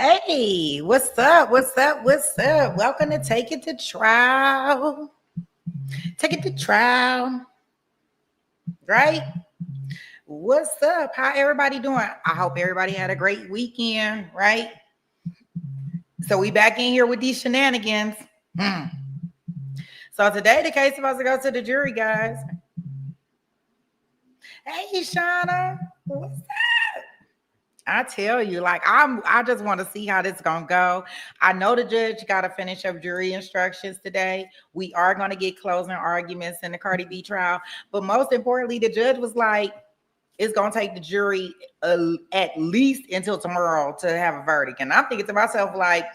Hey, what's up? What's up? What's up? Welcome to Take It to Trial. Take It to Trial. Right? What's up? How everybody doing? I hope everybody had a great weekend, right? So we back in here with these shenanigans. So today the case is supposed to go to the jury, guys. Hey, Shauna. What's up? I tell you, like I just want to see how this is gonna go. I know the judge got to finish up jury instructions today. We are gonna get closing arguments in the Cardi B trial, but most importantly, the judge was like, "It's gonna take the jury at least until tomorrow to have a verdict." And I'm thinking to myself, like,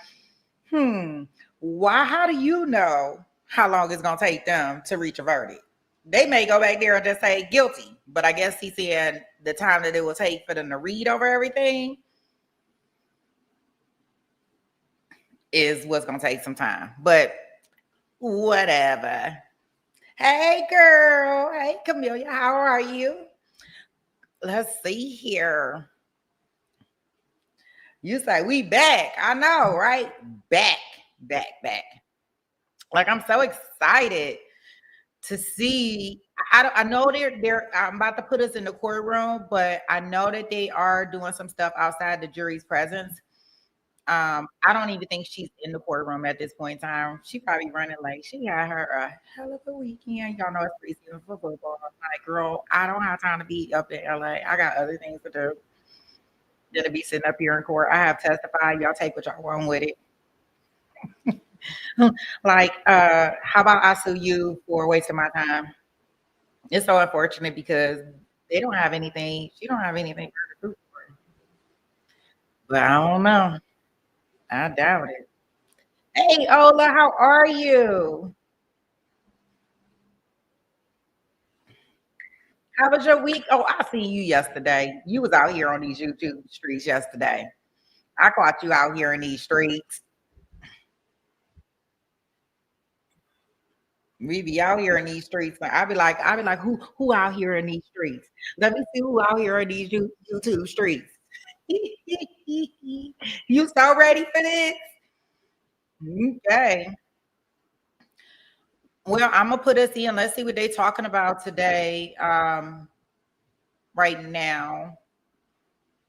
why? How do you know how long it's gonna take them to reach a verdict? They may go back there and just say guilty, but I guess he said the time that it will take for them to read over everything is what's going to take some time. But whatever. Hey, girl. Hey, Camelia. How are you? Let's see here. You say we back. I know, right? Back. Like, I'm so excited to see. I know they're I'm about to put us in the courtroom, but I know that they are doing some stuff outside the jury's presence. I don't even think she's in the courtroom at this point in time. She probably running late. She had her a hell of a weekend. Y'all know it's preseason for football. I'm like, girl, I don't have time to be up in LA. I got other things to do than to be sitting up here in court. I have testified. Y'all take what y'all want with it. Like, how about I sue you for wasting my time? It's so unfortunate because they don't have anything. She don't have anything for the for. But I don't know. I doubt it. Hey, Ola, how are you? How was your week? Oh, I seen you yesterday. You was out here on these YouTube streets yesterday. I caught you out here in these streets. We be out here in these streets. I be like, who out here in these streets? Let me see who out here in these YouTube streets. You so ready for this? Okay. Well, I'm gonna put us in. Let's see what they're talking about today, right now,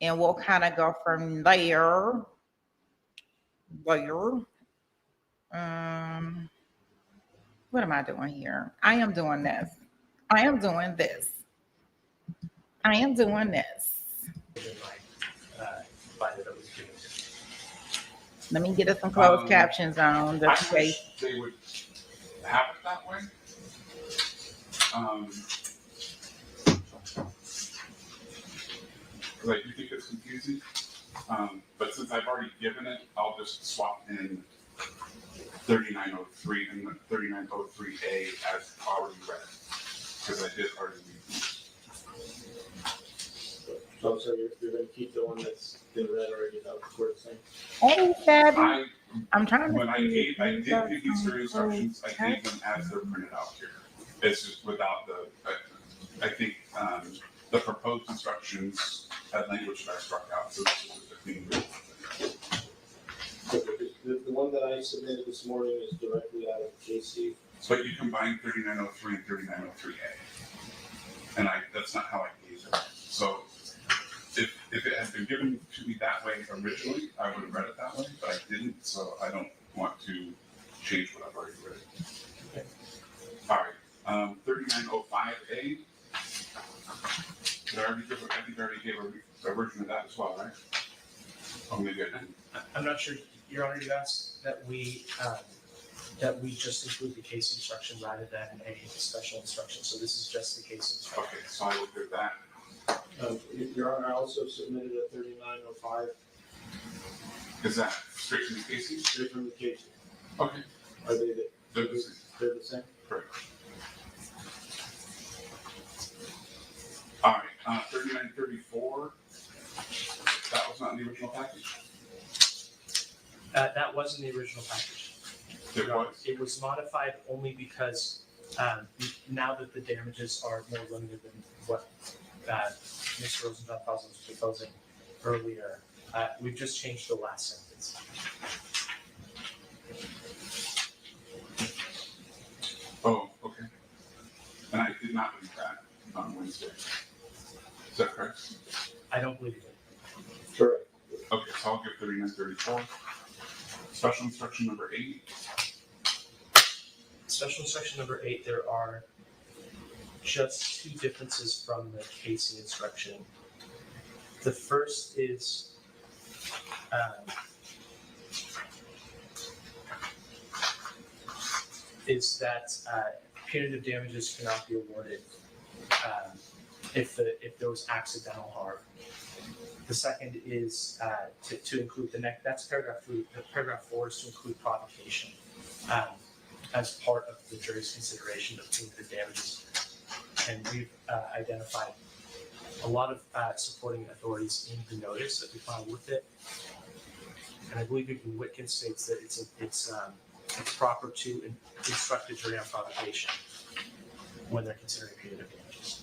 and we'll kind of go from there. There. Um, what am I doing here? I am doing this. I am doing this. I am doing this. Let me get us some closed captions on the face. They would have it that way. Because I do think it's confusing. But since I've already given it, I'll just swap in 3903 and the 3903A as already read. Because I did already read it. So you're going to keep the one that's been read already out before the same? Hey, Shabby. I'm trying to. When I did give these jury instructions, I gave them as they're printed out here. It's just without the, I think the proposed instructions had language that I struck out, so this is just a clean read. The one that I submitted this morning is directly out of KC. But you combine 3903 and 3903A. And that's not how I gave it. So if it had been given to me that way originally, I would have read it that way, but I didn't, so I don't want to change what I've already read. Okay. All right, 3905A. Did I already give? I think I already gave a version of that as well, right? Oh, maybe I didn't. I'm not sure. Your Honor, you asked that we just include the case instruction rather than a special instruction. So this is just the case instruction. Okay, so I will do that. Your Honor, I also submitted a 3905 Is that straight from the casing? straight from the KC. Okay. Are they They're the same. they're the same? Correct. All right, 3934. That was not in the original package. That wasn't the original package. It was. It was modified only because now that the damages are more limited than what Mr. Rosenthal was proposing earlier, we've just changed the last sentence. sentence. Oh, okay. And I did not read that on Wednesday. Is that correct? I don't believe it. Correct. Okay, so I'll give 3934. Special instruction number 8. Special instruction number 8, there are just two differences from the Casey instruction. The first is that punitive damages cannot be awarded if there was accidental harm. The second is to include that's paragraph 3. Paragraph 4 is to include provocation as part of the jury's consideration of punitive damages. And we've identified a lot of supporting authorities in the notice that we filed with it. And I believe even Wittgen states that it's proper to instruct the jury on provocation when they're considering punitive damages.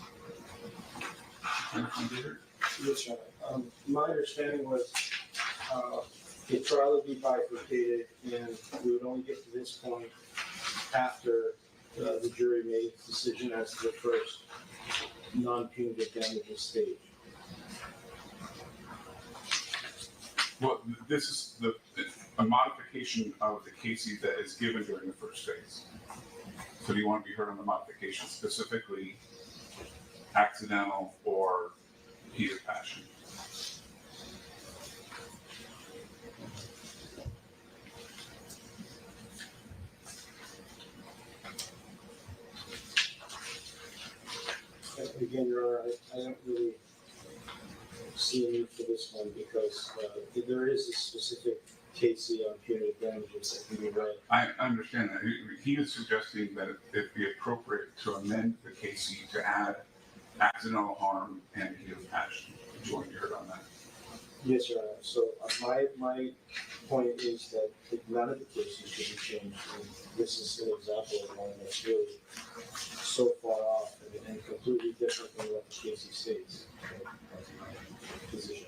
Yes, Your Honor. My understanding was the trial would be bifurcated, and we would only get to this point after the jury made its decision as to the first non-punitive damages stage. Well, this is a modification of the Casey that is given during the first phase. So do you want to be heard on the modification, specifically accidental or heat of passion? Again, Your Honor, I don't really see a need for this one because there is a specific Casey on punitive damages that can be read. I understand that. He is suggesting that it'd be appropriate to amend the Casey to add accidental harm and heat of passion. Do you want to be heard on that? Yes, Your Honor. So my point is that none of the cases should be changed. And this is an example of one that's really so far off and completely different than what the Casey states. That's my position.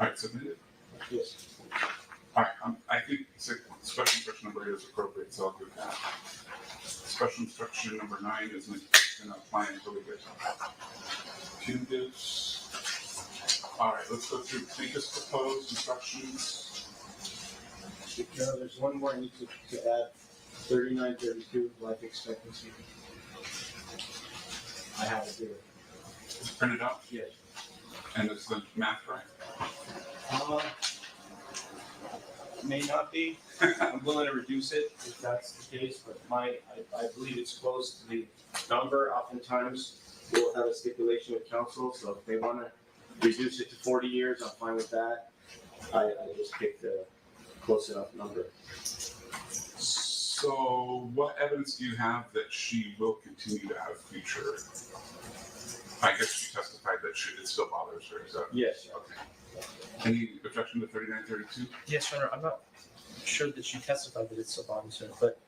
All right, submitted. Yes. All right, I think special instruction number 8 is appropriate, so I'll do that. Special instruction number 9 is going to apply until we get to punitives. All right, let's go through plaintiff's proposed instructions. Your Honor, there's one more I need to add. 3932, life expectancy. I have it here. It's printed out, Yes. and it's the math right. May not be. I'm willing to reduce it if that's the case, but I believe it's close to the number. Oftentimes, we'll have a stipulation with counsel, so if they want to reduce it to 40 years, I'm fine with that. I just picked a close enough number. So what evidence do you have that she will continue to have future? I guess she testified that it still bothers her, is that? Yes. Okay. Any objection to 3932? Yes, Your Honor, I'm not sure that she testified that it's so bothersome, but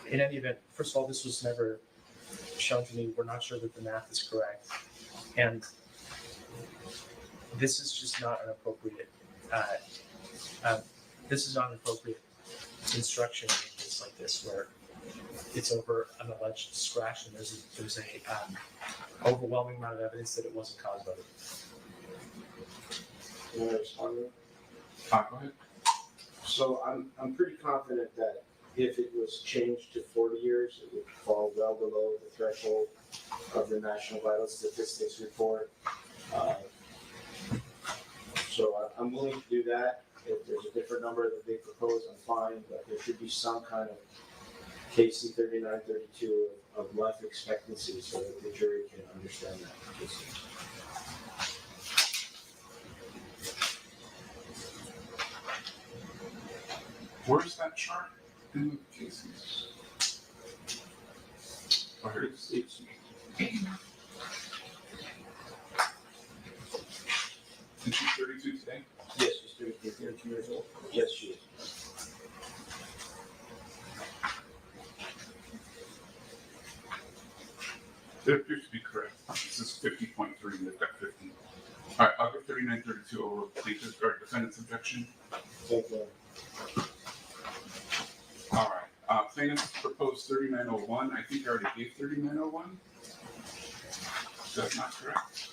in any event, first of all, this was never shown to me. We're not sure that the math is correct. And this is just not an appropriate, instruction in a case like this where it's over an alleged scratch and there's a overwhelming amount of evidence that it wasn't caused by it. You want to respond to it? Go ahead. So I'm pretty confident that if it was changed to 40 years, it would fall well below the threshold of the National Vital Statistics report. So I'm willing to do that. If there's a different number that they propose, I'm fine, but there should be some kind of KC 3932 of life expectancy so that the jury can understand that. Where's that chart in the cases? Oh, here it is. Is she 32 today? Yes, she's 32 years old. Yes, she is. It appears to be correct. This is 50.3, and they've got 50. All right, I'll go 3932 over plaintiff's or defendant's objection. Thank you. All right, plaintiff proposed 3901. I think I already gave 3901. Is that not correct?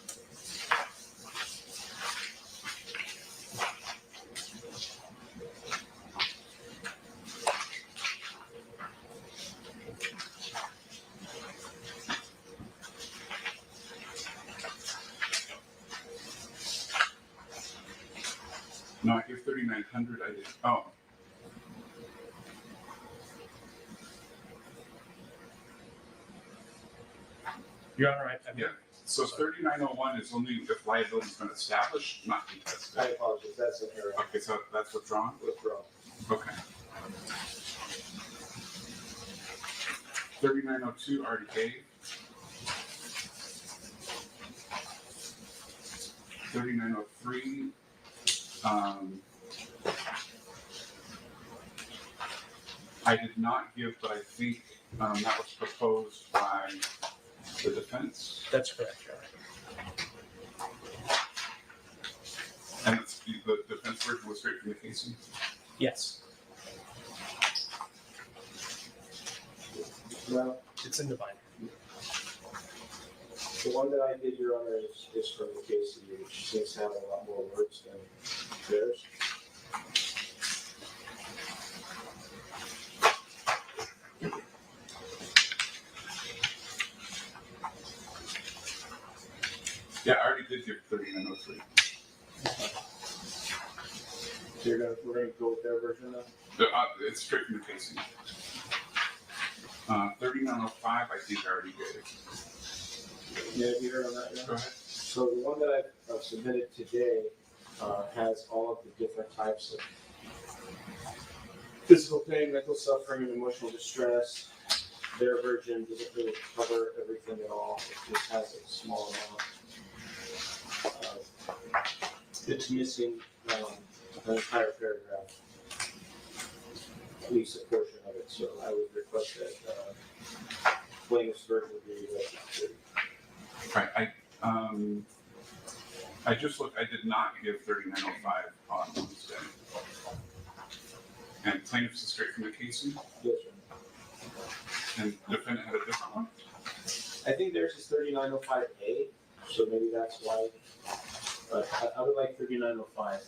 No, I gave 3900. I did. Oh. Your Honor, Yeah. So 3901 is only if liability's been established, not contested. I apologize, that's an error. Okay, so that's withdrawn? Withdraw. Okay. 3902 already gave. 3903. I did not give, but I think that was proposed by the defense. that's correct, Your Honor. And it's, the defense version was straight from the casing. Yes, No, it's in the binder. the one that I did, Your Honor, is from the case, which seems to have a lot more words than theirs. Yeah, I already did give 3903. So we're gonna go with their version now? It's straight from the casing. 3905, I think I already gave. Yeah, you heard on that, Your Go Honor? ahead. So the one that I've submitted today has all of the different types of physical pain, mental suffering, and emotional distress. Their version doesn't really cover everything at all. It just has a small amount. It's missing an entire paragraph, at least a portion of it. So I would request that plaintiff's version be read. Right, I just looked, I did not give 3905 on Wednesday. And plaintiff's is straight from the casing, Yes, sir. and defendant had a different one. I think theirs is 3905A, so maybe that's why. But I would like 3905.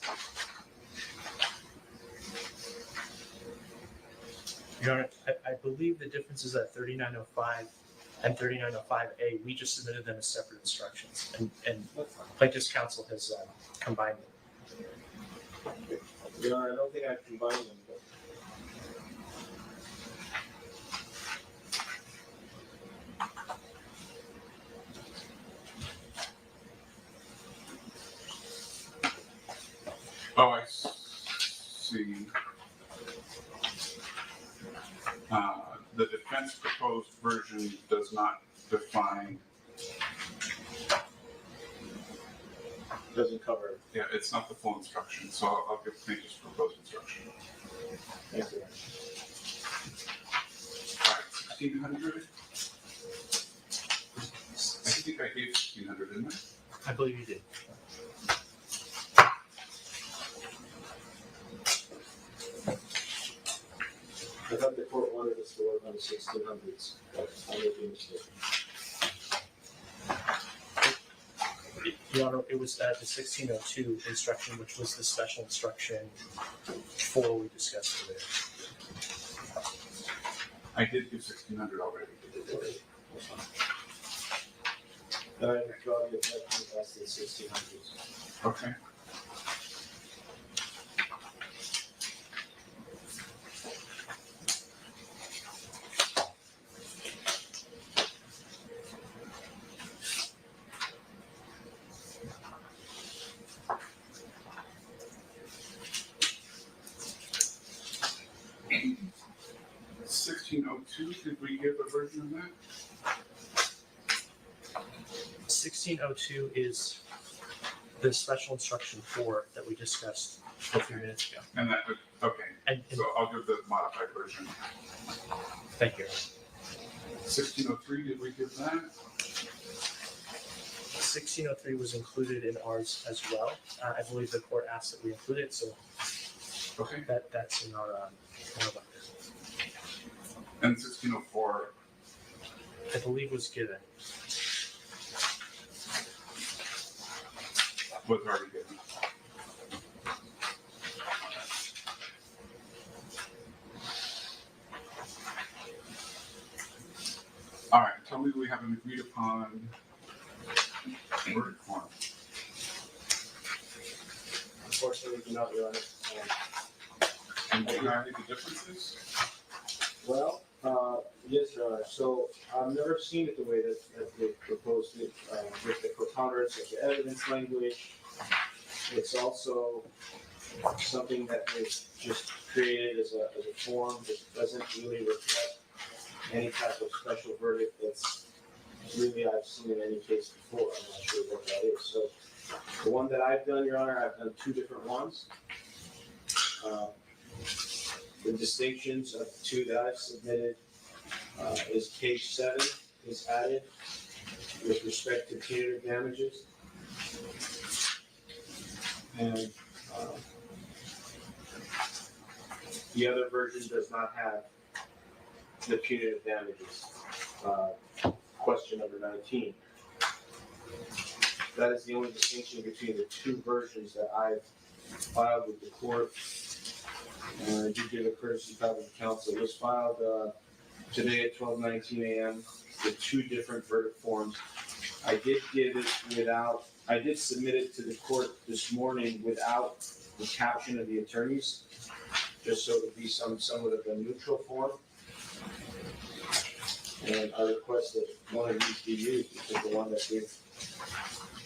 Your Honor, I believe the difference is that 3905 and 3905A, we just submitted them as separate instructions, and plaintiff's counsel has combined them. You know, I don't think I've combined them, but Oh, I see. The defense proposed version does not define, doesn't cover it. yeah, it's not the full instruction, so I'll give plaintiff's proposed instruction. Thank you. All right, 1600. I think I gave 1600, didn't I? I believe you did. I thought the court wanted us to work on the 1600s, but I made a mistake. Your Honor, it was the 1602 instruction, which was the special instruction 4 we discussed today. I did give 1600 already. I withdraw the objection past the 1600s. Okay. Did we give a version of that? 1602 is the special instruction 4 that we discussed a few minutes ago. And that would, okay, And so I'll give the modified version. thank you. 1603, did we give that? 1603 was included in ours as well. I believe the court asked that we include it, so Okay, that's in our budget. and 1604, I believe was given. was already given. All right, tell me we have an agreed upon verdict form. Unfortunately, we do not, Your Honor. And do you know any of the differences? Well, yes, Your Honor. So I've never seen it the way that they proposed it, with the preponderance of the evidence language. It's also something that they've just created as a form that doesn't really reflect any type of special verdict that's really I've seen in any case before. I'm not sure what that is. So the one that I've done, Your Honor, I've done two different ones. The distinctions of the two that I've submitted is page 7 is added with respect to punitive damages. And the other version does not have the punitive damages. Question number 19. That is the only distinction between the two versions that I've filed with the court. And I did give a courtesy copy to counsel. It was filed today at 12:19 a.m. with two different verdict forms. I did submit it to the court this morning without the caption of the attorneys, just so it would be somewhat of a neutral form. And I request that one of these be used because the one that they've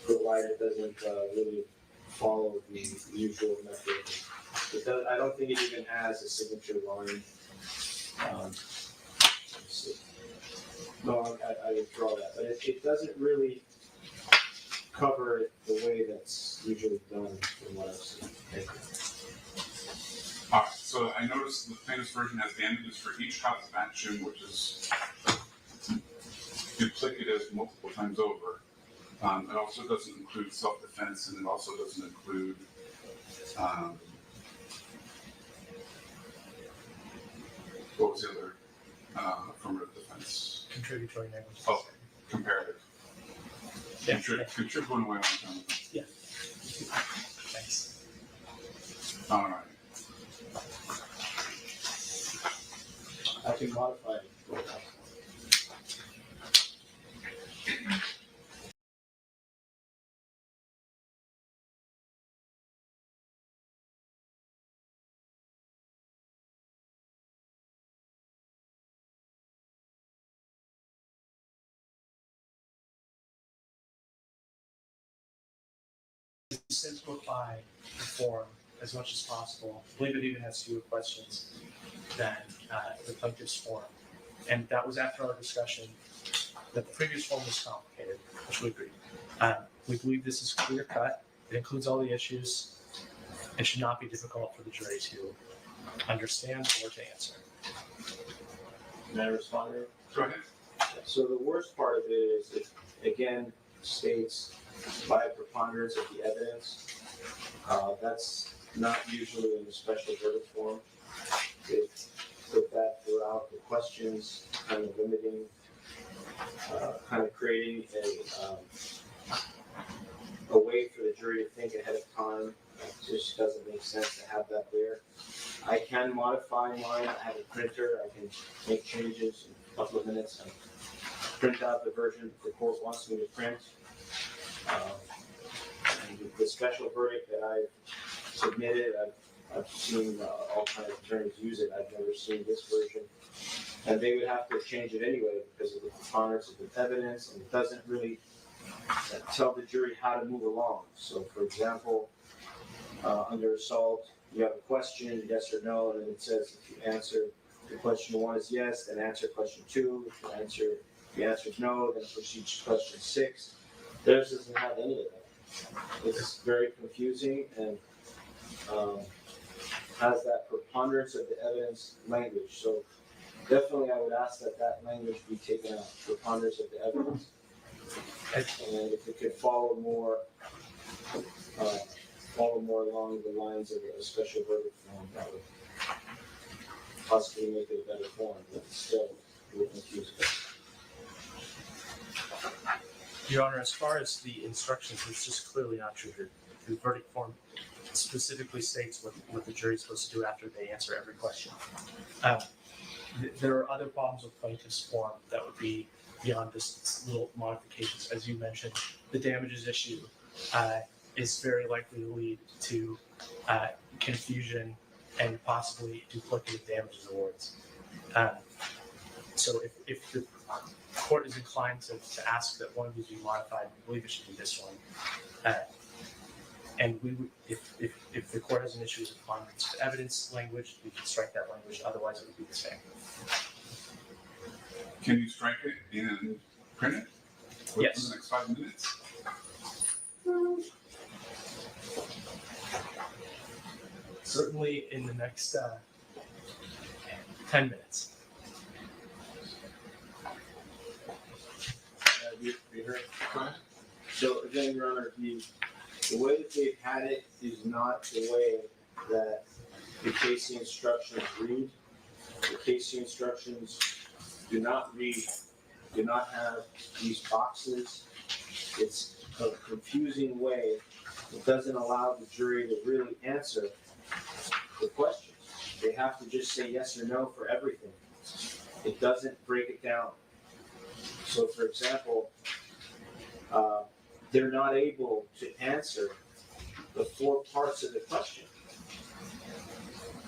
provided doesn't really follow the usual method. I don't think it even has a signature line. Let's see. No, I withdraw that. But it doesn't really cover it the way that's usually done from what I've seen. Thank you. All right, so I noticed the plaintiff's version has damages for each cause of action, which is duplicative multiple times over. It also doesn't include self-defense, and it also doesn't include what was the other affirmative defense? Contributory negligence. Oh, comparative. Yeah. Contribute one away on time. Yeah. Thanks. All right. I can modify it. Simplify the form as much as possible. I believe it even has fewer questions than the plaintiff's form. And that was after our discussion that the previous form was complicated, which we agreed. We believe this is clear cut. It includes all the issues. It should not be difficult for the jury to understand or to answer. May I respond here? Go ahead. So the worst part of it is it again states by preponderance of the evidence. That's not usually in the special verdict form. They put that throughout the questions, kind of limiting, kind of creating a way for the jury to think ahead of time. It just doesn't make sense to have that there. I can modify mine. I have a printer. I can make changes in a couple of minutes and print out the version the court wants me to print. And the special verdict that I've submitted, I've seen all kinds of attorneys use it. I've never seen this version. And they would have to change it anyway because of the preponderance of the evidence, and it doesn't really tell the jury how to move along. So, for example, under assault, you have a question, yes or no, and then it says if you answer the question 1 is yes, then answer question 2. If you answer no, then proceed to question 6. Theirs doesn't have any of that. It's very confusing and has that preponderance of the evidence language. So definitely I would ask that language be taken out, preponderance of the evidence. And if it could follow more along the lines of a special verdict form, that would possibly make it a better form, but still, it would confuse it. Your Honor, as far as the instructions, it's just clearly not true. The verdict form specifically states what the jury is supposed to do after they answer every question. There are other problems with plaintiff's form that would be beyond this little modifications. As you mentioned, the damages issue is very likely to lead to confusion and possibly duplicative damages awards. So if the court is inclined to ask that one of these be modified, I believe it should be this one. And we would, if the court has an issue with the preponderance of evidence language, we can strike that language. Otherwise, it would be the same. Can you strike it and print it within Yes. the next 5 minutes? Certainly in the next 10 minutes. You heard? Go ahead. So again, Your Honor, the way that they've had it is not the way that the Casey instructions read. The Casey instructions do not have these boxes. It's a confusing way. It doesn't allow the jury to really answer the questions. They have to just say yes or no for everything. It doesn't break it down. So for example, they're not able to answer the 4 parts of the question.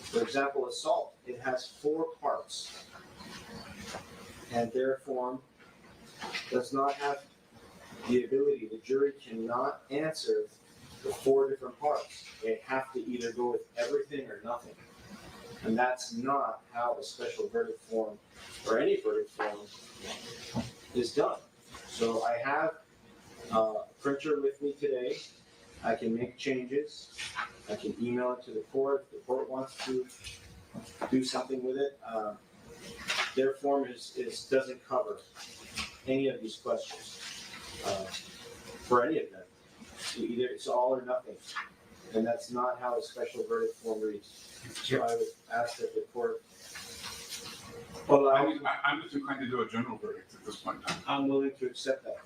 For example, assault, it has 4 parts. And their form does not have the ability, the jury cannot answer the 4 different parts. They have to either go with everything or nothing. And that's not how a special verdict form or any verdict form is done. So I have a printer with me today. I can make changes. I can email it to the court. If the court wants to do something with it. Their form doesn't cover any of these questions for any of them. Either it's all or nothing. And that's not how a special verdict form reads. So I would ask that the court. Well, I'm just inclined to do a general verdict at this point in time. I'm willing to accept that,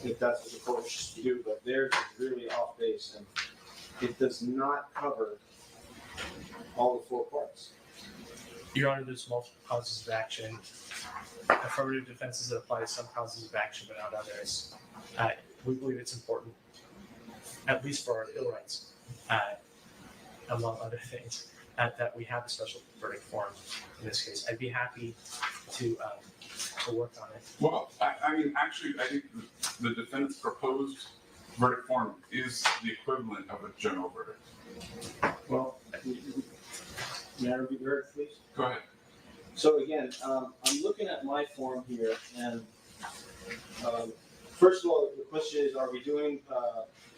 if that's what the court wishes to do, but theirs is really off base, and it does not cover all the 4 parts. Your Honor, there's multiple causes of action. Affirmative defenses that apply to some causes of action but not others. We believe it's important, at least for our appeal rights, among other things, that we have a special verdict form in this case. I'd be happy to work on it. Well, I mean, actually, I think the defendant's proposed verdict form is the equivalent of a general verdict. Well, may I be heard, please? Go ahead. So again, I'm looking at my form here, and first of all, the question is, are we doing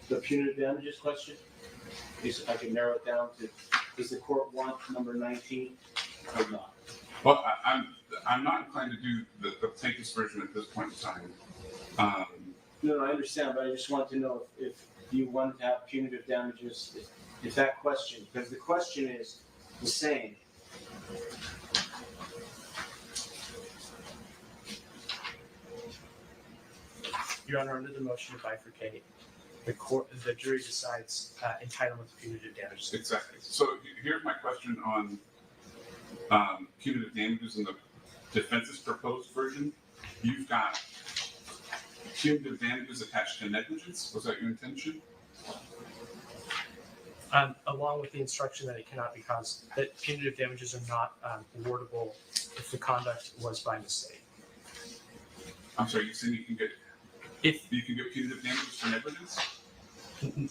the punitive damages question? If I can narrow it down to, does the court want number 19 or not? Well, I'm not inclined to do the plaintiff's version at this point in time. No, I understand, but I just want to know if you want to have punitive damages, if that question, because the question is the same. Your Honor, under the motion to bifurcate, the jury decides entitlement to punitive damages. Exactly. So here's my question on punitive damages in the defense's proposed version. You've got punitive damages attached to negligence. Was that your intention? Along with the instruction that it cannot be caused, that punitive damages are not awardable if the conduct was by mistake. I'm sorry, you said you can get punitive damages for negligence?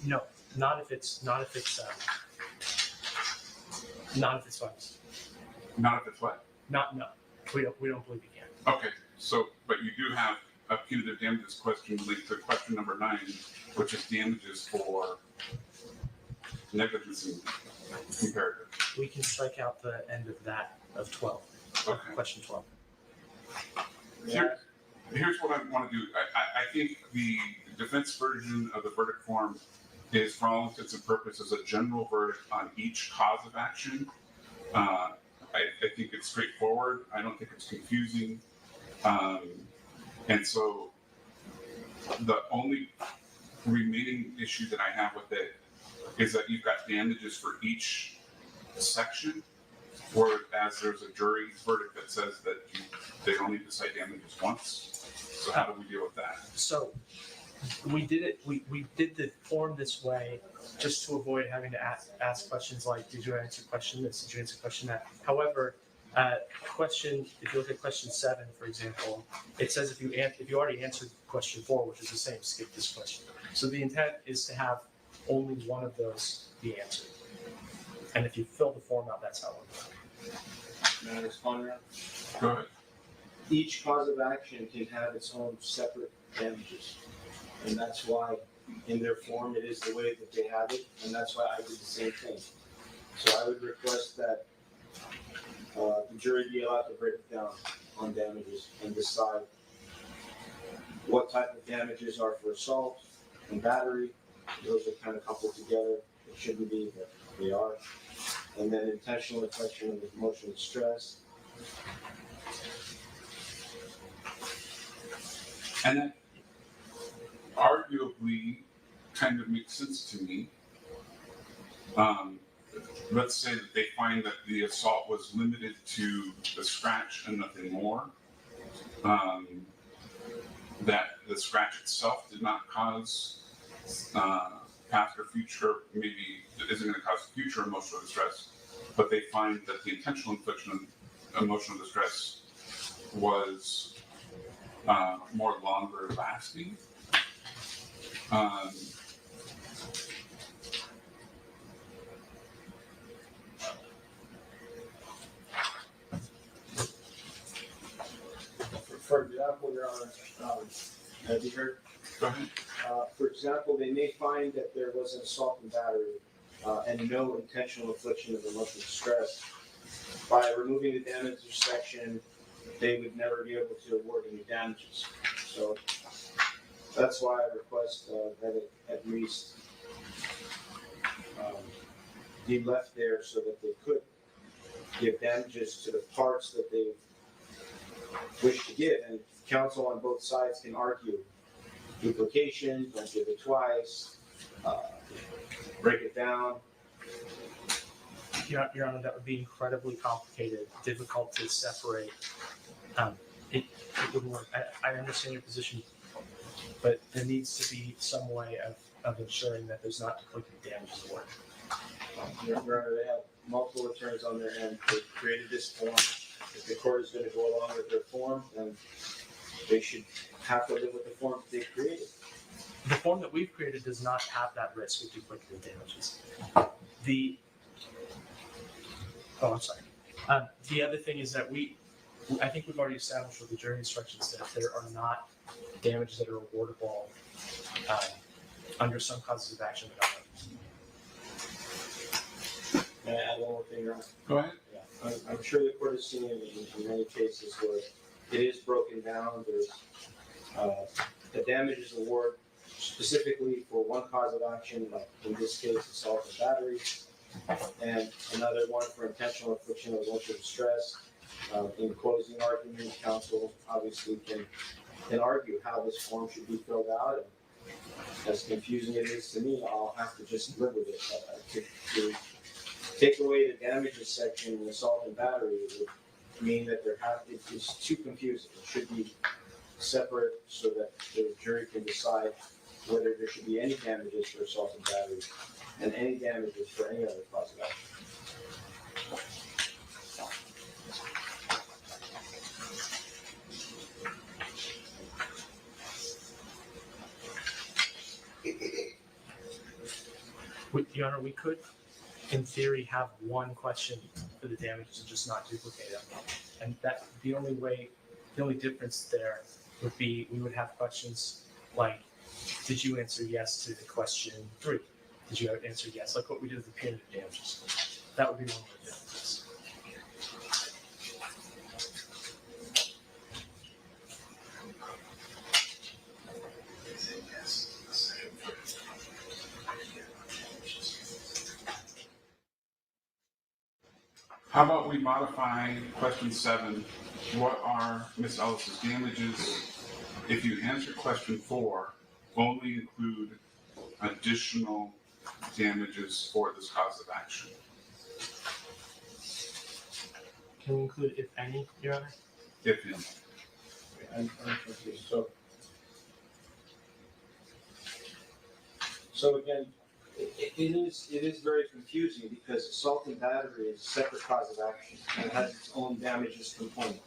No, not if it's by mistake. Not if it's what? No, we don't believe you can. Okay, so but you do have a punitive damages question linked to question number 9, which is damages for negligence and comparative. We can strike out the end of that of 12. Okay. Question 12. Yeah. here's what I want to do. I think the defense version of the verdict form is, for all intents and purposes, a general verdict on each cause of action. I think it's straightforward. I don't think it's confusing. And so the only remaining issue that I have with it is that you've got damages for each section, whereas there's a jury verdict that says that they only decide damages once. So how do we deal with that? So we did it. We did the form this way just to avoid having to ask questions like, did you answer question this? Did you answer question that? However, if you look at question 7, for example, it says if you already answered question 4, which is the same, skip this question. So the intent is to have only one of those be answered. And if you fill the form out, that's how it works. May I respond to that? Go ahead. Each cause of action can have its own separate damages. And that's why in their form it is the way that they have it, and that's why I did the same thing. So I would request that the jury be allowed to break it down on damages and decide what type of damages are for assault and battery. Those are kind of coupled together. It shouldn't be, but they are. And then intentional infliction of emotional distress. And that arguably kind of makes sense to me. Let's say that they find that the assault was limited to the scratch and nothing more. That the scratch itself did not cause past or future, maybe isn't going to cause future emotional distress, but they find that the intentional infliction of emotional distress was more longer lasting. For example, Your Honor, have you heard? Go ahead. For example, they may find that there was an assault and battery and no intentional infliction of emotional distress. By removing the damages section, they would never be able to award any damages. So that's why I request that it at least be left there so that they could give damages to the parts that they wish to give. And counsel on both sides can argue duplication, don't give it twice, break it down. Your Honor, that would be incredibly complicated, difficult to separate. It wouldn't work. I understand your position, but there needs to be some way of ensuring that there's not duplicative damages award. Your Honor, they have multiple attorneys on their end. They created this form. If the court is going to go along with their form, then they should have to live with the form that they created. The form that we've created does not have that risk of duplicative damages. I'm sorry. The other thing is that I think we've already established with the jury instructions that there are not damages that are awardable under some causes of action that are. May I add one more thing, Your Honor? Go ahead. Yeah. I'm sure the court has seen it in many cases where it is broken down. There's the damages award specifically for one cause of action, like in this case, assault and battery, and another one for intentional infliction of emotional distress. In closing argument, counsel obviously can argue how this form should be filled out. And as confusing it is to me, I'll have to just live with it. To take away the damages section in assault and battery would mean that it's too confusing. It should be separate so that the jury can decide whether there should be any damages for assault and battery and any damages for any other cause of action. Your Honor, we could, in theory, have one question for the damages and just not duplicate them. And that the only difference there would be we would have questions like, did you answer yes to the question 3? Did you answer yes? Like what we did with the punitive damages. That would be one of the differences. How about we modify question 7? What are Ms. Ellis's damages? If you answer question 4, only include additional damages for this cause of action. Can we include if any, Your Honor? If any. I'm confused. So again, it is very confusing because assault and battery is a separate cause of action and has its own damages component.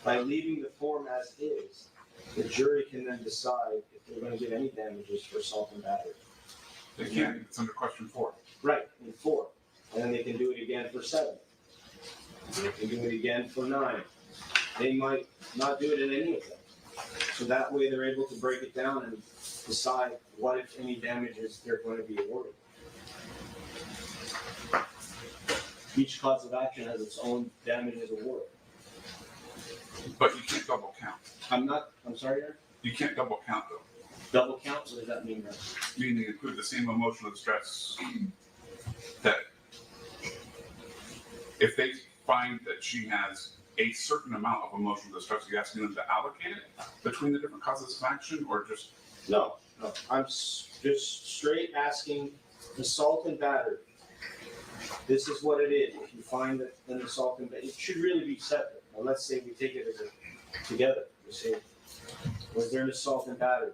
By leaving the form as is, the jury can then decide if they're going to give any damages for assault and battery. They can't, it's under question 4. Right, in 4. And then they can do it again for 7. They can do it again for 9. They might not do it in any of them. So that way they're able to break it down and decide what, if any, damages they're going to be awarded. Each cause of action has its own damages award. But you can't double count. I'm sorry, Aaron? You can't double count though. Double count, what does that mean, Aaron? Meaning include the same emotional distress that if they find that she has a certain amount of emotional distress, are you asking them to allocate it between the different causes of action or just? No. I'm just straight asking assault and battery. This is what it is. If you find that an assault and battery, it should really be separate. Now, let's say we take it as together. We say, was there an assault and battery?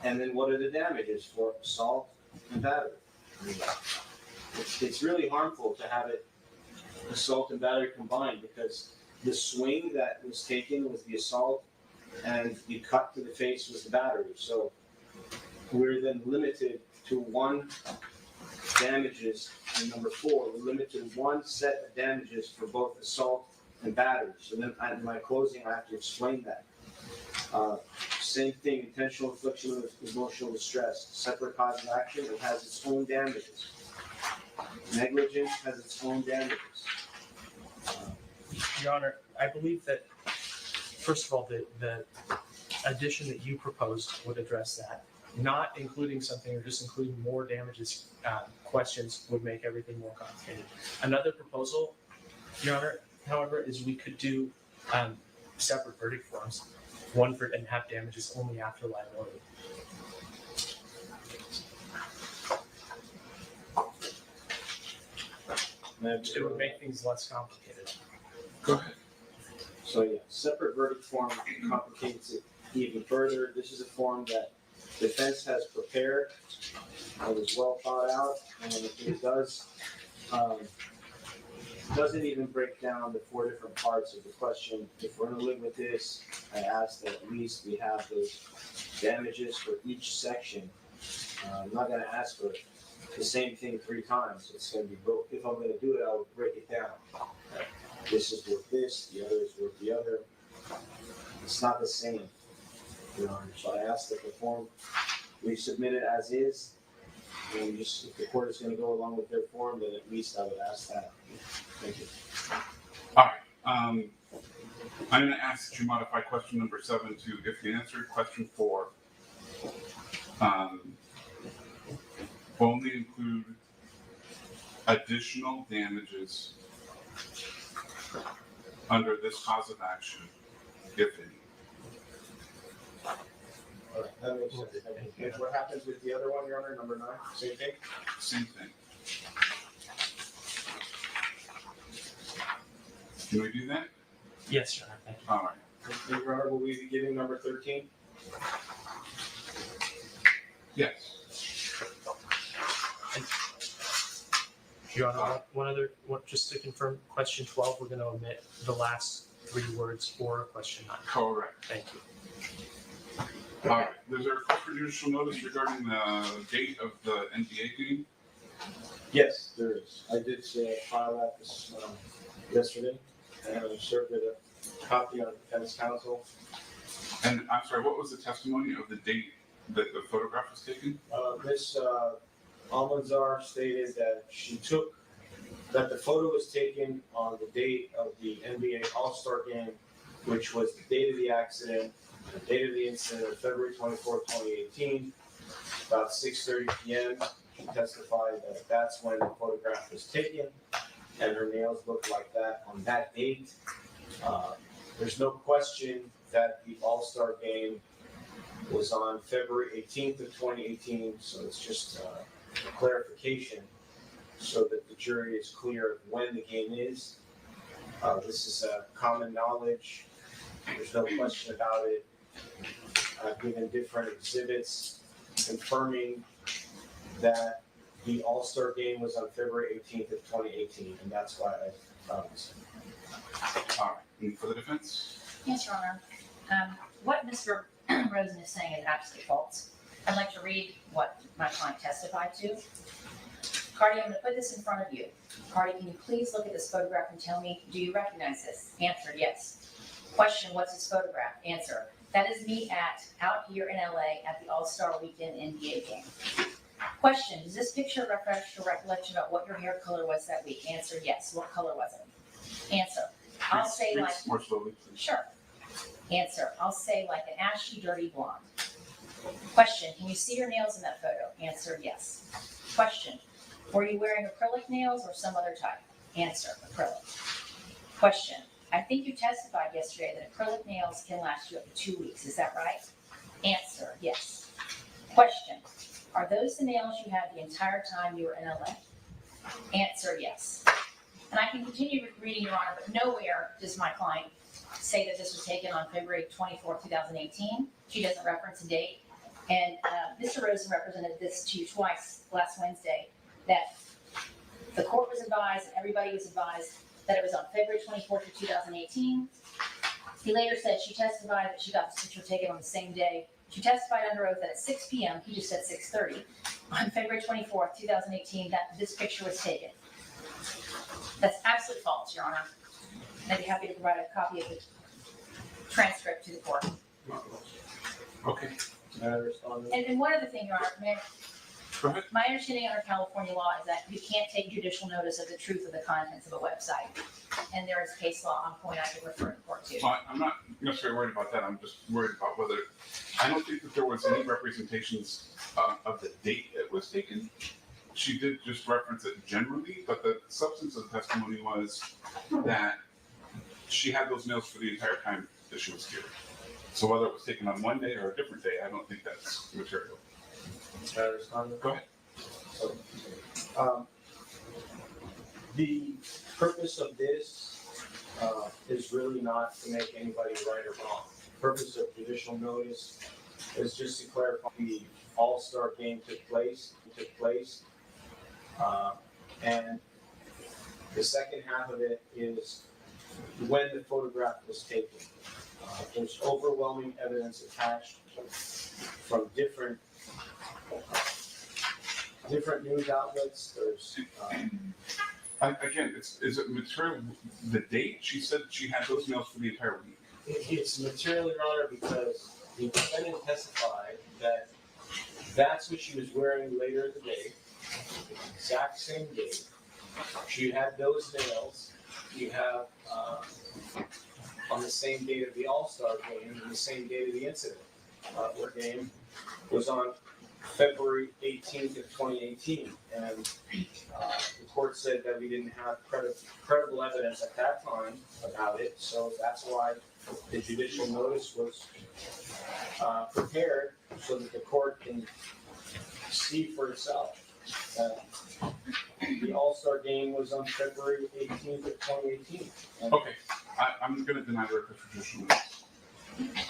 And then what are the damages for assault and battery? It's really harmful to have it assault and battery combined because the swing that was taken was the assault and the cut to the face was the battery. So we're then limited to one damages, and number 4, we're limited to one set of damages for both assault and battery. So then in my closing, I have to explain that. Same thing, intentional infliction of emotional distress, separate cause of action, it has its own damages. Negligence has its own damages. Your Honor, I believe that, first of all, the addition that you proposed would address that. Not including something or just including more damages questions would make everything more complicated. Another proposal, Your Honor, however, is we could do separate verdict forms, one for and have damages only after liability. It would make things less complicated. Go ahead. So yeah, separate verdict form complicates it even further. This is a form that defense has prepared. It was well thought out, and it doesn't even break down the 4 different parts of the question. If we're going to live with this, I ask that at least we have those damages for each section. I'm not going to ask for the same thing 3 times. It's going to be broke. If I'm going to do it, I'll break it down. This is worth this, the other is worth the other. It's not the same. So I asked that the form we submit it as is. And just if the court is going to go along with their form, then at least I would ask that. Thank you. All right. I'm going to ask that you modify question number 7 to if you answered question 4, only include additional damages under this cause of action, if any. All right, that makes sense. And what happens with the other one, Your Honor, number 9? Same thing? Same thing. Can we do that? Yes, Your Honor, thank you. All right. And Your Honor, will we be giving number 13? Yes. Your Honor, just to confirm, question 12, we're going to omit the last 3 words for question 9. Correct. Thank you. All right. Is there a request for judicial notice regarding the date of the NBA game? Yes, there is. I did file that this yesterday, and I served it a copy on defense counsel. And I'm sorry, what was the testimony of the date that the photograph was taken? Miss Almanzar stated that that the photo was taken on the date of the NBA All-Star game, which was the date of the accident, the date of the incident of February 24, 2018, about 6:30 p.m. She testified that that's when the photograph was taken. and her nails look like that on that date. There's no question that the All-Star Game was on February 18th of 2018, so it's just a clarification so that the jury is clear of when the game is. This is common knowledge. There's no question about it. I've given different exhibits confirming that the All-Star Game was on February 18th of 2018, and that's why I found this. All right, and for the defense? Yes, Your Honor. What Mr. Rosen is saying is absolutely false. I'd like to read what my client testified to. Cardi, I'm going to put this in front of you. Cardi, can you please look at this photograph and tell me, do you recognize this? Answer, yes. Question, what's this photograph? Answer, that is me out here in LA at the All-Star Weekend NBA game. Question, does this picture refresh your recollection about what your hair color was that week? Answer, yes. What color was it? Answer, I'll say like, More slowly, please. sure. Answer, I'll say like an ashy, dirty blonde. Question, can you see your nails in that photo? Answer, yes. Question, were you wearing acrylic nails or some other type? Answer, acrylic. Question, I think you testified yesterday that acrylic nails can last you up to 2 weeks, is that right? Answer, yes. Question, are those the nails you had the entire time you were in LA? Answer, yes. And I can continue reading, Your Honor, but nowhere does my client say that this was taken on February 24, 2018. She doesn't reference a date. And Mr. Rosen represented this to you twice last Wednesday, that the court was advised and everybody was advised that it was on February 24th of 2018. He later said she testified that she got this picture taken on the same day. She testified under oath that at 6 p.m., he just said 6:30, on February 24th, 2018, that this picture was taken. That's absolutely false, Your Honor. And I'd be happy to provide a copy of the transcript to the court. Okay, May I respond? And one other thing, Your Honor, go ahead. my understanding under California law is that you can't take judicial notice of the truth of the contents of a website. And there is case law on point I can refer the court to. So I'm not necessarily worried about that, I'm just worried about whether, I don't think that there was any representations of the date it was taken. She did just reference it generally, but the substance of the testimony was that she had those nails for the entire time that she was here. So whether it was taken on one day or a different day, I don't think that's material. May I respond? Go ahead. The purpose of this is really not to make anybody right or wrong. The purpose of judicial notice is just to clarify the All-Star Game took place, and the second half of it is when the photograph was taken. There's overwhelming evidence attached from different news outlets. There's Again, is it material, the date? She said she had those nails for the entire week. it's material, Your Honor, because the defendant testified that that's what she was wearing later in the day, the exact same day. She had those nails. You have on the same date of the All-Star Game and the same date of the incident. The game was on February 18th of 2018, and the court said that we didn't have credible evidence at that time about it, so that's why the judicial notice was prepared so that the court can see for itself. The All-Star Game was on February 18th of 2018. Okay, I'm gonna deny the request for judicial notice.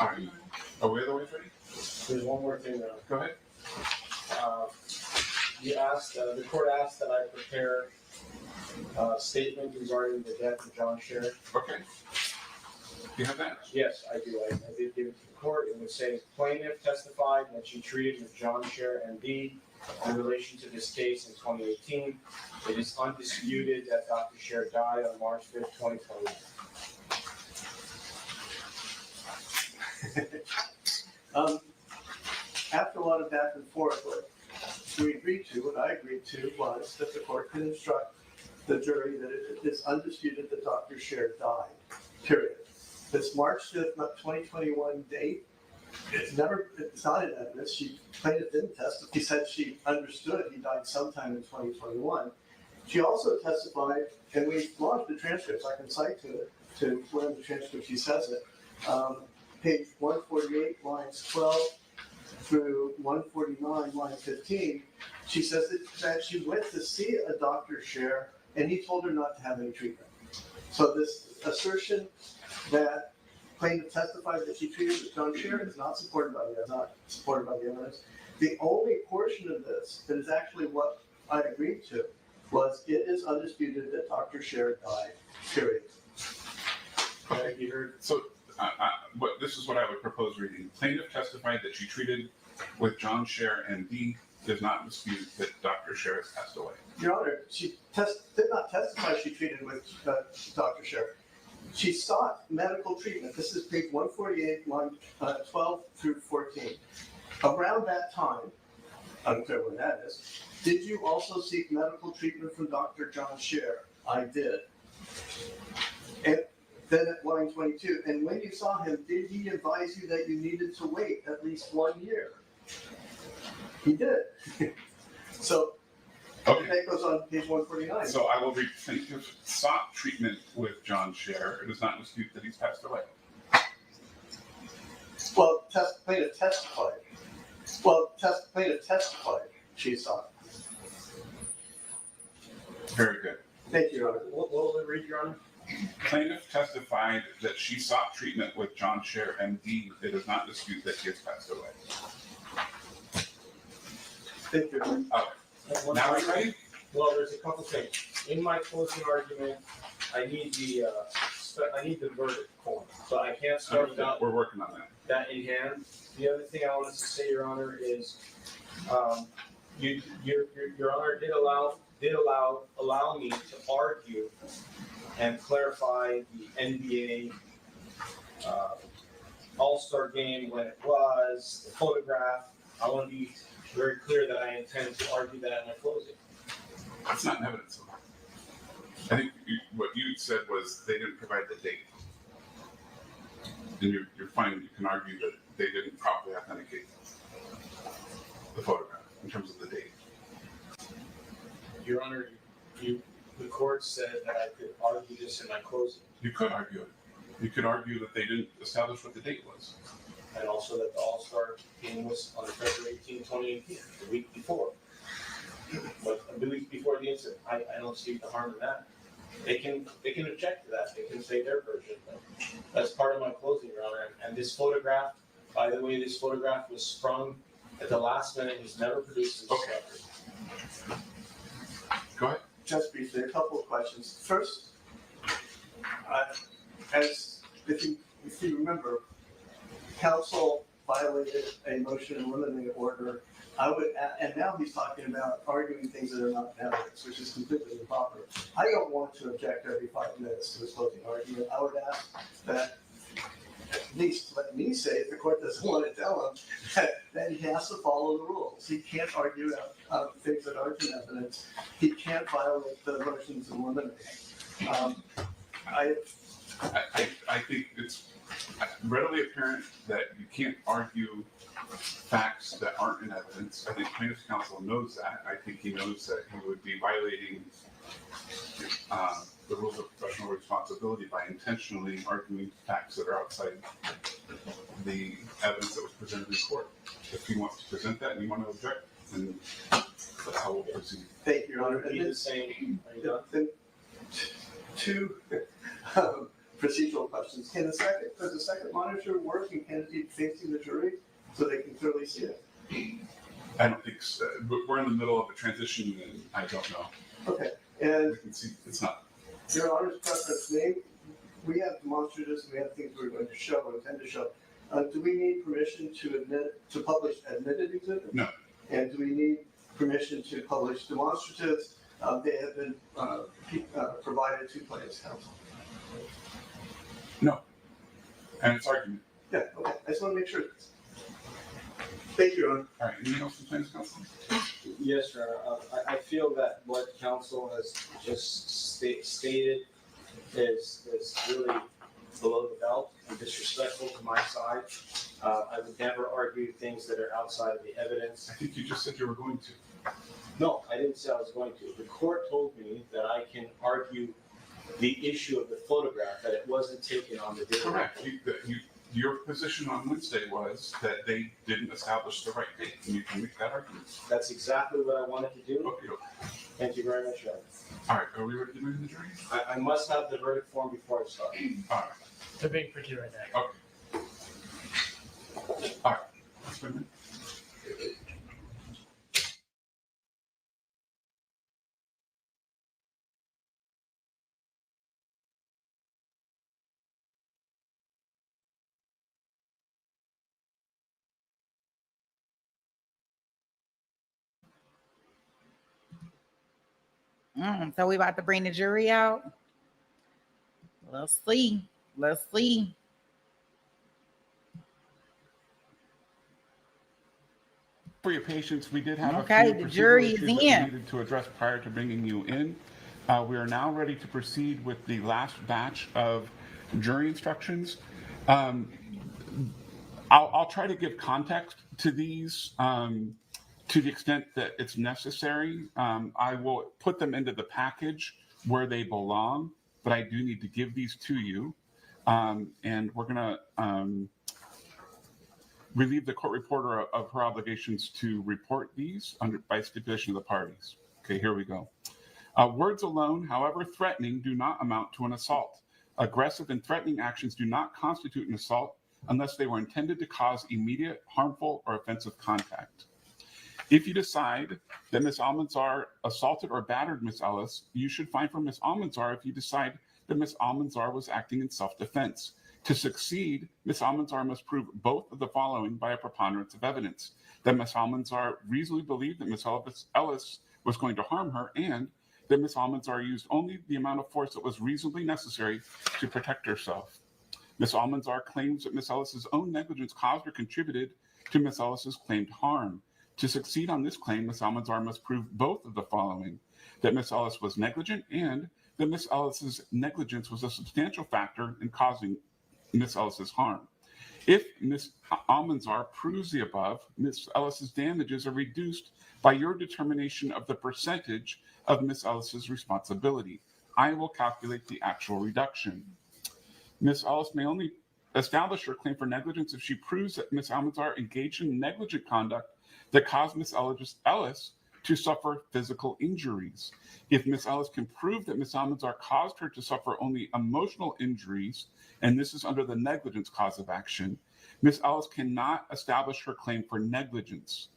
All right, are we otherwise ready? There's one more thing though. Go ahead. The court asked that I prepare a statement regarding the death of John Sherritt. Okay. You have that? Yes, I do. I did give it to the court. It would say plaintiff testified that she treated with John Sherritt MD in relation to this case in 2018. It is undisputed that Dr. Sherritt died on March 5th, 2021. After a lot of back and forth, what we agreed to, what I agreed to, was that the court could instruct the jury that it is undisputed that Dr. Sherritt died, period. This March 5th, 2021 date, it's not in evidence. Plaintiff didn't testify. She said she understood he died sometime in 2021. She also testified and we launched the transcripts, I can cite to where in the transcript she says it. Page 148, lines 12 through 149, line 15, she says that she went to see a Dr. Scher and he told her not to have any treatment. So this assertion that plaintiff testified that she treated with John Scher is not supported by the evidence. The only portion of this that is actually what I agreed to was it is undisputed that Dr. Scher died, period. Okay, you heard. So, this is what I would propose reading. Plaintiff testified that she treated with John Scher, and D does not dispute that Dr. Scher has passed away. Your Honor, she did not testify she treated with Dr. Scher. She sought medical treatment. This is page 148, line 12 through 14. Around that time, unclear when that is, did you also seek medical treatment from Dr. John Scher? I did. And then at line 22, and when you saw him, did he advise you that you needed to wait at least 1 year? He did. So, Okay. that goes on page 149. So I will read. Plaintiff sought treatment with John Scher. It does not dispute that he's passed away. Well, plaintiff testified. Plaintiff testified she sought. Very good. Thank you, Your Honor. What will we read, Your Honor? Plaintiff testified that she sought treatment with John Scher, and D, it does not dispute that he has passed away. Thank you, Your Honor. Now are you ready? Well, there's a couple things. In my closing argument, I need the verdict form, so I can't start without We're working on that. that in hand. The other thing I wanted to say, Your Honor, is Your Honor did allow me to argue and clarify the NBA All-Star game when it was, the photograph. I want to be very clear that I intend to argue that in my closing. It's not in evidence. I think what you said was they didn't provide the date. And you're fine, you can argue that they didn't properly authenticate the photograph in terms of the date. Your Honor, the court said that I could argue this in my closing, You could argue it. You could argue that they didn't establish what the date was. and also that the All-Star game was on February 18, 2018, the week before. But the week before the incident, I don't see the harm in that. They can object to that, they can say their version, but that's part of my closing, Your Honor. And this photograph, by the way, this photograph was sprung at the last minute, was never produced in this record. Go ahead. Just briefly, a couple of questions. First, if you remember, counsel violated a motion in limiting order. And now he's talking about arguing things that are not in evidence, which is completely improper. I don't want to object every 5 minutes to his closing argument. I would ask that at least let me say, if the court doesn't want to tell him, that he has to follow the rules. He can't argue out things that aren't in evidence. He can't violate the motions in limiting. I think it's readily apparent that you can't argue facts that aren't in evidence. I think plaintiff's counsel knows that. I think he knows that he would be violating the rules of professional responsibility by intentionally arguing facts that are outside the evidence that was presented in court. If he wants to present that and you want to object, then that's how we'll proceed. Thank you, Your Honor. Be the same. Are you done? Then two procedural questions. Does the second monitor work and can it be facing the jury so they can clearly see it? I don't think so. We're in the middle of a transition and I don't know. Okay, and We can see it's not. Your Honor's preference, we have demonstratives and we have things we're going to show and intend to show. Do we need permission to publish admitted exhibits? No. And do we need permission to publish demonstratives? They have been provided to plaintiff's counsel. No. And it's argument. Yeah, okay, I just want to make sure. Thank you, Your Honor. All right, anything else from plaintiff's counsel? Yes, Your Honor. I feel that what counsel has just stated is really below the belt and disrespectful to my side. I would never argue things that are outside of the evidence. I think you just said you were going to. No, I didn't say I was going to. The court told me that I can argue the issue of the photograph, that it wasn't taken on the day. Correct. Your position on Wednesday was that they didn't establish the right date, and you can make that argument. That's exactly what I wanted to do. Okay. Thank you very much, Evan. All right, are we ready to move to the jury? I must have the verdict form before I start. All right. They're being printed right now. All right. That's fine. So we about to bring the jury out. Let's see. Let's see. For your patience, we did have Okay, a few the jury procedural is issues that we in. needed to address prior to bringing you in. We are now ready to proceed with the last batch of jury instructions. I'll try to give context to these to the extent that it's necessary. I will put them into the package where they belong, but I do need to give these to you. And we're going to relieve the court reporter of her obligations to report these by stipulation of the parties. Okay, here we go. Words alone, however threatening, do not amount to an assault. Aggressive and threatening actions do not constitute an assault unless they were intended to cause immediate, harmful, or offensive contact. If you decide that Ms. Almanzar assaulted or battered Ms. Ellis, you should fine for Ms. Almanzar if you decide that Ms. Almanzar was acting in self-defense. To succeed, Ms. Almanzar must prove both of the following by a preponderance of evidence: that Ms. Almanzar reasonably believed that Ms. Ellis was going to harm her, and that Ms. Almanzar used only the amount of force that was reasonably necessary to protect herself. Ms. Almanzar claims that Ms. Ellis's own negligence caused or contributed to Ms. Ellis's claimed harm. To succeed on this claim, Ms. Almanzar must prove both of the following: that Ms. Ellis was negligent, and that Ms. Ellis's negligence was a substantial factor in causing Ms. Ellis's harm. If Ms. Almanzar proves the above, Ms. Ellis's damages are reduced by your determination of the percentage of Ms. Ellis's responsibility. I will calculate the actual reduction. Ms. Ellis may only establish her claim for negligence if she proves that Ms. Almanzar engaged in negligent conduct that caused Ms. Ellis to suffer physical injuries. If Ms. Ellis can prove that Ms. Almanzar caused her to suffer only emotional injuries, and this is under the negligence cause of action, Ms. Ellis cannot establish her claim for negligence.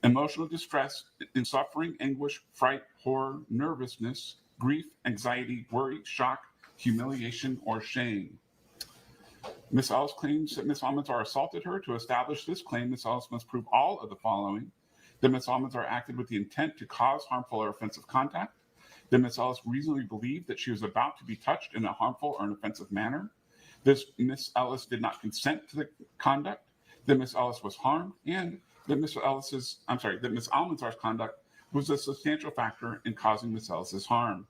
Emotional distress in suffering, anguish, fright, horror, nervousness, grief, anxiety, worry, shock, humiliation, or shame. Ms. Ellis claims that Ms. Almanzar assaulted her. To establish this claim, Ms. Ellis must prove all of the following: that Ms. Almanzar acted with the intent to cause harmful or offensive contact, that Ms. Ellis reasonably believed that she was about to be touced in a harmful or an offensive manner, that Ms. Ellis did not consent to the conduct, that Ms. Ellis was harmed, and that Ms. Almanzar's conduct was a substantial factor in causing Ms. Ellis's harm.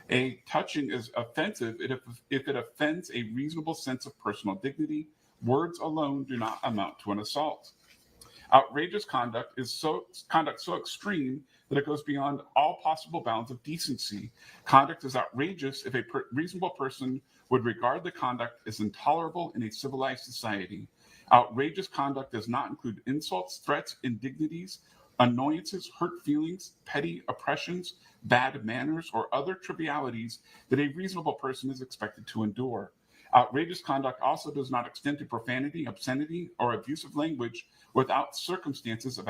A touching is offensive if it offends a reasonable sense of personal dignity. Words alone do not amount to an assault. Outrageous conduct is so extreme that it goes beyond all possible bounds of decency. Conduct is outrageous if a reasonable person would regard the conduct as intolerable in a civilized society. Outrageous conduct does not include insults, threats, indignities, annoyances, hurt feelings, petty oppressions, bad manners, or other trivialities that a reasonable person is expected to endure. Outrageous conduct also does not extend to profanity, obscenity, or abusive language without circumstances of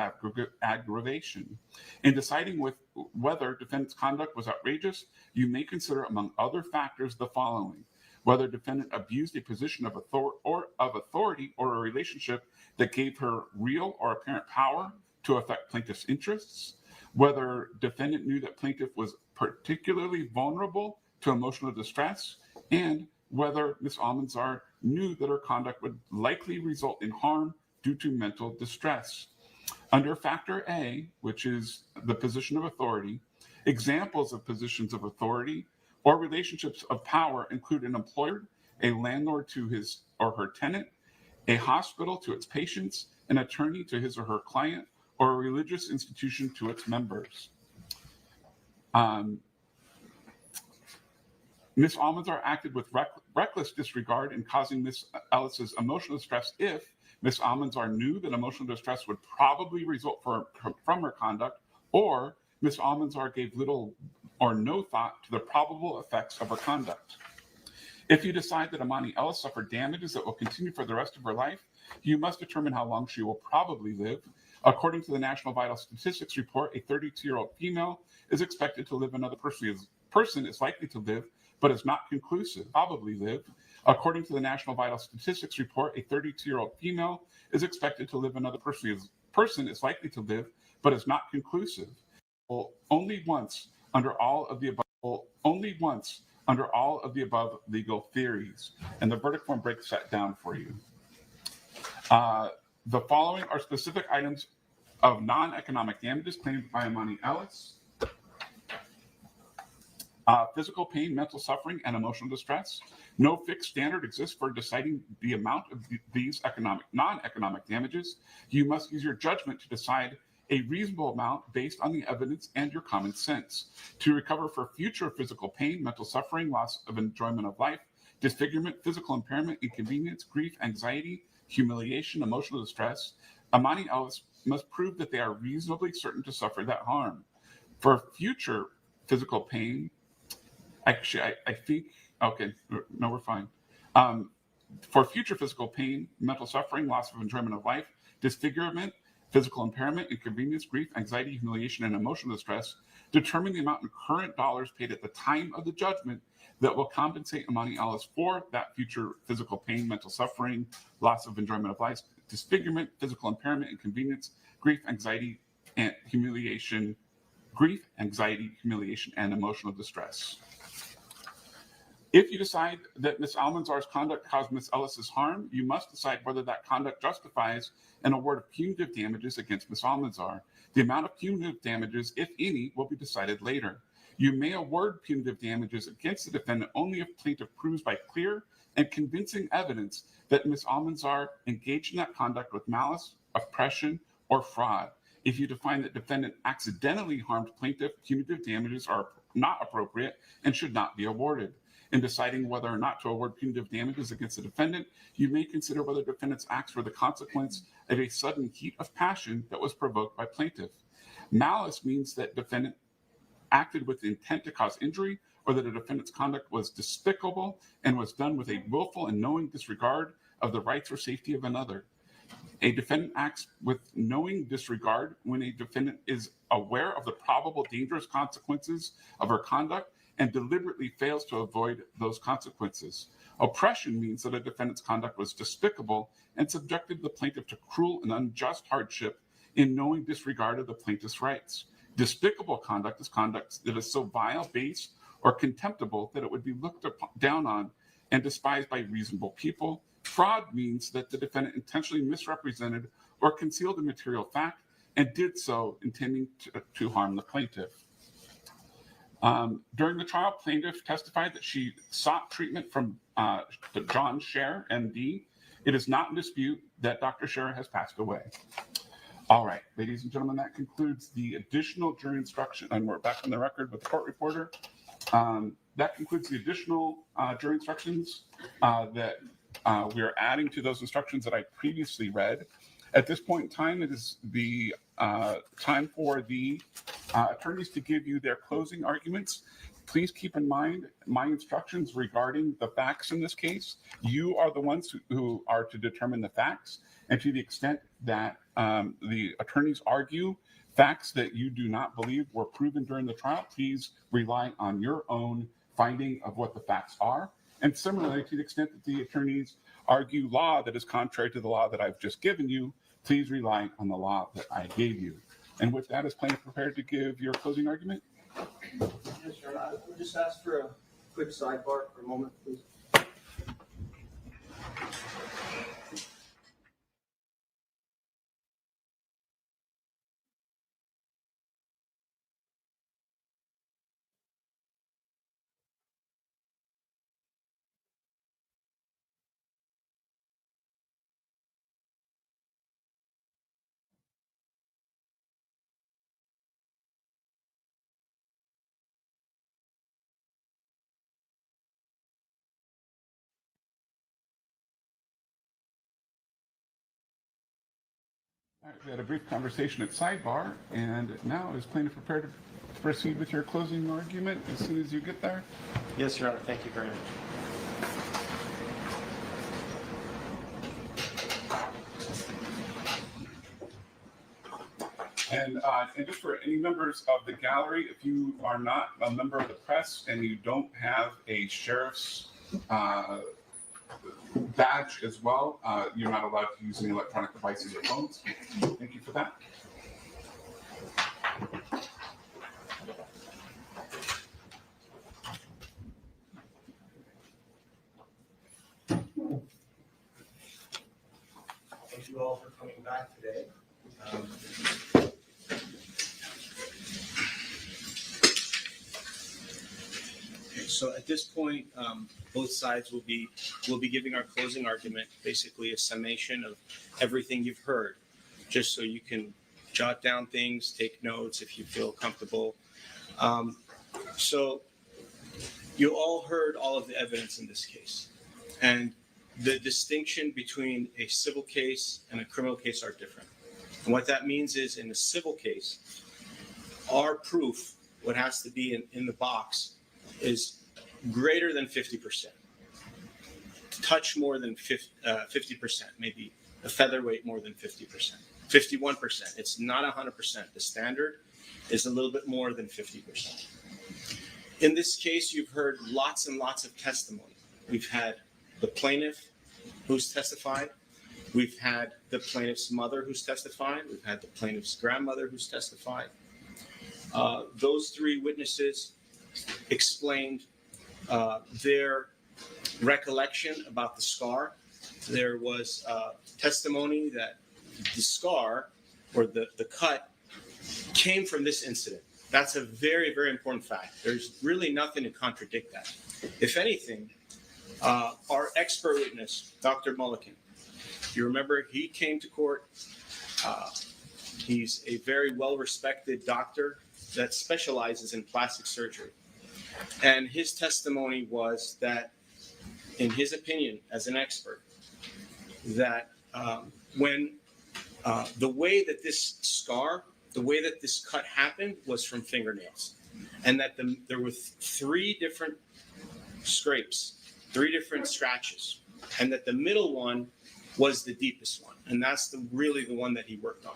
aggravation. In deciding whether defendant's conduct was outrageous, you may consider, among other factors, the following: whether defendant abused a position of authority or a relationship that gave her real or apparent power to affect plaintiff's interests, whether defendant knew that plaintiff was particularly vulnerable to emotional distress, and whether Ms. Almanzar knew that her conduct would likely result in harm due to mental distress. Under Factor A, which is the position of authority, examples of positions of authority or relationships of power include an employer, a landlord to his or her tenant, a hospital to its patients, an attorney to his or her client, or a religious institution to its members. Ms. Almanzar acted with reckless disregard in causing Ms. Ellis's emotional distress if Ms. Almanzar knew that emotional distress would probably result from her conduct, or Ms. Almanzar gave little or no thought to the probable effects of her conduct. If you decide that Amani Ellis suffered damages that will continue for the rest of her life, you must determine how long she will probably live. According to the National Vital Statistics Report, a 32-year-old female is expected to live another person is likely to live, but is not conclusive. Probably live. According to the National Vital Statistics Report, a 32-year-old female is expected to live another person is likely to live, but is not conclusive. Only once under all of the above legal theories. And the verdict form breaks that down for you. The following are specific items of non-economic damages claimed by Amani Ellis. Physical pain, mental suffering, and emotional distress. No fixed standard exists for deciding the amount of these non-economic damages. You must use your judgment to decide a reasonable amount based on the evidence and your common sense. To recover for future physical pain, mental suffering, loss of enjoyment of life, disfigurement, physical impairment, inconvenience, grief, anxiety, humiliation, emotional distress, Amani Ellis must prove that they are reasonably certain to suffer that harm. For future physical pain, actually, I think, okay, no, we're fine. For future physical pain, mental suffering, loss of enjoyment of life, disfigurement, physical impairment, inconvenience, grief, anxiety, humiliation, and emotional distress, determine the amount in current dollars paid at the time of the judgment that will compensate Amani Ellis for that future physical pain, mental suffering, loss of enjoyment of life, disfigurement, physical impairment, inconvenience, grief, anxiety, and humiliation, and emotional distress. If you decide that Ms. Almanzar's conduct caused Ms. Ellis's harm, you must decide whether that conduct justifies an award of punitive damages against Ms. Almanzar. The amount of punitive damages, if any, will be decided later. You may award punitive damages against the defendant only if plaintiff proves by clear and convincing evidence that Ms. Almanzar engaged in that conduct with malice, oppression, or fraud. If you find that defendant accidentally harmed plaintiff, punitive damages are not appropriate and should not be awarded. In deciding whether or not to award punitive damages against the defendant, you may consider whether defendant's acts were the consequence of a sudden heat of passion that was provoked by plaintiff. Malice means that defendant acted with the intent to cause injury, or that a defendant's conduct was despicable and was done with a willful and knowing disregard of the rights or safety of another. A defendant acts with knowing disregard when a defendant is aware of the probable dangerous consequences of her conduct and deliberately fails to avoid those consequences. Oppression means that a defendant's conduct was despicable and subjected the plaintiff to cruel and unjust hardship in knowing disregard of the plaintiff's rights. Despicable conduct is conduct that is so vile, base, or contemptible that it would be looked down on and despised by reasonable people. Fraud means that the defendant intentionally misrepresented or concealed a material fact and did so intending to harm the plaintiff. During the trial, plaintiff testified that she sought treatment from John Scher, MD. It is not in dispute that Dr. Scher has passed away. All right, ladies and gentlemen, that concludes the additional jury instruction, and we're back on the record with the court reporter. That concludes the additional jury instructions that we are adding to those instructions that I previously read. At this point in time, it is the time for the attorneys to give you their closing arguments. Please keep in mind my instructions regarding the facts in this case. You are the ones who are to determine the facts, and to the extent that the attorneys argue facts that you do not believe were proven during the trial, please rely on your own finding of what the facts are. And similarly, to the extent that the attorneys argue law that is contrary to the law that I've just given you, please rely on the law that I gave you. And with that, is plaintiff prepared to give your closing argument? Yes, Your Honor. I would just ask for a quick sidebar for a moment, please. All right, we had a brief conversation at sidebar, and now is plaintiff prepared to proceed with your closing argument as soon as you get there? Yes, Your Honor, thank you very much. And just for any members of the gallery, if you are not a member of the press and you don't have a sheriff's badge as well, you're not allowed to use any electronic devices or phones. Thank you for that. Thank you all for coming back today. So at this point, both sides will be giving our closing argument, basically a summation of everything you've heard, just so you can jot down things, take notes if you feel comfortable. So you all heard all of the evidence in this case, and the distinction between a civil case and a criminal case are different. And what that means is, in a civil case, our proof, what has to be in the box, is greater than 50%. Touch more than 50%, maybe a featherweight more than 50%. 51%. It's not 100%. The standard is a little bit more than 50%. In this case, you've heard lots and lots of testimony. We've had the plaintiff who's testified. We've had the plaintiff's mother who's testified. We've had the plaintiff's grandmother who's testified. Those three witnesses explained their recollection about the scar. There was testimony that the scar, or the cut, came from this incident. That's a very, very important fact. There's really nothing to contradict that. If anything, our expert witness, Dr. Mulliken, you remember he came to court. He's a very well-respected doctor that specializes in plastic surgery. And his testimony was that, in his opinion, as an expert, that when the way that this scar, the way that this cut happened was from fingernails, and that there were 3 different scrapes, 3 different scratches, and that the middle one was the deepest one, and that's really the one that he worked on.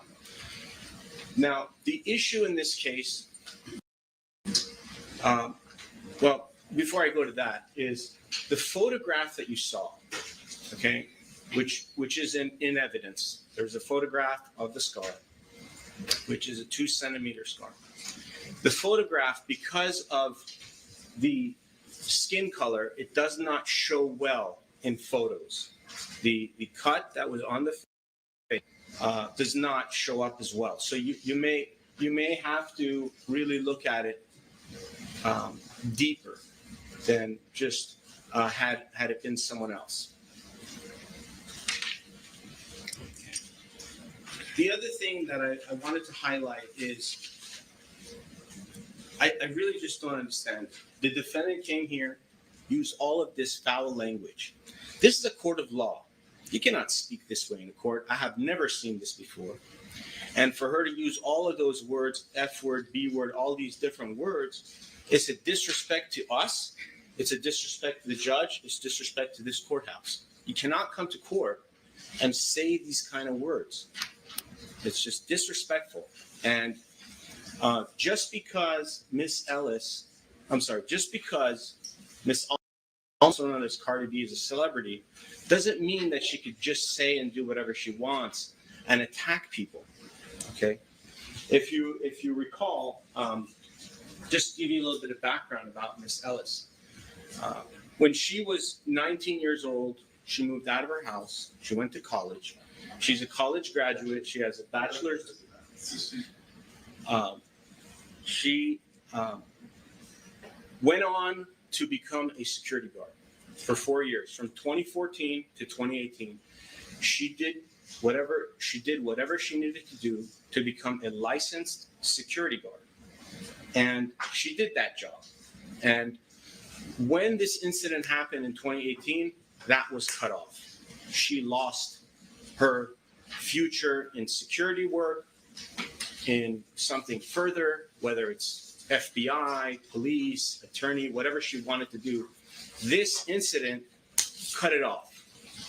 Now, the issue in this case, well, before I go to that, is the photograph that you saw, okay, which is in evidence. There's a photograph of the scar, which is a 2-centimeter scar. The photograph, because of the skin color, it does not show well in photos. The cut that was on the face does not show up as well. So you may have to really look at it deeper than just had it been someone else. The other thing that I wanted to highlight is I really just don't understand. The defendant came here, used all of this foul language. This is a court of law. You cannot speak this way in a court. I have never seen this before. And for her to use all of those words, F word, B word, all these different words, it's a disrespect to us. It's a disrespect to the judge. It's disrespect to this courthouse. You cannot come to court and say these kind of words. It's just disrespectful. And just because Miss also known as Cardi B, is a celebrity, doesn't mean that she could just say and do whatever she wants and attack people. Okay? If you recall, just to give you a little bit of background about Miss Ellis. When she was 19 years old, she moved out of her house. She went to college. She's a college graduate. She has a bachelor's. She went on to become a security guard for 4 years. From 2014 to 2018, she did whatever she needed to do to become a licensed security guard. And she did that job. And when this incident happened in 2018, that was cut off. She lost her future in security work, in something further, whether it's FBI, police, attorney, whatever she wanted to do. This incident cut it off.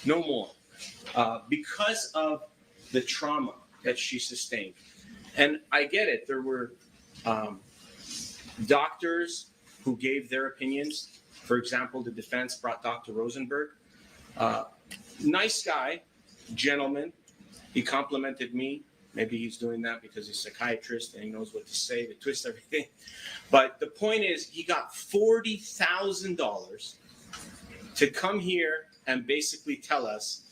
No more. Because of the trauma that she sustained. And I get it. There were doctors who gave their opinions. For example, the defense brought Dr. Rosenberg. Nice guy, gentleman. He complimented me. Maybe he's doing that because he's a psychiatrist and he knows what to say to twist everything. But the point is, he got $40,000 to come here and basically tell us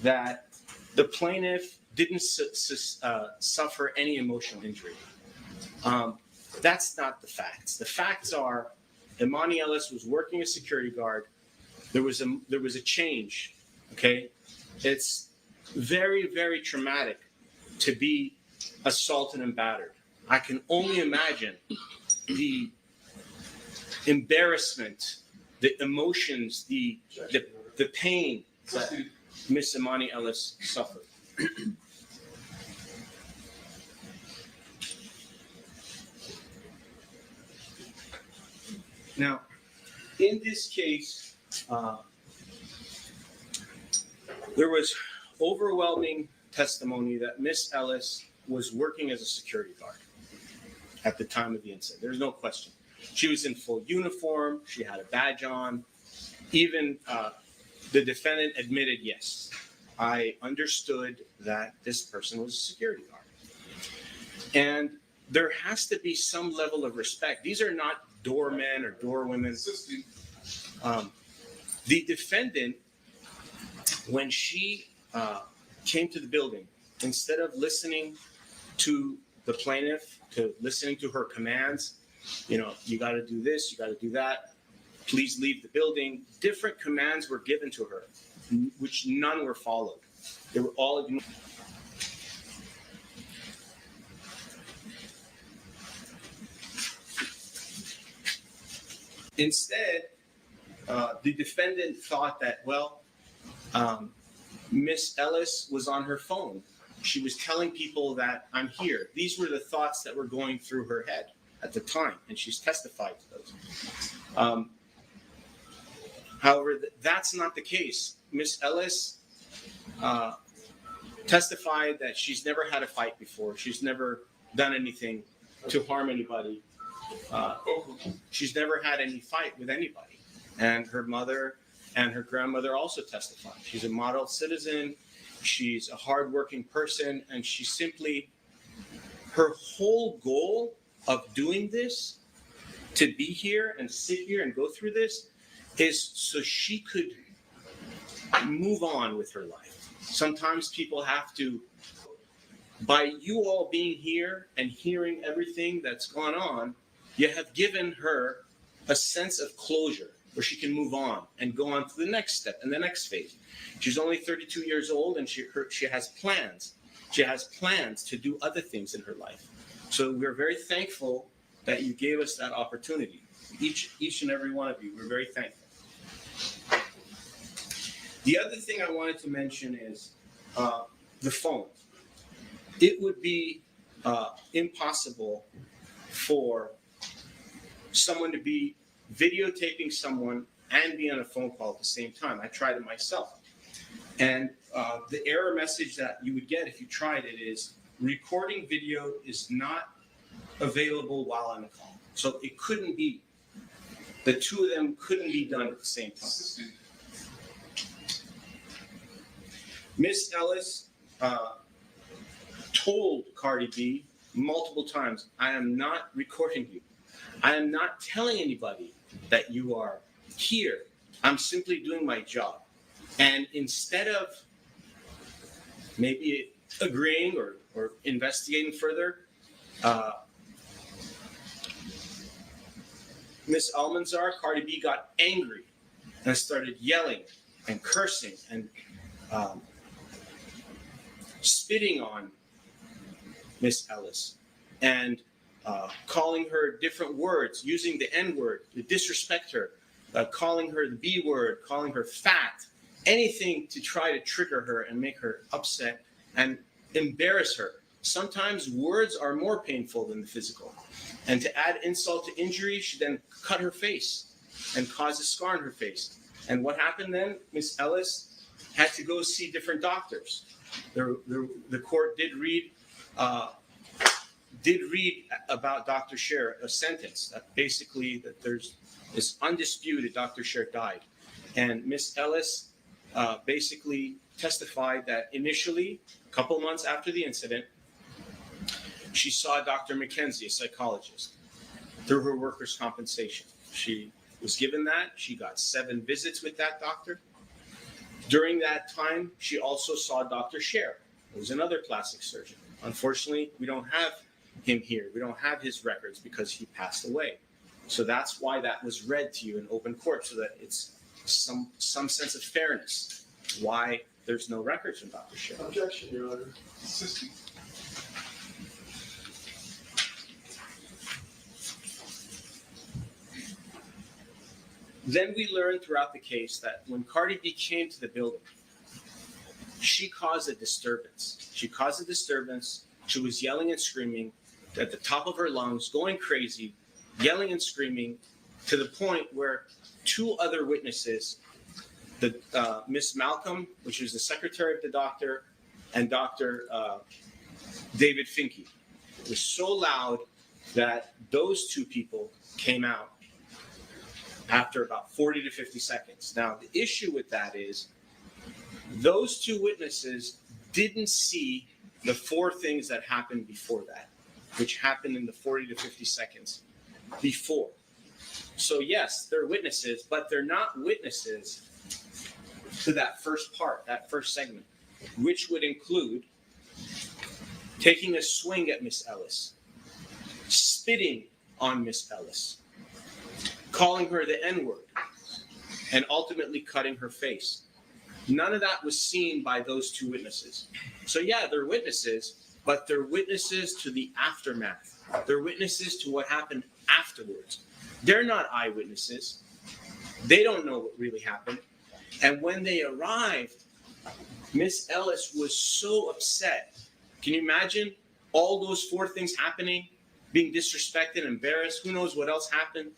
that the plaintiff didn't suffer any emotional injury. That's not the facts. The facts are, Imani Ellis was working as security guard. There was a change. Okay, it's very, very traumatic to be assaulted and battered. I can only imagine the embarrassment, the emotions, the pain that Miss Imani Ellis suffered. Now, in this case, there was overwhelming testimony that Miss Ellis was working as a security guard at the time of the incident. There's no question. She was in full uniform. She had a badge on. Even the defendant admitted, yes, I understood that this person was a security guard. And there has to be some level of respect. These are not doormen or doorwomen. The defendant, when she came to the building, instead of listening to the plaintiff, to listening to her commands, you got to do this, you got to do that, please leave the building, different commands were given to her, which none were followed. They were all ignored. Instead, the defendant thought that, Miss Ellis was on her phone. She was telling people that I'm here. These were the thoughts that were going through her head at the time, and she's testified to those. However, that's not the case. Miss Ellis testified that she's never had a fight before. She's never done anything to harm anybody. She's never had any fight with anybody. And her mother and her grandmother also testified. She's a model citizen. She's a hardworking person. And she simply, her whole goal of doing this, to be here and sit here and go through this, is so she could move on with her life. Sometimes people have to, by you all being here and hearing everything that's gone on, you have given her a sense of closure where she can move on and go on to the next step and the next phase. She's only 32 years old and she has plans. She has plans to do other things in her life. So we're very thankful that you gave us that opportunity. Each and every one of you, we're very thankful. The other thing I wanted to mention is the phone. It would be impossible for someone to be videotaping someone and be on a phone call at the same time. I tried it myself. And the error message that you would get if you tried it is recording video is not available while on the call. So it couldn't be. The two of them couldn't be done at the same time. Miss Ellis told Cardi B multiple times, I am not recording you. I am not telling anybody that you are here. I'm simply doing my job. And instead of maybe agreeing or investigating further, Miss Almanzar, Cardi B, got angry and started yelling and cursing and spitting on Miss Ellis and calling her different words, using the N-word to disrespect her, calling her the B-word, calling her fat, anything to try to trigger her and make her upset. And embarrass her. Sometimes words are more painful than the physical. And to add insult to injury, she then cut her face and caused a scar on her face. And what happened then? Miss Ellis had to go see different doctors. The court did read about Dr. Scher a sentence that basically that it's undisputed Dr. Scher died. And Miss Ellis basically testified that initially, a couple months after the incident, she saw Dr. McKenzie, a psychologist, through her workers' compensation. She was given that. She got 7 visits with that doctor. During that time, she also saw Dr. Scher, who was another plastic surgeon. Unfortunately, we don't have him here. We don't have his records because he passed away. So that's why that was read to you in open court, so that it's some sense of fairness. Why there's no records from Dr. Scher. Objection, Your Honor. Assistant. Then we learned throughout the case that when Cardi B came to the building, she caused a disturbance. She was yelling and screaming at the top of her lungs, going crazy, yelling and screaming, to the point where 2 other witnesses, Miss Malcolm, which was the secretary of the doctor, and Dr. David Finke, it was so loud that those 2 people came out after about 40 to 50 seconds. Now, the issue with that is those 2 witnesses didn't see the 4 things that happened before that, which happened in the 40 to 50 seconds before. So yes, they're witnesses, but they're not witnesses to that first part, that first segment, which would include taking a swing at Miss Ellis, spitting on Miss Ellis, calling her the N-word, and ultimately cutting her face. None of that was seen by those 2 witnesses. So yeah, they're witnesses, but they're witnesses to the aftermath. They're witnesses to what happened afterwards. They're not eyewitnesses. They don't know what really happened. And when they arrived, Miss Ellis was so upset. Can you imagine all those 4 things happening, being disrespected, embarrassed, who knows what else happened?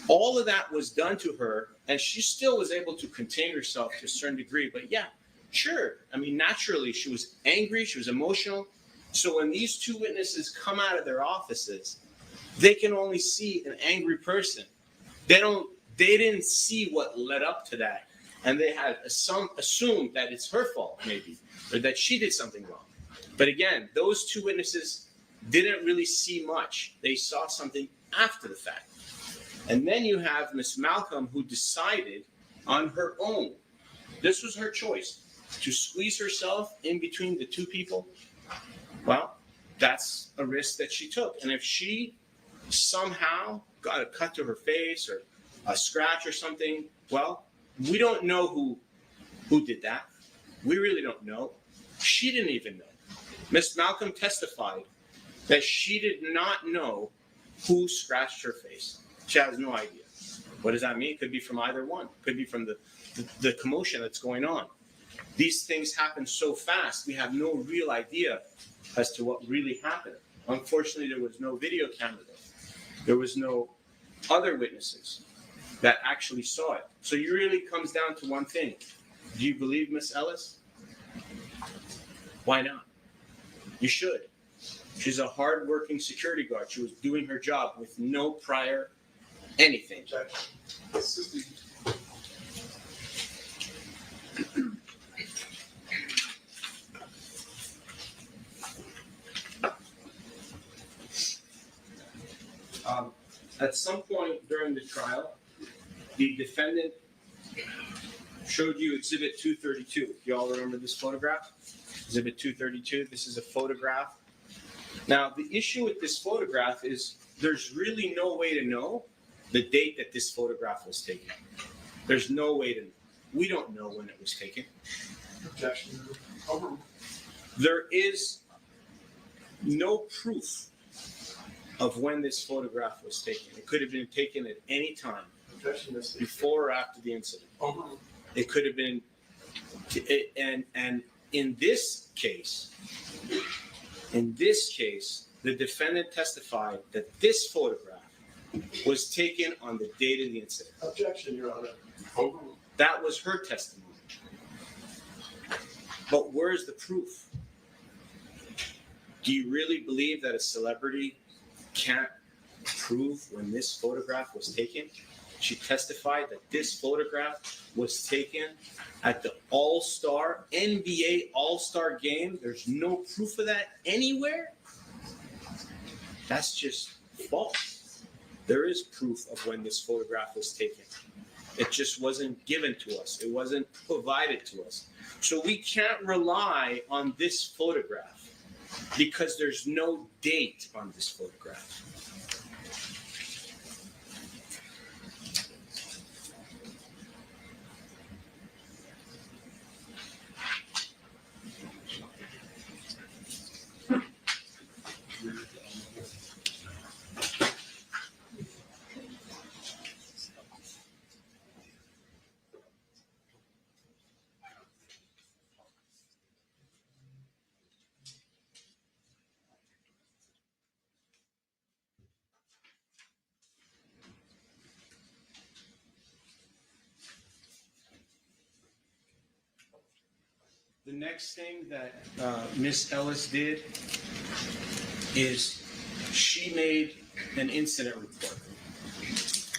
All of that was done to her, and she still was able to contain herself to a certain degree. But yeah, sure. I mean, naturally, she was angry, she was emotional. So when these 2 witnesses come out of their offices, they can only see an angry person. They didn't see what led up to that. And they had assumed that it's her fault, maybe, or that she did something wrong. But again, those 2 witnesses didn't really see much. They saw something after the fact. And then you have Miss Malcolm, who decided on her own, this was her choice, to squeeze herself in between the 2 people. Well, that's a risk that she took. And if she somehow got a cut to her face or a scratch or something, well, we don't know who did that. We really don't know. She didn't even know. Miss Malcolm testified that she did not know who scratched her face. She has no idea. What does that mean? It could be from either one. It could be from the commotion that's going on. These things happen so fast, we have no real idea as to what really happened. Unfortunately, there was no video camera there. There was no other witnesses that actually saw it. So it really comes down to one thing. Do you believe Miss Ellis? Why not? You should. She's a hard-working security guard. She was doing her job with no prior anything. Assistant. At some point during the trial, the defendant showed you Exhibit 232. You all remember this photograph? Exhibit 232. This is a photograph. Now, the issue with this photograph is there's really no way to know the date that this photograph was taken. There's no way to know. We don't know when it was taken. Objection. There is no proof of when this photograph was taken. It could have been taken at any time, Objection, Mr. before or after the incident. It could have been, and in this case, the defendant testified that this photograph was taken on the date of the incident. Objection, Your Honor. Overruled. That was her testimony. But where's the proof? Do you really believe that a celebrity can't prove when this photograph was taken? She testified that this photograph was taken at the All-Star, NBA All-Star game. There's no proof of that anywhere. That's just false. There is proof of when this photograph was taken. It just wasn't given to us. It wasn't provided to us. So we can't rely on this photograph because there's no date on this photograph. The next thing that Miss Ellis did is she made an incident report.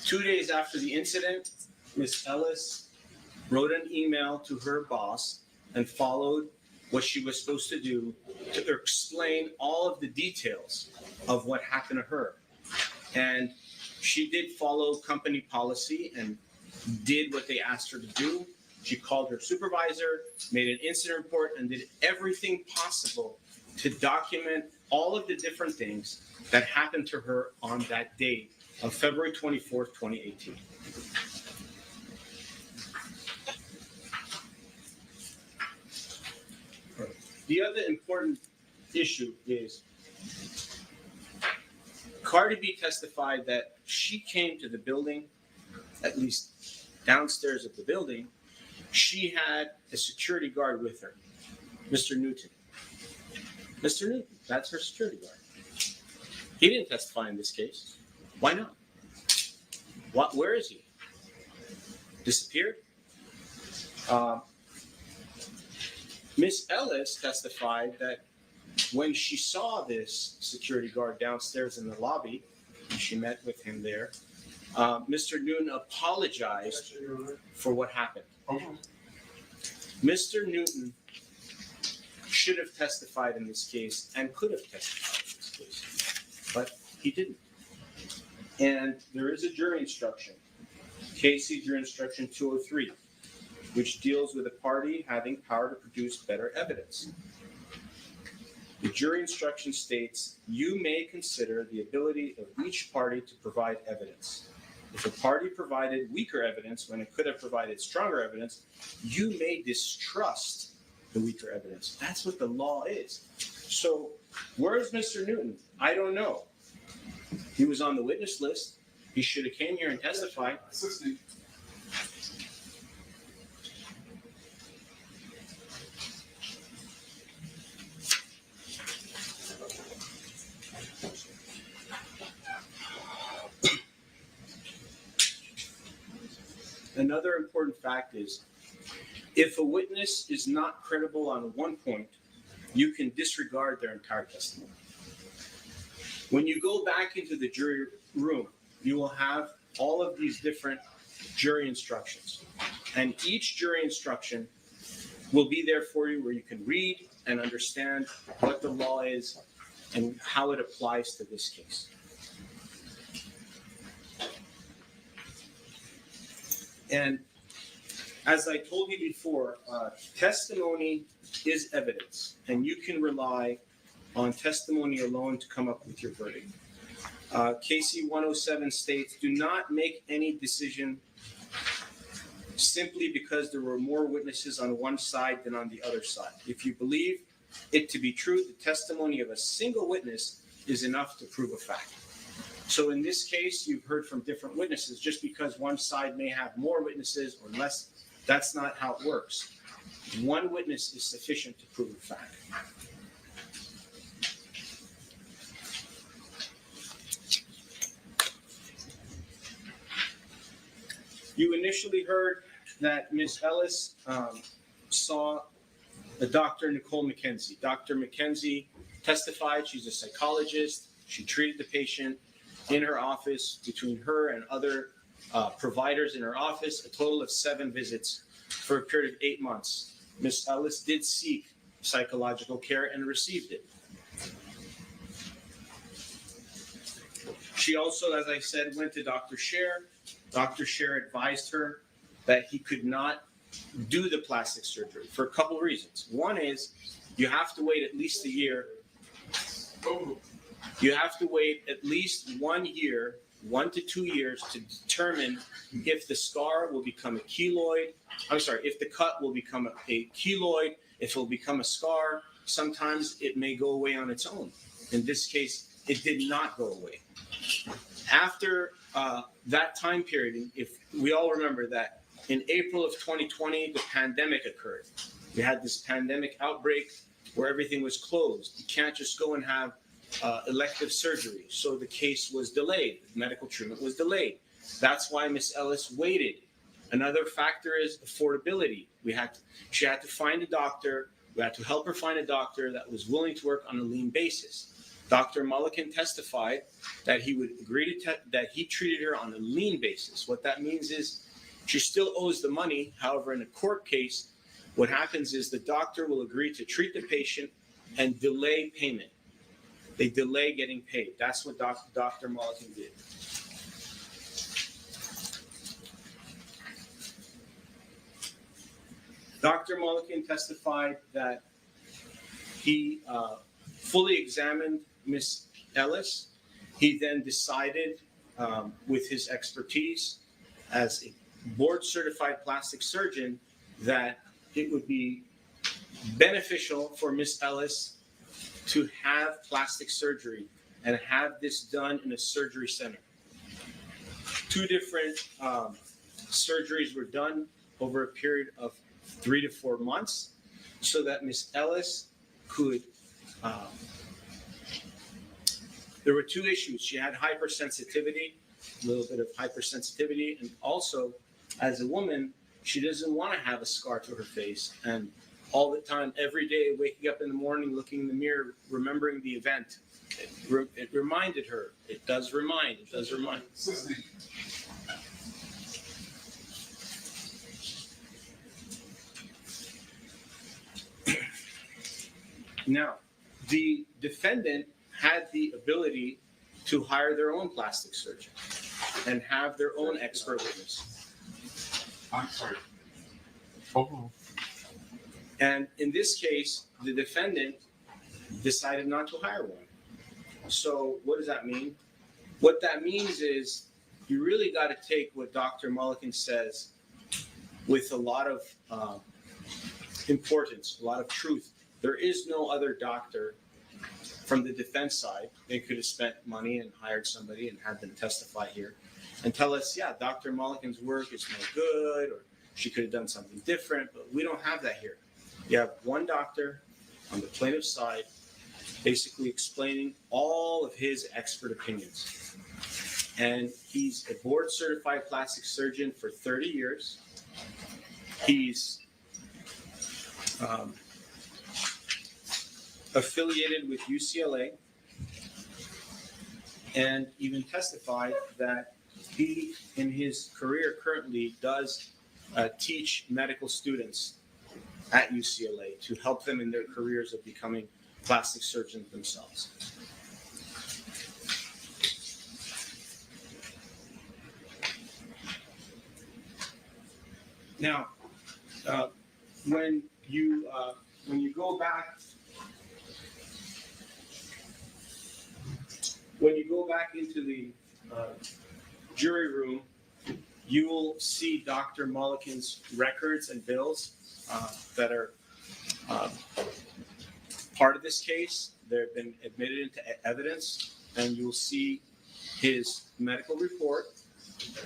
2 days after the incident, Miss Ellis wrote an email to her boss and followed what she was supposed to do to explain all of the details of what happened to her. And she did follow company policy and did what they asked her to do. She called her supervisor, made an incident report, and did everything possible to document all of the different things that happened to her on that date of February 24th, 2018. The other important issue is Cardi B testified that she came to the building, at least downstairs of the building. She had a security guard with her, Mr. Newton. Mr. Newton, that's her security guard. He didn't testify in this case. Why not? Where is he? Disappeared? Miss Ellis testified that when she saw this security guard downstairs in the lobby, and she met with him there, Mr. Newton apologized for what happened. Mr. Newton should have testified in this case and could have testified in this case, but he didn't. And there is a jury instruction, KC Jury Instruction 203, which deals with a party having power to produce better evidence. The jury instruction states, you may consider the ability of each party to provide evidence. If a party provided weaker evidence when it could have provided stronger evidence, you may distrust the weaker evidence. That's what the law is. So where's Mr. Newton? I don't know. He was on the witness list. He should have came here and testified. Assisting. Another important fact is, if a witness is not credible on one point, you can disregard their entire testimony. When you go back into the jury room, you will have all of these different jury instructions. And each jury instruction will be there for you where you can read and understand what the law is and how it applies to this case. And as I told you before, testimony is evidence, and you can rely on testimony alone to come up with your verdict. KC 107 states, do not make any decision simply because there were more witnesses on one side than on the other side. If you believe it to be true, the testimony of a single witness is enough to prove a fact. So in this case, you've heard from different witnesses. Just because one side may have more witnesses or less, that's not how it works. one witness is sufficient to prove a fact. You initially heard that Ms. Ellis saw the Dr. Nicole McKenzie. Dr. McKenzie testified. She's a psychologist. She treated the patient in her office, between her and other providers in her office, a total of 7 visits for a period of 8 months. Ms. Ellis did seek psychological care and received it. She also, as I said, went to Dr. Scher. Dr. Scher advised her that he could not do the plastic surgery for a couple of reasons. One is you have to wait at least a year. You have to wait at least 1 year, 1 to 2 years, to determine if the scar will become a keloid. I'm sorry, if the cut will become a keloid, if it will become a scar. Sometimes it may go away on its own. In this case, it did not go away. After that time period, if we all remember that in April of 2020, the pandemic occurred. We had this pandemic outbreak where everything was closed. You can't just go and have elective surgery. So the case was delayed. Medical treatment was delayed. That's why Ms. Ellis waited. Another factor is affordability. She had to find a doctor. We had to help her find a doctor that was willing to work on a lean basis. Dr. Mulliken testified that he would agree to that he treated her on a lean basis. What that means is she still owes the money. However, in a court case, what happens is the doctor will agree to treat the patient and delay payment. They delay getting paid. That's what Dr. Mulliken did. Dr. Mulliken testified that he fully examined Ms. Ellis. He then decided, with his expertise as a board-certified plastic surgeon, that it would be beneficial for Ms. Ellis to have plastic surgery and have this done in a surgery center. 2 different surgeries were done over a period of 3 to 4 months so that Ms. Ellis could there were 2 issues. She had hypersensitivity, a little bit of hypersensitivity, and also, as a woman, she doesn't want to have a scar to her face. And all the time, every day, waking up in the morning, looking in the mirror, remembering the event, it reminded her. It does remind. Now, the defendant had the ability to hire their own plastic surgeon and have their own expert witness. I'm sorry. And in this case, the defendant decided not to hire one. So what does that mean? What that means is you really got to take what Dr. Mulliken says with a lot of importance, a lot of truth. There is no other doctor from the defense side. They could have spent money and hired somebody and had them testify here and tell us, yeah, Dr. Mulliken's work is no good, or she could have done something different, but we don't have that here. You have one doctor on the plaintiff's side basically explaining all of his expert opinions. And he's a board-certified plastic surgeon for 30 years. He's affiliated with UCLA, and even testified that he, in his career currently, does teach medical students at UCLA to help them in their careers of becoming plastic surgeons themselves. Now, when you go back into the jury room, you will see Dr. Mulliken's records and bills that are part of this case. They've been admitted into evidence, and you will see his medical report,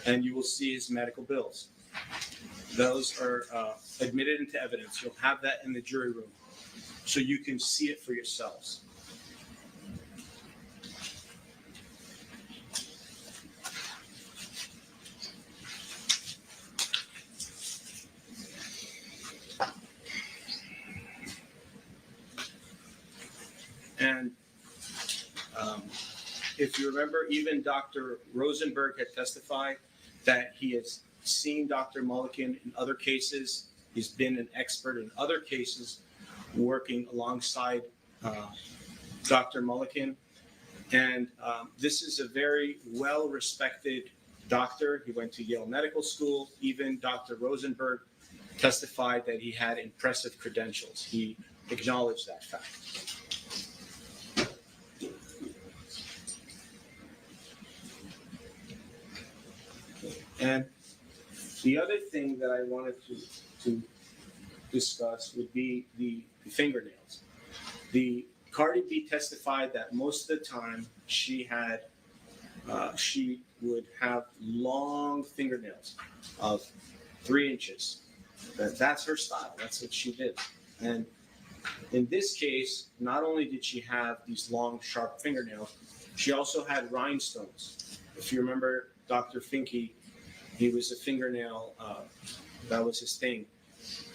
and you will see his medical bills. Those are admitted into evidence. You'll have that in the jury room, so you can see it for yourselves. And if you remember, even Dr. Rosenberg had testified that he has seen Dr. Mulliken in other cases. He's been an expert in other cases working alongside Dr. Mulliken. And this is a very well-respected doctor. He went to Yale Medical School. Even Dr. Rosenberg testified that he had impressive credentials. He acknowledged that fact. And the other thing that I wanted to discuss would be the fingernails. The Cardi B testified that most of the time she would have long fingernails of 3 inches. That's her style. That's what she did. And in this case, not only did she have these long, sharp fingernails, she also had rhinestones. If you remember Dr. Finke, he was a fingernail, that was his thing.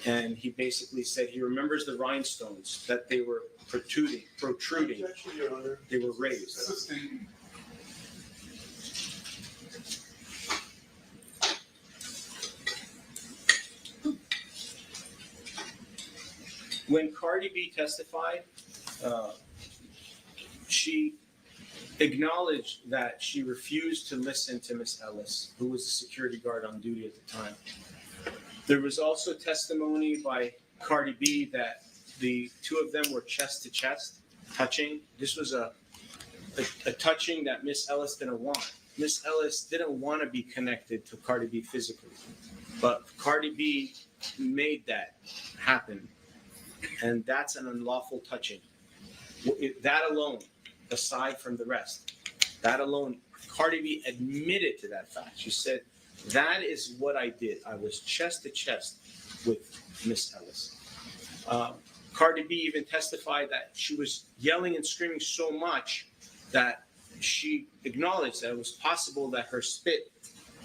And he basically said he remembers the rhinestones, that they were protruding. Objection, Your Honor. They were raised. Assisting. When Cardi B testified, she acknowledged that she refused to listen to Miss Ellis, who was the security guard on duty at the time. There was also testimony by Cardi B that the two of them were chest to chest, touching. This was a touching that Miss Ellis didn't want. Miss Ellis didn't want to be connected to Cardi B physically, but Cardi B made that happen, and that's an unlawful touching. That alone, aside from the rest, that alone, Cardi B admitted to that fact. She said, that is what I did. I was chest to chest with Miss Ellis. Cardi B even testified that she was yelling and screaming so much that she acknowledged that it was possible that her spit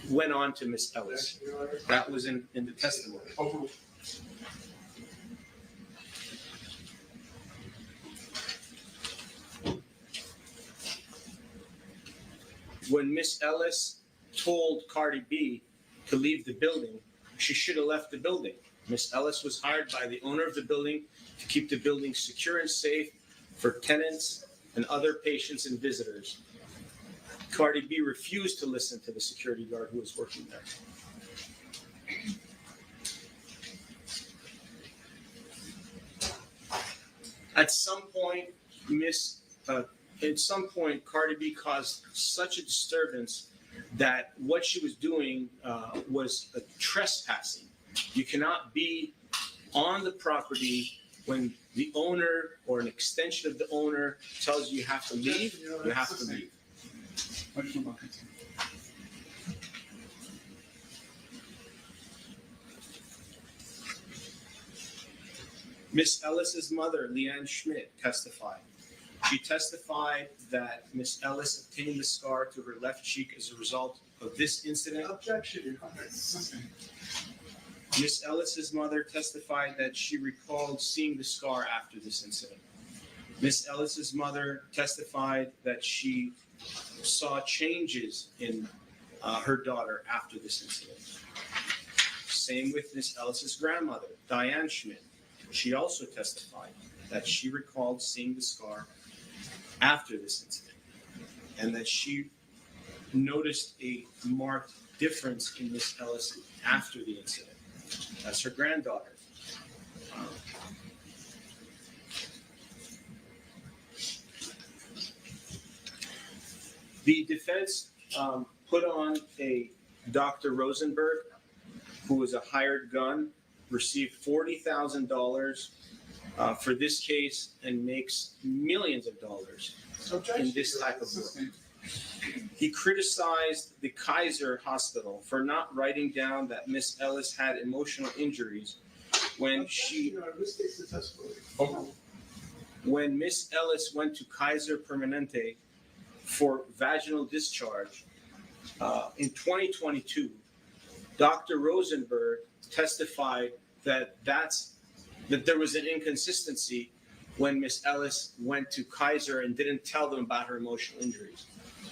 went on to Miss Ellis. That was in the testimony. When Miss Ellis told Cardi B to leave the building, she should have left the building. Miss Ellis was hired by the owner of the building to keep the building secure and safe for tenants and other patients and visitors. Cardi B refused to listen to the security guard who was working there. At some point, Cardi B caused such a disturbance that what she was doing was a trespassing. You cannot be on the property when the owner or an extension of the owner tells you have to leave. You have to leave. Miss Ellis's mother, Leanne Schmidt, testified. She testified that Miss Ellis obtained the scar to her left cheek as a result of this incident. Objection, Your Honor. Miss Ellis's mother testified that she recalled seeing the scar after this incident. Miss Ellis's mother testified that she saw changes in her daughter after this incident. Same with Miss Ellis's grandmother, Diane Schmidt. She also testified that she recalled seeing the scar after this incident, and that she noticed a marked difference in Miss Ellis after the incident. That's her granddaughter. The defense put on a Dr. Rosenberg, who was a hired gun, received $40,000 for this case and makes millions of dollars in this type of work. He criticized the Kaiser Hospital for not writing down that Miss Ellis had emotional injuries when This case is testimony. when Miss Ellis went to Kaiser Permanente for vaginal discharge in 2022. Dr. Rosenberg testified that there was an inconsistency when Miss Ellis went to Kaiser and didn't tell them about her emotional injuries.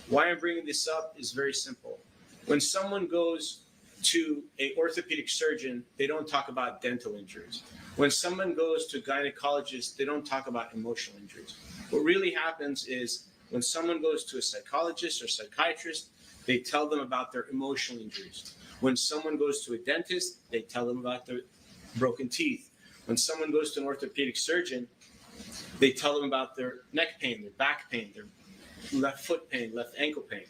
Why I'm bringing this up is very simple. When someone goes to an orthopedic surgeon, they don't talk about dental injuries. When someone goes to a gynecologist, they don't talk about emotional injuries. What really happens is when someone goes to a psychologist or psychiatrist, they tell them about their emotional injuries. When someone goes to a dentist, they tell them about their broken teeth. When someone goes to an orthopedic surgeon, they tell them about their neck pain, their back pain, their left foot pain, left ankle pain.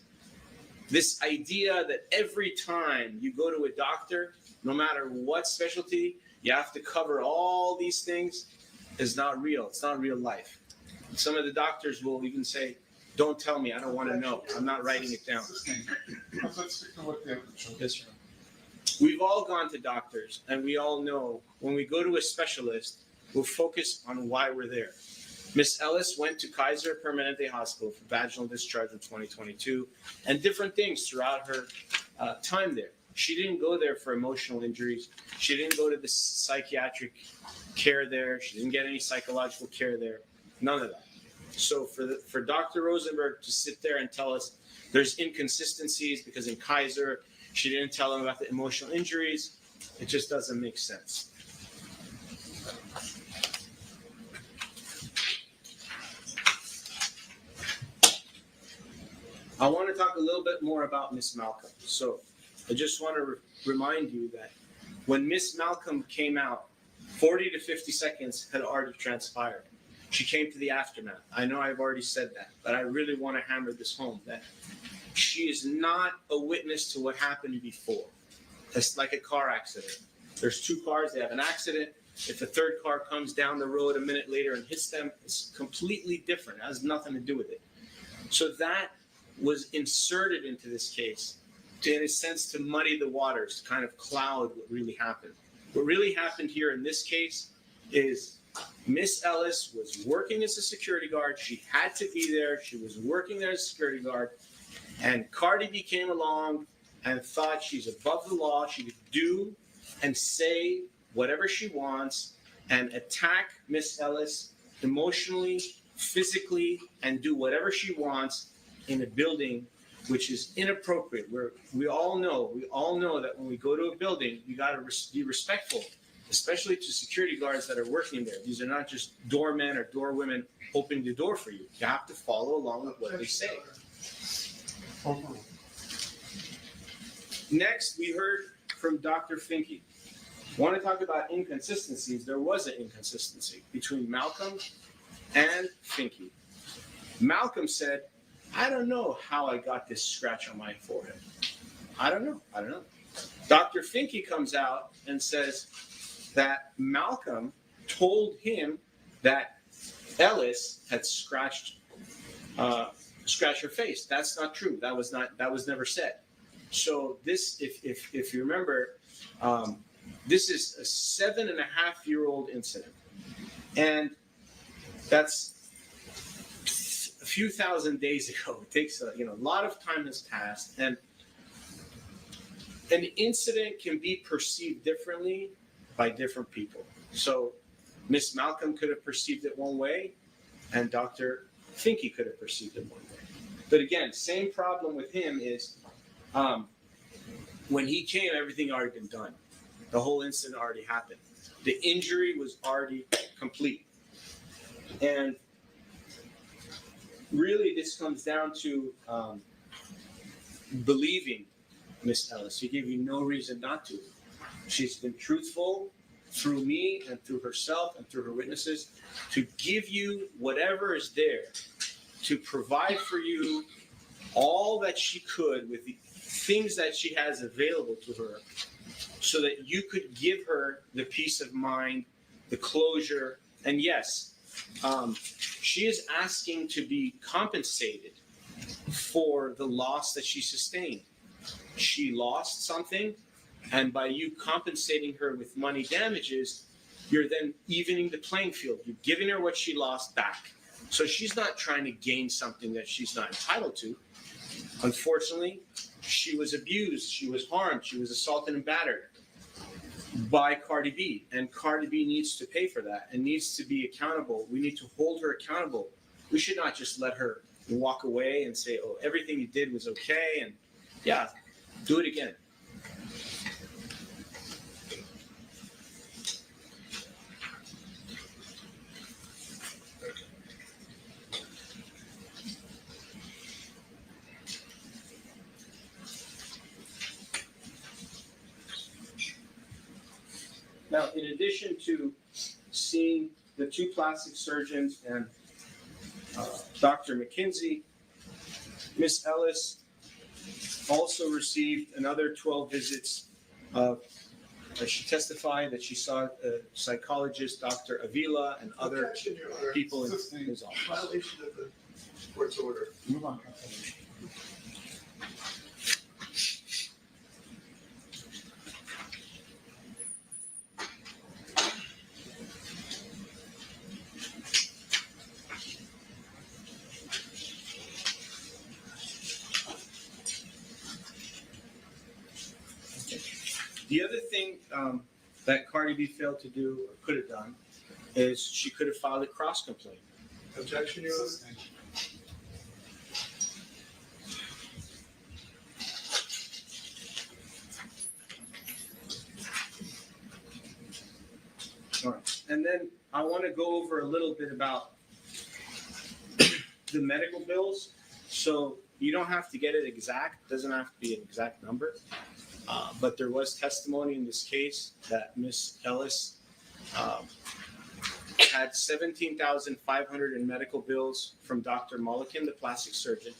This idea that every time you go to a doctor, no matter what specialty, you have to cover all these things is not real. It's not real life. Some of the doctors will even say, don't tell me, I don't want to know. I'm not writing it down. Let's stick to what the evidence shows. Yes, sir. We've all gone to doctors, and we all know when we go to a specialist, we'll focus on why we're there. Miss Ellis went to Kaiser Permanente Hospital for vaginal discharge in 2022 and different things throughout her time there. She didn't go there for emotional injuries. She didn't go to the psychiatric care there. She didn't get any psychological care there. None of that. So for Dr. Rosenberg to sit there and tell us there's inconsistencies because in Kaiser, she didn't tell him about the emotional injuries, it just doesn't make sense. I want to talk a little bit more about Miss Malcolm. So I just want to remind you that when Miss Malcolm came out, 40 to 50 seconds had already transpired. She came to the aftermath. I know I've already said that, but I really want to hammer this home that she is not a witness to what happened before. It's like a car accident. There's two cars, they have an accident. If a third car comes down the road a minute later and hits them, it's completely different. It has nothing to do with it. So that was inserted into this case to, in a sense, to muddy the waters, to kind of cloud what really happened. What really happened here in this case is Miss Ellis was working as a security guard. She had to be there. She was working there as a security guard. And Cardi came along and thought she's above the law. She could do and say whatever she wants and attack Miss Ellis emotionally, physically, and do whatever she wants in a building which is inappropriate. We all know that when we go to a building, you got to be respectful, especially to security guards that are working there. These are not just doormen or doorwomen opening the door for you. You have to follow along with what they say. Next, we heard from Dr. Finke. Want to talk about inconsistencies? There was an inconsistency between Malcolm and Finke. Malcolm said, I don't know how I got this scratch on my forehead. I don't know. Dr. Finke comes out and says that Malcolm told him that Ellis had scratched her face. That's not true. That was never said. So this, if you remember, this is a 7.5-year-old incident, and that's a few thousand days ago. It takes a lot of time has passed, and an incident can be perceived differently by different people. So Miss Malcolm could have perceived it one way, and Dr. Finke could have perceived it one way. But again, same problem with him is when he came, everything already been done. The whole incident already happened. The injury was already complete. And really, this comes down to believing Miss Ellis. She gave you no reason not to. She's been truthful through me and through herself and through her witnesses to give you whatever is there, to provide for you all that she could with the things that she has available to her so that you could give her the peace of mind, the closure. And yes, she is asking to be compensated for the loss that she sustained. She lost something, and by you compensating her with money damages, you're then evening the playing field. You're giving her what she lost back. So she's not trying to gain something that she's not entitled to. Unfortunately, she was abused, she was harmed, she was assaulted and battered by Cardi B. And Cardi B needs to pay for that and needs to be accountable. We need to hold her accountable. We should not just let her walk away and say, oh, everything you did was okay, and yeah, do it again. Now, in addition to seeing the two plastic surgeons and Dr. McKinsey, Ms. Ellis also received another 12 visits. She testified that she saw a psychologist, Dr. Avila, and other Objection, Your Honor. people in his office. Violation of the court's order. Move on. The other thing that Cardi B failed to do or could have done is she could have filed a cross complaint. Objection, Your Honor. All right. And then I want to go over a little bit about the medical bills. So you don't have to get it exact. It doesn't have to be an exact number. But there was testimony in this case that Ms. Ellis had $17,500 in medical bills from Dr. Mulliken, the plastic surgeon,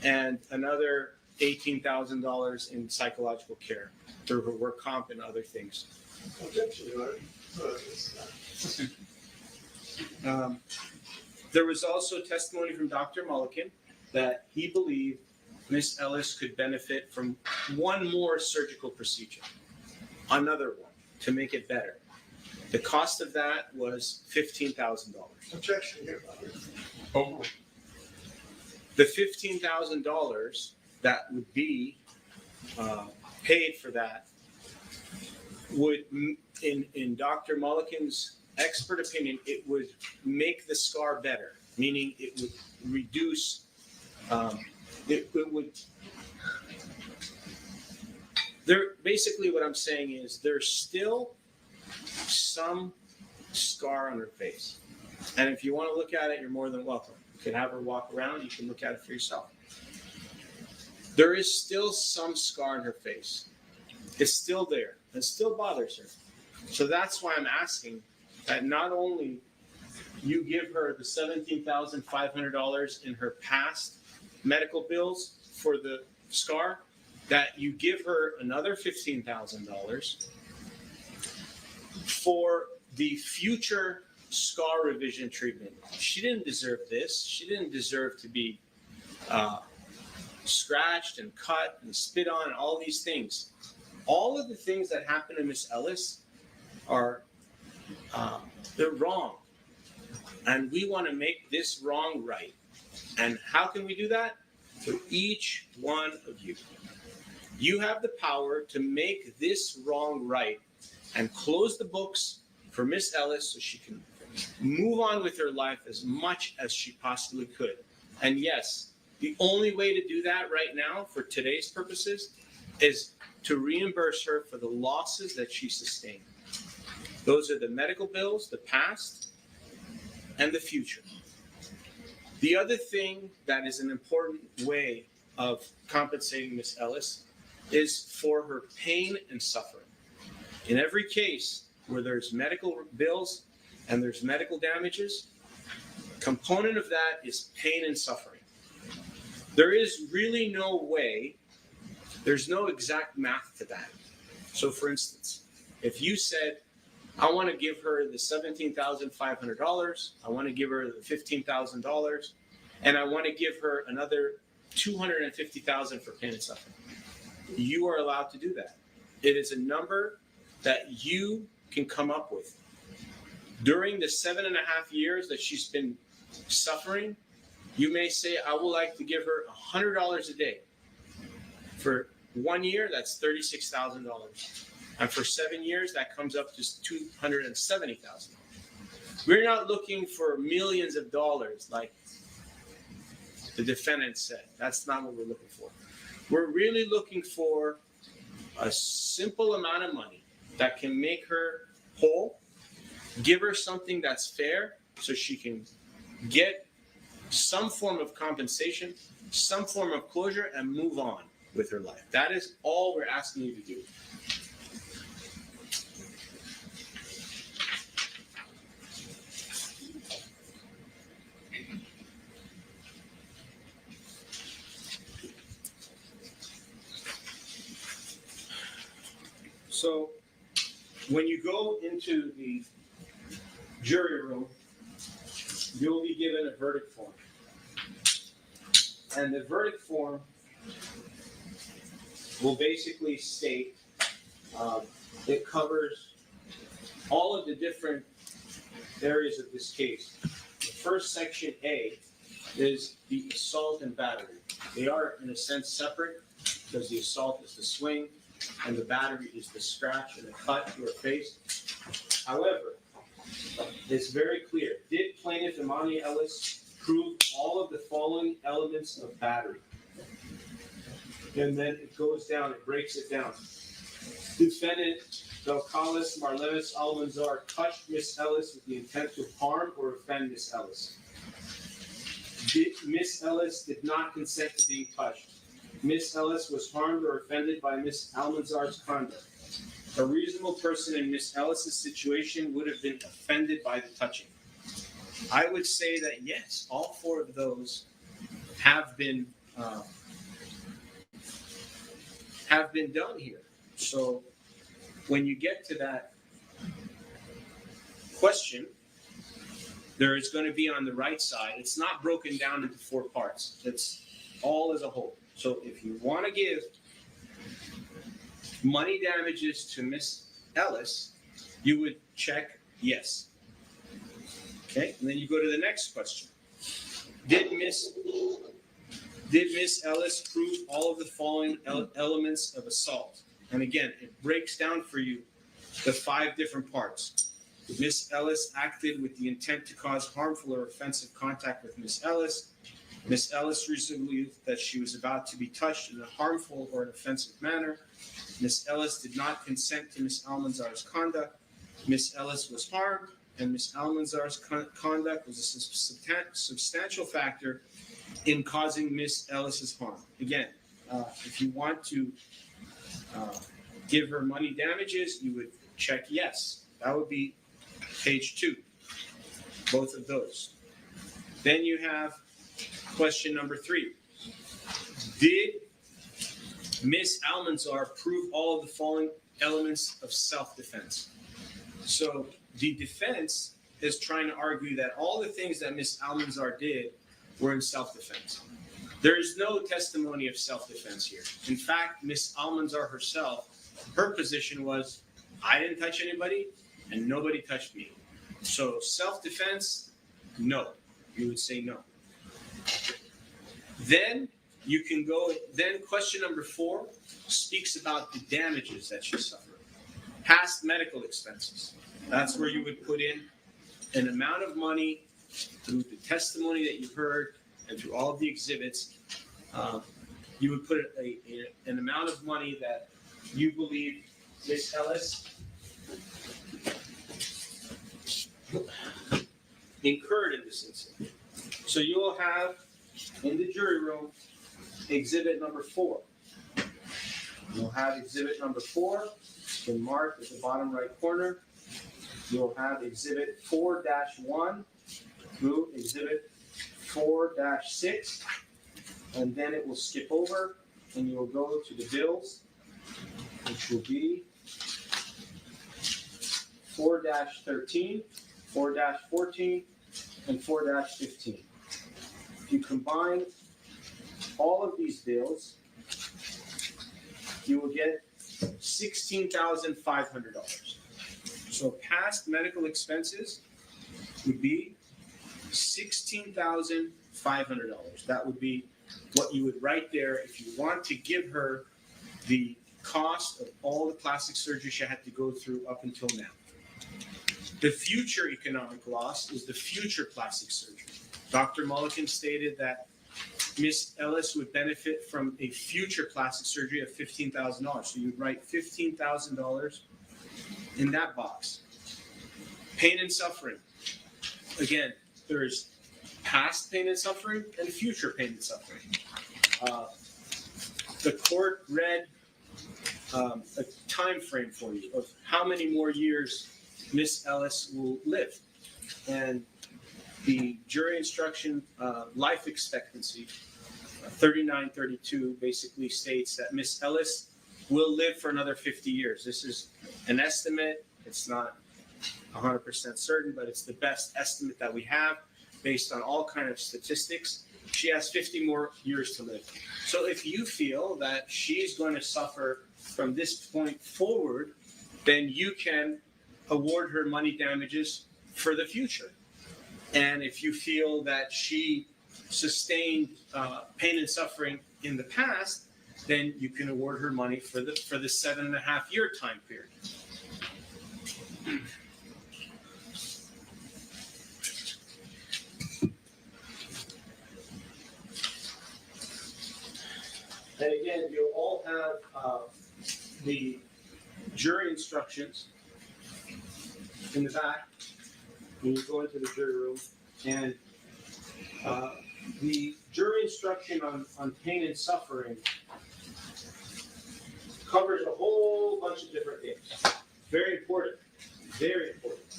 and another $18,000 in psychological care through her work comp and other things. Objection, Your Honor. There was also testimony from Dr. Mulliken that he believed Ms. Ellis could benefit from one more surgical procedure, another one, to make it better. The cost of that was $15,000. Objection, Your Honor. Oh, The $15,000 that would be paid for that would, in Dr. Mulliken's expert opinion, it would make the scar better, meaning it would reduce, basically what I'm saying is there's still some scar on her face. And if you want to look at it, you're more than welcome. You can have her walk around, you can look at it for yourself. There is still some scar on her face. It's still there. It still bothers her. So that's why I'm asking that not only you give her the $17,500 in her past medical bills for the scar, that you give her another $15,000 for the future scar revision treatment. She didn't deserve this. She didn't deserve to be scratched and cut and spit on and all these things. All of the things that happened to Miss Ellis are they're wrong. And we want to make this wrong right. And how can we do that? Through each one of you. You have the power to make this wrong right and close the books for Miss Ellis so she can move on with her life as much as she possibly could. And yes, the only way to do that right now for today's purposes is to reimburse her for the losses that she sustained. Those are the medical bills, the past, and the future. The other thing that is an important way of compensating Miss Ellis is for her pain and suffering. In every case where there's medical bills and there's medical damages, a component of that is pain and suffering. There is really no way, there's no exact math to that. So for instance, if you said, I want to give her the $17,500, I want to give her the $15,000, and I want to give her another $250,000 for pain and suffering. You are allowed to do that. It is a number that you can come up with. During the 7.5 years that she's been suffering, you may say, I would like to give her $100 a day. For 1 year, that's $36,000. And for 7 years, that comes up to $270,000. We're not looking for millions of dollars like the defendant said. That's not what we're looking for. We're really looking for a simple amount of money that can make her whole, give her something that's fair so she can get some form of compensation, some form of closure, and move on with her life. That is all we're asking you to do. So when you go into the jury room, you'll be given a verdict form. And the verdict form will basically state, it covers all of the different areas of this case. The first section A is the assault and battery. They are, in a sense, separate because the assault is the swing and the battery is the scratch and the cut to her face. However, it's very clear. Did plaintiff Imani Ellis prove all of the following elements of battery? And then it goes down, it breaks it down. Defendant Belcalis Marlevis Almanzar touched Miss Ellis with the intent to harm or offend Miss Ellis. Miss Ellis did not consent to being touched. Miss Ellis was harmed or offended by Miss Almanzar's conduct. A reasonable person in Miss Ellis's situation would have been offended by the touching. I would say that yes, all four of those have been done here. So when you get to that question, there is going to be on the right side. It's not broken down into 4 parts. It's all as a whole. So if you want to give money damages to Miss Ellis, you would check yes. Okay, and then you go to the next question. Did Miss Ellis prove all of the following elements of assault? And again, it breaks down for you the 5 different parts. Miss Ellis acted with the intent to cause harmful or offensive contact with Miss Ellis. Miss Ellis reasonably believed that she was about to be touched in a harmful or an offensive manner. Miss Ellis did not consent to Miss Almanzar's conduct. Miss Ellis was harmed, and Miss Almanzar's conduct was a substantial factor in causing Miss Ellis's harm. Again, if you want to give her money damages, you would check yes. That would be page 2, both of those. Then you have question number 3. Did Miss Almanzar prove all of the following elements of self-defense? So the defense is trying to argue that all the things that Miss Almanzar did were in self-defense. There is no testimony of self-defense here. In fact, Miss Almanzar herself, her position was, I didn't touch anybody and nobody touched me. So self-defense, no. You would say no. Then you can go, then question number 4 speaks about the damages that she suffered. Past medical expenses. That's where you would put in an amount of money through the testimony that you heard and through all of the exhibits. You would put an amount of money that you believe Miss Ellis incurred in this incident. So you will have in the jury room exhibit number 4. You'll have exhibit number 4 been marked at the bottom right corner. You'll have exhibit 4-1 through exhibit 4-6, and then it will skip over and you will go to the bills, which will be 4-13, 4-14, and 4-15. you combine all of these bills, you will get $16,500. So past medical expenses would be $16,500. That would be what you would write there if you want to give her the cost of all the plastic surgery she had to go through up until now. The future economic loss is the future plastic surgery. Dr. Mulliken stated that Ms. Ellis would benefit from a future plastic surgery of $15,000. So you'd write $15,000 in that box. Pain and suffering. Again, there's past pain and suffering and future pain and suffering. The court read a time frame for you of how many more years Miss Ellis will live. And the jury instruction life expectancy, 3932, basically states that Miss Ellis will live for another 50 years. This is an estimate. It's not 100% certain, but it's the best estimate that we have based on all kind of statistics. She has 50 more years to live. So if you feel that she's going to suffer from this point forward, then you can award her money damages for the future. And if you feel that she sustained pain and suffering in the past, then you can award her money for the 7.5-year time period. And again, you'll all have the jury instructions in the back when you go into the jury room. And the jury instruction on pain and suffering covers a whole bunch of different things. Very important. Very important.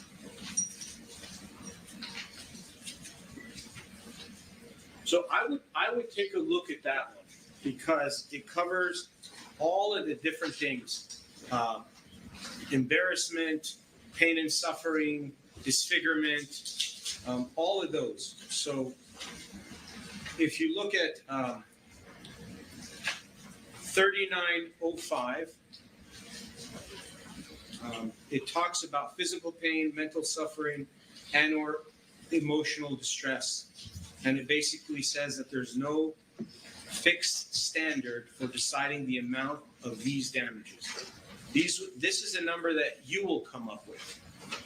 So I would take a look at that one because it covers all of the different things. Embarrassment, pain and suffering, disfigurement, all of those. So if you look at 3905, it talks about physical pain, mental suffering, and or emotional distress. And it basically says that there's no fixed standard for deciding the amount of these damages. This is a number that you will come up with.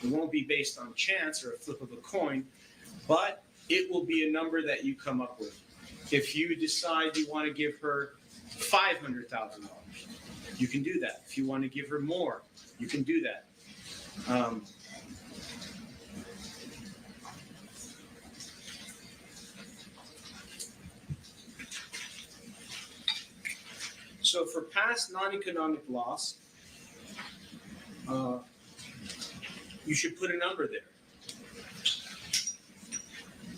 It won't be based on chance or a flip of a coin, but it will be a number that you come up with. If you decide you want to give her $500,000, you can do that. If you want to give her more, you can do that. So for past non-economic loss, you should put a number there.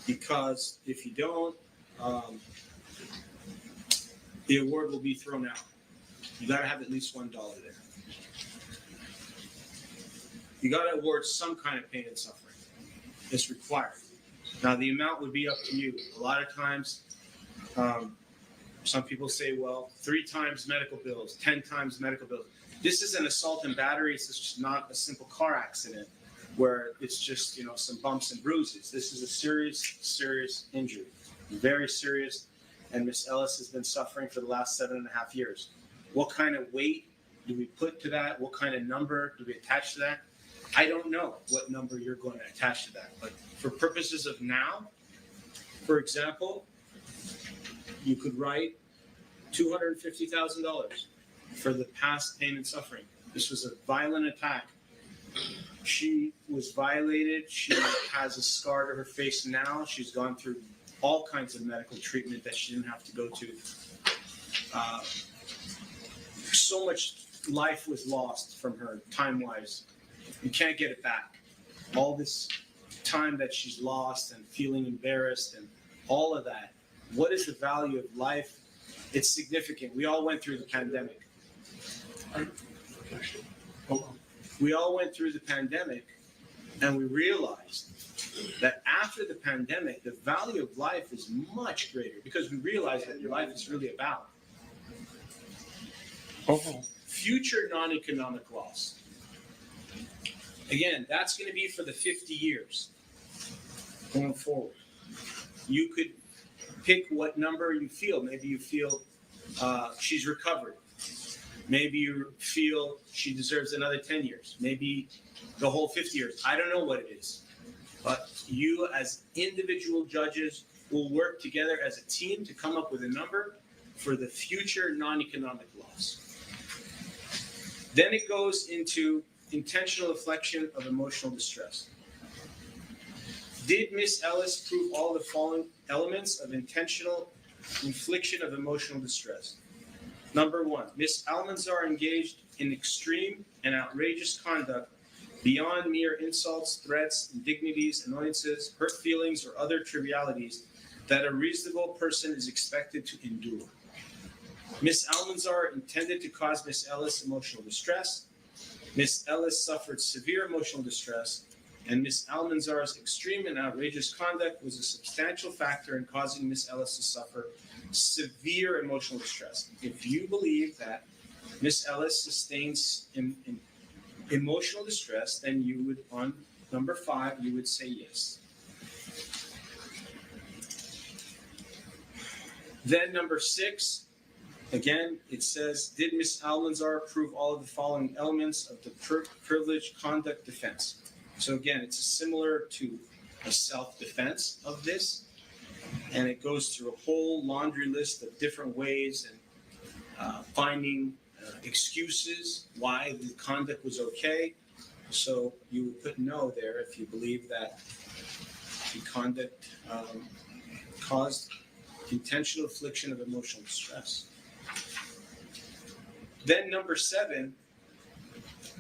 Because if you don't, the award will be thrown out. You got to have at least $1 there. You got to award some kind of pain and suffering. It's required. Now, the amount would be up to you. A lot of times, some people say, well, 3 times medical bills, 10 times medical bills. This is an assault and battery. It's just not a simple car accident where it's just, some bumps and bruises. This is a serious, serious injury. Very serious. And Miss Ellis has been suffering for the last 7.5 years. What kind of weight do we put to that? What kind of number do we attach to that? I don't know what number you're going to attach to that. But for purposes of now, for example, you could write $250,000 for the past pain and suffering. This was a violent attack. She was violated. She has a scar to her face now. She's gone through all kinds of medical treatment that she didn't have to go to. So much life was lost from her, time-wise. You can't get it back. All this time that she's lost and feeling embarrassed and all of that. What is the value of life? It's significant. We all went through the pandemic. We all went through the pandemic, and we realized that after the pandemic, the value of life is much greater because we realize that your life is really about future non-economic loss. Again, that's going to be for the 50 years going forward. You could pick what number you feel. Maybe you feel she's recovered. Maybe you feel she deserves another 10 years. Maybe the whole 50 years. I don't know what it is. But you as individual judges will work together as a team to come up with a number for the future non-economic loss. Then it goes into intentional infliction of emotional distress. Did Ms. Ellis prove all the following elements of intentional infliction of emotional distress? Number one, Ms. Almanzar engaged in extreme and outrageous conduct beyond mere insults, threats, indignities, annoyances, hurt feelings, or other trivialities that a reasonable person is expected to endure. Ms. Almanzar intended to cause Ms. Ellis emotional distress. Ms. Ellis suffered severe emotional distress, and Ms. Almanzar's extreme and outrageous conduct was a substantial factor in causing Ms. Ellis to suffer severe emotional distress. If you believe that Ms. Ellis sustains emotional distress, then you would, on number 5, you would say yes. Then number 6, again, it says, did Ms. Almanzar prove all of the following elements of the privileged conduct defense? So again, it's similar to a self-defense of this, and it goes through a whole laundry list of different ways and finding excuses why the conduct was okay. So you would put no there if you believe that the conduct caused intentional infliction of emotional distress. Then number 7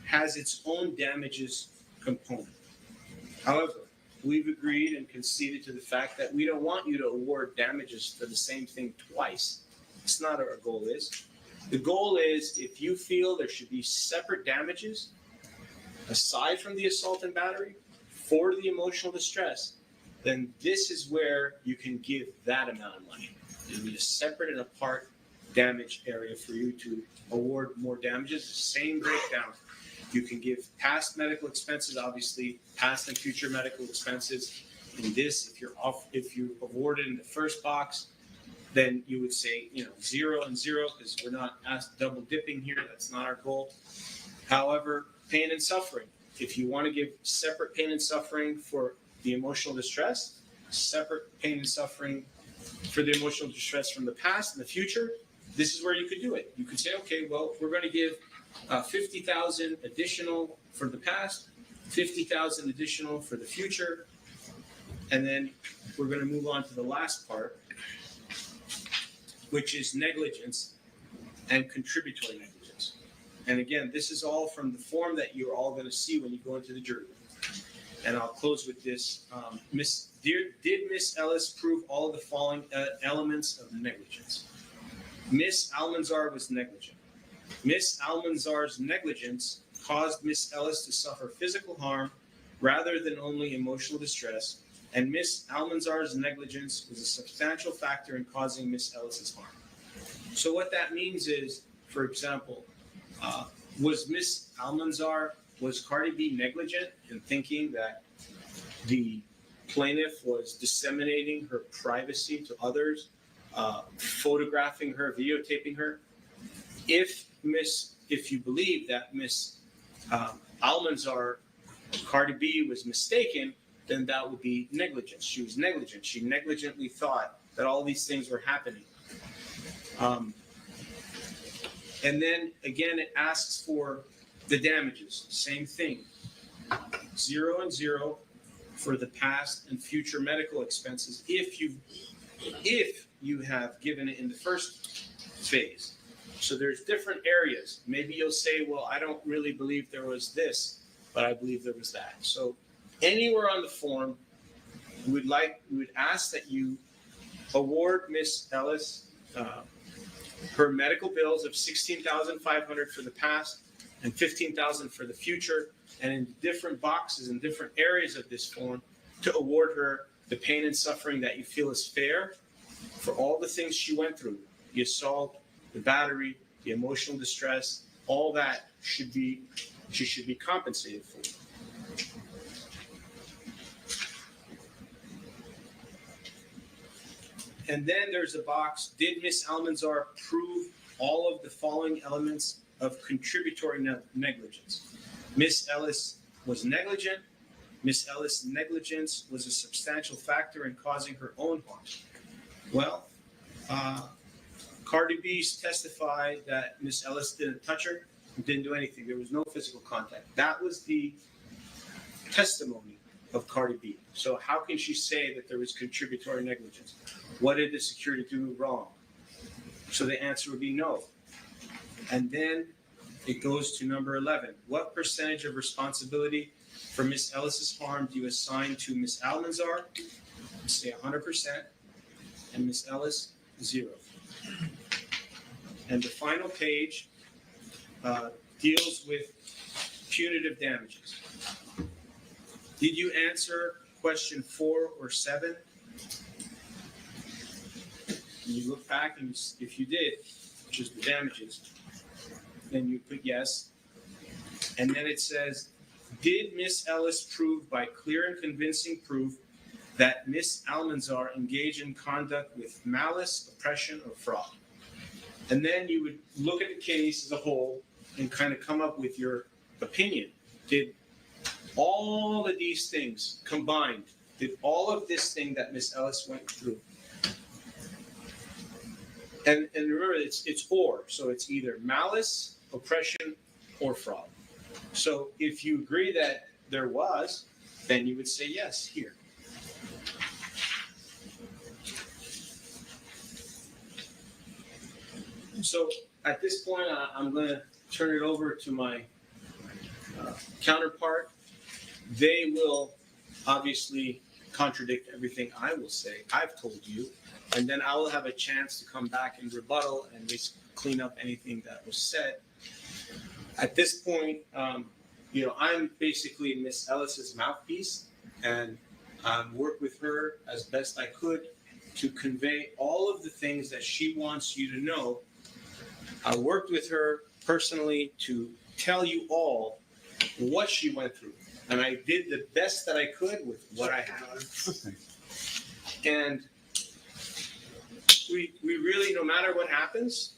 has its own damages component. However, we've agreed and conceded to the fact that we don't want you to award damages for the same thing twice. It's not what our goal is. The goal is, if you feel there should be separate damages aside from the assault and battery for the emotional distress, then this is where you can give that amount of money. It'll be a separate and apart damage area for you to award more damages. The same breakdown. You can give past medical expenses, obviously, past and future medical expenses. In this, if you awarded in the first box, then you would say, 0 and 0, because we're not double dipping here. That's not our goal. However, pain and suffering. If you want to give separate pain and suffering for the emotional distress, separate pain and suffering for the emotional distress from the past and the future, this is where you could do it. You could say, okay, well, we're going to give $50,000 additional for the past, $50,000 additional for the future, and then we're going to move on to the last part, which is negligence and contributory negligence. And again, this is all from the form that you're all going to see when you go into the jury room. And I'll close with this. Did Miss Ellis prove all of the following elements of negligence? Miss Almanzar was negligent. Miss Almanzar's negligence caused Miss Ellis to suffer physical harm rather than only emotional distress, and Miss Almanzar's negligence was a substantial factor in causing Miss Ellis's harm. So what that means is, for example, was Miss Almanzar, was Cardi B negligent in thinking that the plaintiff was disseminating her privacy to others, photographing her, videotaping her? If you believe that Miss Almanzar, Cardi B, was mistaken, then that would be negligence. She was negligent. She negligently thought that all these things were happening. And then again, it asks for the damages. Same thing. 0 and 0 for the past and future medical expenses if you have given it in the first phase. So there's different areas. Maybe you'll say, well, I don't really believe there was this, but I believe there was that. So anywhere on the form, we would ask that you award Miss Ellis her medical bills of $16,500 for the past and $15,000 for the future. And in different boxes in different areas of this form, to award her the pain and suffering that you feel is fair for all the things she went through, the assault, the battery, the emotional distress, all that she should be compensated for. And then there's a box, did Ms. Almanzar prove all of the following elements of contributory negligence? Ms. Ellis was negligent. Ms. Ellis' negligence was a substantial factor in causing her own harm. Well, Cardi B testified that Ms. Ellis didn't touch her, didn't do anything. There was no physical contact. That was the testimony of Cardi B. So how can she say that there was contributory negligence? What did the security do wrong? So the answer would be no. And then it goes to number 11. What percentage of responsibility for Ms. Ellis's harm do you assign to Ms. Almanzar? Say 100%, and Ms. Ellis, 0. And the final page deals with punitive damages. Did you answer question 4 or 7? You look back, and if you did, which is the damages, then you put yes. And then it says, did Ms. Ellis prove by clear and convincing proof that Ms. Almanzar engaged in conduct with malice, oppression, or fraud? And then you would look at the case as a whole and kind of come up with your opinion. Did all of these things combined, did all of this thing that Ms. Ellis went through? And remember, it's or, so it's either malice, oppression, or fraud. So if you agree that there was, then you would say yes here. So at this point, I'm going to turn it over to my counterpart. They will obviously contradict everything I will say, I've told you, and then I will have a chance to come back and rebuttal and just clean up anything that was said. At this point, I'm basically Miss Ellis's mouthpiece, and work with her as best I could to convey all of the things that she wants you to know. I worked with her personally to tell you all what she went through, and I did the best that I could with what I had. And we really, no matter what happens,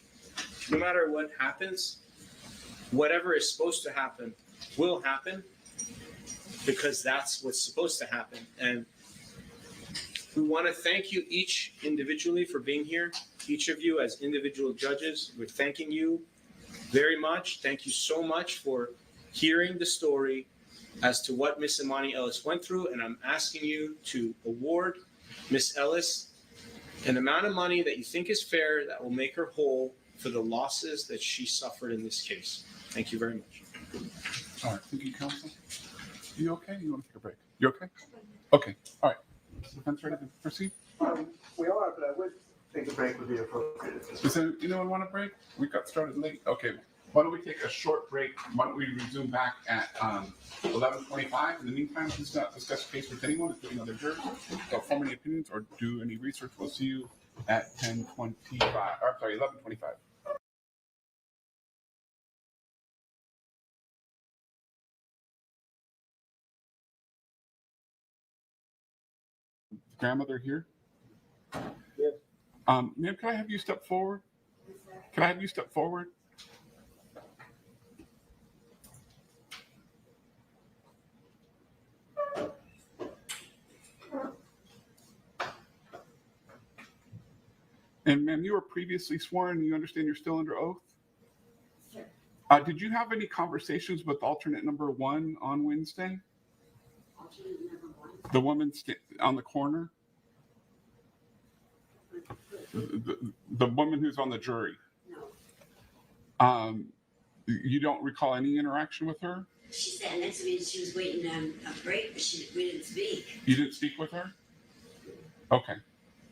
whatever is supposed to happen will happen, because that's what's supposed to happen. And we want to thank you each individually for being here. Each of you as individual judges, we're thanking you very much. Thank you so much for hearing the story as to what Miss Imani Ellis went through. And I'm asking you to award Miss Ellis an amount of money that you think is fair, that will make her whole for the losses that she suffered in this case. Thank you very much. All right, thank you, counsel. You okay? You want to take a break? You okay? Okay, all right. Is the defense ready to proceed? We are, but I would think a break would be appropriate. Does anyone want a break? We got started late. Okay, why don't we take a short break? Why don't we resume back at 11:25? In the meantime, please not discuss the case with anyone, including other jurors. Don't form any opinions or do any research. We'll see you at 11:25. Grandmother here? Yes. Ma'am, can I have you step forward? Can I have you step forward? And ma'am, you were previously sworn, and you understand you're still under oath? Sure. Did you have any conversations with alternate number 1 on Wednesday? Alternate number 1? The woman on the corner? The woman who's on the jury? No. You don't recall any interaction with her? She sat next to me and she was waiting on a break, but we didn't speak. You didn't speak with her? Okay.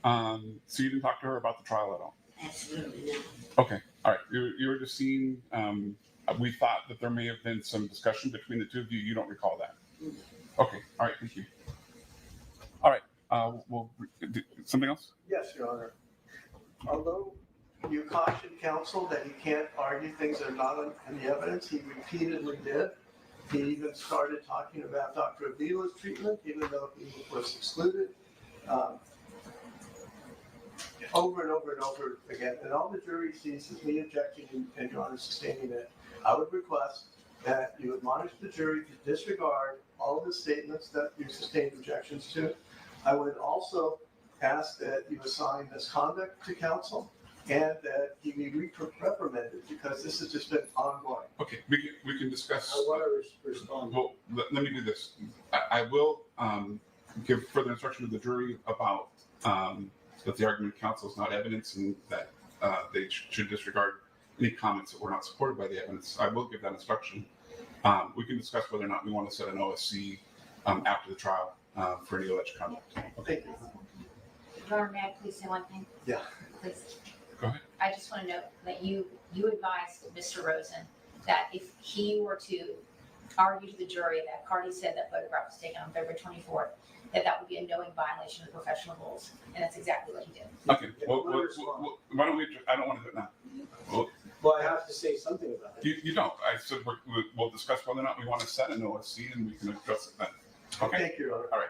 So you didn't talk to her about the trial at all? Absolutely not. Okay. All right. You were just seeing, we thought that there may have been some discussion between the two of you. You don't recall that? No. Okay. All right. Thank you. Something else? Yes, Your Honor. Although you cautioned counsel that he can't argue things that are not in the evidence, he repeatedly did. He even started talking about Dr. Avila's treatment, even though he was excluded, over and over and over again. And all the jury sees is me objecting and Your Honor sustaining it. I would request that you admonish the jury to disregard all the statements that you sustained objections to. I would also ask that you assign misconduct to counsel and that he be reprimanded because this has just been ongoing. Okay, we can discuss. I want to respond. Well, let me do this. I will give further instruction to the jury about that the argument of counsel is not evidence and that they should disregard any comments that were not supported by the evidence. I will give that instruction. We can discuss whether or not we want to set an OSC after the trial for any alleged conduct. Okay. Your Honor, may I please say one thing? Yeah. Please. Go ahead. I just want to note that you advised Mr. Rosen that if he were to argue to the jury that Cardi said that photograph was taken on February 24th, that would be a knowing violation of the professional rules, and that's exactly what he did. Okay. Well, why don't we? I don't want to do it now. Well, I have to say something about it. You don't. I said we'll discuss whether or not we want to set an OSC and we can address it then. Okay. Thank you, Your Honor. All right.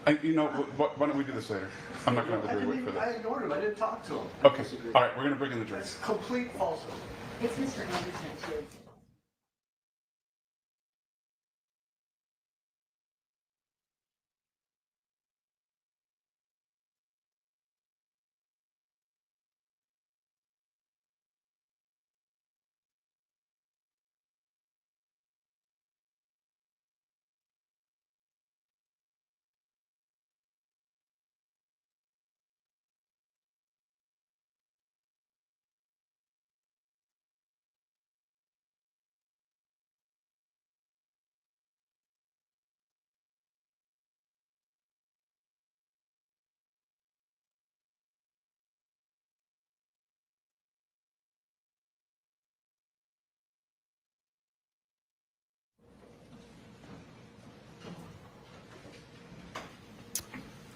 Why don't we do this later? I'm not going to have the jury wait for I that. ignored him. I didn't talk to him. Okay. All right. We're going to bring in the jury. It's complete falsehood. It's Mr. Anderson too.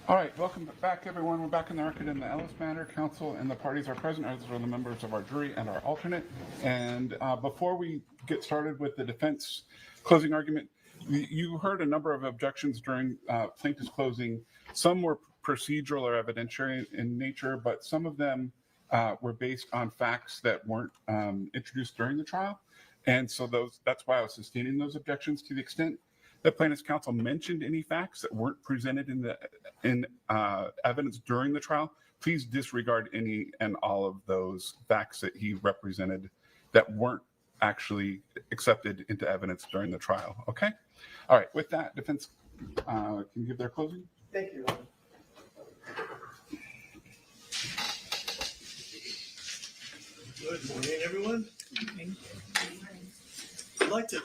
All right, welcome back, everyone. We're back in the record in the Ellis matter. Counsel and the parties are present, as are the members of our jury and our alternate. And before we get started with the defense closing argument, you heard a number of objections during plaintiff's closing. Some were procedural or evidentiary in nature, but some of them were based on facts that weren't introduced during the trial. And so that's why I was sustaining those objections. To the extent that plaintiff's counsel mentioned any facts that weren't presented in evidence during the trial, please disregard any and all of those facts that he represented that weren't actually accepted into evidence during the trial. Okay? All right. With that, defense can give their closing. Thank you, Your Honor. Good morning, everyone. I'd like to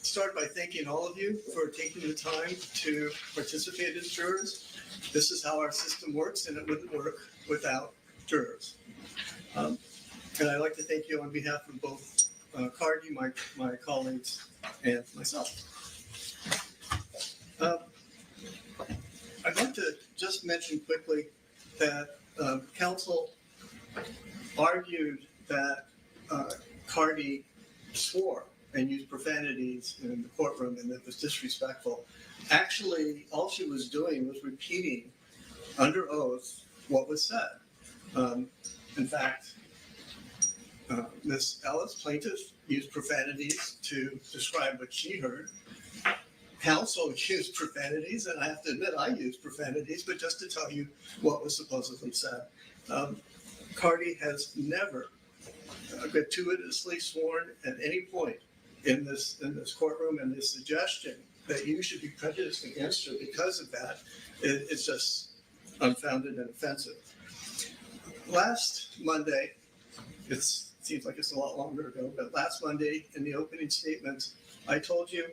start by thanking all of you for taking the time to participate as jurors. This is how our system works, and it wouldn't work without jurors. And I'd like to thank you on behalf of both Cardi, my colleagues, and myself. I'd like to just mention quickly that counsel argued that Cardi swore and used profanities in the courtroom and that was disrespectful. Actually, all she was doing was repeating under oath what was said. In fact, Ms. Ellis, plaintiff, used profanities to describe what she heard. Counsel used profanities, and I have to admit I used profanities, but just to tell you what was supposedly said. Cardi has never gratuitously sworn at any point in this courtroom, and the suggestion that you should be prejudiced against her because of that is just unfounded and offensive. Last Monday, it seems like it's a lot longer ago, but last Monday in the opening statement, I told you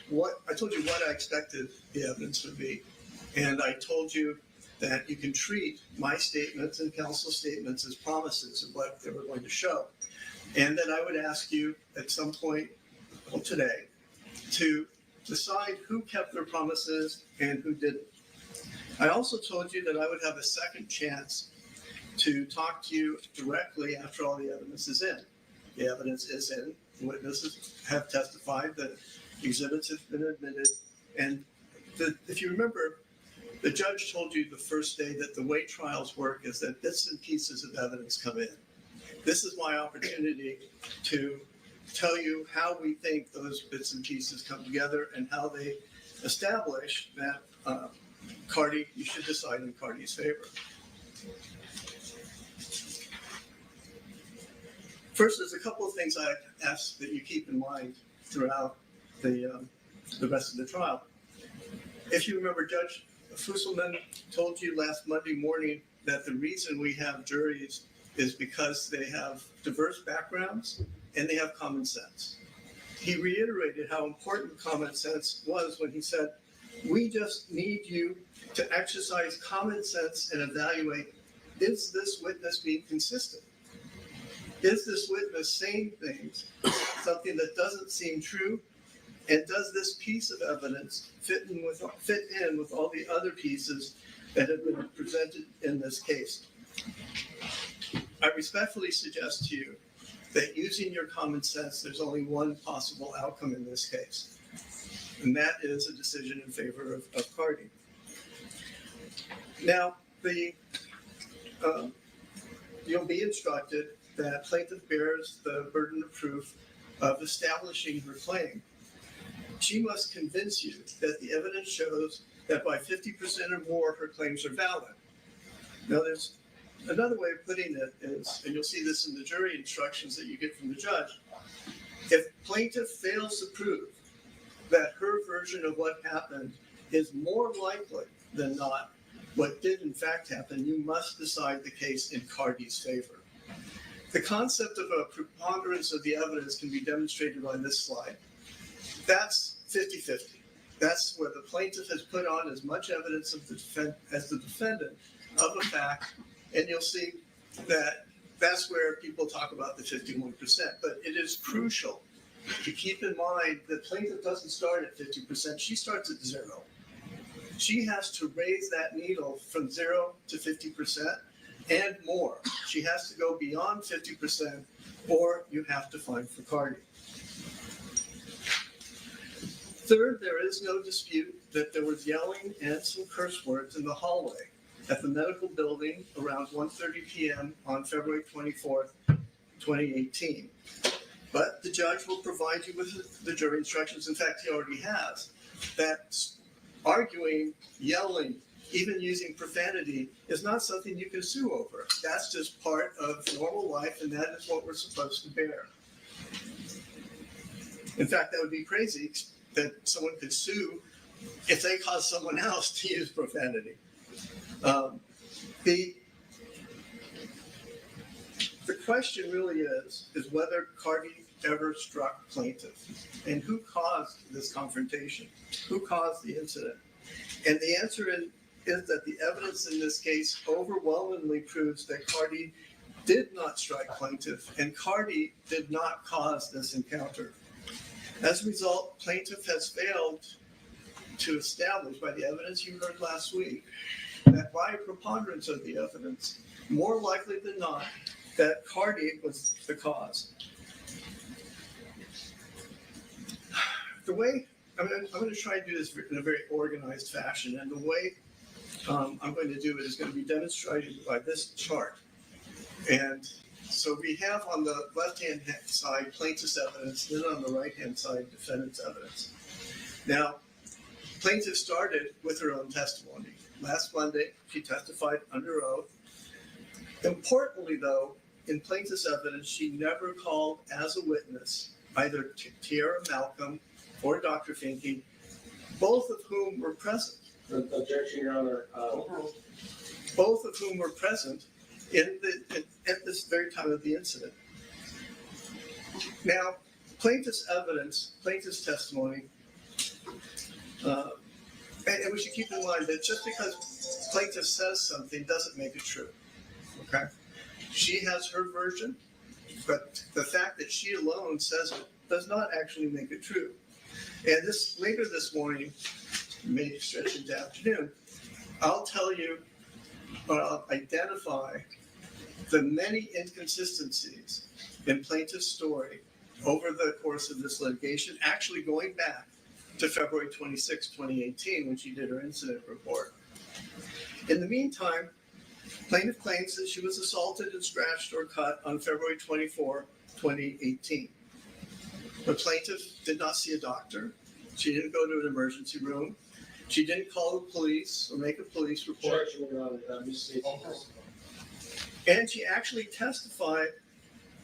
what I expected the evidence would be. And I told you that you can treat my statements and counsel's statements as promises of what they were going to show. And then I would ask you at some point today to decide who kept their promises and who didn't. I also told you that I would have a second chance to talk to you directly after all the evidence is in. The evidence is in. Witnesses have testified that exhibits have been admitted. And if you remember, the judge told you the first day that the way trials work is that bits and pieces of evidence come in. This is my opportunity to tell you how we think those bits and pieces come together and how they establish that Cardi, you should decide in Cardi's favor. First, there's a couple of things I ask that you keep in mind throughout the rest of the trial. If you remember, Judge Fusselman told you last Monday morning that the reason we have juries is because they have diverse backgrounds and they have common sense. He reiterated how important common sense was when he said, we just need you to exercise common sense and evaluate, is this witness being consistent? Is this witness saying things, something that doesn't seem true? And does this piece of evidence fit in with all the other pieces that have been presented in this case? I respectfully suggest to you that using your common sense, there's only one possible outcome in this case, and that is a decision in favor of Cardi. Now, you'll be instructed that plaintiff bears the burden of proof of establishing her claim. She must convince you that the evidence shows that by 50% or more, her claims are valid. Now, there's another way of putting it is, and you'll see this in the jury instructions that you get from the judge, if plaintiff fails to prove that her version of what happened is more likely than not what did in fact happen, you must decide the case in Cardi's favor. The concept of a preponderance of the evidence can be demonstrated on this slide. That's 50-50. That's where the plaintiff has put on as much evidence of as the defendant of a fact, and you'll see that that's where people talk about the 51%. But it is crucial to keep in mind that plaintiff doesn't start at 50%, she starts at 0. She has to raise that needle from 0 to 50% and more. She has to go beyond 50%, or you have to find for Cardi. Third, there is no dispute that there was yelling and some curse words in the hallway at the medical building around 1:30 p.m. on February 24th, 2018. But the judge will provide you with the jury instructions. In fact, he already has. That arguing, yelling, even using profanity is not something you can sue over. That's just part of normal life, and that is what we're supposed to bear. In fact, that would be crazy that someone could sue if they cause someone else to use profanity. The question really is whether Cardi ever struck plaintiff, and who caused this confrontation? Who caused the incident? And the answer is that the evidence in this case overwhelmingly proves that Cardi did not strike plaintiff, and Cardi did not cause this encounter. As a result, plaintiff has failed to establish, by the evidence you heard last week, that by a preponderance of the evidence, more likely than not, that Cardi was the cause. The way, I'm going to try and do this in a very organized fashion, and the way I'm going to do it is going to be demonstrated by this chart. And so we have on the left-hand side plaintiff's evidence, then on the right-hand side defendant's evidence. Now, plaintiff started with her own testimony. Last Monday, she testified under oath. Importantly, though, in plaintiff's evidence, she never called as a witness either Tiara Malcolm or Dr. Finke, both of whom were present. Objection, Your Honor. Both of whom were present at this very time of the incident. Now, plaintiff's evidence, plaintiff's testimony, and we should keep in mind that just because plaintiff says something doesn't make it true, okay? She has her version, but the fact that she alone says it does not actually make it true. And later this morning, maybe stretch into afternoon, I'll tell you, or I'll identify the many inconsistencies in plaintiff's story over the course of this litigation, actually going back to February 26, 2018, when she did her incident report. In the meantime, plaintiff claims that she was assaulted and scratched or cut on February 24, 2018. The plaintiff did not see a doctor. She didn't go to an emergency room. She didn't call the police or make a police report. Objection, Your Honor. Ms. Stacy. And she actually testified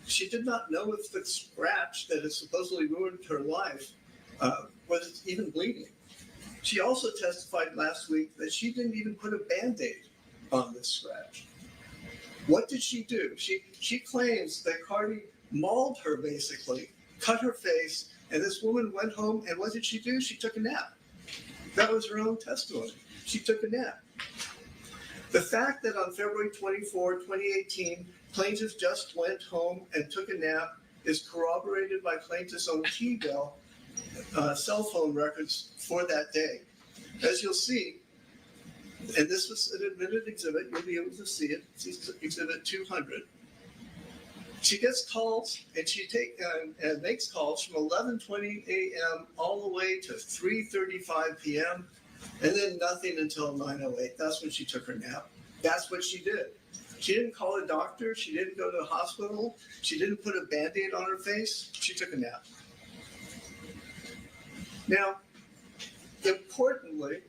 she did not know if the scratch that has supposedly ruined her life was even bleeding. She also testified last week that she didn't even put a Band-Aid on this scratch. What did she do? She claims that Cardi mauled her, basically, cut her face, and this woman went home, and what did she do? She took a nap. That was her own testimony. She took a nap. The fact that on February 24, 2018, plaintiff just went home and took a nap is corroborated by plaintiff's own T-bill cell phone records for that day. As you'll see, and this was an admitted exhibit, you'll be able to see it, it's exhibit 200. She gets calls and makes calls from 11:20 a.m. all the way to 3:35 p.m. and then nothing until 9:08. That's when she took her nap. That's what she did. She didn't call a doctor. She didn't go to the hospital. She didn't put a Band-Aid on her face. She took a nap. Now, importantly,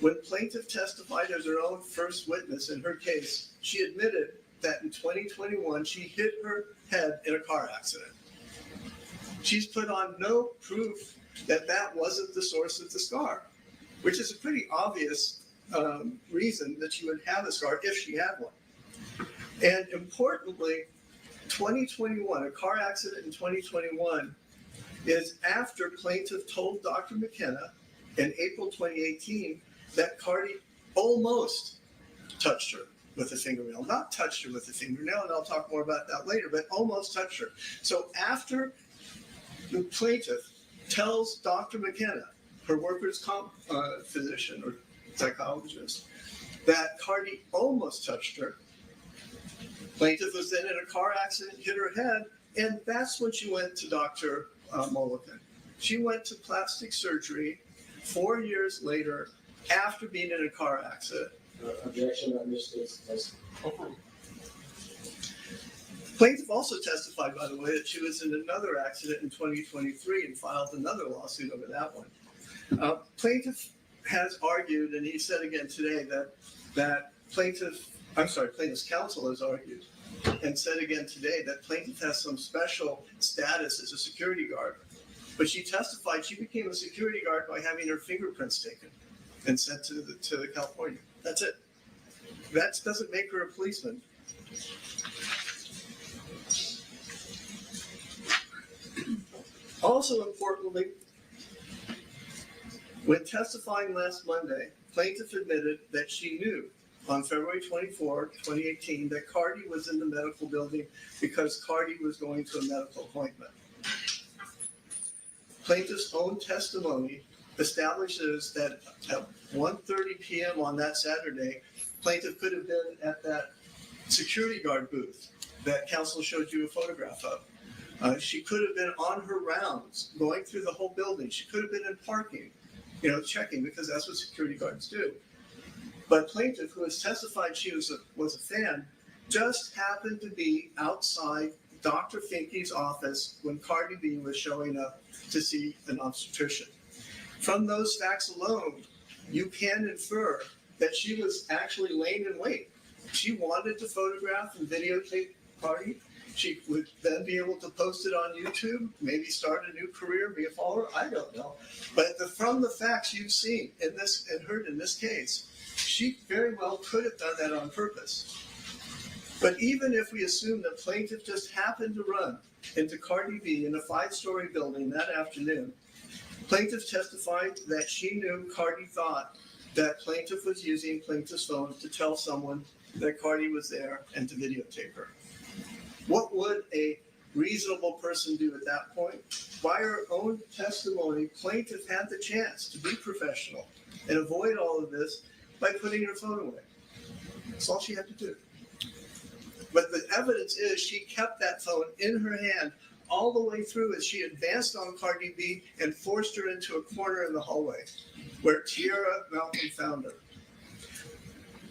when plaintiff testified as her own first witness in her case, she admitted that in 2021, she hit her head in a car accident. She's put on no proof that that wasn't the source of the scar, which is a pretty obvious reason that she would have a scar if she had one. And importantly, 2021, a car accident in 2021 is after plaintiff told Dr. McKenna in April 2018 that Cardi almost touched her with a fingernail. Not touched her with a fingernail, and I'll talk more about that later, but almost touched her. So after the plaintiff tells Dr. McKenna, her workers' comp physician or psychologist, that Cardi almost touched her, plaintiff was then in a car accident, hit her head, and that's when she went to Dr. Mulligan. She went to plastic surgery 4 years later after being in a car accident. Objection, Ms. Stacy. Plaintiff also testified, by the way, that she was in another accident in 2023 and filed another lawsuit over that one. Plaintiff has argued, and he said again today, that plaintiff's counsel has argued and said again today that plaintiff has some special status as a security guard. But she testified she became a security guard by having her fingerprints taken and sent to California. That's it. That doesn't make her a policeman. Also importantly, when testifying last Monday, plaintiff admitted that she knew on February 24, 2018, that Cardi was in the medical building because Cardi was going to a medical appointment. Plaintiff's own testimony establishes that at 1:30 p.m. on that Saturday, plaintiff could have been at that security guard booth that counsel showed you a photograph of. She could have been on her rounds, going through the whole building. She could have been in parking, checking, because that's what security guards do. But plaintiff, who has testified she was a fan, just happened to be outside Dr. Finke's office when Cardi B was showing up to see an obstetrician. From those facts alone, you can infer that she was actually laying in wait. She wanted to photograph and videotape Cardi, She would then be able to post it on YouTube, maybe start a new career, be a follower. I don't know. But from the facts you've seen in this and heard in this case, she very well could have done that on purpose. But even if we assume the plaintiff just happened to run into Cardi B in a 5-story building that afternoon, plaintiff testified that she knew Cardi thought that plaintiff was using plaintiff's phone to tell someone that Cardi was there and to videotape her. What would a reasonable person do at that point? By her own testimony, plaintiff had the chance to be professional and avoid all of this by putting her phone away. That's all she had to do. But the evidence is she kept that phone in her hand all the way through as she advanced on Cardi B and forced her into a corner in the hallway where Tiara Malcolm found her.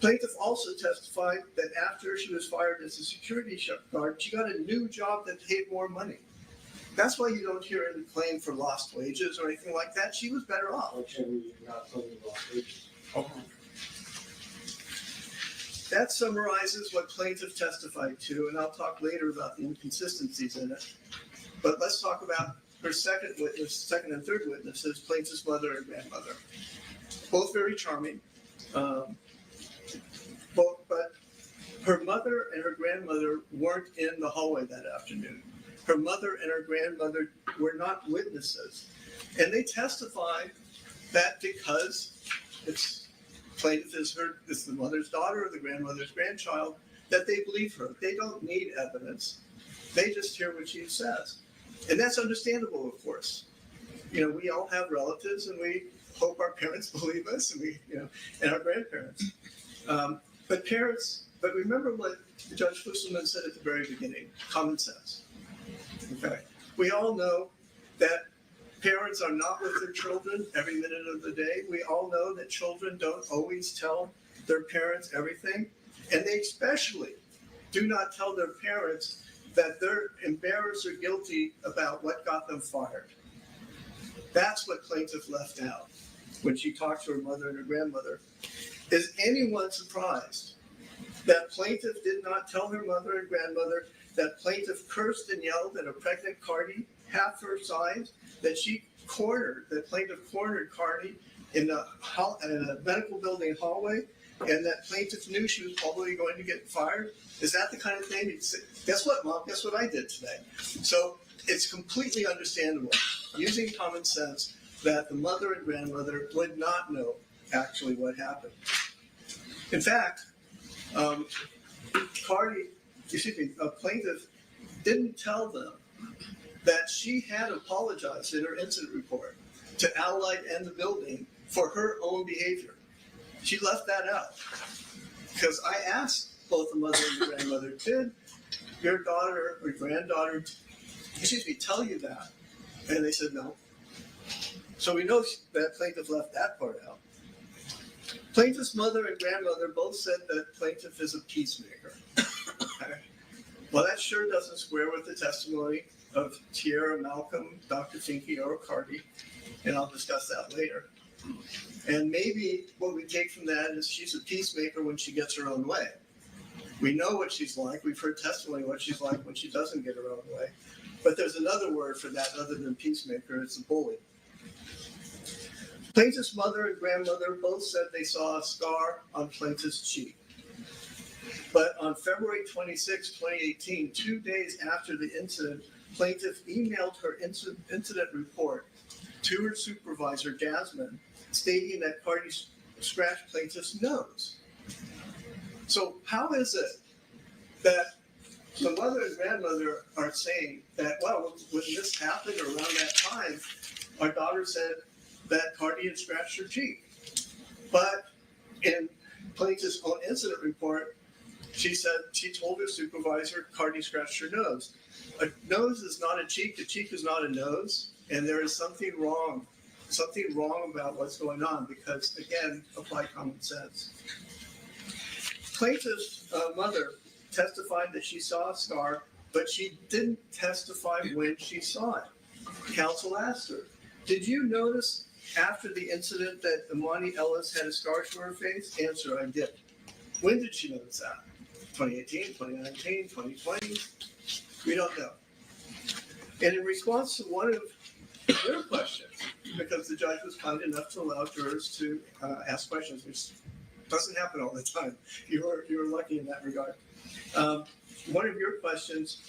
Plaintiff also testified that after she was fired as a security guard, she got a new job that paid more money. That's why you don't hear any claim for lost wages or anything like that. She was better off. Actually, we're not talking about wages. That summarizes what plaintiff testified to, and I'll talk later about the inconsistencies in it. But let's talk about her second and third witnesses, plaintiff's mother and grandmother. Both very charming. But her mother and her grandmother weren't in the hallway that afternoon. Her mother and her grandmother were not witnesses. And they testified that because it's plaintiff is the mother's daughter or the grandmother's grandchild, that they believe her. They don't need evidence. They just hear what she says. And that's understandable, of course. You know, we all have relatives and we hope our parents believe us and our grandparents. But remember what Judge Fusselman said at the very beginning, common sense. Okay. We all know that parents are not with their children every minute of the day. We all know that children don't always tell their parents everything. And they especially do not tell their parents that they're embarrassed or guilty about what got them fired. That's what plaintiff left out when she talked to her mother and her grandmother. Is anyone surprised that plaintiff did not tell her mother and grandmother that plaintiff cursed and yelled at a pregnant Cardi, half her size, that plaintiff cornered Cardi in a medical building hallway, and that plaintiff knew she was probably going to get fired? Is that the kind of thing you'd say? Guess what, Mom? Guess what I did today? So it's completely understandable, using common sense, that the mother and grandmother would not know actually what happened. In fact, plaintiff didn't tell them that she had apologized in her incident report to Allied and the building for her own behavior. She left that out. Because I asked both the mother and the grandmother, did your daughter or granddaughter, tell you that? And they said no. So we know that plaintiff left that part out. Plaintiff's mother and grandmother both said that plaintiff is a peacemaker. Okay. Well, that sure doesn't square with the testimony of Tiara Malcolm, Dr. Finke, or Cardi, and I'll discuss that later. And maybe what we take from that is she's a peacemaker when she gets her own way. We know what she's like. We've heard testimony what she's like when she doesn't get her own way. But there's another word for that other than peacemaker. It's a bully. Plaintiff's mother and grandmother both said they saw a scar on plaintiff's cheek. But on February 26, 2018, 2 days after the incident, plaintiff emailed her incident report to her supervisor, Jasmine, stating that Cardi scratched plaintiff's nose. So how is it that the mother and grandmother are saying that, well, when this happened around that time, our daughter said that Cardi had scratched her cheek. But in plaintiff's own incident report, she said she told her supervisor Cardi scratched her nose. A nose is not a cheek is not a nose, and there is something wrong about what's going on because, again, apply common sense. Plaintiff's mother testified that she saw a scar, but she didn't testify when she saw it. Counsel asked her, did you notice after the incident that Imani Ellis had a scar to her face? Answer, I did. When did she notice that? 2018, 2019, 2020? We don't know. And in response to one of your questions, because the judge was kind enough to allow jurors to ask questions, which doesn't happen all the time. You were lucky in that regard. One of your questions,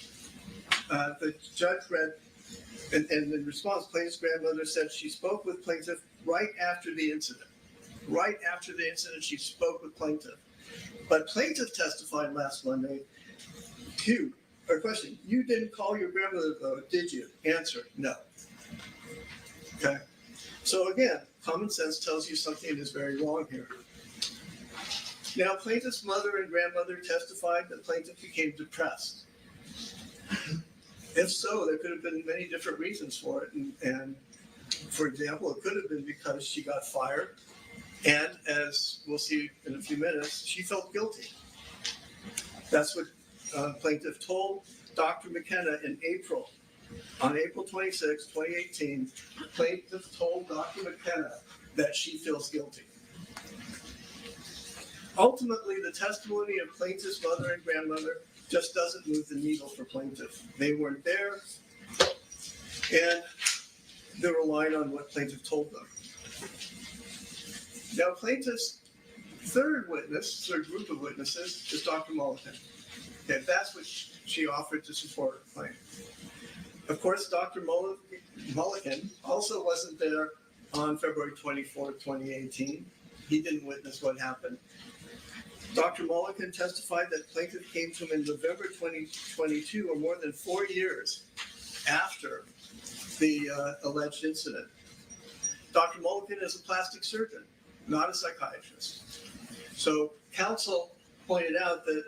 the judge read, and in response, plaintiff's grandmother said she spoke with plaintiff right after the incident. Right after the incident, she spoke with plaintiff. But plaintiff testified last Monday, question, you didn't call your grandmother though, did you? Answer, no. Okay. So again, common sense tells you something is very wrong here. Now, plaintiff's mother and grandmother testified that plaintiff became depressed. If so, there could have been many different reasons for it. And for example, it could have been because she got fired. And as we'll see in a few minutes, she felt guilty. That's what plaintiff told Dr. McKenna in April. On April 26, 2018, plaintiff told Dr. McKenna that she feels guilty. Ultimately, the testimony of plaintiff's mother and grandmother just doesn't move the needle for plaintiff. They weren't there, and they're relying on what plaintiff told them. Now, plaintiff's third group of witnesses is Dr. Mulliken. Okay, that's what she offered to support her claim. Of course, Dr. Mulliken also wasn't there on February 24, 2018. He didn't witness what happened. Dr. Mulliken testified that plaintiff came to him in November 2022, or more than 4 years after the alleged incident. Dr. Mulliken is a plastic surgeon, not a psychiatrist. So counsel pointed out that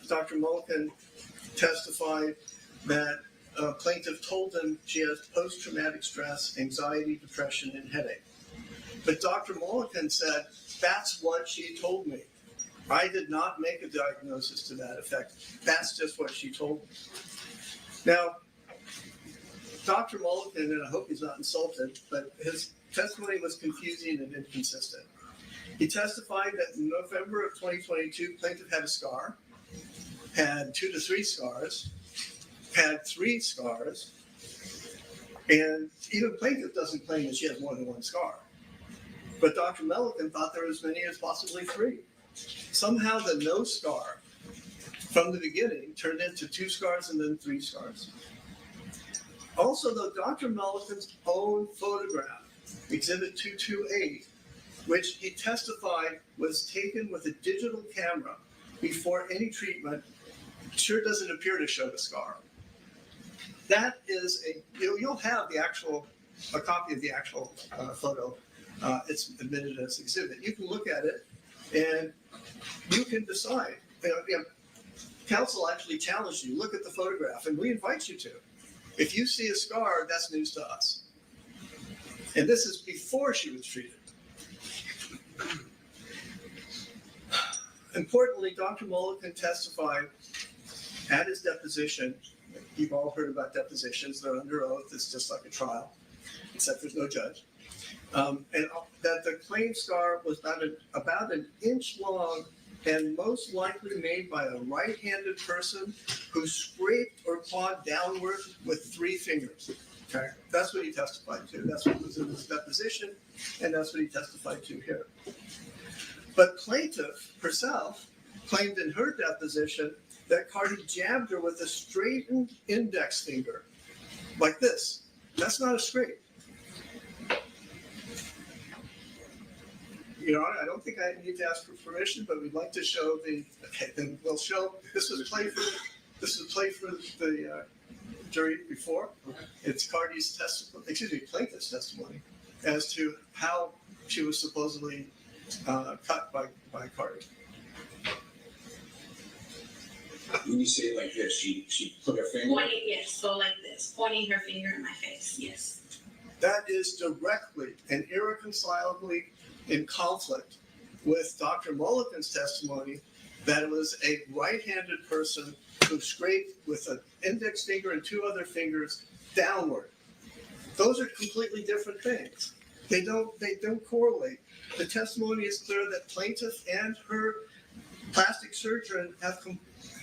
Dr. Mulliken testified that plaintiff told him she has post-traumatic stress, anxiety, depression, and headache. But Dr. Mulliken said, that's what she told me. I did not make a diagnosis to that effect. That's just what she told me. Now, Dr. Mulliken, and I hope he's not insulted, but his testimony was confusing and inconsistent. He testified that in November of 2022, plaintiff had a scar, had 2 to 3 scars, had 3 scars, and even plaintiff doesn't claim that she has more than 1 scar. But Dr. Mulliken thought there were as many as possibly 3. Somehow the no scar from the beginning turned into 2 scars and then 3 scars. Also, though, Dr. Mulliken's own photograph, Exhibit 228, which he testified was taken with a digital camera before any treatment, sure doesn't appear to show the scar. That is you'll have a copy of the actual photo. It's admitted as exhibit. You can look at it and you can decide. Counsel actually challenged you, look at the photograph, and we invite you to. If you see a scar, that's news to us. And this is before she was treated. Importantly, Dr. Mulliken testified at his deposition. You've all heard about depositions. They're under oath. It's just like a trial, except there's no judge. And that the claim scar was about an inch long and most likely made by a right-handed person who scraped or clawed downward with 3 fingers. Okay, that's what he testified to. That's what was in his deposition, and that's what he testified to here. But plaintiff herself claimed in her deposition that Cardi jabbed her with a straightened index finger, like this. That's not a scrape. I don't think I need to ask for permission, but we'd like to show then we'll show, this was played for the jury before. It's Cardi's plaintiff's testimony as to how she was supposedly cut by Cardi. When you say it like this, she put her finger. Pointing, yes, so like this, pointing her finger in my face, yes. That is directly and irreconcilably in conflict with Dr. Mulliken's testimony that it was a right-handed person who scraped with an index finger and 2 other fingers downward. Those are completely different things. They don't correlate. The testimony is clear that plaintiff and her plastic surgeon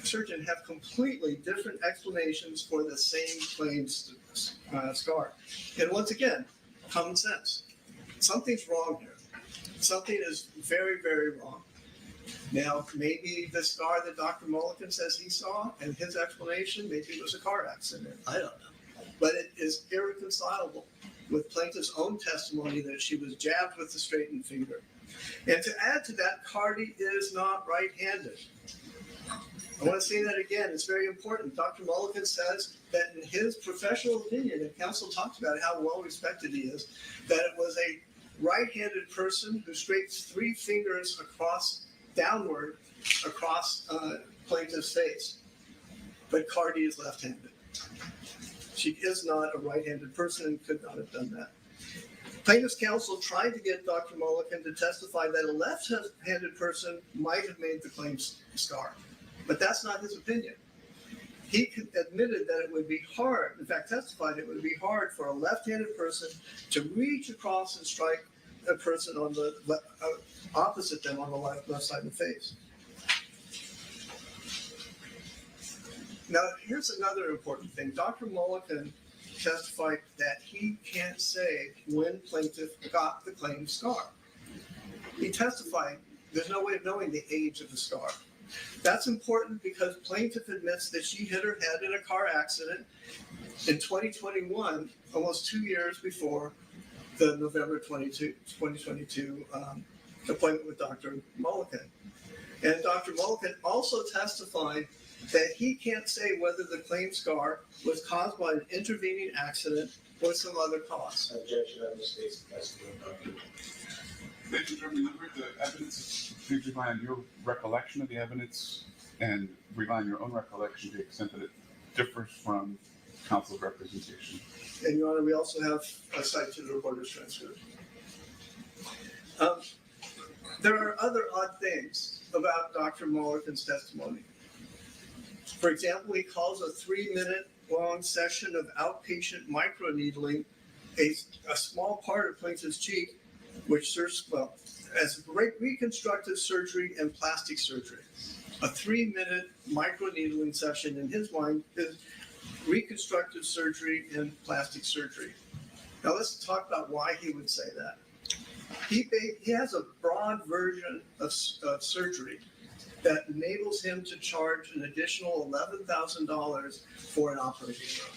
surgeon have completely different explanations for the same claims scar. And once again, common sense. Something's wrong here. Something is very, very wrong. Now, maybe the scar that Dr. Mulliken says he saw and his explanation, maybe it was a car accident. I don't know. But it is irreconcilable with plaintiff's own testimony that she was jabbed with the straightened finger. And to add to that, Cardi is not right-handed. I want to say that again. It's very important. Dr. Mulliken says that in his professional opinion, and counsel talks about how well-respected he is, that it was a right-handed person who straightens 3 fingers downward across plaintiff's face. But Cardi is left-handed. She is not a right-handed person and could not have done that. Plaintiff's counsel tried to get Dr. Mulliken to testify that a left-handed person might have made the claim scar, but that's not his opinion. He admitted that it would be hard, in fact testified it would be hard for a left-handed person to reach across and strike a person on the opposite them on the left side of the face. Now, here's another important thing. Dr. Mulliken testified that he can't say when plaintiff got the claimed scar. He testified there's no way of knowing the age of the scar. That's important because plaintiff admits that she hit her head in a car accident in 2021, almost 2 years before the November 2022 appointment with Dr. Mulliken. And Dr. Mulliken also testified that he can't say whether the claimed scar was caused by an intervening accident or some other cause. Objection on this case. Testimony. Thank you, remember the evidence, please rely on your recollection of the evidence and rely on your own recollection to the extent that it differs from counsel's representation. And Your Honor, we also have a cite to the reporter's transcript. There are other odd things about Dr. Mulliken's testimony. For example, he calls a 3-minute long session of outpatient microneedling a small part of plaintiff's cheek, which serves, well, as reconstructive surgery and plastic surgery. A 3-minute microneedling session in his mind is reconstructive surgery and plastic surgery. Now let's talk about why he would say that. He has a broad version of surgery that enables him to charge an additional $11,000 for an operating room.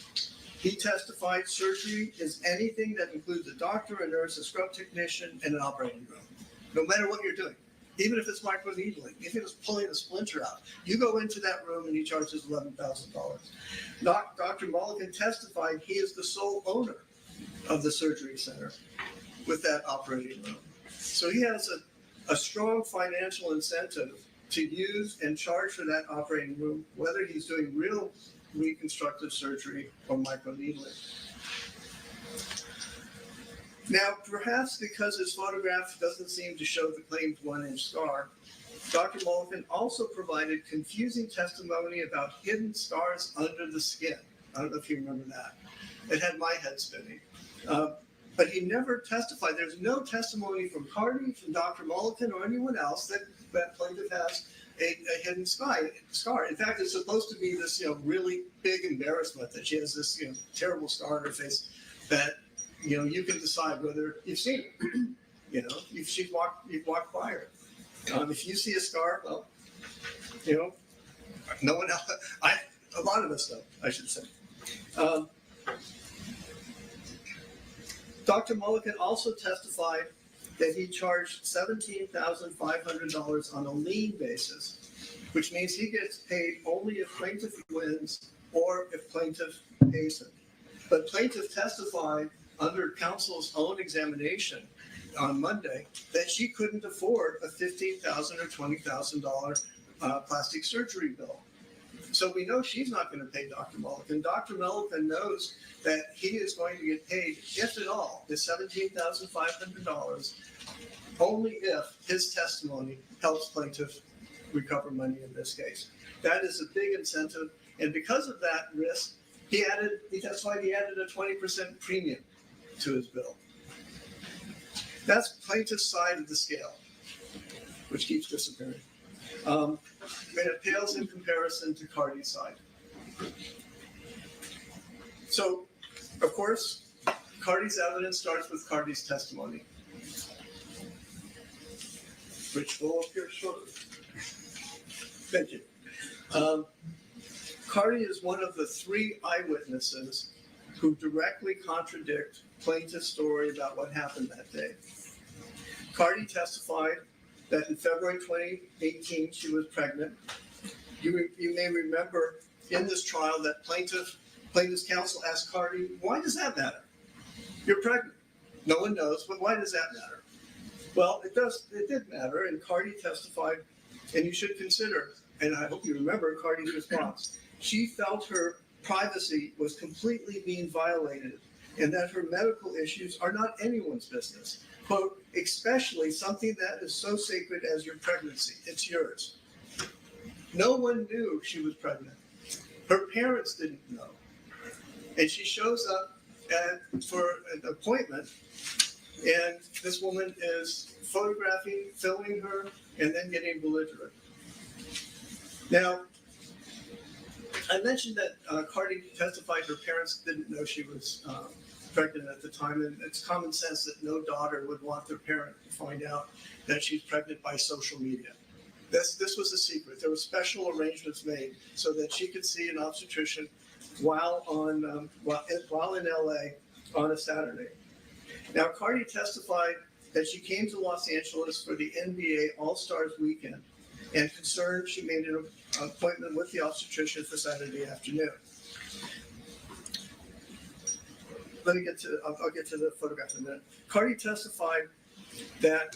He testified surgery is anything that includes a doctor, a nurse, a scrub technician, and an operating room. No matter what you're doing, even if it's microneedling, if it's pulling a splinter out, you go into that room and he charges $11,000. Dr. Mulliken testified he is the sole owner of the surgery center with that operating room. So he has a strong financial incentive to use and charge for that operating room, whether he's doing real reconstructive surgery or microneedling. Now, perhaps because his photograph doesn't seem to show the claimed 1-inch scar, Dr. Mulliken also provided confusing testimony about hidden scars under the skin. I don't know if you remember that. It had my head spinning. But he never testified. There's no testimony from Cardi, from Dr. Mulliken, or anyone else that plaintiff has a hidden scar. In fact, it's supposed to be this, really big embarrassment that she has this, terrible scar on her face that, you can decide whether you've seen it. You've walked by her. If you see a scar, well, no one else. A lot of us don't, I should say. Dr. Mulliken also testified that he charged $17,500 on a lien basis, which means he gets paid only if plaintiff wins or if plaintiff pays him. But plaintiff testified under counsel's own examination on Monday that she couldn't afford a $15,000 or $20,000 plastic surgery bill. So we know she's not going to pay Dr. Mulliken. Dr. Mulliken knows that he is going to get paid, if at all, the $17,500 only if his testimony helps plaintiff recover money in this case. That is a big incentive, and because of that risk, he testified he added a 20% premium to his bill. That's plaintiff's side of the scale, which keeps disappearing. And it pales in comparison to Cardi's side. So, of course, Cardi's evidence starts with Cardi's testimony, which will appear shortly. Thank you. Cardi is one of the 3 eyewitnesses who directly contradict plaintiff's story about what happened that day. Cardi testified that in February 2018 she was pregnant. You may remember in this trial that plaintiff's counsel asked Cardi, why does that matter? You're pregnant. No one knows, but why does that matter? Well, it did matter, and Cardi testified, and you should consider, and I hope you remember Cardi's response. She felt her privacy was completely being violated and that her medical issues are not anyone's business. Quote, especially something that is so sacred as your pregnancy. It's yours. No one knew she was pregnant. Her parents didn't know. And she shows up for an appointment, and this woman is photographing, filming her, and then getting belligerent. Now, I mentioned that Cardi testified her parents didn't know she was pregnant at the time, and it's common sense that no daughter would want their parent to find out that she's pregnant by social media. This was a secret. There were special arrangements made so that she could see an obstetrician while in LA on a Saturday. Now, Cardi testified that she came to Los Angeles for the NBA All-Stars weekend, and concerned she made an appointment with the obstetrician for Saturday afternoon. I'll get to the photograph in a minute. Cardi testified that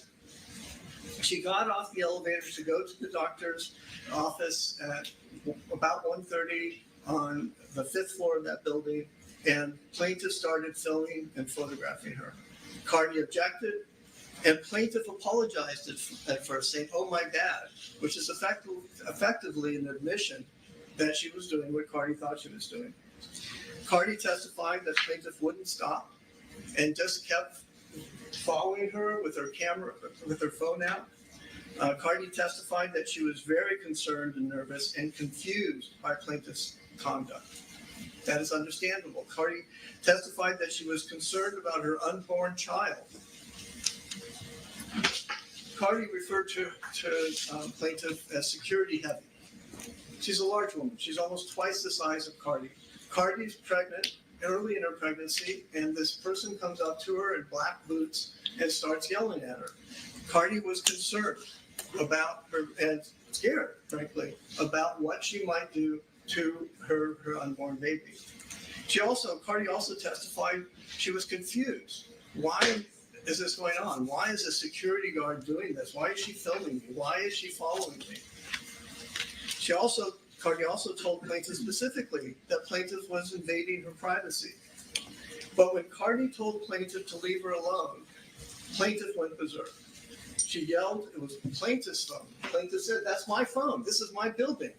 she got off the elevator to go to the doctor's office at about 1:30 on the 5th floor of that building, and plaintiff started filming and photographing her. Cardi objected, and plaintiff apologized at first, saying, "Oh, my bad," which is effectively an admission that she was doing what Cardi thought she was doing. Cardi testified that plaintiff wouldn't stop and just kept following her with her camera, with her phone out. Cardi testified that she was very concerned and nervous and confused by plaintiff's conduct. That is understandable. Cardi testified that she was concerned about her unborn child. Cardi referred to plaintiff as security heavy. She's a large woman. She's almost twice the size of Cardi. Cardi's pregnant, early in her pregnancy, and this person comes up to her in black boots and starts yelling at her. Cardi was concerned about her, and scared, frankly, about what she might do to her unborn baby. Cardi also testified she was confused. Why is this going on? Why is a security guard doing this? Why is she filming me? Why is she following me? Cardi also told plaintiff specifically that plaintiff was invading her privacy. But when Cardi told plaintiff to leave her alone, plaintiff went berserk. She yelled, it was plaintiff's phone. Plaintiff said, "That's my phone. This is my building.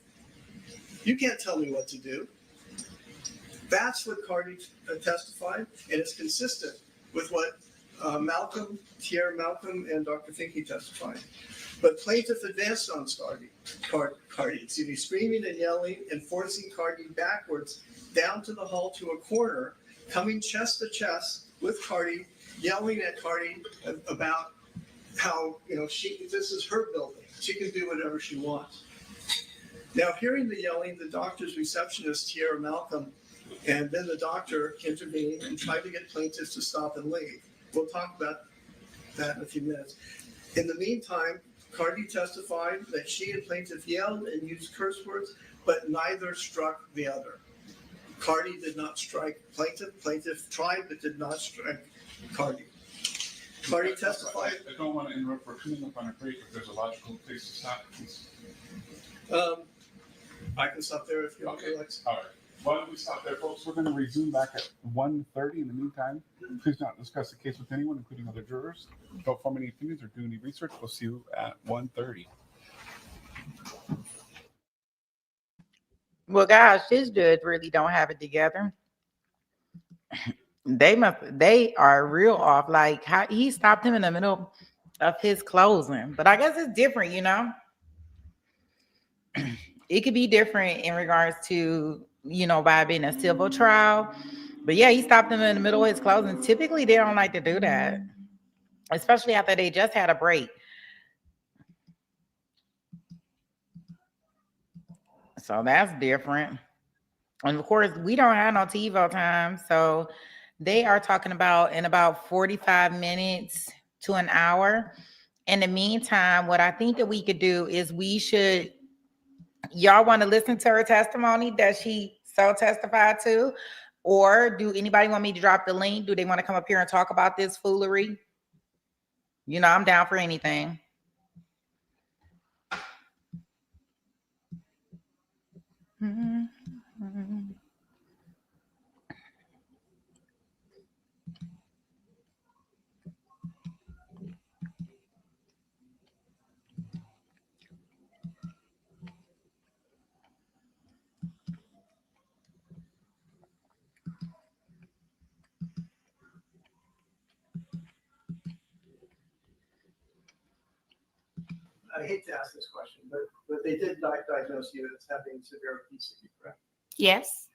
You can't tell me what to do." That's what Cardi testified, and it's consistent with what Tierra Malcolm, and Dr. Finke testified. But plaintiff advanced on Cardi, screaming and yelling and forcing Cardi backwards down to the hall to a corner, coming chest to chest with Cardi, yelling at Cardi about how, this is her building. She can do whatever she wants. Now, hearing the yelling, the doctor's receptionist, Tierra Malcolm, and then the doctor intervened and tried to get plaintiffs to stop and leave. We'll talk about that in a few minutes. In the meantime, Cardi testified that she and plaintiff yelled and used curse words, but neither struck the other. Cardi did not strike plaintiff. Plaintiff tried but did not strike Cardi. Cardi testified. I don't want to interrupt. We're coming up on a break. If there's a logical place to stop, please. I can stop there if you want. Okay. All right. Why don't we stop there, folks? We're going to resume back at 1:30. In the meantime, please don't discuss the case with anyone, including other jurors. Don't form any opinions or do any research. We'll see you at 1:30. Well, gosh, his judge really don't have it together. They are real off. Like, how he stopped him in the middle of his closing. But I guess it's different, it could be different in regards to, by being a civil trial. But yeah, he stopped him in the middle of his closing. Typically, they don't like to do that, especially after they just had a break. So that's different. And of course, we don't have no TiVo time. So they are talking about in about 45 minutes to an hour. In the meantime, what I think that we could do is y'all want to listen to her testimony that she so testified to? Or do anybody want me to drop the link? Do they want to come up here and talk about this foolery? I'm down for anything. Mm-hmm. I hate to ask this question, but they did diagnose you as having severe obesity, correct? Yes.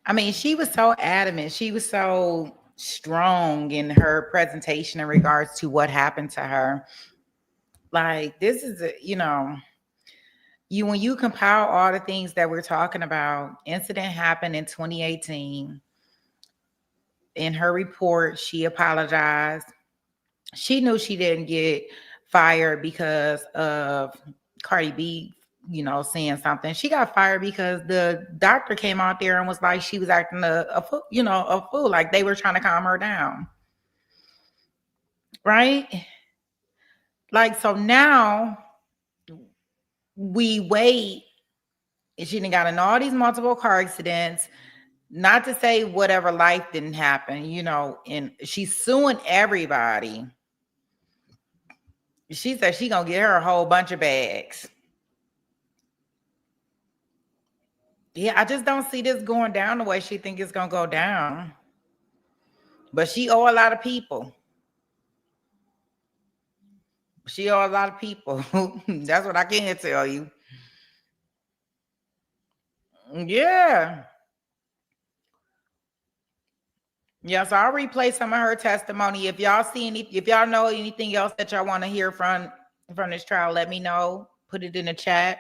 I mean, she was so adamant. She was so strong in her presentation in regards to what happened to her. Like, this is, when you compile all the things that we're talking about, incident happened in 2018. In her report, she apologized. She knew she didn't get fired because of Cardi B, saying something. She got fired because the doctor came out there and was like she was acting a fool, like they were trying to calm her down. Right? Like, so now we wait, and she done got in all these multiple car accidents. Not to say whatever life didn't happen, and she's suing everybody. She said she gonna get her a whole bunch of bags. Yeah, I just don't see this going down the way she think it's gonna go down. But she owe a lot of people. That's what I can tell you. Yeah. Yeah, so I'll replay some of her testimony. If y'all know anything else that y'all want to hear from this trial, let me know. Put it in the chat.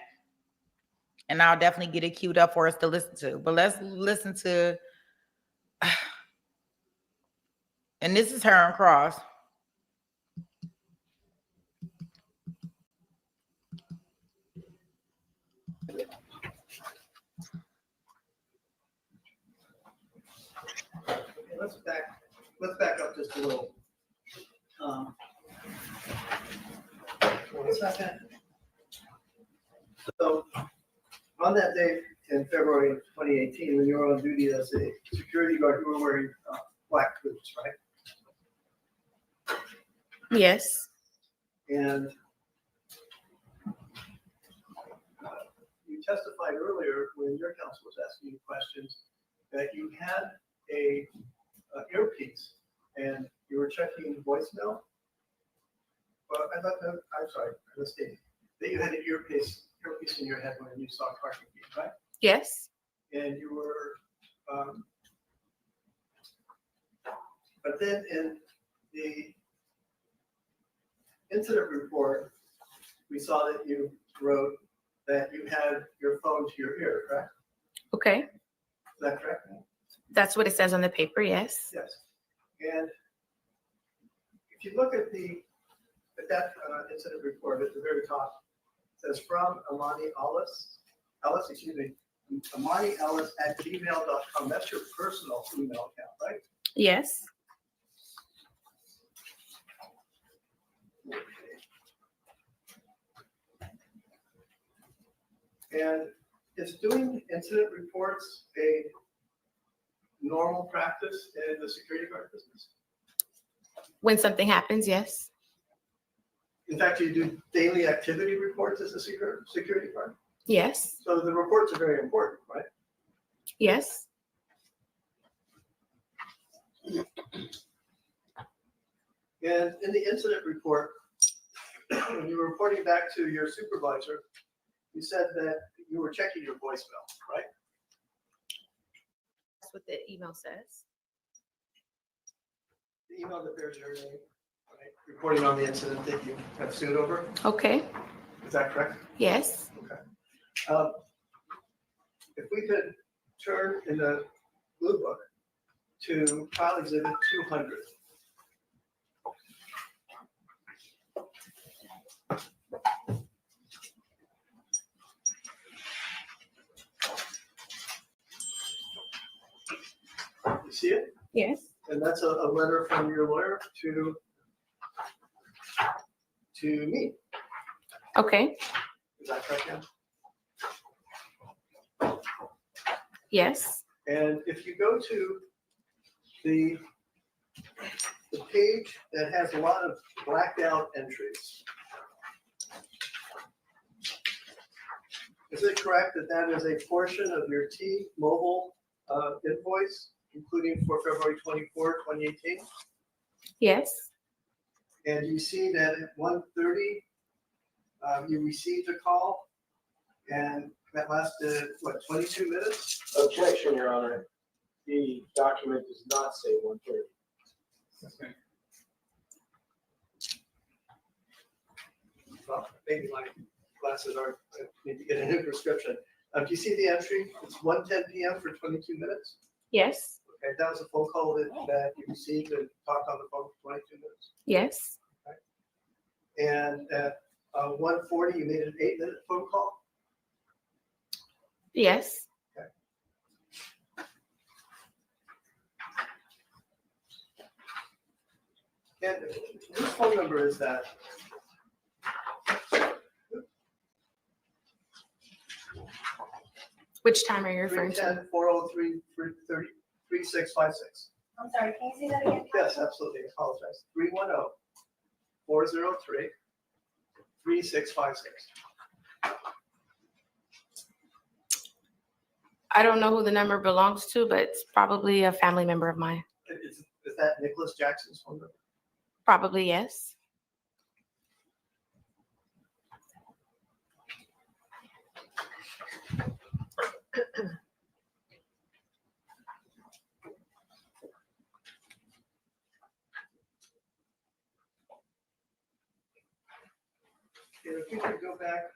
And I'll definitely get it queued up for us to listen to. But let's listen to, and this is her on cross. Let's back up just a little. 1 second. So on that day in February of 2018, when you were on duty as a security guard, you were wearing black boots, right? Yes. And you testified earlier when your counsel was asking you questions that you had a earpiece and you were checking voicemail. Well, I'm sorry, I mistaken. That you had an earpiece in your head when you saw Cardi, right? Yes. And you were, but then in the incident report, we saw that you wrote that you had your phone to your ear, correct? Okay. Is that correct? That's what it says on the paper, yes. Yes. And if you look at that incident report at the very top, it says from Amani Ellis, Amani Ellis at gmail.com. That's your personal email account, right? Yes. And is doing incident reports a normal practice in the security guard business? When something happens, yes. In fact, you do daily activity reports as a security guard? Yes. So the reports are very important, right? Yes. And in the incident report, when you were reporting back to your supervisor, you said that you were checking your voicemail, right? That's what the email says. The email that bears your name, right? Reporting on the incident that you have sued over. Okay. Is that correct? Yes. If we could turn in the blue book to file exhibit 200. You see it? Yes. And that's a letter from your lawyer to me. Okay. Is that correct, Ken? Yes. And if you go to the page that has a lot of blacked out entries, is it correct that that is a portion of your T-Mobile invoice, including for February 24, 2018? Yes. And you see that at 1:30, you received a call, and that lasted, what, 22 minutes? Objection, Your Honor. The document does not say 1:30. Okay. Well, maybe my glasses are, I need to get a new prescription. Do you see the entry? It's 1:10 p.m. for 22 minutes. Yes. Okay, that was a phone call that you received and talked on the phone for 22 minutes. Yes. And at 1:40, you made an 8-minute phone call. Yes. And whose phone number is that? Which time are you referring to? 310-403-3656. I'm sorry, can you say that again? Yes, absolutely. I apologize. 310-403-3656. I don't know who the number belongs to, but it's probably a family member of mine. Is that Nicholas Jackson's phone number? Probably yes. And if we could go back.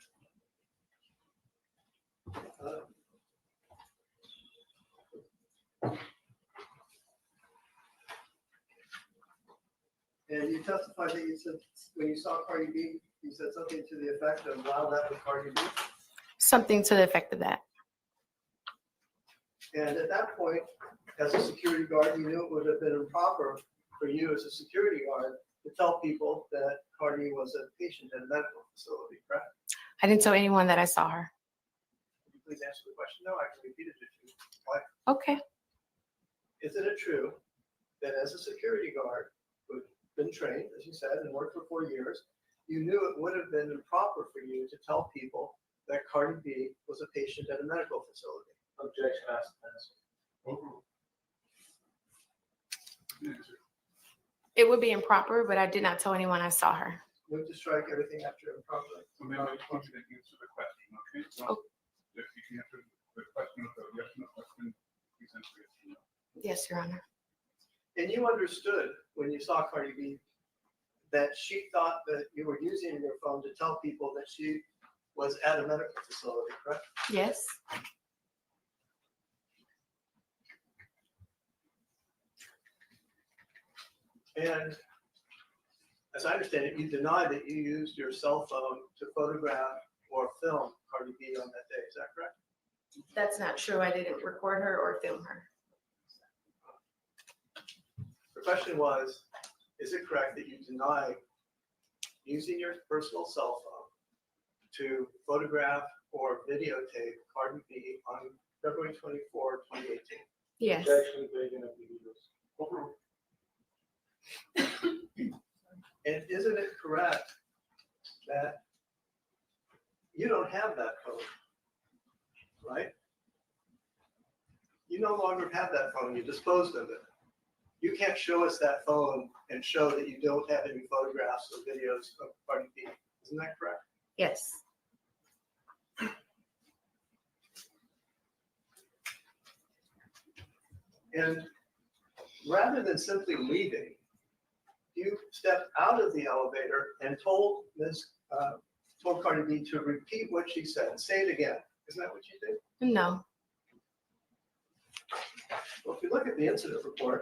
And you testified that you said when you saw Cardi B, you said something to the effect of, wow, that was Cardi B. Something to the effect of that. And at that point, as a security guard, you knew it would have been improper for you as a security guard to tell people that Cardi was a patient at a medical facility, correct? I didn't tell anyone that I saw her. Could you please answer the question? No, I can repeat it to you. Why? Okay. Isn't it true that as a security guard who'd been trained, as you said, and worked for 4 years, you knew it would have been improper for you to tell people that Cardi B was a patient at a medical facility? Objection, asked and answered. Overruled. Answer. It would be improper, but I did not tell anyone I saw her. Move to strike everything after improper. So then I want you to answer the question, okay? So Oh. if you can answer the question with a yes or no question, please answer yes or no. Yes, Your Honor. And you understood when you saw Cardi B that she thought that you were using your phone to tell people that she was at a medical facility, correct? Yes. And as I understand it, you deny that you used your cell phone to photograph or film Cardi B on that day. Is that correct? That's not true. I didn't record her or film her. The question was, is it correct that you deny using your personal cell phone to photograph or videotape Cardi B on February 24, 2018? Yes. Objection, begging of the videos. Overruled. And isn't it correct that you don't have that phone, right? You no longer have that phone, you disposed of it. You can't show us that phone and show that you don't have any photographs or videos of Cardi B. Isn't that correct? Yes. And rather than simply leaving, you stepped out of the elevator and told Cardi B to repeat what she said. Say it again. Isn't that what you did? No. Well, if you look at the incident report,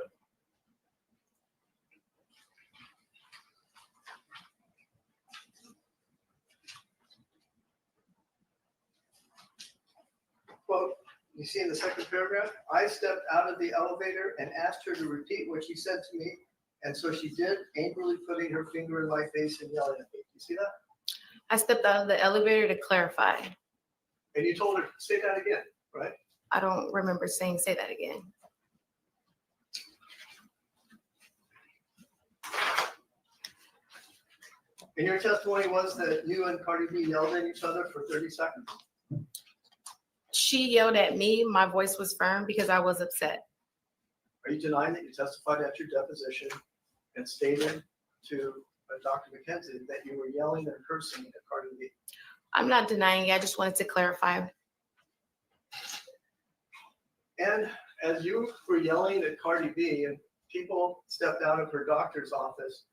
quote, you see in the second paragraph, I stepped out of the elevator and asked her to repeat what she said to me. And so she did, angrily putting her finger in my face and yelling at me. You see that? I stepped out of the elevator to clarify. And you told her, say that again, right? I don't remember saying say that again. And your testimony was that you and Cardi B yelled at each other for 30 seconds? She yelled at me. My voice was firm because I was upset. Are you denying that you testified at your deposition and stated to Dr. McKenzie that you were yelling and cursing at Cardi B? I'm not denying it. I just wanted to clarify. And as you were yelling at Cardi B and people stepped out of her doctor's office,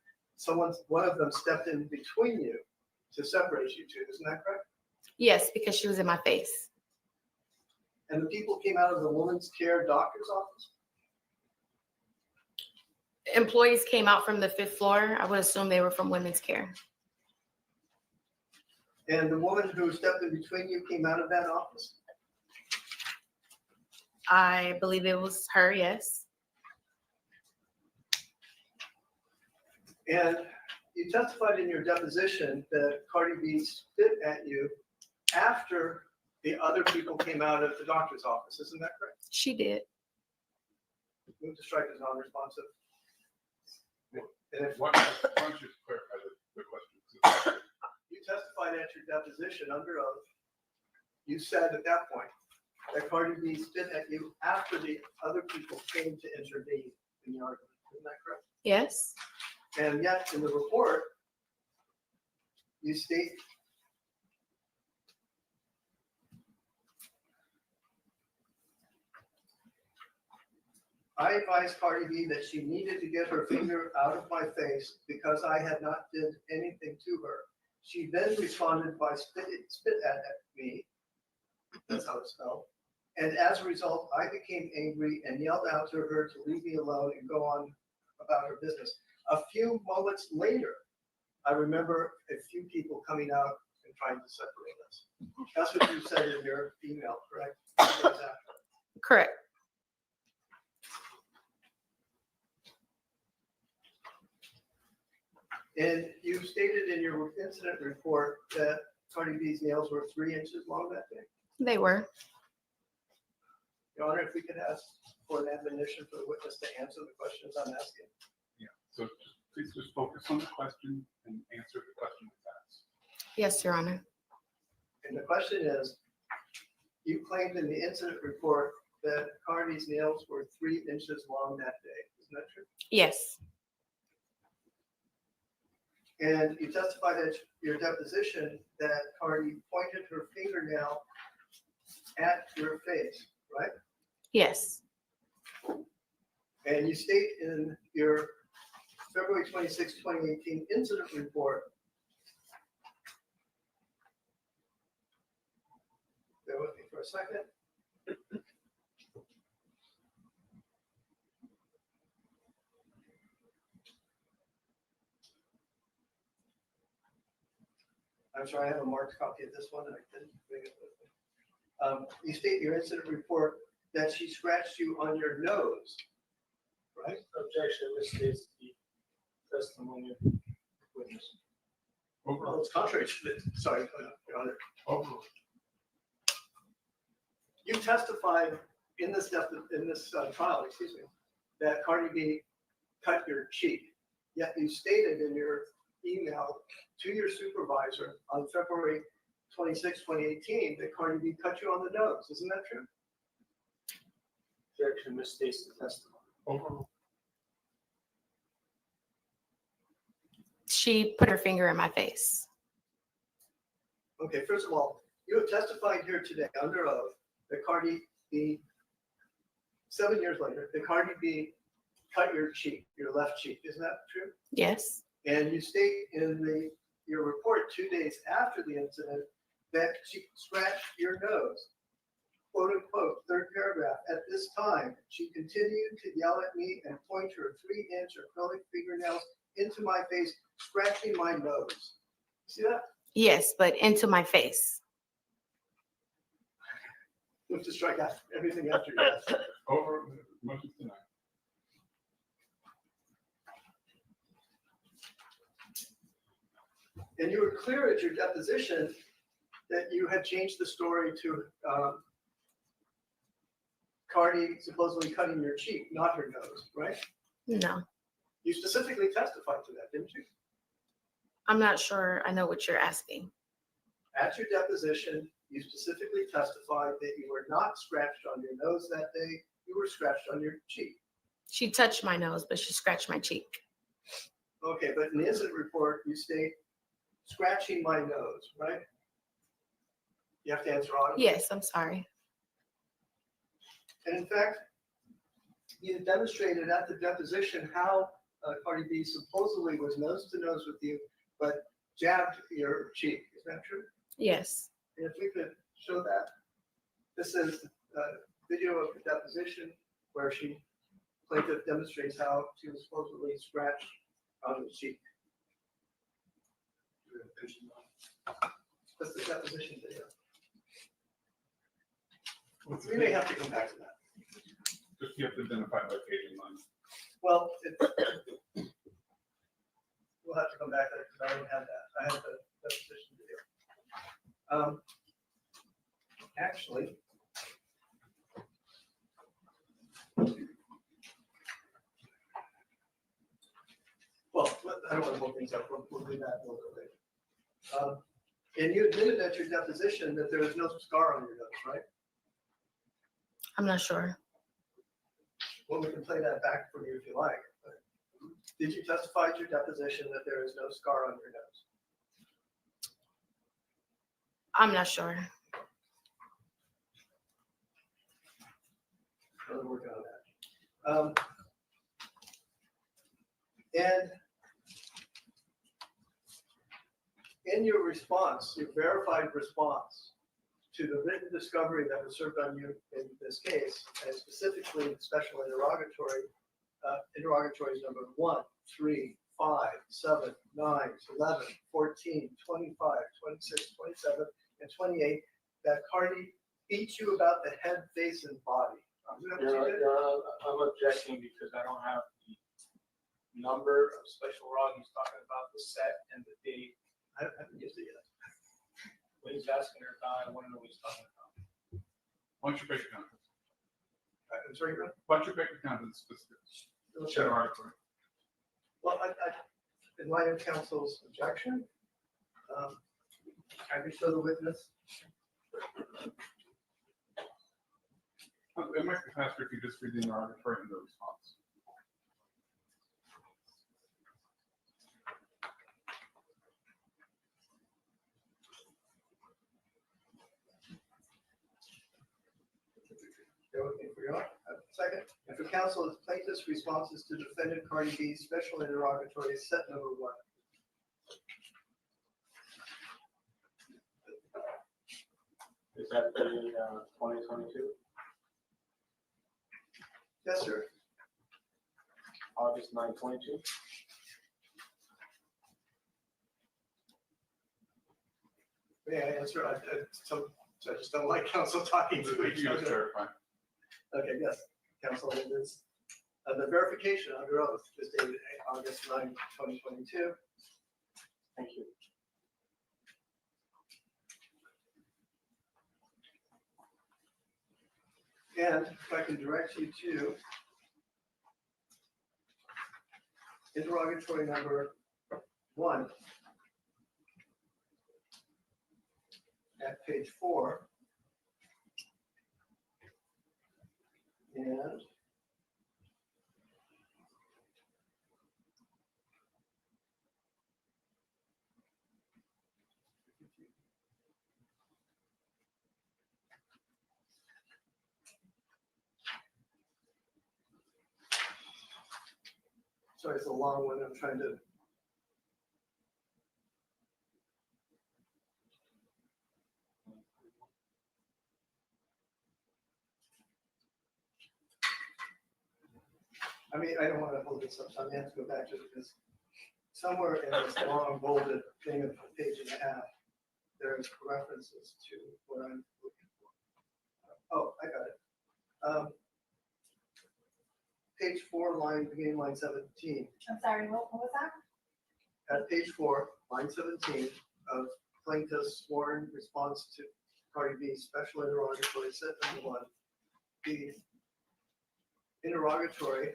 one of them stepped in between you to separate you two. Isn't that correct? Yes, because she was in my face. And the people came out of the woman's care doctor's office? Employees came out from the 5th floor. I would assume they were from women's care. And the woman who stepped in between you came out of that office? I believe it was her, yes. And you testified in your deposition that Cardi B spit at you after the other people came out of the doctor's office. Isn't that correct? She did. Move to strike as non-responsive. And if Why don't you clarify the question? you testified at your deposition under oath, you said at that point that Cardi B spit at you after the other people came to intervene in the argument. Isn't that correct? Yes. And yet in the report, you state I advised Cardi B that she needed to get her finger out of my face because I had not did anything to her. She then responded by spit at me. That's how it's spelled. And as a result, I became angry and yelled out to her to leave me alone and go on about her business. A few moments later, I remember a few people coming out and trying to separate us. That's what you said in your email, correct? Correct. And you stated in your incident report that Cardi B's nails were 3 inches long that day. They were. Your Honor, if we could ask for an admonition for the witness to answer the questions I'm asking. Yeah, so please just focus on the question and answer the question that's asked. Yes, Your Honor. And the question is, you claimed in the incident report that Cardi's nails were 3 inches long that day. Isn't that true? Yes. And you testified at your deposition that Cardi pointed her fingernail at your face, right? Yes. And you state in your February 26, 2018 incident report, bear with me for a second. I'm sorry, I have a marked copy of this one and I didn't bring it with me. You state in your incident report that she scratched you on your nose, right? Objection, this is the testimony of witness. Well, it's contrary to the, sorry, Your Honor. You testified in this trial, excuse me, that Cardi B cut your cheek, yet you stated in your email to your supervisor on February 26, 2018, that Cardi B cut you on the nose. Isn't that true? Objection, misstates the testimony. She put her finger in my face. Okay, first of all, you have testified here today under oath that Cardi B, 7 years later, that Cardi B cut your cheek, your left cheek. Isn't that true? Yes. And you state in your report 2 days after the incident that she scratched your nose. Quote unquote, third paragraph. At this time, she continued to yell at me and point her 3-inch acrylic fingernails into my face, scratching my nose. See that? Yes, but into my face. Move to strike out everything after yes. Over, motion tonight. And you were clear at your deposition that you had changed the story to Cardi supposedly cutting your cheek, not her nose, right? No, You specifically testified to that, didn't you? I'm not sure I know what you're asking. At your deposition, you specifically testified that you were not scratched on your nose that day, you were scratched on your cheek. She touched my nose, but she scratched my cheek. Okay, but in the incident report, you state scratching my nose, right? You have to answer audibly. Yes, I'm sorry. And in fact, you demonstrated at the deposition how Cardi B supposedly was nose to nose with you, but jabbed your cheek. Is that true? Yes. And if we could show that. This is a video of the deposition where plaintiff demonstrates how she was supposedly scratched on the cheek. That's the deposition video. We may have to come back to that. Just you have to identify by page and line. Well, we'll have to come back there because I don't have that. I have the deposition video. Actually, well, I don't want to hold things up. We'll do that a little bit later. And you admitted at your deposition that there was no scar on your nose, right? I'm not sure. Well, we can play that back for you if you like. But did you testify at your deposition that there is no scar on your nose? I'm not sure. We're working on that. And in your response, your verified response to the written discovery that was served on you in this case, and specifically special interrogatories number 1, 3, 5, 7, 9, 11, 14, 25, 26, 27, and 28, that Cardi beat you about the head, face, and body. I'm objecting because I don't have the number of special rod. He's talking about the set and the date. I haven't used it yet. When he's asking her about, I want to know what he's talking about. Why don't you break it down? I'm sorry, Ron? Why don't you break it down to the specifics? Share article. Well, in light of counsel's objection, I can show the witness. It might be faster if you just read the interrogatory and the response. Bear with me for a second. And for counsel, the plaintiff's responses to defendant Cardi B's special interrogatory is set number 1. Is that the 2022? Yes, sir. August 9, 22? May I answer? I just don't like counsel talking to each You other. clarify. Okay, yes, counsel, it is. The verification under oath is dated August 9, 2022. Thank you. And if I can direct you to interrogatory number 1 at page 4. And Sorry, it's a long one. I'm trying to. I mean, I don't want to hold this up, so I'm going to have to go back to it because somewhere in this long bolded thing of a page and a half, there's references to what I'm looking for. Oh, I got it. Page 4, beginning line 17. I'm sorry, what was that? At page 4, line 17 of plaintiff's sworn response to Cardi B's special interrogatory set number 1. The interrogatory,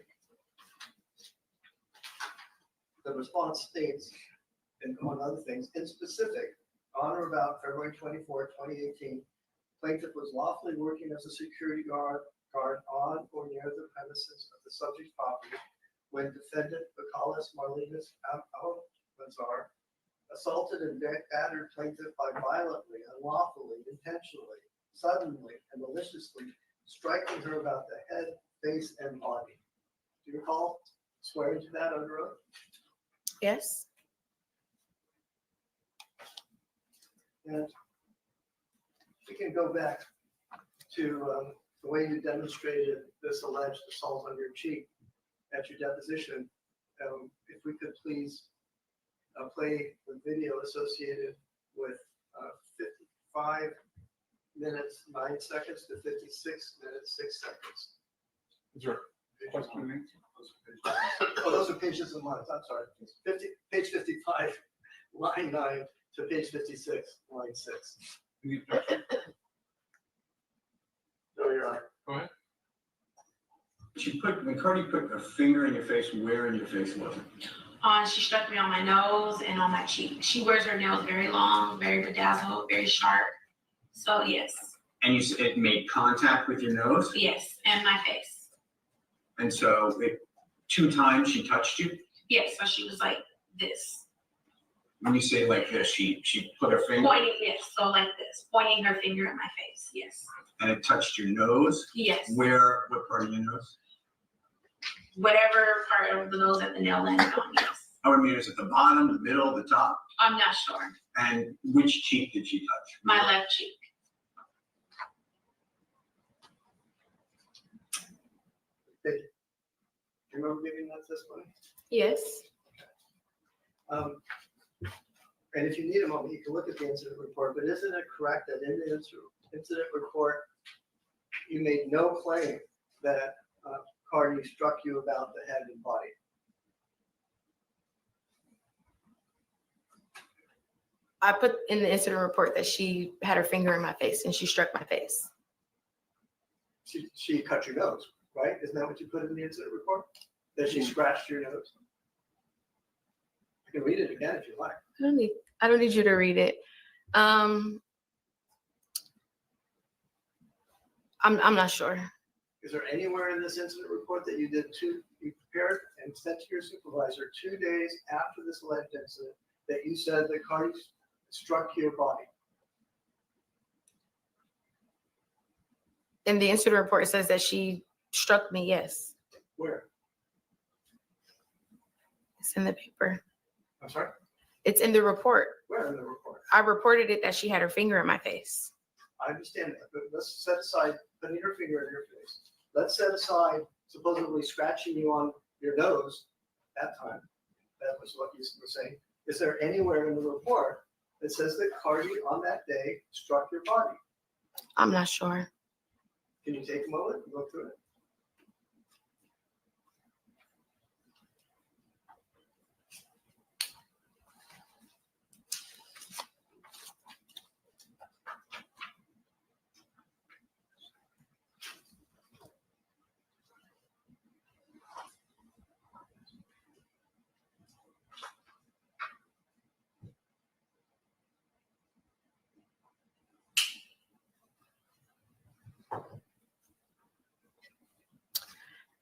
the response states, and among other things, in specific, on or about February 24, 2018, plaintiff was lawfully working as a security guard on or near the premises of the subject property when defendant Bacallus Marlinus Almanzar assaulted and battered plaintiff by violently, unlawfully, intentionally, suddenly, and maliciously striking her about the head, face, and body. Do you recall swearing to that under oath? Yes. And we can go back to the way you demonstrated this alleged assault on your cheek at your deposition. If we could please play the video associated with 55 minutes, 9 seconds to 56 minutes, 6 seconds. Is there a question and answer? Oh, those are pages and lines, I'm sorry. Page 55, line 9 to page 56, line 6. Any objection? No, Your Honor. Go ahead. When Cardi put a finger in your face, where in your face was it? She struck me on my nose and on my cheek. She wears her nails very long, very bedazzled, very sharp. So yes, And you said it made contact with your nose? yes, and my face. And so 2 times she touched you? Yes, so she was like this, When you say like this, she put her finger pointing, yes, so like this, pointing her finger at my face, yes. and it touched your nose? Yes, Where, what part of your nose? whatever part of the nose that the nail landed on, yes. I mean, is it the bottom, the middle, the top? I'm not sure. And which cheek did she touch? My left cheek. Do you remember giving that testimony? Yes. And if you need a moment, you can look at the incident report, but isn't it correct that in the incident report, you made no claim that Cardi struck you about the head and body? I put in the incident report that she had her finger in my face and she struck my face. She cut your nose, right? Isn't that what you put in the incident report? That she scratched your nose? I can read it again if you like. I don't need you to read it. I'm not sure. Is there anywhere in this incident report that you prepared and sent to your supervisor 2 days after this alleged incident that you said that Cardi struck your body? In the incident report, it says that she struck me, yes. Where? It's in the paper. I'm sorry? It's in the report. Where in the report? I reported it that she had her finger in my face. I understand that, but let's set aside putting her finger in your face. Let's set aside supposedly scratching you on your nose that time. That was what you were saying. Is there anywhere in the report that says that Cardi on that day struck your body? I'm not sure. Can you take a moment and go through it?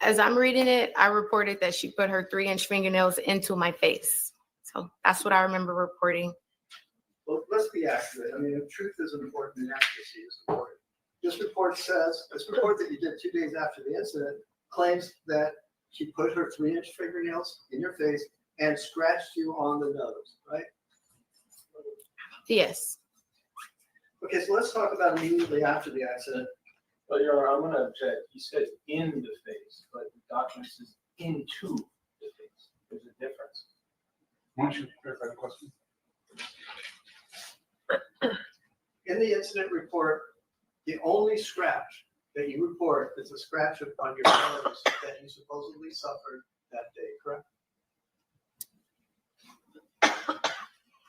As I'm reading it, I reported that she put her 3-inch fingernails into my face. So that's what I remember reporting. Well, let's be accurate. I mean, truth is important and accuracy is important. This report that you did 2 days after the incident claims that she put her 3-inch fingernails in your face and scratched you on the nose, right? Yes. Okay, so let's talk about immediately after the accident. But Your Honor, I'm gonna object. He said in the face, but the document says into the face. There's a difference. Why don't you clarify the question? In the incident report, the only scratch that you report is a scratch on your nose that you supposedly suffered that day, correct?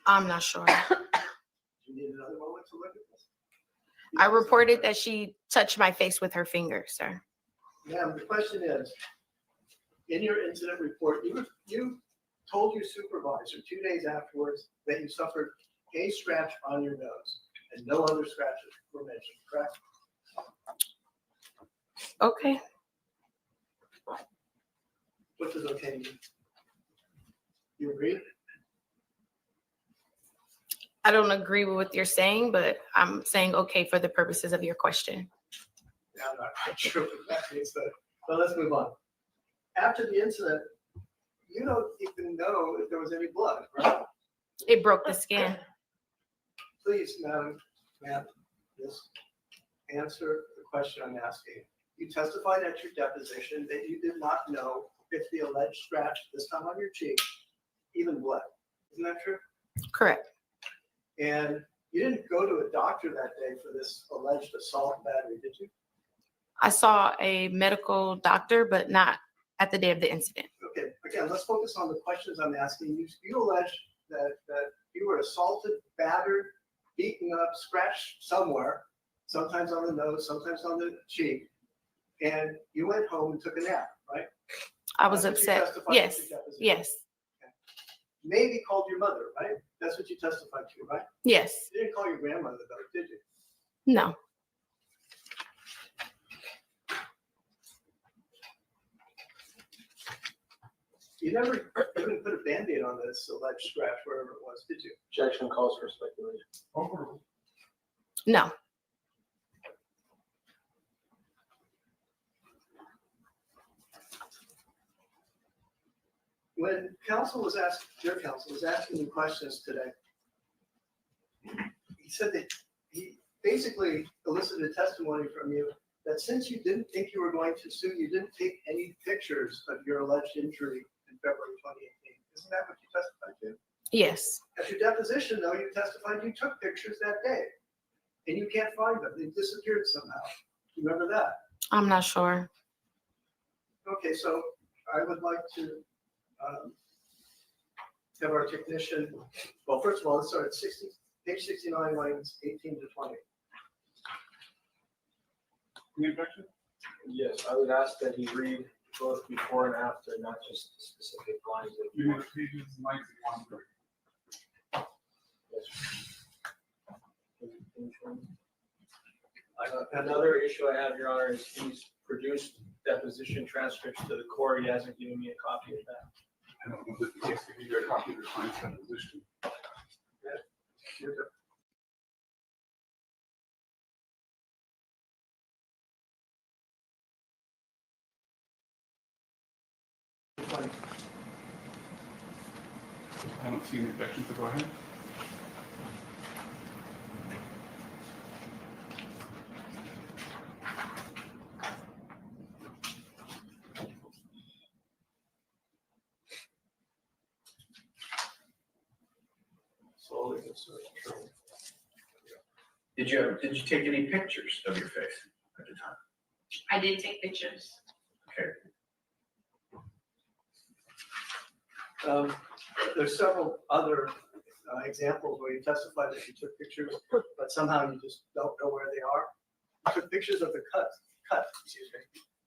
I'm not sure. You need another moment to look at this? I reported that she touched my face with her finger, sir. Ma'am, the question is, in your incident report, you told your supervisor 2 days afterwards that you suffered a scratch on your nose and no other scratches were mentioned, correct? Okay. What does okay mean? You agree? I don't agree with what you're saying, but I'm saying okay for the purposes of your question. Yeah, I'm not quite sure what that means, but let's move on. After the incident, you don't even know if there was any blood, right? It broke the skin. Please, ma'am, just answer the question I'm asking. You testified at your deposition that you did not know if the alleged scratch, this time on your cheek, even bled. Isn't that true? Correct. And you didn't go to a doctor that day for this alleged assault and battery, did you? I saw a medical doctor, but not at the day of the incident. Okay, again, let's focus on the questions I'm asking you. You allege that you were assaulted, battered, beaten up, scratched somewhere, sometimes on the nose, sometimes on the cheek, and you went home and took a nap, right? I was That's what you upset. testified Yes. at your deposition. Yes. Maybe called your mother, right? That's what you testified to, right? Yes. You didn't call your grandmother though, did you? No. You never even put a Band-Aid on this alleged scratch, wherever it was, did you? Objection calls for speculation. No. When your counsel was asking you questions today, he said that he basically elicited testimony from you that since you didn't think you were going to sue, you didn't take any pictures of your alleged injury in February 2018. Isn't that what you testified to? Yes. At your deposition, though, you testified you took pictures that day, and you can't find them. They disappeared somehow. You remember that? I'm not sure. Okay, so I would like to have our technician, well, first of all, let's start at page 69, lines 18 to 20. Any objection? Yes, I would ask that he read both before and after, not just specific lines of. You know, pages 91 Another issue I have, Your Honor, is he's produced deposition transcripts to the court. He hasn't given me a copy of that. I don't know that the case could be a copy of the client's deposition. I don't see any objections, so go ahead. Did you take any pictures of your face at the time? I did take pictures. Okay. There's several other examples where you testified that you took pictures, but somehow you just don't know where they are. You took pictures of the cut,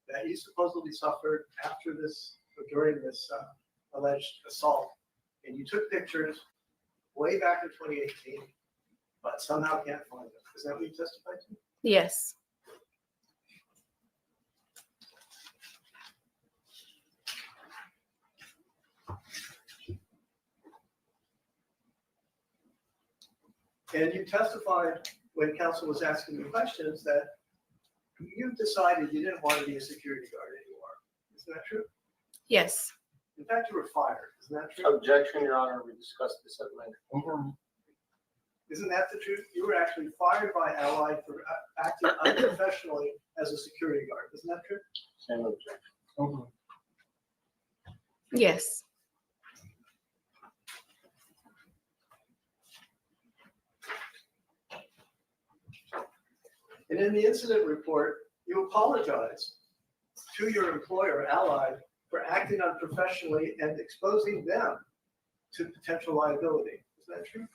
that you supposedly suffered after this, or during this alleged assault. And you took pictures way back in 2018, but somehow can't find them. Is that what you testified to? Yes. And you testified when counsel was asking you questions that you decided you didn't want to be a security guard anymore. Isn't that true? Yes. In fact, you were fired. Isn't that true? Objection, Your Honor. We discussed this at length. Isn't that the truth? You were actually fired by Allied for acting unprofessionally as a security guard. Isn't that true? Same objection. Yes. And in the incident report, you apologize to your employer, Allied, for acting unprofessionally and exposing them to potential liability. Is that true?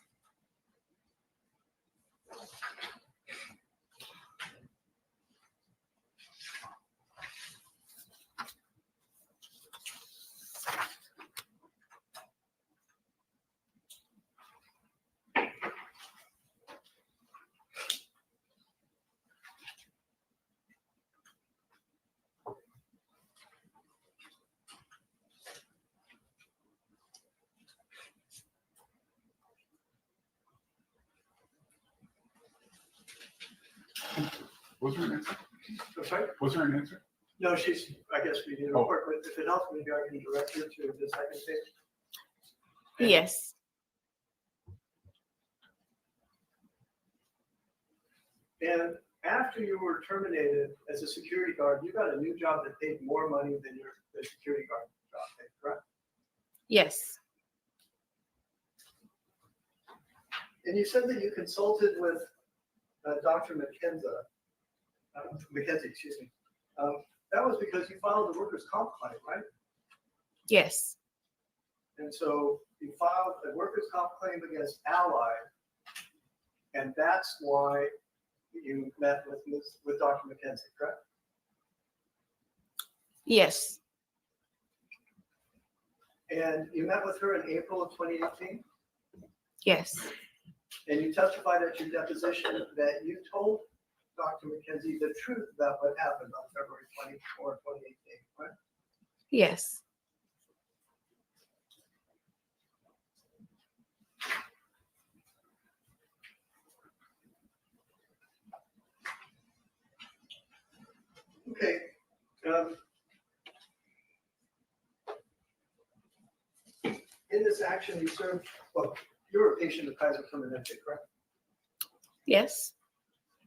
Was there an answer? I'm sorry? Was there an answer? No, she's, I guess we need a report, but if it helps, maybe I can direct you to the second page. Yes. And after you were terminated as a security guard, you got a new job that paid more money than the security guard job paid, correct? Yes. And you said that you consulted with Dr. McKenzie, excuse me. That was because you filed a workers' comp claim, right? Yes. And so you filed a workers' comp claim against Allied, and that's why you met with Dr. McKenzie, correct? Yes. And you met with her in April of 2018, Yes. and you testified at your deposition that you told Dr. McKenzie the truth about what happened on February 24, 2018, right? Yes. Okay. In this action, you served, well, you were a patient of Kaiser Permanente, correct? Yes.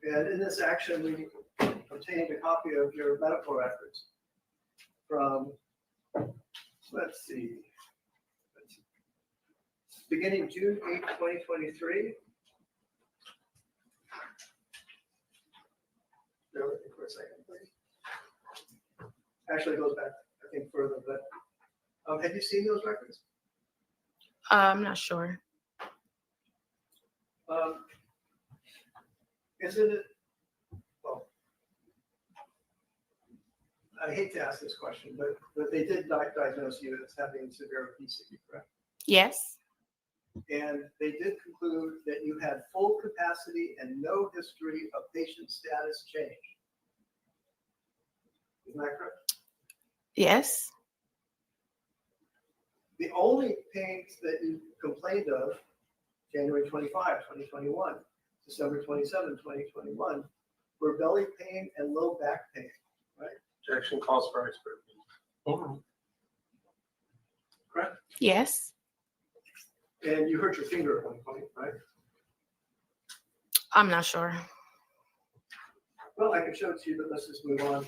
And in this action, we obtained a copy of your medical records from, let's see, beginning June 8, 2023. Bear with me for a second, please. Actually, it goes back, I think, further, but have you seen those records? I'm not sure. Isn't it, well, I hate to ask this question, but they did diagnose you as having severe obesity, correct? Yes. And they did conclude that you had full capacity and no history of patient status change. Isn't that correct? Yes. The only pains that you complained of, January 25, 2021, December 27, 2021, were belly pain and low back pain, right? Objection calls for expert opinion. Correct? Yes. And you hurt your finger at one point, right? I'm not sure. Well, I can show it to you, but let's just move on.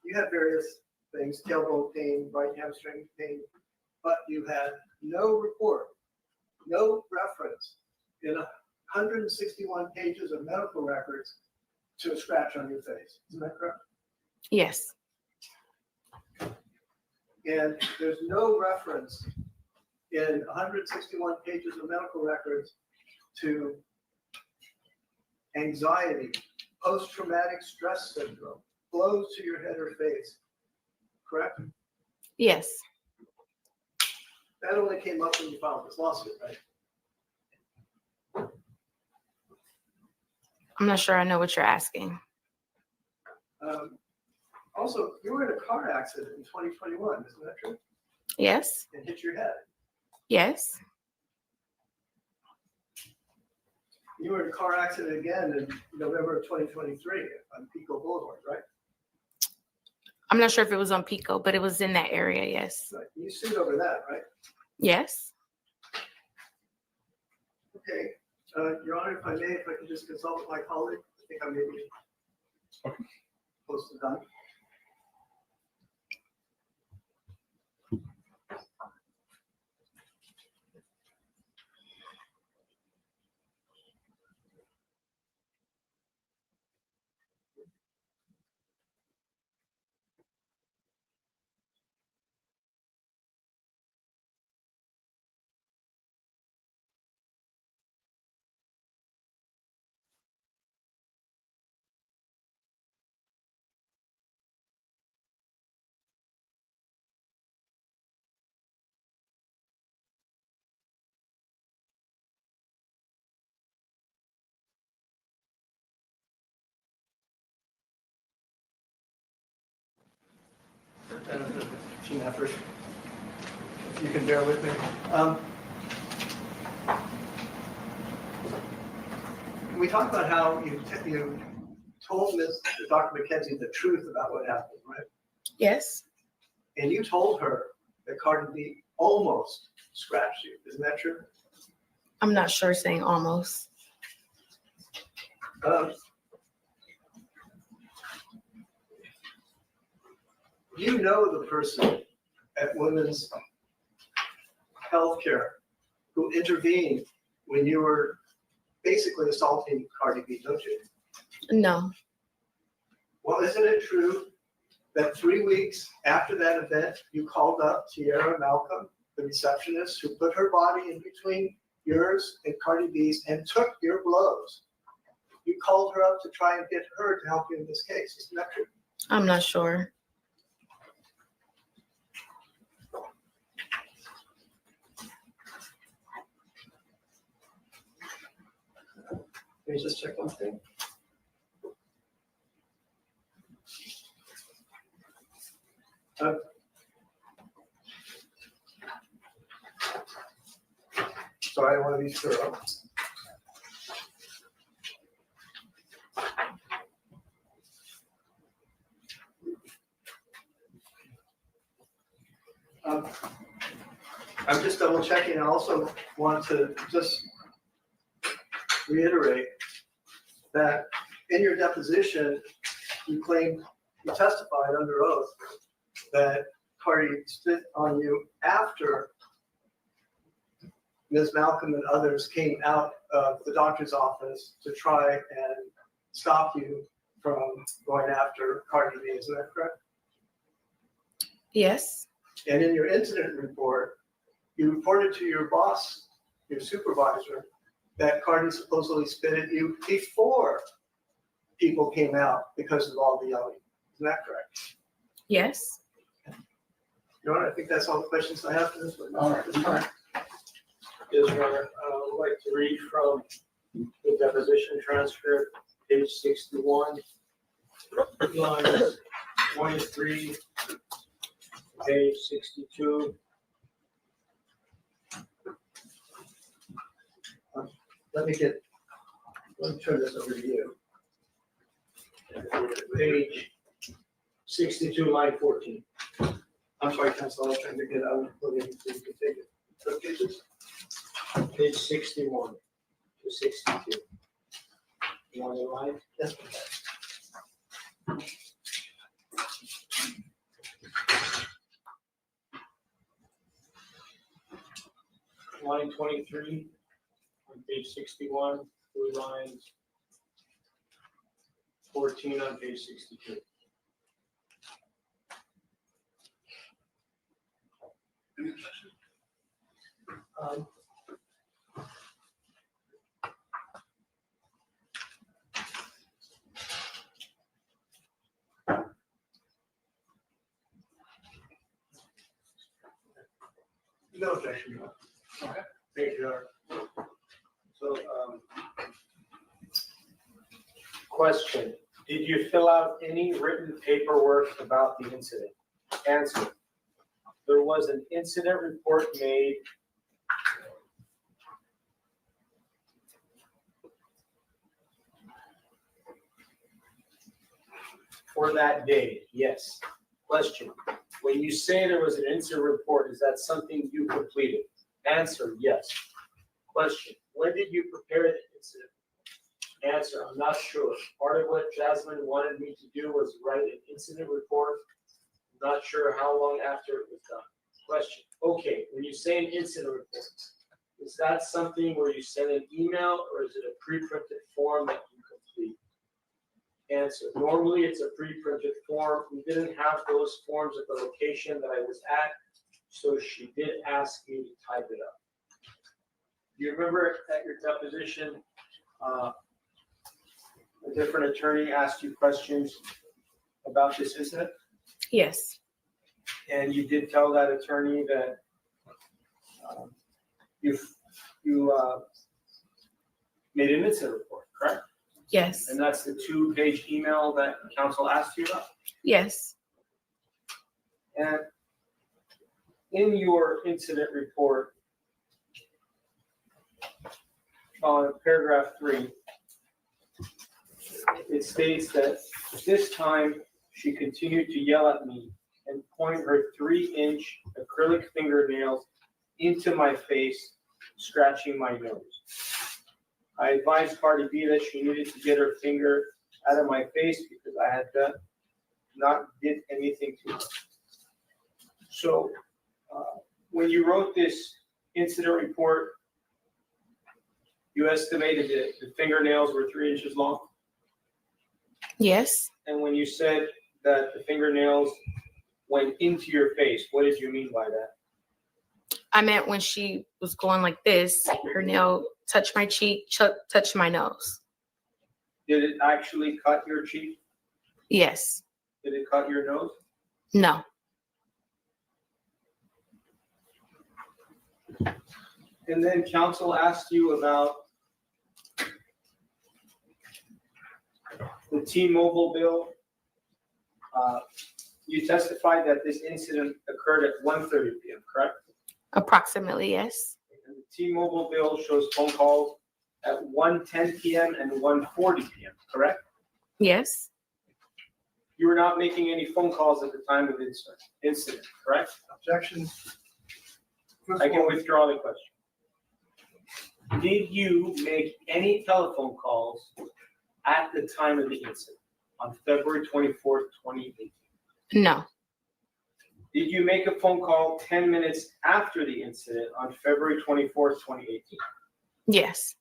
You had various things, tailbone pain, right hamstring pain, but you had no report, no reference in 161 pages of medical records to a scratch on your face. Isn't that correct? Yes. And there's no reference in 161 pages of medical records to anxiety, post-traumatic stress syndrome, blows to your head or face, correct? Yes. That only came up when you filed this lawsuit, right? I'm not sure I know what you're asking. Also, you were in a car accident in 2021, isn't that true? Yes. And hit your head. Yes. You were in a car accident again in November of 2023 on Pico Boulevard, right? I'm not sure if it was on Pico, but it was in that area, yes. Right. You sued over that, right? Yes. Okay, Your Honor, if I may, if I could just consult with my colleague, I think I may be close to done. Team effort. If you can bear with me. We talked about how you told Dr. McKenzie the truth about what happened, right? Yes. And you told her that Cardi B almost scratched you. Isn't that true? I'm not sure saying almost. You know the person at Women's Healthcare who intervened when you were basically assaulting Cardi B, don't you? No. Well, isn't it true that 3 weeks after that event, you called up Tiara Malcolm, the receptionist, who put her body in between yours and Cardi B's and took your blows? You called her up to try and get her to help you in this case. Isn't that true? I'm not sure. Let me just check one thing. Sorry, I want to be thorough. I'm just double checking. I also want to just reiterate that in your deposition, you testified under oath that Cardi spit on you after Ms. Malcolm and others came out of the doctor's office to try and stop you from going after Cardi B. Isn't that correct? Yes. And in your incident report, you reported to your boss, your supervisor, that Cardi supposedly spit at you before people came out because of all the yelling. Isn't that correct? Yes. Your Honor, I think that's all the questions I have for this one. All right. Yes, Your Honor, I would like to read from the deposition transcript, page 61, lines 23, page 62. Let me turn this over to you. Page 62, line 14. I'm sorry, counsel, I was trying to get out of the so you can take it. So pages? Page 61 to 62. You want the line? Yes. Line 23 on page 61 through lines 14 on page 62. No objection, Your Honor. Okay. Thank you, Your Honor. So, question, did you fill out any written paperwork about the incident? Answer, there was an incident report made for that day, yes. Question, when you say there was an incident report, is that something you completed? Answer, yes. Question, when did you prepare the incident? Answer, I'm not sure. Part of what Jasmine wanted me to do was write an incident report. I'm not sure how long after it was done. Question, okay, when you say an incident report, is that something where you send an email or is it a pre-printed form that you complete? Answer, normally it's a pre-printed form. We didn't have those forms at the location that I was at, so she did ask me to type it up. Do you remember at your deposition, a different attorney asked you questions about this incident? Yes. And you did tell that attorney that you made an incident report, correct? Yes. And that's the 2-page email that counsel asked you about? Yes. And in your incident report, on paragraph 3, it states that this time she continued to yell at me and point her 3-inch acrylic fingernails into my face, scratching my nose. I advised Cardi B that she needed to get her finger out of my face because I had not did anything to her. So when you wrote this incident report, you estimated that the fingernails were 3 inches long? Yes. And when you said that the fingernails went into your face, what did you mean by that? I meant when she was going like this, her nail touched my cheek, touched my nose. Did it actually cut your cheek? Yes. Did it cut your nose? No. And then counsel asked you about the T-Mobile bill. You testified that this incident occurred at 1:30 p.m., correct? Approximately, yes. And the T-Mobile bill shows phone calls at 1:10 p.m. and 1:40 p.m., correct? Yes. You were not making any phone calls at the time of the incident, correct? Objection. I can withdraw the question. Did you make any telephone calls at the time of the incident on February 24th, 2018? No. Did you make a phone call 10 minutes after the incident on February 24th, 2018? Yes.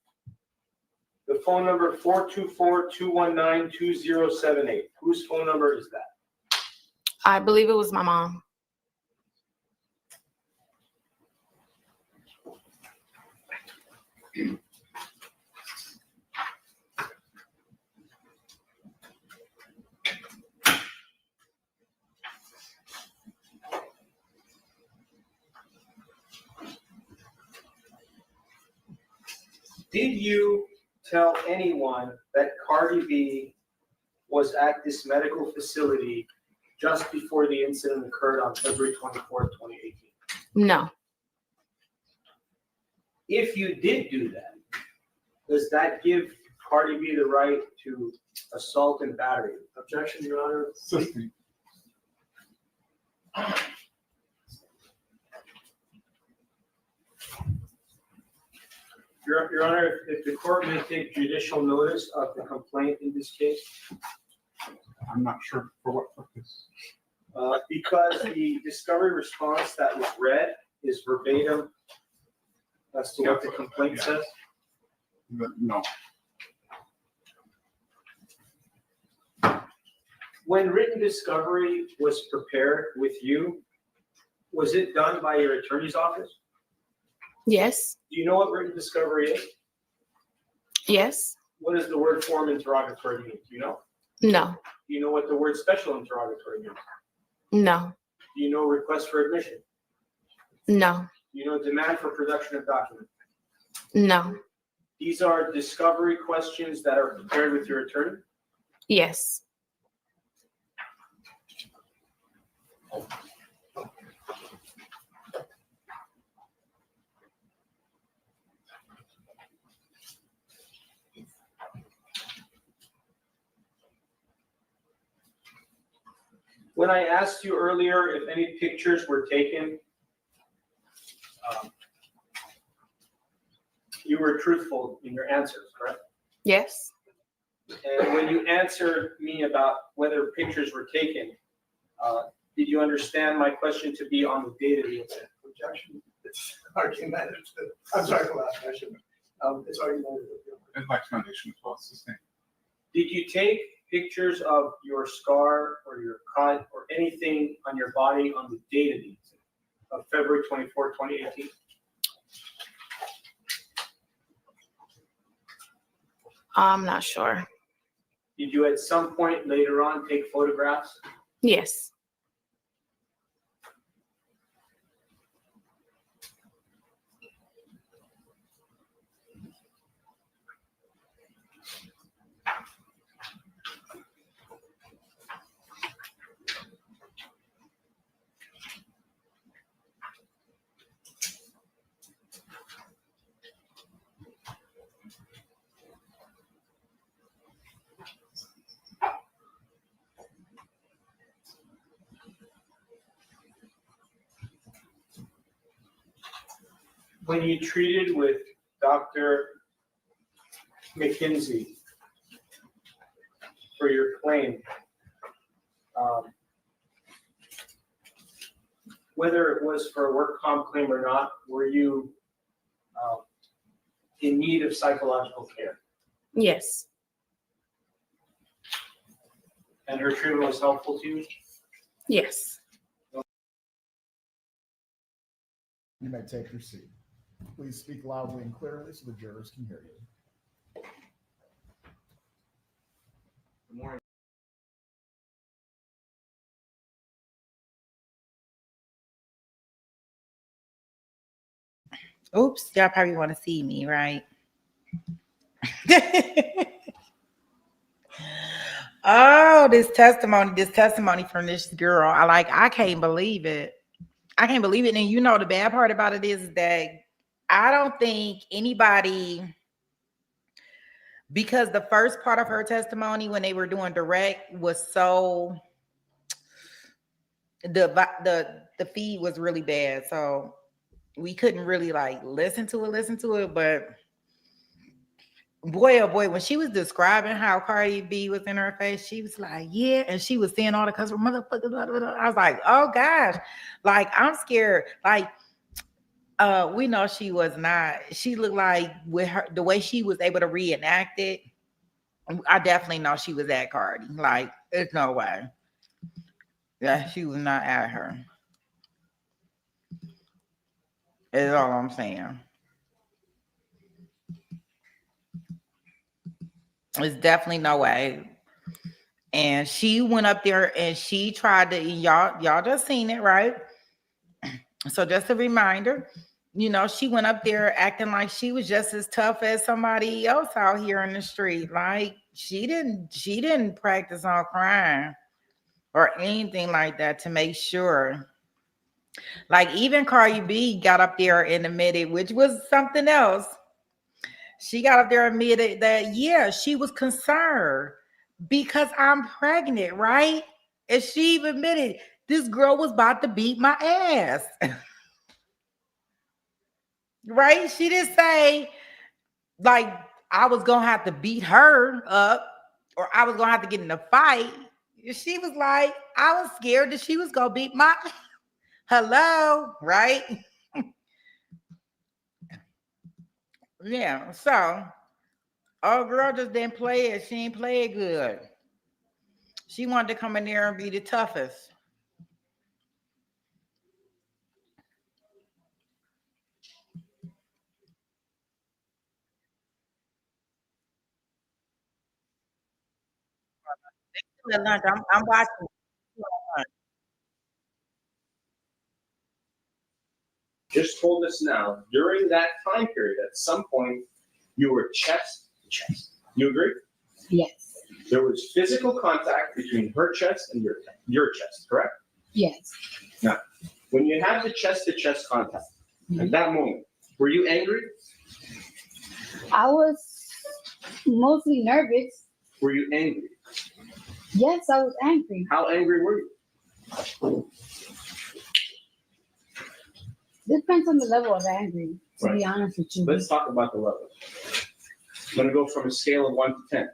The phone number 424-219-2078. Whose phone number is that? I believe it was my mom. Did you tell anyone that Cardi B was at this medical facility just before the incident occurred on February 24th, 2018? No. If you did do that, does that give Cardi B the right to assault and battery? Objection, Your Honor. Your Honor, if the court may take judicial notice of the complaint in this case. I'm not sure for what purpose. Because the discovery response that was read is verbatim as to what the complaint says. But no. When written discovery was prepared with you, was it done by your attorney's office? Yes. Do you know what written discovery is? Yes. What does the word form interrogatory mean? Do you know? No. Do you know what the word special interrogatory means? No. Do you know request for admission? No. Do you know demand for production of documents? No. These are discovery questions that are prepared with your attorney? Yes. When I asked you earlier if any pictures were taken, you were truthful in your answers, correct? Yes. And when you answered me about whether pictures were taken, did you understand my question to be on the date of the incident? Objection, it's argumentative. I'm sorry for last question. It's argumentative. And like foundation as well, it's the same. Did you take pictures of your scar or your cut or anything on your body on the date of the incident of February 24, 2018? I'm not sure. Did you at some point later on take photographs? Yes. When you treated with Dr. McKinsey for your claim, whether it was for a work comp claim or not, were you in need of psychological care? Yes. And her treatment was helpful to you? Yes. You may take your seat. Please speak loudly and clearly so the jurors can hear you. Good morning. Oops, y'all probably want to see me, right? Oh, this testimony from this girl. I can't believe it. I can't believe it. And you know, the bad part about it is that I don't think anybody, because the first part of her testimony when they were doing direct was so, the feed was really bad. So we couldn't really like listen to it, but boy, oh boy, when she was describing how Cardi B was in her face, she was like, yeah, and she was saying all the customer motherfuckers. I was like, oh gosh, like I'm scared. Like, we know she was not. She looked like with her the way she was able to reenact it. I definitely know she was at Cardi. Like, there's no way. Yeah, she was not at her. Is all I'm saying. There's definitely no way. And she went up there and she tried to, y'all just seen it, right? So just a reminder, you know, she went up there acting like she was just as tough as somebody else out here in the street. Like she didn't practice on crime or anything like that to make sure. Like even Cardi B got up there and admitted, which was something else. She got up there and admitted that, yeah, she was concerned because I'm pregnant, right? And she even admitted this girl was about to beat my ass. Right? She didn't say like I was gonna have to beat her up or I was gonna have to get in a fight. She was like, I was scared that she was gonna beat my hello, right? Yeah, so oh girl just didn't play it. She ain't play it good. She wanted to come in there and be the toughest. I'm watching. Just told us now, during that time period, at some point, you were chest to chest. You agree? Yes. There was physical contact between her chest and your chest, correct? Yes. Now, when you had the chest to chest contact, at that moment, were you angry? I was mostly nervous. Were you angry? Yes, I was angry. How angry were you? Depends on the level of angry, to Right. be honest with you. Let's talk about the level. I'm gonna go from a scale of 1 to 10.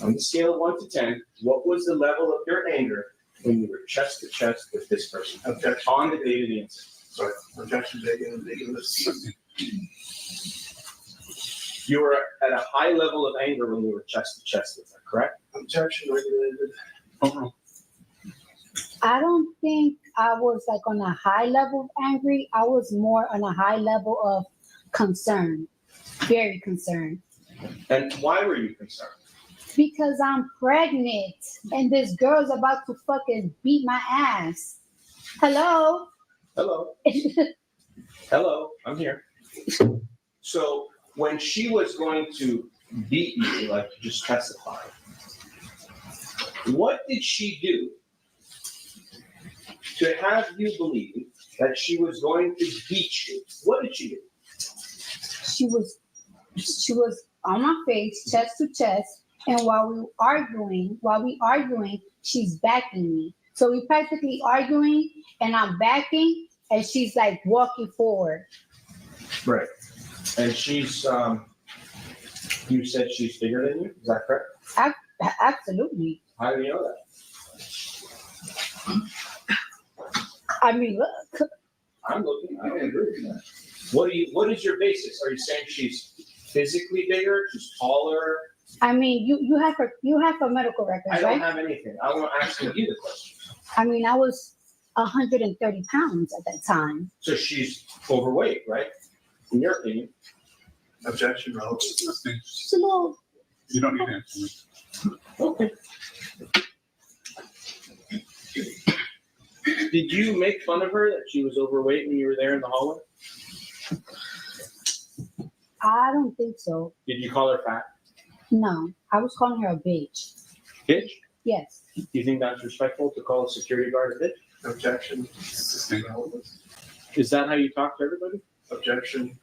On the scale of 1 to 10, what was the level of your anger when you were chest to chest with this person? Objection. On the date of the incident. Sorry, objection taken this. You were at a high level of anger when you were chest to chest with her, correct? Objection regulated. Overruled. I don't think I was like on a high level of angry. I was more on a high level of concern, very concerned. And why were you concerned? Because I'm pregnant and this girl's about to fucking beat my ass. Hello? Hello, hello, I'm here. So when she was going to beat you, like you just testified, what did she do to have you believe that she was going to beat you? What did she do? she was on my face, chest to chest, and while we arguing, she's backing me. So we practically arguing, and I'm backing, and she's like walking forward. Right. And she's, you said she's bigger than you, is that correct? Absolutely. How do you know that? I mean, look. I'm looking, I don't agree with that. What is your basis? Are you saying she's physically bigger, she's taller? I mean, you have her medical records, I don't right? have anything. I want to ask you the question. I mean, I was 130 pounds at that time. So she's overweight, right? In your opinion. Objection relevant. She's a little. You don't need to answer me. Okay. Did you make fun of her that she was overweight when you were there in the hallway? I don't think so. Did you call her fat? No, I was calling her a bitch. Bitch? Yes. Do you think that's respectful to call a security guard a bitch? Objection relevant. Is that how you talk to everybody? Objection.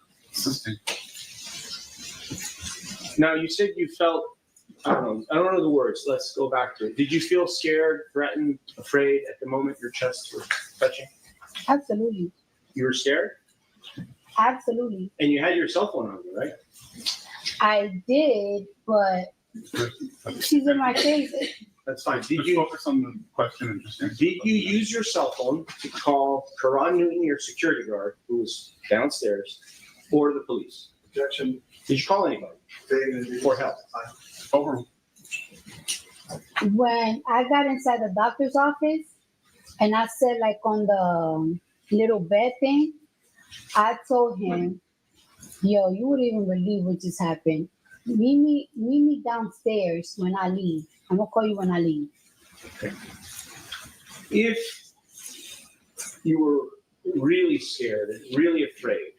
Now, you said you felt, I don't know the words. Let's go back to it. Did you feel scared, threatened, afraid at the moment your chest was touching? Absolutely. You were scared? Absolutely. And you had your cell phone on you, right? I did, but she's in my face. That's fine. Did you focus on the question and just answer? Did you use your cell phone to call Karan Newton, your security guard, who was downstairs, or the police? Objection. Did you call anybody for help? Overruled. When I got inside the doctor's office and I said like on the little bed thing, I told him, yo, you wouldn't even believe what just happened. Meet me downstairs when I leave. I'm gonna call you when I leave. Okay. If you were really scared and really afraid,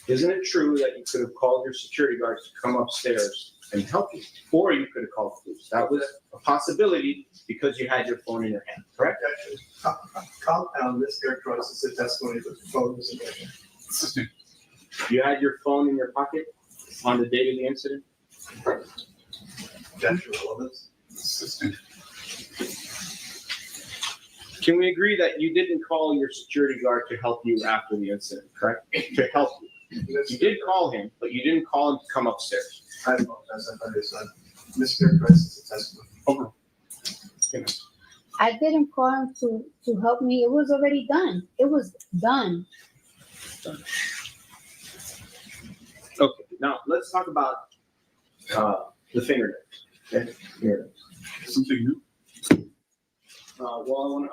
isn't it true that you could have called your security guards to come upstairs and help you? Or you could have called the police. That was a possibility because you had your phone in your hand, correct? Objection. Compound mischaracterizes the testimony that the phone was in your hand. You had your phone in your pocket on the date of the incident? Objection relevant. Can we agree that you didn't call your security guard to help you after the incident, correct? To help you. You did call him, but you didn't call him to come upstairs. I apologize. I thought it was mischaracterizes the testimony. Over. I didn't call him to help me. It was already done. It was done. Okay, now let's talk about the fingernails. Okay, fingernails. Something new? Well,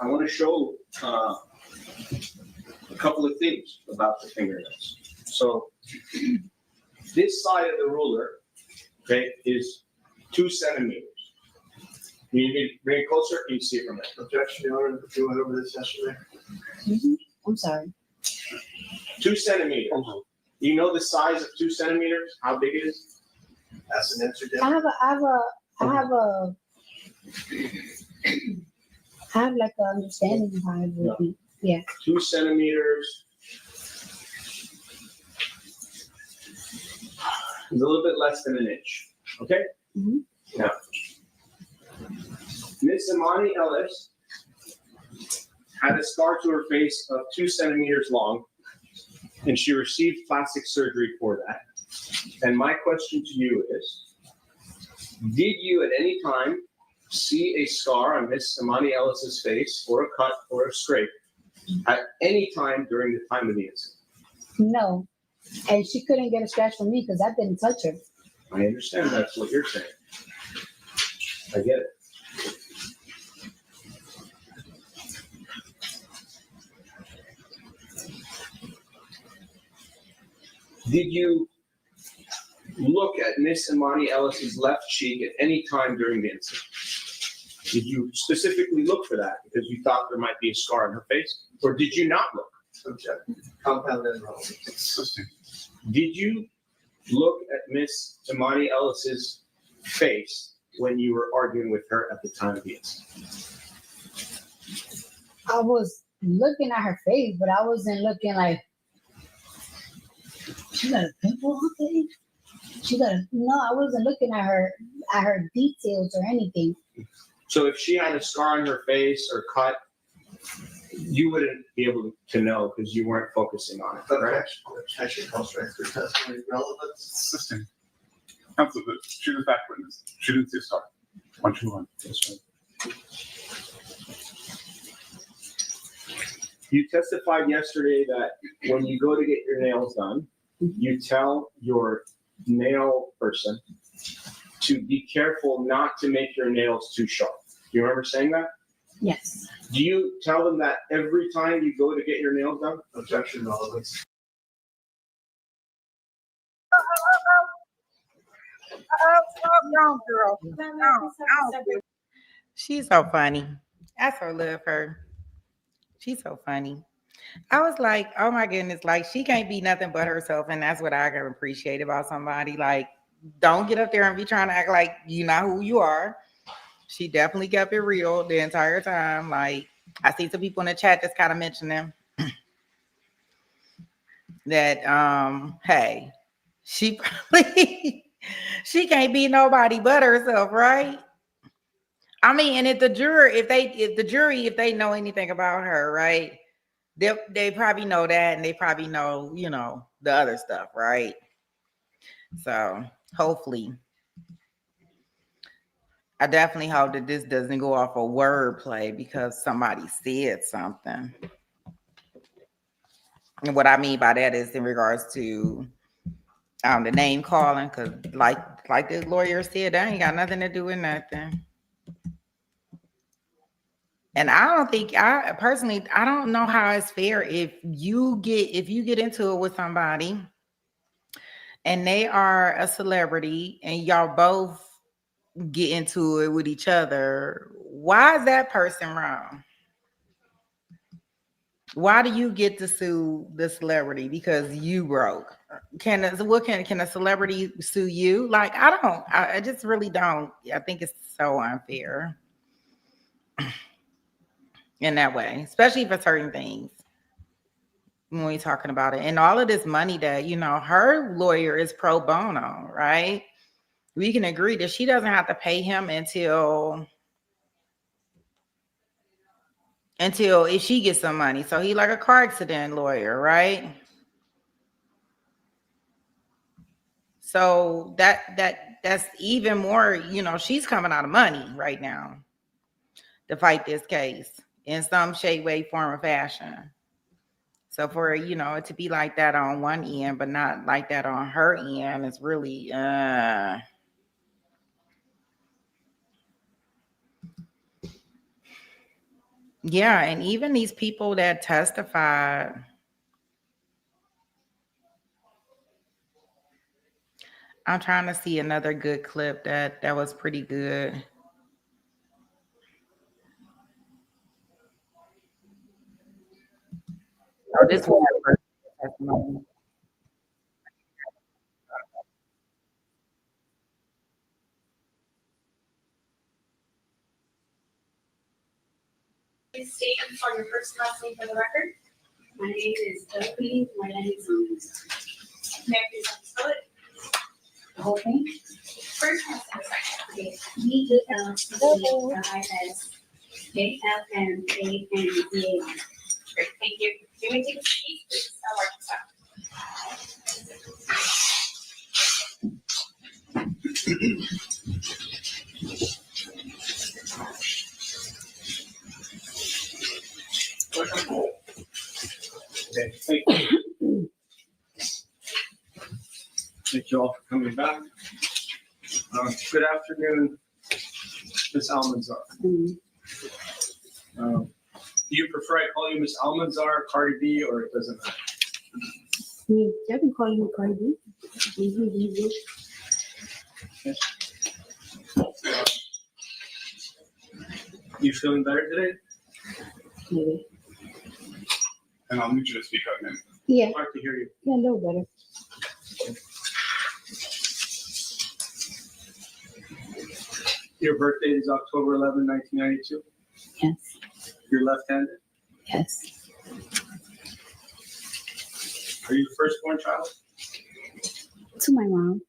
I want to show a couple of things about the fingernails. So this side of the ruler, okay, is 2 centimeters. You need to bring it closer. You can see it from there. Objection, Your Honor. You went over this yesterday. I'm sorry. 2 centimeters. You know the size of 2 centimeters? How big it is? That's an answer, I have like an understanding of how it would be. Yeah. 2 centimeters. It's a little bit less than an inch. Okay? Now, Miss Imani Ellis had a scar to her face of 2 centimeters long, and she received plastic surgery for that. And my question to you is, did you at any time see a scar on Miss Imani Ellis's face, or a cut, or a scrape, at any time during the time of the incident? No. And she couldn't get a scratch from me because I didn't touch her. I understand that's what you're saying. I get it. Did you look at Miss Imani Ellis's left cheek at any time during the incident? Did you specifically look for that because you thought there might be a scar on her face? Or did you not look? Subjective, compound and relevant. Did you look at Miss Imani Ellis's face when you were arguing with her at the time of the incident? I was looking at her face, but I wasn't looking like, she got a pimple on her face? No, I wasn't looking at her details or anything. So if she had a scar on her face or cut, you wouldn't be able to know because you weren't focusing on it, correct? Objection calls for expert testimony relevance. Assisting. Counsel, she was back witness. She didn't see a star. 121. You testified yesterday that when you go to get your nails done, you tell your nail person to be careful not to make your nails too sharp. Do you remember saying that? Yes. Do you tell them that every time you go to get your nails done? Objection relevance. Girl. She's so funny. I so love her. She's so funny. I was like, oh my goodness, like she can't be nothing but herself. And that's what I can appreciate about somebody. Like, don't get up there and be trying to act like you know who you are. She definitely kept it real the entire time. Like, I see some people in the chat that's kind of mentioning that hey, she probably she can't be nobody but herself, right? I mean, and if the jury, if they know anything about her, right? They probably know that, and they probably know, you know, the other stuff, right? So hopefully, I definitely hope that this doesn't go off a wordplay because somebody said something. And what I mean by that is in regards to the name calling, because like the lawyer said, that ain't got nothing to do with nothing. And I don't know how it's fair if you get into it with somebody and they are a celebrity and y'all both get into it with each other. Why is that person wrong? Why do you get to sue the celebrity because you broke? Can a celebrity sue you? Like, I just really don't. I think it's so unfair in that way, especially for certain things when we're talking about it. And all of this money that, you know, her lawyer is pro bono, right? We can agree that she doesn't have to pay him until if she gets some money. So he like a car accident lawyer, right? So that's even more, you know, she's coming out of money right now to fight this case in some shape, way, form, or fashion. So for, you know, to be like that on one end, but not like that on her end, is really yeah. And even these people that testified, I'm trying to see another good clip that was pretty good. Oh, this one. Please state and spell your first and last name for the record. My name is Oakley Melendez. May I please spell it? The whole thing? First and second. Okay. AFMANDAR. Great, thank you. You may take a seat, please. I'll mark this out. Okay, thank you. Thank you all for coming back. Good afternoon, Ms. Almanzar. Do you prefer I call you Ms. Almanzar, Cardi B, or it doesn't matter? You can call me Cardi. You feeling better today? Maybe. And I'll need you to speak up, ma'am. Yeah, Hard to hear you. yeah, a little better. Your birthday is October 11, 1992. Yes, You're left-handed. yes. Are you the firstborn child? To my mom.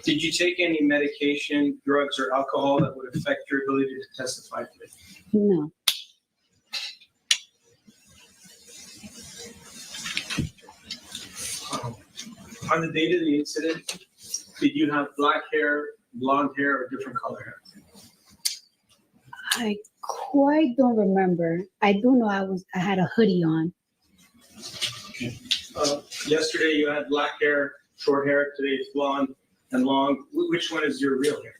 Did you take any medication, drugs, or alcohol that would affect your ability to testify today? No, On the date of the incident, did you have black hair, blonde hair, or different color hair? I quite don't remember. I do know I had a hoodie on. Yesterday you had black hair, short hair. Today it's blonde and long. Which one is your real hair?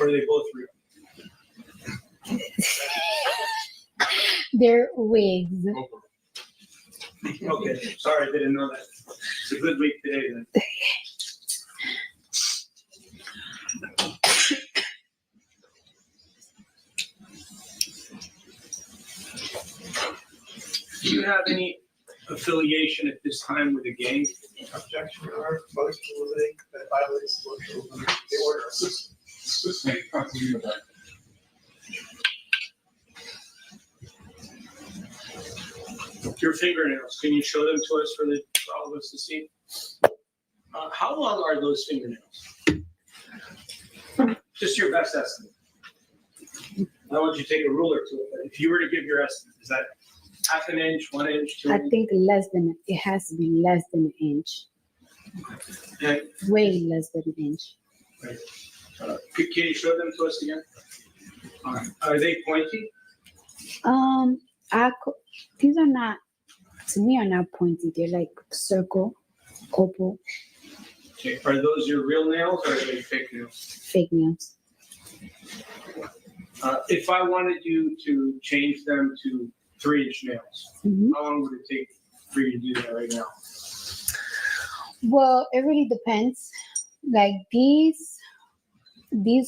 Or are they both real? They're wigs. Okay, sorry, I didn't know that. It's a good week today then. Do you have any affiliation at this time with a gang? Objection, Your Honor. Motion to eliminate that violates the order. Your fingernails, can you show them to us for all of us to see? How long are those fingernails? Just your best estimate. I don't want you to take a ruler to it, but if you were to give your estimate, is that half an inch, 1 inch, 2 I inches? think it has to be less than an inch. Okay. Way less than an inch. Can you show them to us again? All right. Are they pointy? These are not, to me, are not pointy. They're like circle, oval, Okay. Are those your real nails or are they fake nails? fake nails. If I wanted you to change them to 3-inch nails, Mhm. how long would it take for you to do that right now? Well, it really depends. Like these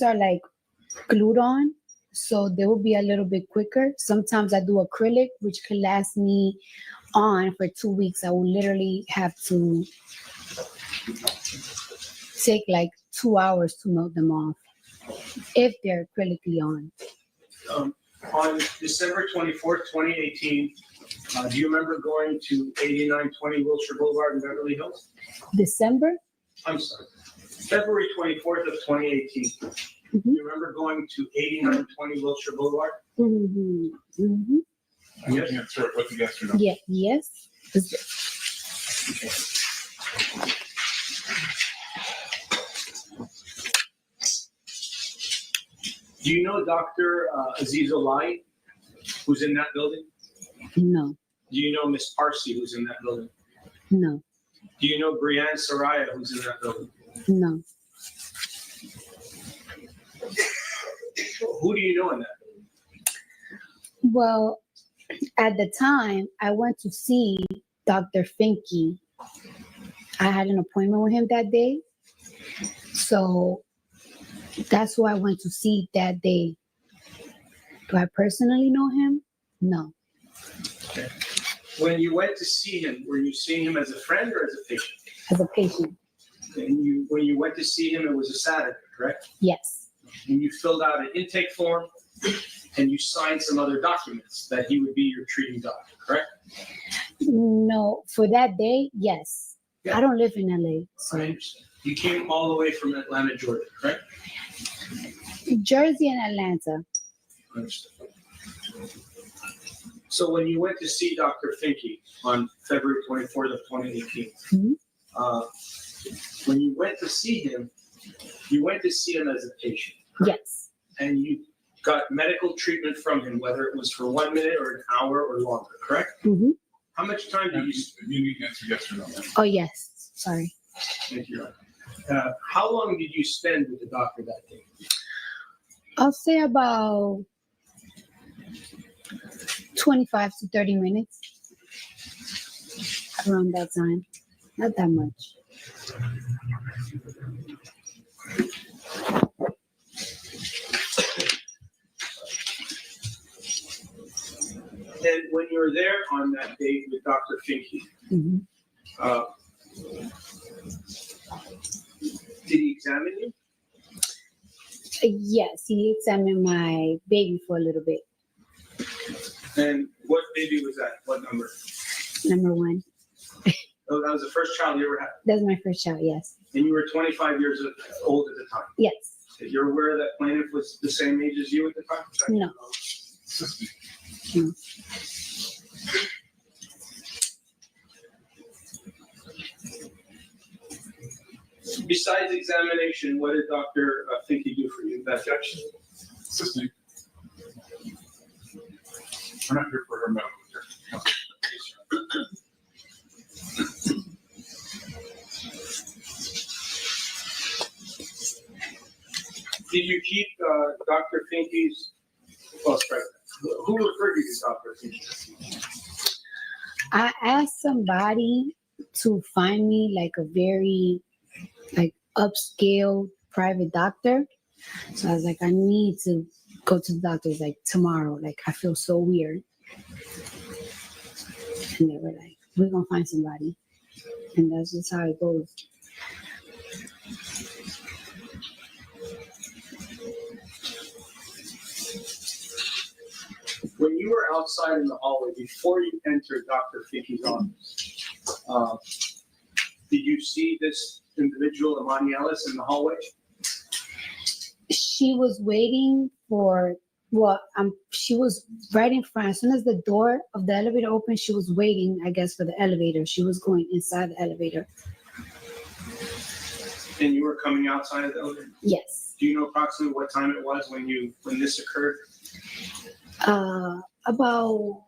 are like glued on, so they will be a little bit quicker. Sometimes I do acrylic, which could last me on for 2 weeks. I will literally have to take like 2 hours to melt them off if they're acrylically on. On December 24th, 2018, do you remember going to 8920 Wilshire Boulevard in Beverly Hills? December? I'm sorry, February 24th of 2018. Mhm. You remember going to 8920 Wilshire Boulevard? Mm-hmm. Mm-hmm. I'm looking at sort of what the yes or no. Yeah, yes. Do you know Dr. Aziz Olai, who's in that building? No, Do you know Miss Parsi, who's in that building? no, Do you know Brianne Soraya, who's in that building? no. Who do you know in that building? Well, at the time, I went to see Dr. Finke. I had an appointment with him that day. So that's who I went to see that day. Do I personally know him? No. Okay. When you went to see him, were you seeing him as a friend or as a patient? As a patient, And when you went to see him, it was a Saturday, correct? yes. And you filled out an intake form and you signed some other documents that he would be your treating doctor, correct? No, for that day, yes. Yeah. I don't live in LA, so I understand. You came all the way from Atlanta, Georgia, correct? Jersey and Atlanta. Understood. So when you went to see Dr. Finke on February 24th of 2018, when you went to see him, you went to see him as a patient. Yes. And you got medical treatment from him, whether it was for 1 minute or an hour or longer, correct? Mm-hmm. How much time did you? You need to answer yes or no. Oh, yes. Sorry. Thank you. How long did you spend with the doctor that day? I'll say about 25 to 30 minutes. Around that time. Not that much. And when you were there on that date with Dr. Finke, did he examine you? Yes, he examined my baby for a little bit. And what baby was that? What number? Number 1. Oh, that was the first child you ever had? That's my first child, yes. And you were 25 years old at the time? Yes. You're aware that plaintiff was the same age as you at the time? No. No. Besides examination, what did Dr. Finke do for you? That objection? Assisting. We're not here for her medical care. Did you keep Dr. Finke's, sorry, who referred you to Dr. Finke? I asked somebody to find me like a very upscale private doctor. So I was like, I need to go to the doctor's like tomorrow. Like I feel so weird. And they were like, we're gonna find somebody. And that's just how it goes. When you were outside in the hallway, before you entered Dr. Finke's office, did you see this individual, Amani Ellis, in the hallway? She was waiting for, she was right in front. As soon as the door of the elevator opened, she was waiting, I guess, for the elevator. She was going inside the elevator. And you were coming outside of the elevator? Yes. Do you know approximately what time it was when this occurred? About,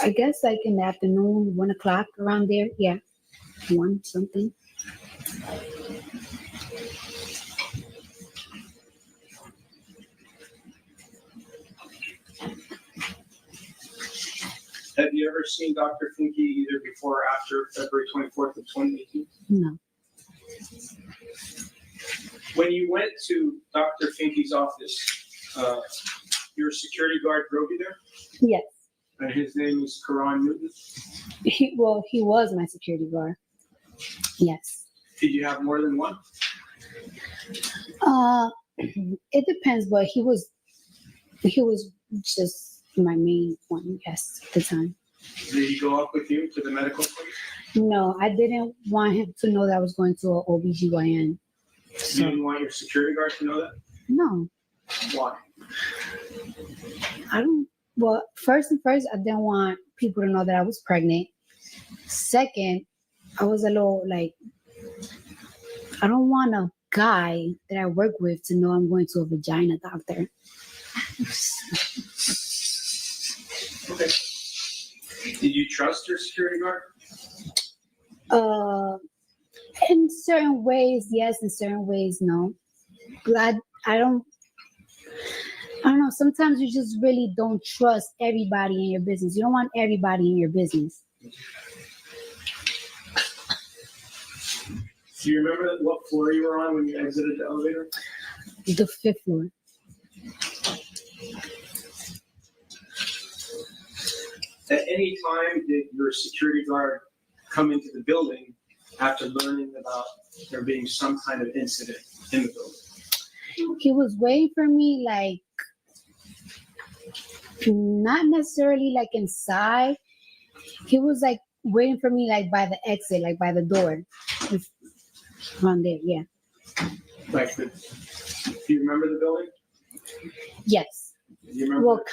I guess, like in the afternoon, 1 o'clock around there. Yeah, 1 something. Have you ever seen Dr. Finke either before or after February 24th of 2018? No. When you went to Dr. Finke's office, your security guard drove you there? Yes. And his name is Karan Newton? He was my security guard. Yes. Did you have more than one? It depends, but he was just my main one, yes, at the time. Did he go up with you to the medical place? No, I didn't want him to know that I was going to an OBGYN. You didn't want your security guard to know that? No. Why? First, I didn't want people to know that I was pregnant. Second, I was a little like, I don't want a guy that I work with to know I'm going to a vagina doctor. Okay. Did you trust your security guard? In certain ways, yes. In certain ways, no. But I don't know. Sometimes you just really don't trust everybody in your business. You don't want everybody in your business. Do you remember what floor you were on when you exited the elevator? The 5th floor. At any time did your security guard come into the building after learning about there being some kind of incident in the building? He was waiting for me, like, not necessarily like inside. He was like waiting for me like by the exit, like by the door. Around there, yeah. Like, do you remember the building? Yes. Do you remember? Well,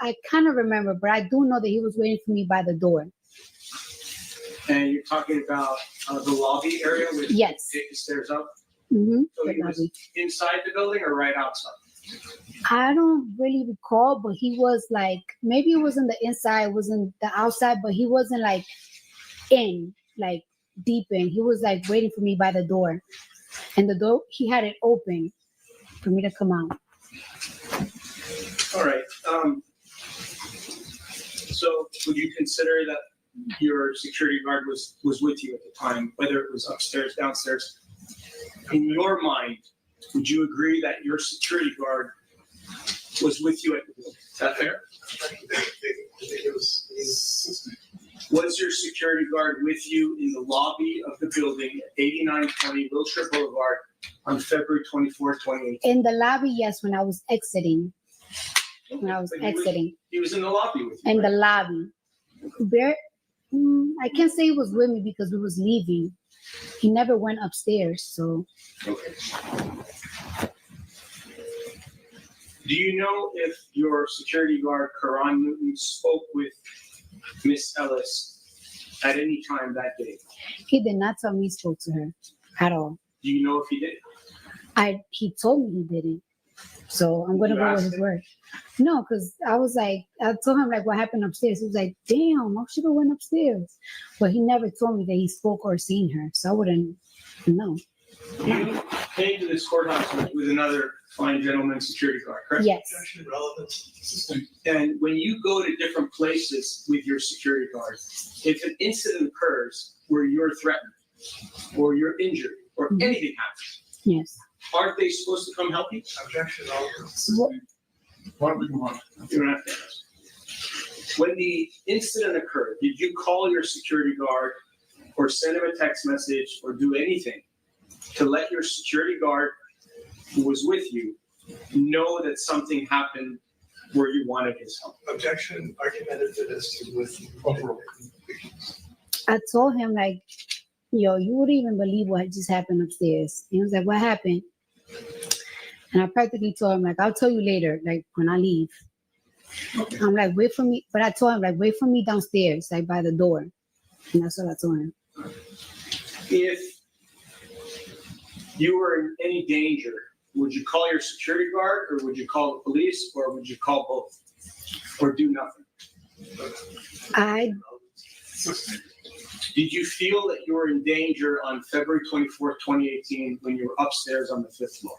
I kind of remember, but I do know that he was waiting for me by the door. And you're talking about the lobby area where you Yes. take the stairs up? Mm-hmm. So he was inside the building or right outside? I don't really recall, but he was like, maybe it was in the inside, it was in the outside, but he wasn't like in, like deep in. He was like waiting for me by the door. And the door, he had it open for me to come out. All right. So would you consider that your security guard was with you at the time, whether it was upstairs, downstairs? In your mind, would you agree that your security guard was with you at the building? Is that fair? Was your security guard with you in the lobby of the building at 8920 Wilshire Boulevard on February 24, 2018? In the lobby, yes, when I was exiting. When I was exiting. He was in the lobby with you, In right? the lobby. I can't say he was with me because we was leaving. He never went upstairs, so. Okay. Do you know if your security guard, Karan Newton, spoke with Miss Ellis at any time that day? He did not tell me he spoke to her at all. Do you know if he did? He told me he didn't. So I'm gonna go with his word. No, because I was like, I told him like what happened upstairs. He was like, damn, I should have went upstairs. But he never told me that he spoke or seen her. So I wouldn't know. You came to this courthouse with another fine gentleman security guard, correct? Yes. And when you go to different places with your security guard, if an incident occurs where you're threatened or you're injured or anything happens, yes, aren't they supposed to come help you? Objection. Why don't we move on? You don't have to ask. When the incident occurred, did you call your security guard or send him a text message or do anything to let your security guard who was with you know that something happened where you wanted his help? Objection, argumentative as to with. I told him like, yo, you wouldn't even believe what just happened upstairs. He was like, what happened? And I practically told him like, I'll tell you later, like when I leave. Okay. I'm like, wait for me. But I told him like, wait for me downstairs, like by the door. And that's what I told him. If you were in any danger, would you call your security guard or would you call the police or would you call both or do nothing? Did you feel that you were in danger on February 24th, 2018 when you were upstairs on the 5th floor?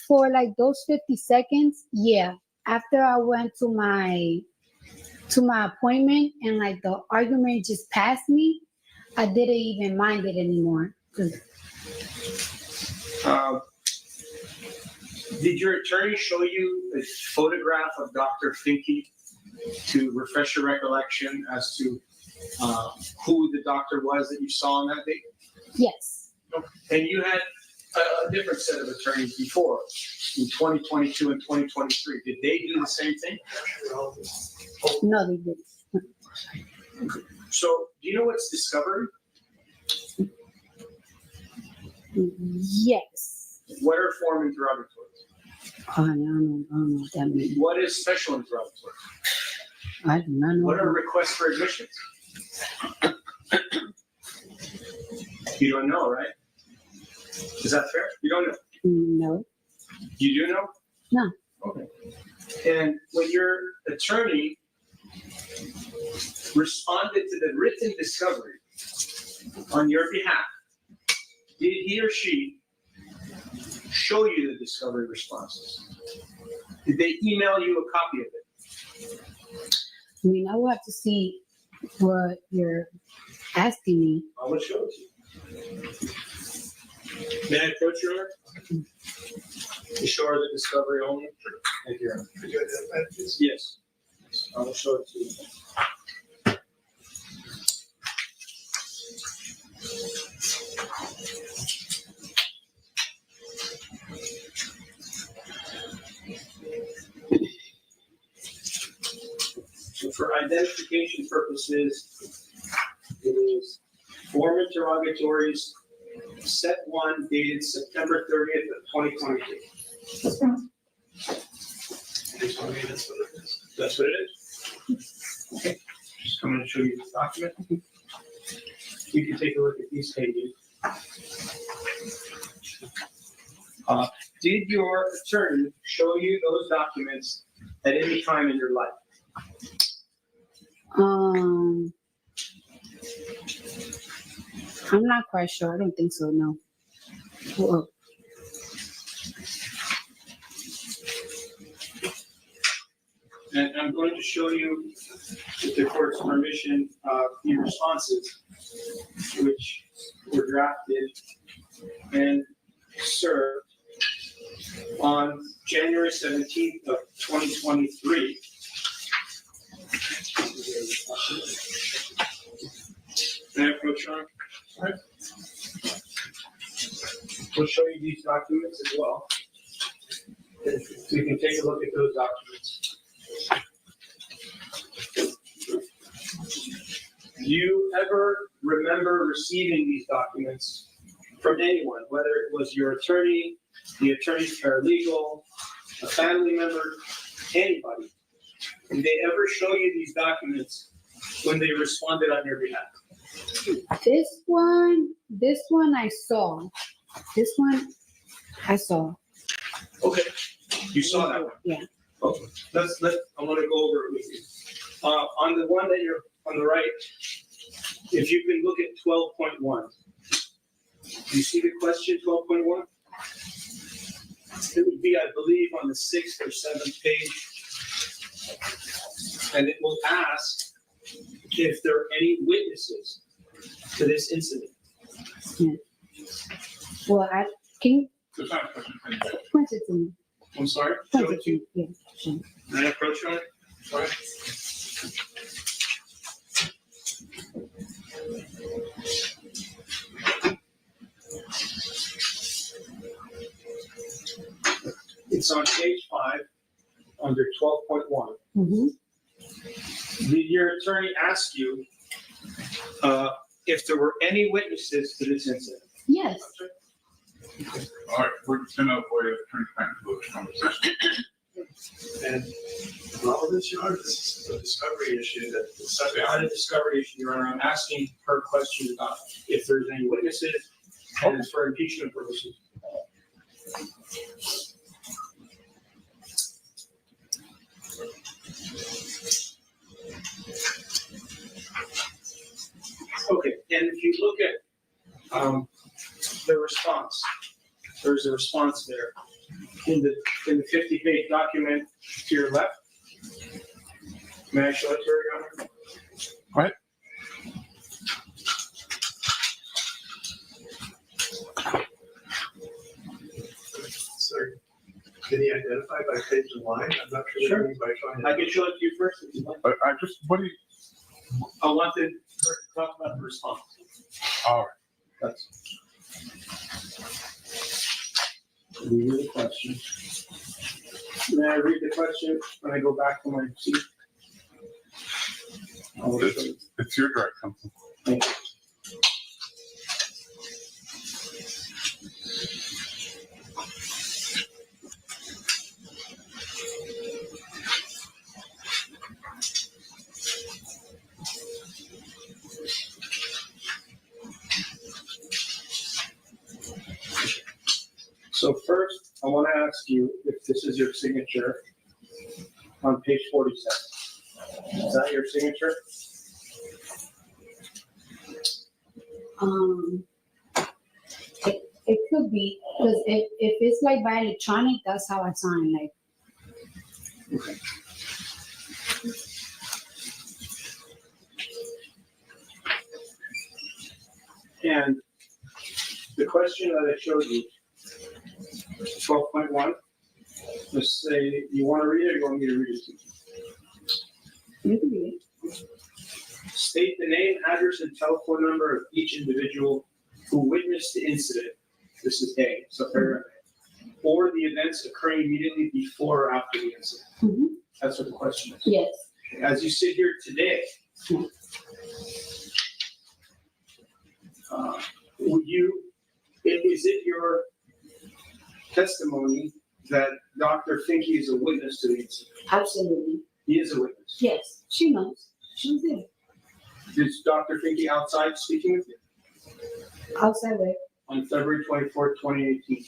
For like those 50 seconds, yeah. After I went to my appointment and like the argument just passed me, I didn't even mind it anymore. Did your attorney show you a photograph of Dr. Finke to refresh your recollection as to who the doctor was that you saw on that day? Yes. And you had a different set of attorneys before, in 2022 and 2023. Did they do the same thing? No, they didn't. So, do you know what's discovery? Yes. What are form interrogatories? I don't know what that means. What is special interrogatory? I do not know. What are requests for admissions? You don't know, right? Is that fair? You don't know? No. You do know? No. Okay. And when your attorney responded to the written discovery on your behalf, did he or she show you the discovery responses? Did they email you a copy of it? I mean, I will have to see what you're asking me. I will show it to you. May I approach your Honor? You show her the discovery only? Thank you, Your Honor. Could you identify it, please? Yes. I will show it to you. So for identification purposes, it is form interrogatories set one dated September 30th of 2023. That's what it is? Okay. Just coming to show you this document. You can take a look at these pages. Did your attorney show you those documents at any time in your life? I'm not quite sure. I don't think so, no. Well, And I'm going to show you, with the court's permission, the responses which were drafted and served on January 17th of 2023. May I approach, Your Honor? All right. We'll show you these documents as well. So you can take a look at those documents. Do you ever remember receiving these documents from anyone, whether it was your attorney, the attorney's paralegal, a family member, anybody? Did they ever show you these documents when they responded on your behalf? this one I saw. This one I saw. Okay, you saw that one. Yeah. Okay, I want to go over it with you. On the one that you're on the right, if you can look at 12.1. Do you see the question 12.1? It would be, I believe, on the 6th or 7th page. And it will ask if there are any witnesses to this incident. Yeah. Well, can you There's not a question. point it to me? I'm sorry? Point it to me. Yeah. Sure. Can I approach on it? Sorry. It's on page 5, under 12.1. Mm-hmm. Did your attorney ask you if there were any witnesses to this incident? Yes. All right, we're just gonna avoid attorney-client conversation. And all of this, Your Honor, this is a discovery issue that the subject. Not a discovery issue, Your Honor. I'm asking her questions about if there's any witnesses and it's for impeachment purposes. Okay, and if you look at the response, there's a response there in the 50-page document to your left. May I show it to her, Your Honor? Right. Sir, can you identify by page and line? I'm not sure what you mean by trying to. I can show it to you first if you'd like. I just, what do you, I wanted her to talk about the response. all right. That's. Read the question. May I read the question when I go back to my seat? It's your direct counsel. Thank you. So first, I want to ask you if this is your signature on page 47. Is that your signature? It could be, because if it's like by electronic, that's how I sign, like. Okay. And the question that I showed you, 12.1, just say, you want to read it or you want me to read it to you? You can read it. State the name, address, and telephone number of each individual who witnessed the incident. This is A, so paragraph A. Or the events occurring immediately before or after the incident. Mm-hmm. That's what the question is. Yes. As you sit here today, would you is it your testimony that Dr. Finke is a witness to the incident? Absolutely. He is a witness. Yes, she knows. She was there. Is Dr. Finke outside speaking with you Outside where? on February 24th, 2018?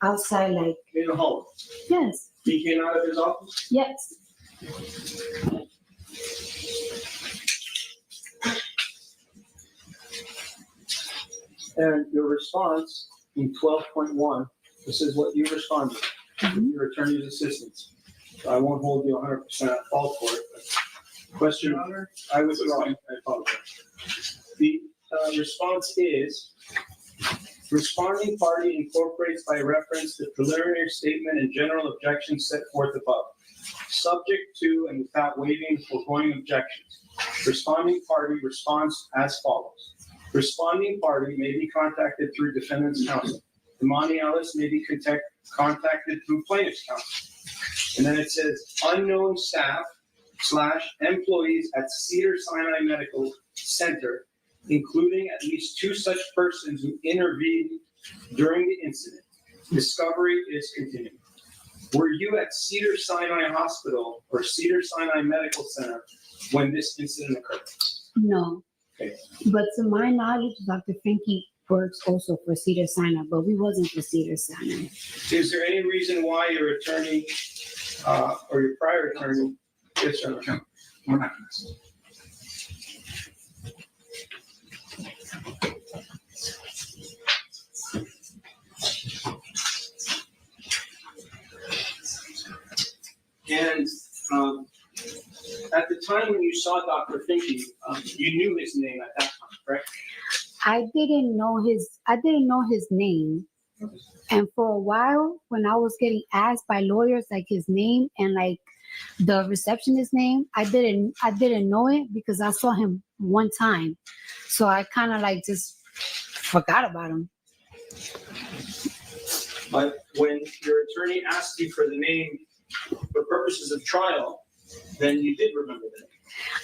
Outside like, In the hall. yes, He came out of his office? yes. And your response in 12.1, this is what you responded, your attorney's assistance. So I won't hold you 100% at fault for it. But question, I withdraw. I apologize. The response is, responding party incorporates by reference the preliminary statement and general objections set forth above, subject to and without waiving the foregoing objections. Responding party responds as follows. Responding party may be contacted through defendant's counsel. Admonitions may be contacted through plaintiff's counsel. And then it says unknown staff / employees at Cedars-Sinai Medical Center, including at least 2 such persons who intervened during the incident. Discovery is continuing. Were you at Cedars-Sinai Hospital or Cedars-Sinai Medical Center when this incident occurred? No. Okay. But to my knowledge, Dr. Finke works also for Cedars-Sinai, but we wasn't for Cedars-Sinai. Is there any reason why your attorney or your prior attorney? Yes, sir. We're not. And at the time when you saw Dr. Finke, you knew his name at that time, correct? I didn't know his name. And for a while, when I was getting asked by lawyers like his name and like the receptionist's name, I didn't know it because I saw him one time. So I kind of like just forgot about him. But when your attorney asked you for the name for purposes of trial, then you did remember the name.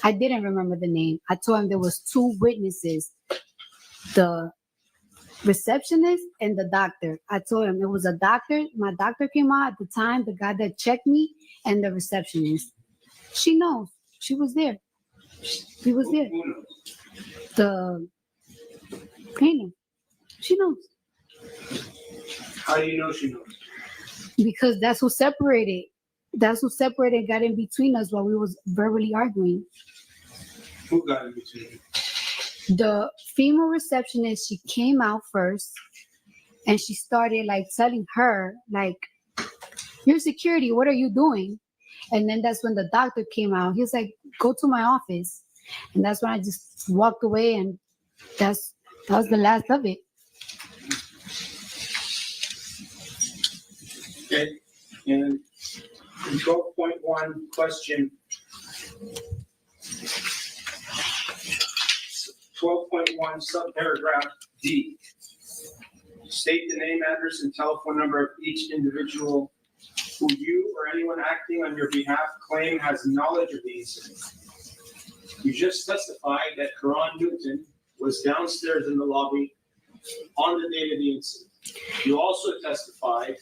I didn't remember the name. I told him there was 2 witnesses, the receptionist and the doctor. I told him it was a doctor. My doctor came out at the time, the guy that checked me, and the receptionist. She knows. She was there. He was there. Who knows? The painter. She knows. How do you know she knows? Because that's who separated. That's who separated, got in between us while we was verbally arguing. Who got in between you? The female receptionist, she came out first and she started like telling her, like, "You're security, what are you doing?" And then that's when the doctor came out. He was like, "Go to my office." And that's when I just walked away, and that was the last of it. Okay. And 12.1 question. 12.1 subparagraph D. State the name, address, and telephone number of each individual who you or anyone acting on your behalf claim has knowledge of the incident. You just testified that Karan Newton was downstairs in the lobby on the date of the incident. You also testified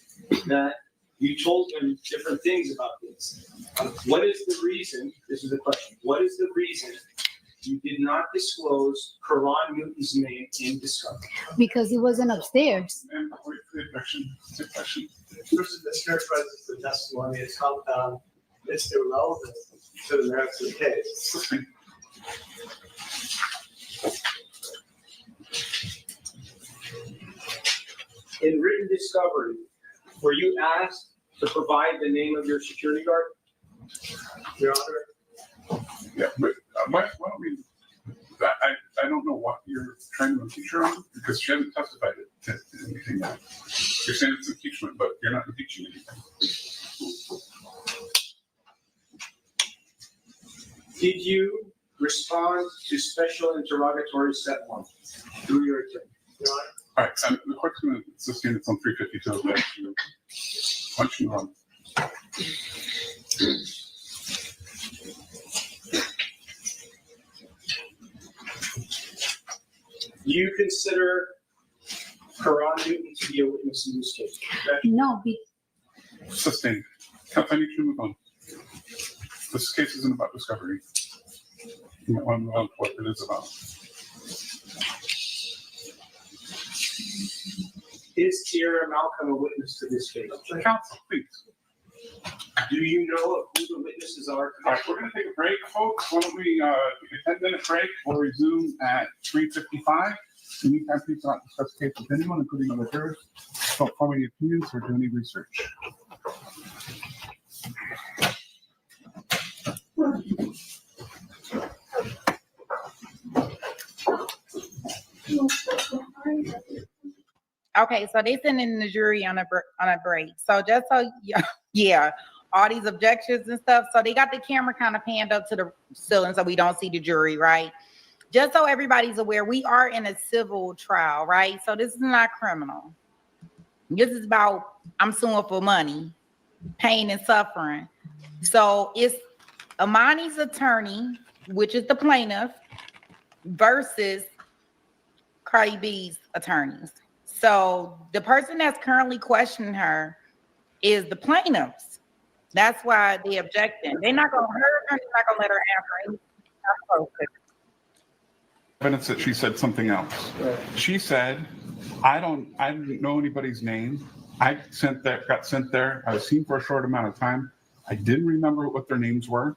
that you told him different things about the incident. What is the reason, this is the question, what is the reason you did not disclose Karan Newton's name in discovery? Because he wasn't upstairs. This mischaracterizes the testimony. It's compound. It's irrelevant to the merits of the case. In written discovery, were you asked to provide the name of your security guard? Your Honor. Yeah, but why don't we, I don't know what you're trying to impeach her on, because she hasn't testified to anything yet. You're saying it's impeachment, but you're not impeaching anything. Did you respond to special interrogatory set 1 through your attorney? Your Honor. All right, the court's going to sustain its on 352. Once you run. You consider Karan Newton to be a witness in this case. No, Sustained. Counsel, I need you to move on. This case isn't about discovery. You might want to move on to what it is about. Is Tierra Malcolm a witness to this case? Counsel, please. Do you know of who the witnesses are? All right, we're going to take a break, folks. Why don't we take a 10-minute break? We'll resume at 3:55. In the meantime, please do not discuss the case with anyone, including other jurors. Don't form any opinions or do any research. Okay, so they sending the jury on a break. So just so yeah, all these objections and stuff. So they got the camera kind of panned up to the ceiling so we don't see the jury, right? Just so everybody's aware, we are in a civil trial, right? So this is not criminal. This is about I'm suing for money, pain and suffering. So it's Amani's attorney, which is the plaintiff, versus Cardi B's attorneys. So the person that's currently questioning her is the plaintiff's. That's why they objecting. They're not gonna hurt her. They're not gonna let her answer. Evidence that she said something else. She said, I didn't know anybody's name. I got sent there. I was seen for a short amount of time. I didn't remember what their names were.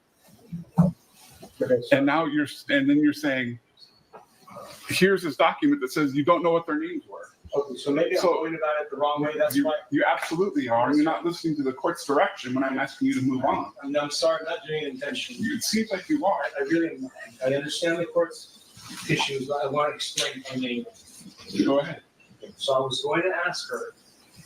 And now you're saying, here's this document that says you don't know what their names were. Okay, so maybe I'm going about it the wrong way. That's why. You absolutely are. And you're not listening to the court's direction when I'm asking you to move on. I'm sorry, I'm not doing it intentionally. It seems like you are. I really am. I understand the court's issues, but I want to explain my name. Go ahead. So I was going to ask her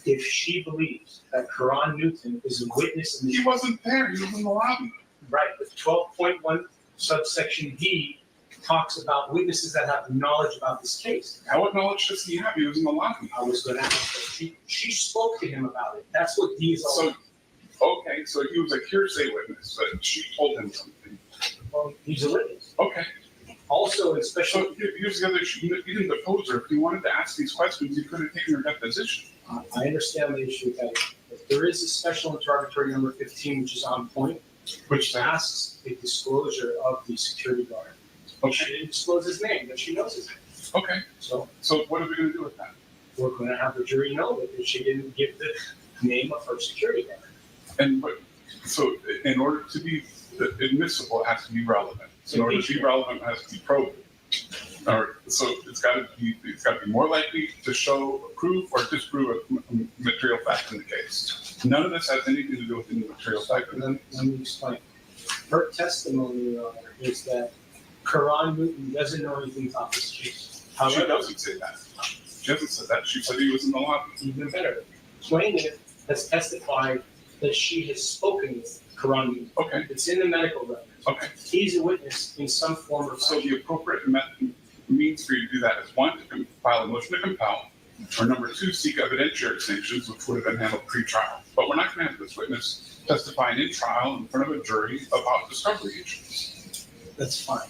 if she believes that Karan Newton is a witness in the. He wasn't there. He was in the lobby. Right, but 12.1 subsection D talks about witnesses that have knowledge about this case. How what knowledge does he have? He was in the lobby. I was going to ask her. She spoke to him about it. That's what D is all about. Okay, so he was a hearsay witness, but she told him something. Well, he's a witness. Okay. Also, especially. So here's the other issue. You didn't depose her. If you wanted to ask these questions, you could have taken her deposition. I understand the issue that there is a special interrogatory number 15, which is on point, which asks a disclosure of the security guard. Okay. She didn't disclose his name, but she knows his name. Okay. So what are we going to do with that? We're going to have the jury know that she didn't give the name of her security guard. So in order to be admissible, it has to be relevant. So in order to be relevant, it has to be proven. So it's got to be more likely to show, prove, or disprove a material fact in the case. None of this has anything to do with any material fact. Let me explain. Her testimony, Your Honor, is that Karan Newton doesn't know anything about this case. However, she doesn't say that. She hasn't said that. She said he was in the lobby. Even better. Plaintiff has testified that she has spoken with Karan Newton. Okay. It's in the medical records. Okay. He's a witness in some form or so the appropriate means for you to do that is one, to file a motion to compel, or number two, seek evidentiary sanctions, which would have been handled pre-trial. But we're not going to have this witness testifying in trial in front of a jury about discovery issues. That's fine.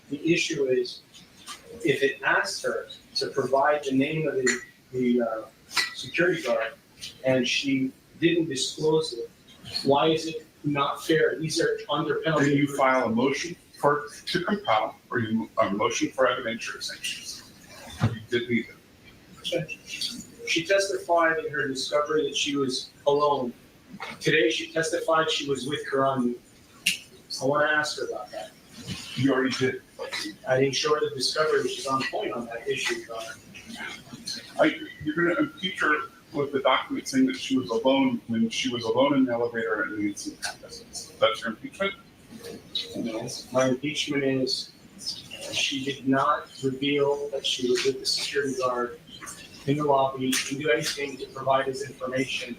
The issue is, if it asked her to provide the name of the security guard and she didn't disclose it, why is it not fair? These are under penalty. Then you file a motion to compel, or a motion for evidentiary sanctions. You did neither. She testified in her discovery that she was alone. Today, she testified she was with Karan. I want to ask her about that. You already did. I didn't show her the discovery, which is on point on that issue, Your Honor. You're going to impeach her with the document saying that she was alone when she was alone in the elevator and the incident happened. That's your impeachment? No. My impeachment is she did not reveal that she was with the security guard in the lobby, didn't do anything to provide his information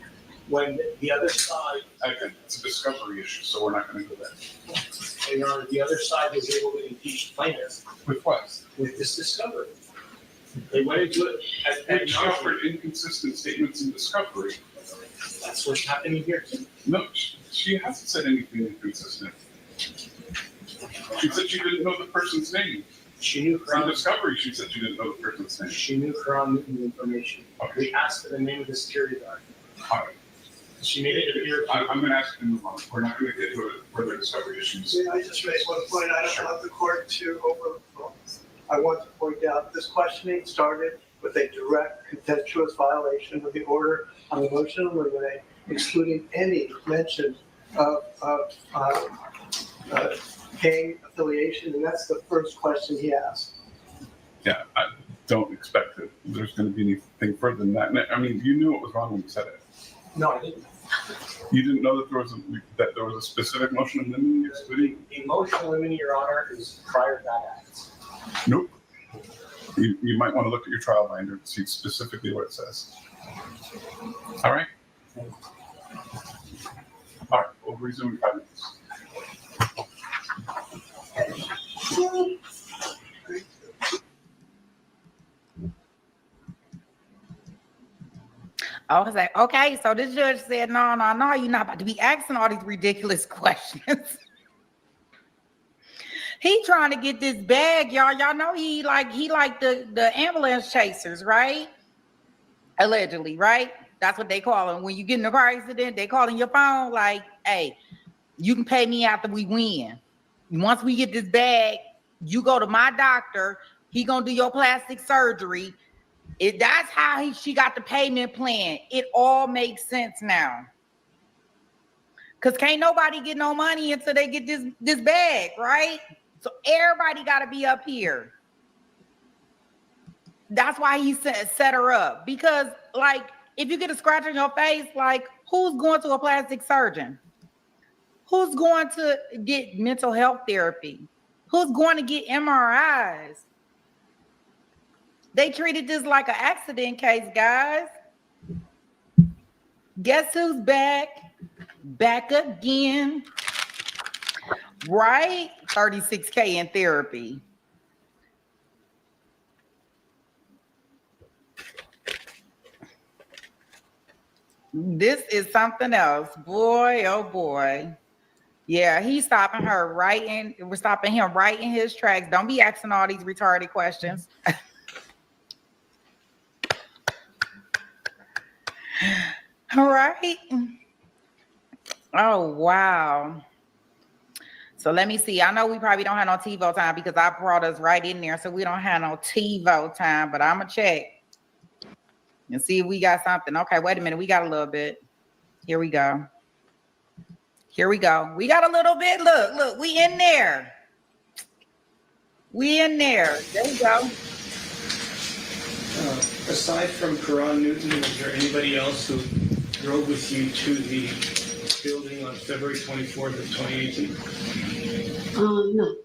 when the other side. Again, it's a discovery issue, so we're not going to go there. Your Honor, the other side was able to impeach plaintiff. With what? With this discovery. They went into it at she offered inconsistent statements in discovery. That's what's happening here. No, she hasn't said anything inconsistent. She said she didn't know the person's name. She knew From Quran. discovery, she said she didn't know the person's name. She knew Quran information. Okay. We asked for the name of the security guard. All right. She made it appear. I'm going to ask you to move on. We're not going to get to further discovery issues. May I just raise one point? I don't want the court to overlook. I want to point out this questioning started with a direct contemptuous violation of the order on the motion to eliminate, excluding any mention of gang affiliation, and that's the first question he asked. Yeah, I don't expect that there's going to be anything further than that. I mean, you knew it was wrong when you said it. No, I didn't. You didn't know that there was a specific motion in the excluding? The motion to eliminate, Your Honor, is prior to that act. Nope. You might want to look at your trial binder to see specifically what it says. All right? All right, we'll resume in 5 minutes. I was like, okay, so this judge said, no, you're not about to be asking all these ridiculous questions. He trying to get this bag, y'all. Y'all know he like the ambulance chasers, right? Allegedly, right? That's what they call them. When you get in a car accident, they calling your phone like, hey, you can pay me after we win. Once we get this bag, you go to my doctor. He gonna do your plastic surgery. That's how she got the payment plan. It all makes sense now. Cause can't nobody get no money until they get this bag, right? So everybody gotta be up here. That's why he set her up. Because like, if you get a scratch on your face, like who's going to a plastic surgeon? Who's going to get mental health therapy? Who's going to get MRIs? They treated this like an accident case, guys. Guess who's back? Back again. Right? $36K in therapy. This is something else. Boy, oh boy. Yeah, he's stopping her right in. We're stopping him right in his tracks. Don't be asking all these retarded questions. All right. Oh, wow. So let me see. I know we probably don't have no TiVo time because I brought us right in there. So we don't have no TiVo time, but I'm going to check and see if we got something. Okay, wait a minute. We got a little bit. Here we go. Here we go. We got a little bit. Look, we in there. We in there. There we go. Aside from Karan Newton, is there anybody else who drove with you to the building on February 24th of 2018? No.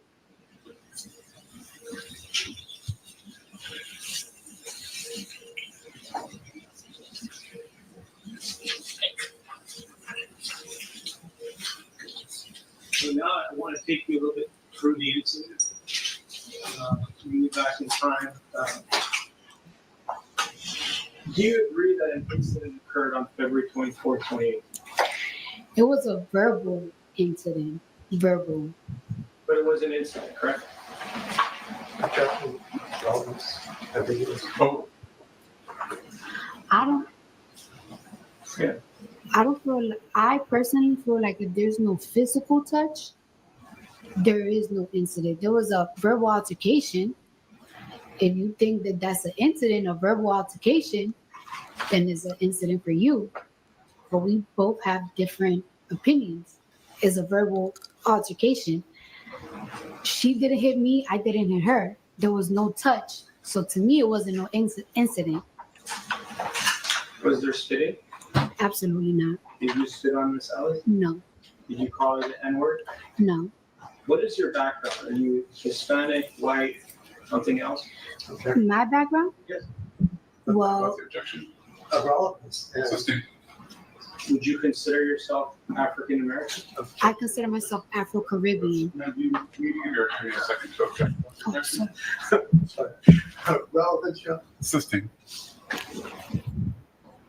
So now I want to take you a little bit through the incident. Bring you back in time. Do you agree that an incident occurred on February 24th, 2018? It was a verbal incident. Verbal. But it was an incident, correct? Oh, I personally feel like if there's no physical touch, there is no incident. There was a verbal altercation. If you think that that's an incident, a verbal altercation, then it's an incident for you. But we both have different opinions. It's a verbal altercation. She didn't hit me. I didn't hit her. There was no touch. So to me, it wasn't no incident. Was there spitting? Absolutely not. Did you spit on Miss Ellis? No. Did you call her the N-word? No. What is your background? Are you Hispanic, white, something else? My background? Yes. Well, what's the objection? Relevance. Assisting. Would you consider yourself African American? I consider myself Afro-Caribbean. Now, you need to give your attorney a second to object. Oh, sorry. Relevance, yeah. Assisting.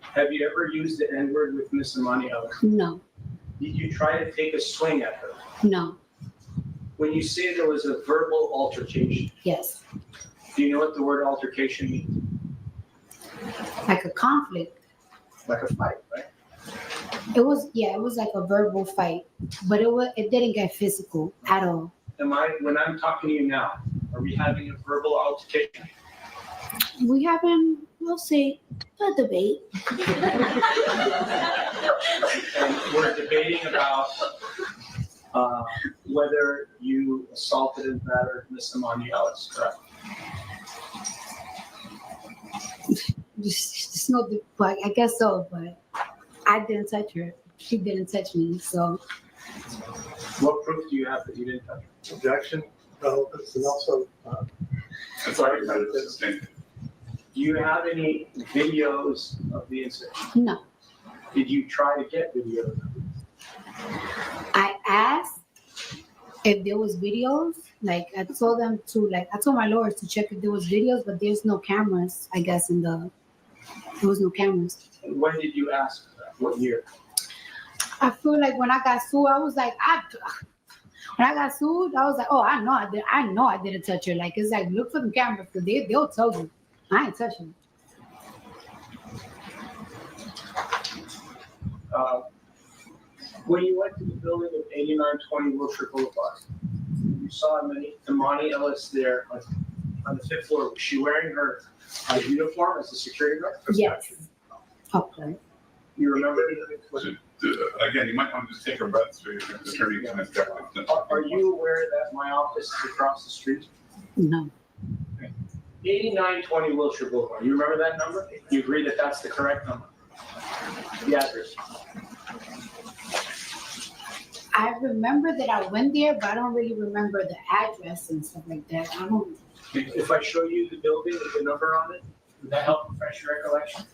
Have you ever used the N-word with Miss Amani Ellis? No. Did you try to take a swing at her? No. When you say there was a verbal altercation, Yes, do you know what the word altercation means? like a conflict. Like a fight, right? It was like a verbal fight, but it didn't get physical at all. When I'm talking to you now, are we having a verbal altercation? We having, we'll say, a debate. And we're debating about whether you assaulted and battered Miss Amani Ellis, correct? Just no, like, I guess so, but I didn't touch her. She didn't touch me, so. What proof do you have that you didn't touch her? Objection? No, and also, That's why I decided to sustain. Do you have any videos of the incident? No. Did you try to get videos? I asked if there was videos. Like I told my lawyers to check if there was videos, but there's no cameras. I guess there was no cameras. When did you ask for that? What year? I feel like when I got sued, I was like, when I got sued, I was like, oh, I know I didn't touch her. Like it's like look for the cameras because they'll tell you I ain't touching her. When you went to the building of 8920 Wilshire Boulevard, you saw Amani Ellis there on the 5th floor. Was she wearing her uniform as a security guard? Yes. Okay. You remember? Again, you might want to just take a breath so your attorney can object. Are you aware that my office is across the street? No. 8920 Wilshire Boulevard. You remember that number? You agree that that's the correct number? The address. I remember that I went there, but I don't really remember the address and stuff like that. I don't. If I show you the building with the number on it, would that help refresh your recollection?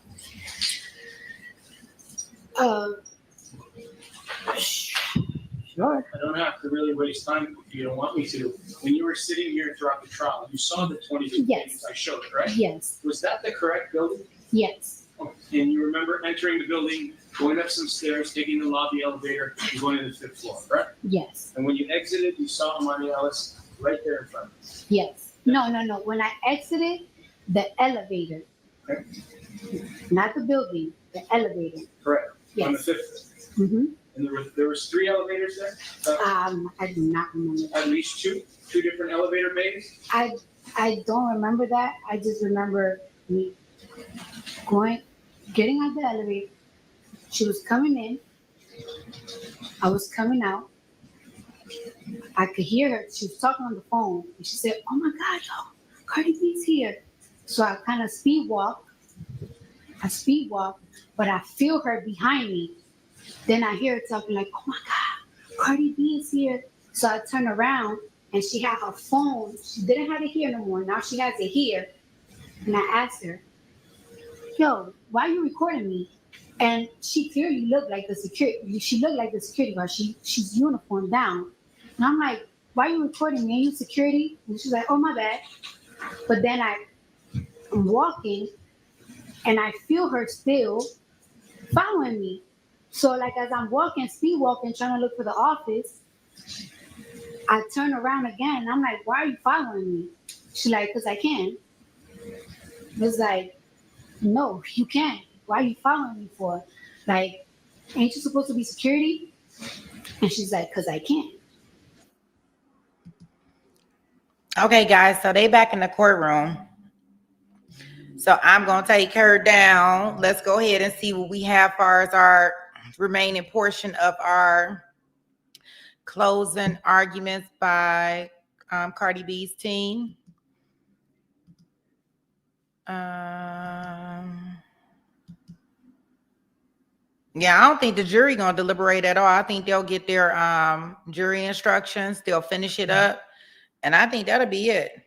Sure. I don't have to really waste time if you don't want me to. When you were sitting here throughout the trial, you saw the 22 pages I showed, right? Yes. Was that the correct building? Yes. And you remember entering the building, going up some stairs, taking the lobby elevator, and going to the 5th floor, correct? Yes. And when you exited, you saw Amani Ellis right there in front of you. Yes. No. When I exited the elevator, Okay. not the building, the elevator. Correct. On the Yes. 5th. Mm-hmm. And there was 3 elevators there? I do not remember that. At least two different elevator bays? I don't remember that. I just remember me getting out the elevator. She was coming in. I was coming out. I could hear her. She was talking on the phone. And she said, oh my God, yo, Cardi B's here. So I kind of speed walk, but I feel her behind me. Then I hear her talking like, oh my God, Cardi B is here. So I turn around and she had her phone. She didn't have it here no more. Now she has it here. And I asked her, yo, why are you recording me? And she clearly looked like the security. She looked like the security guard. She's uniformed down. And I'm like, why are you recording me? Are you security? And she's like, oh my bad. But then I'm walking and I feel her still following me. So like as I'm walking, speed walking, trying to look for the office, I turn around again and I'm like, why are you following me? She's like, because I can. It's like, no, you can't. Why are you following me for? Like, ain't you supposed to be security? And she's like, because I can. Okay, guys, so they back in the courtroom. So I'm going to take her down. Let's go ahead and see what we have as far as our remaining portion of our closing arguments by Cardi B's team. Yeah, I don't think the jury gonna deliberate at all. I think they'll get their jury instructions. They'll finish it up, and I think that'll be it.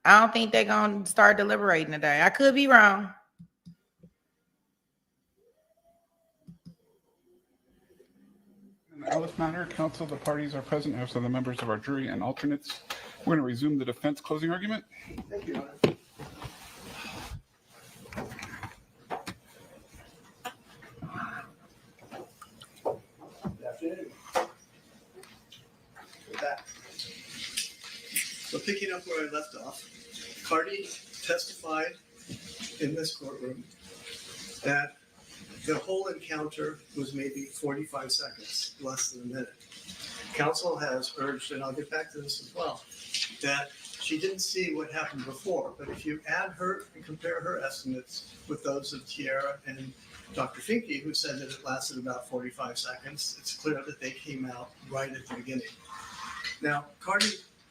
I don't think they're gonna start deliberating today. I could be wrong. In the Ellis matter, counsel, the parties are present, as are the members of our jury and alternates. We're going to resume the defense closing argument. thank you, Honor. Good afternoon. So picking up where I left off, Cardi testified in this courtroom that the whole encounter was maybe 45 seconds, less than a minute. Counsel has urged, and I'll get back to this as well, that she didn't see what happened before, but if you add her and compare her estimates with those of Tiara and Dr. Finke, who said that it lasted about 45 seconds, it's clear that they came out right at the beginning. Now, Cardi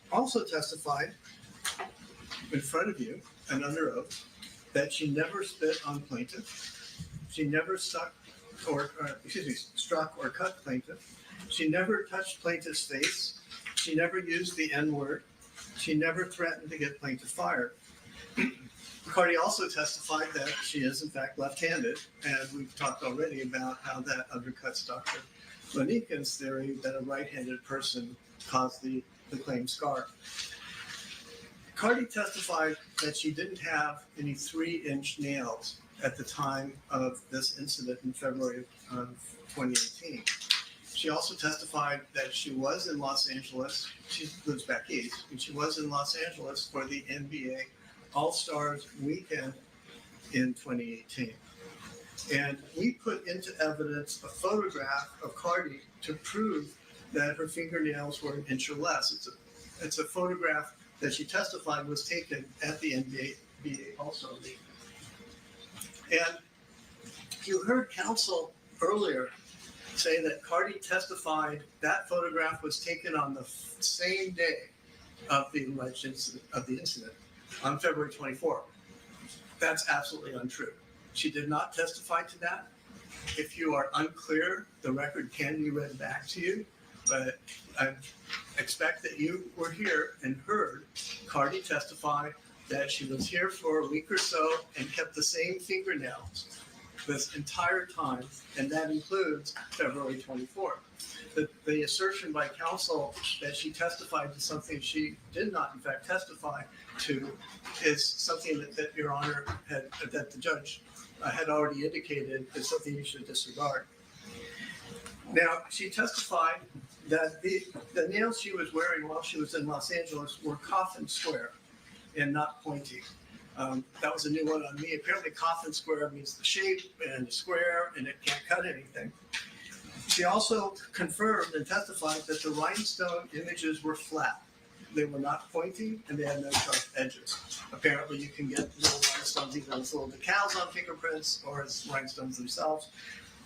also testified in front of you and under oath that she never spit on plaintiff. She never struck or cut plaintiff. She never touched plaintiff's face. She never used the N-word. She never threatened to get plaintiff fired. Cardi also testified that she is in fact left-handed, and we've talked already about how that undercuts Dr. Lanikin's theory that a right-handed person caused the claimed scar. Cardi testified that she didn't have any 3-inch nails at the time of this incident in February of 2018. She also testified that she was in Los Angeles. She lives back east, and she was in Los Angeles for the NBA All-Stars weekend in 2018. And we put into evidence a photograph of Cardi to prove that her fingernails were an inch or less. It's a photograph that she testified was taken at the NBA All-Star Week. And you heard counsel earlier say that Cardi testified that photograph was taken on the same day of the alleged incident, on February 24th. That's absolutely untrue. She did not testify to that. If you are unclear, the record can be read back to you, but I expect that you were here and heard Cardi testify that she was here for a week or so and kept the same fingernails this entire time, and that includes February 24th. The assertion by counsel that she testified to something she did not in fact testify to is something that Your Honor that the judge had already indicated is something you should disregard. Now, she testified that the nails she was wearing while she was in Los Angeles were coffin square and not pointy. That was a new one on me. Apparently coffin square means the shape and the square and it can't cut anything. She also confirmed and testified that the rhinestone images were flat. They were not pointy and they had no sharp edges. Apparently you can get little rhinestones either as little decals on fingerprints or as rhinestones themselves.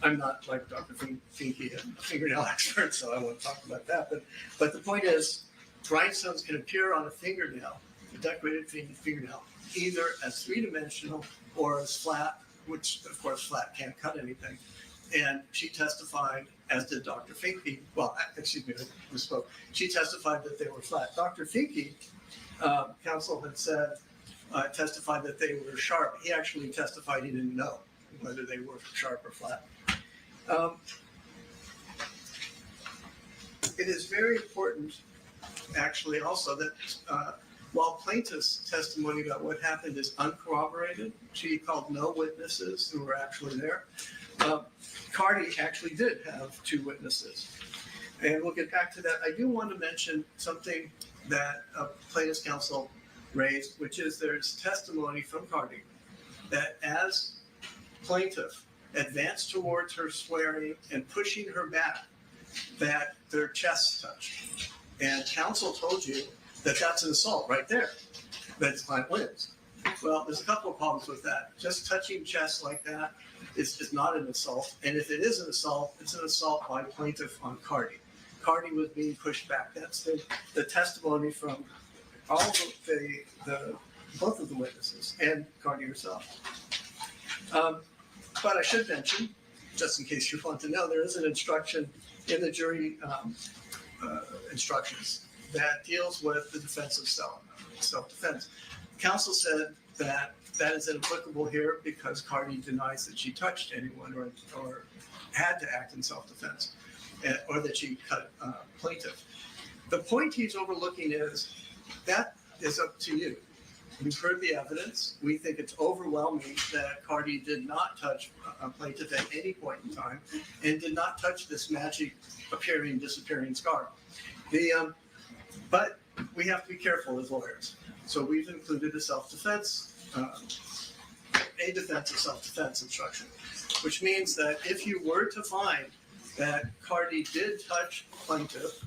I'm not like Dr. Finke, a fingernail expert, so I won't talk about that. But the point is, rhinestones can appear on a fingernail, a decorated fingernail, either as three-dimensional or as flat, which of course flat can't cut anything. And she testified, as did Dr. Finke, well, excuse me, I misspoke. She testified that they were flat. Dr. Finke, counsel had said, testified that they were sharp. He actually testified he didn't know whether they were sharp or flat. It is very important, actually, also that while plaintiff's testimony about what happened is uncorroborated, she called no witnesses who were actually there. Cardi actually did have 2 witnesses. And we'll get back to that. I do want to mention something that plaintiff's counsel raised, which is there's testimony from Cardi that as plaintiff advanced towards her swearing and pushing her back, that their chests touched. And counsel told you that that's an assault right there, that his client wins. Well, there's a couple of problems with that. Just touching chests like that is not an assault. And if it is an assault, it's an assault by plaintiff on Cardi. Cardi was being pushed back. That's the testimony from all of both of the witnesses and Cardi herself. But I should mention, just in case you want to know, there is an instruction in the jury instructions that deals with the defense of self-defense. Counsel said that is inapplicable here because Cardi denies that she touched anyone or had to act in self-defense or that she cut plaintiff. The point he's overlooking is that is up to you. We've heard the evidence. We think it's overwhelming that Cardi did not touch a plaintiff at any point in time and did not touch this magic appearing, disappearing scar. But we have to be careful as lawyers. So we've included a self-defense, a defense of self-defense instruction, which means that if you were to find that Cardi did touch plaintiff,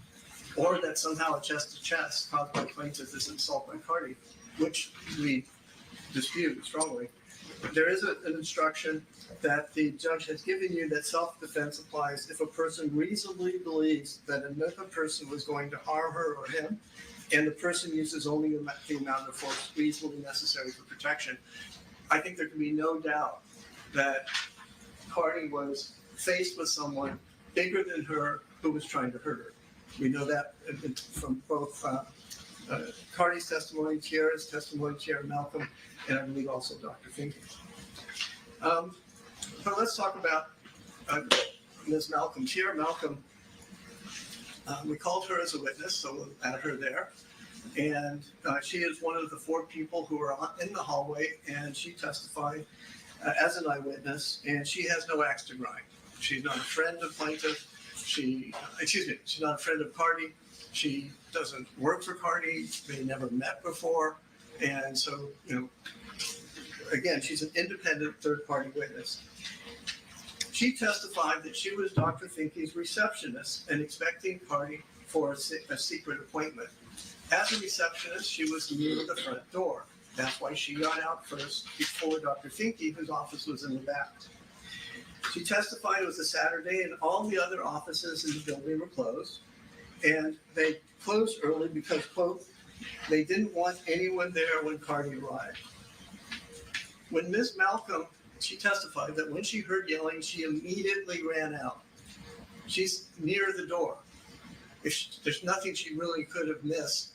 or that somehow a chest-to-chest caused by plaintiff is assault by Cardi, which we dispute strongly, there is an instruction that the judge has given you that self-defense applies if a person reasonably believes that another person was going to harm her or him, and the person uses only the amount of force reasonably necessary for protection. I think there can be no doubt that Cardi was faced with someone bigger than her who was trying to hurt her. We know that from both Cardi's testimony, Tiara's testimony, Tiara Malcolm, and I believe also Dr. Finke. But let's talk about Ms. Malcolm. Tiara Malcolm, we called her as a witness, so we'll add her there. And she is one of the 4 people who were in the hallway, and she testified as an eyewitness, and she has no axe to grind. She's not a friend of plaintiff. She's not a friend of Cardi. She doesn't work for Cardi. They never met before. And so, again, she's an independent third-party witness. She testified that she was Dr. Finke's receptionist and expecting Cardi for a secret appointment. As a receptionist, she was near the front door. That's why she got out first before Dr. Finke, whose office was in the back. She testified it was a Saturday and all the other offices in the building were closed. And they closed early because, quote, they didn't want anyone there when Cardi arrived. When Ms. Malcolm, she testified that when she heard yelling, she immediately ran out. She's near the door. There's nothing she really could have missed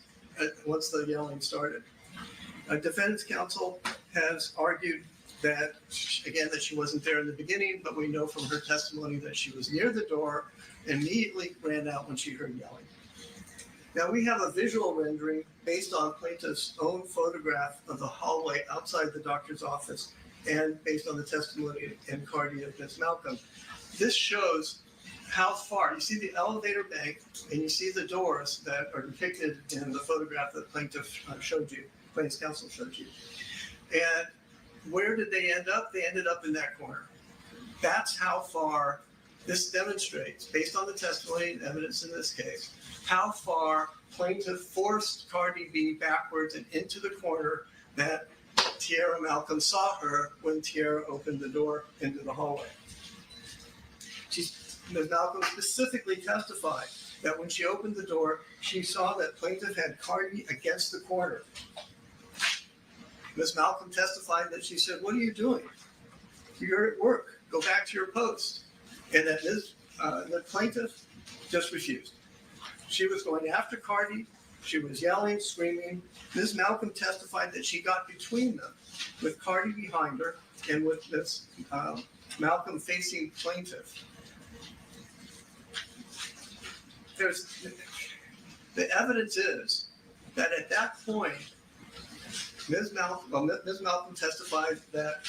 once the yelling started. A defense counsel has argued that, again, that she wasn't there in the beginning, but we know from her testimony that she was near the door, immediately ran out when she heard yelling. Now, we have a visual rendering based on plaintiff's own photograph of the hallway outside the doctor's office and based on the testimony and Cardi of Ms. Malcolm. This shows how far, you see the elevator bank and you see the doors that are depicted in the photograph that plaintiff's counsel showed you. And where did they end up? They ended up in that corner. That's how far this demonstrates, based on the testimony and evidence in this case, how far plaintiff forced Cardi B backwards and into the corner that Tiara Malcolm saw her when Tiara opened the door into the hallway. Ms. Malcolm specifically testified that when she opened the door, she saw that plaintiff had Cardi against the corner. Ms. Malcolm testified that she said, "What are you doing? You're at work. Go back to your post." And that the plaintiff just refused. She was going after Cardi. She was yelling, screaming. Ms. Malcolm testified that she got between them, with Cardi behind her and with Ms. Malcolm facing plaintiff. The evidence is that at that point, Ms. Malcolm testified that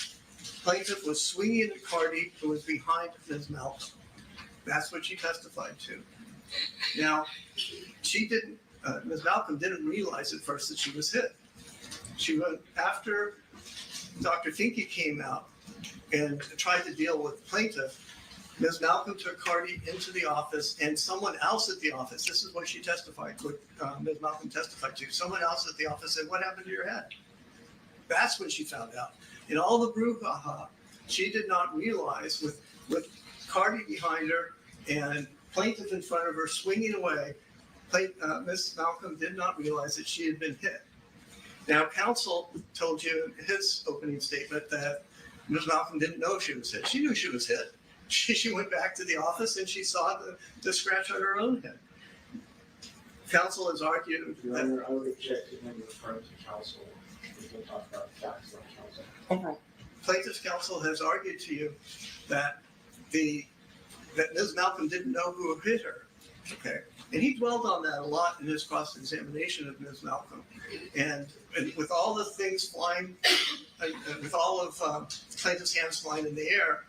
plaintiff was swinging at Cardi, who was behind Ms. Malcolm. That's what she testified to. Now, Ms. Malcolm didn't realize at first that she was hit. She went after Dr. Finke came out and tried to deal with the plaintiff. Ms. Malcolm took Cardi into the office, and someone else at the office, this is what she testified, what Ms. Malcolm testified to, someone else at the office said, "What happened to your head?" That's when she found out. In all the brouhaha, she did not realize with Cardi behind her and plaintiff in front of her swinging away, Ms. Malcolm did not realize that she had been hit. Now, counsel told you in his opening statement that Ms. Malcolm didn't know she was hit. She knew she was hit. She went back to the office and she saw the scratch on her own head. Counsel has argued Your Honor, I would object to him referring to counsel. We can talk about facts, not counsel. Plaintiff's counsel has argued to you that Ms. Malcolm didn't know who hit her. Okay, and he dwelled on that a lot in his cross-examination of Ms. Malcolm. And with all the things flying, with all of plaintiff's hands flying in the air,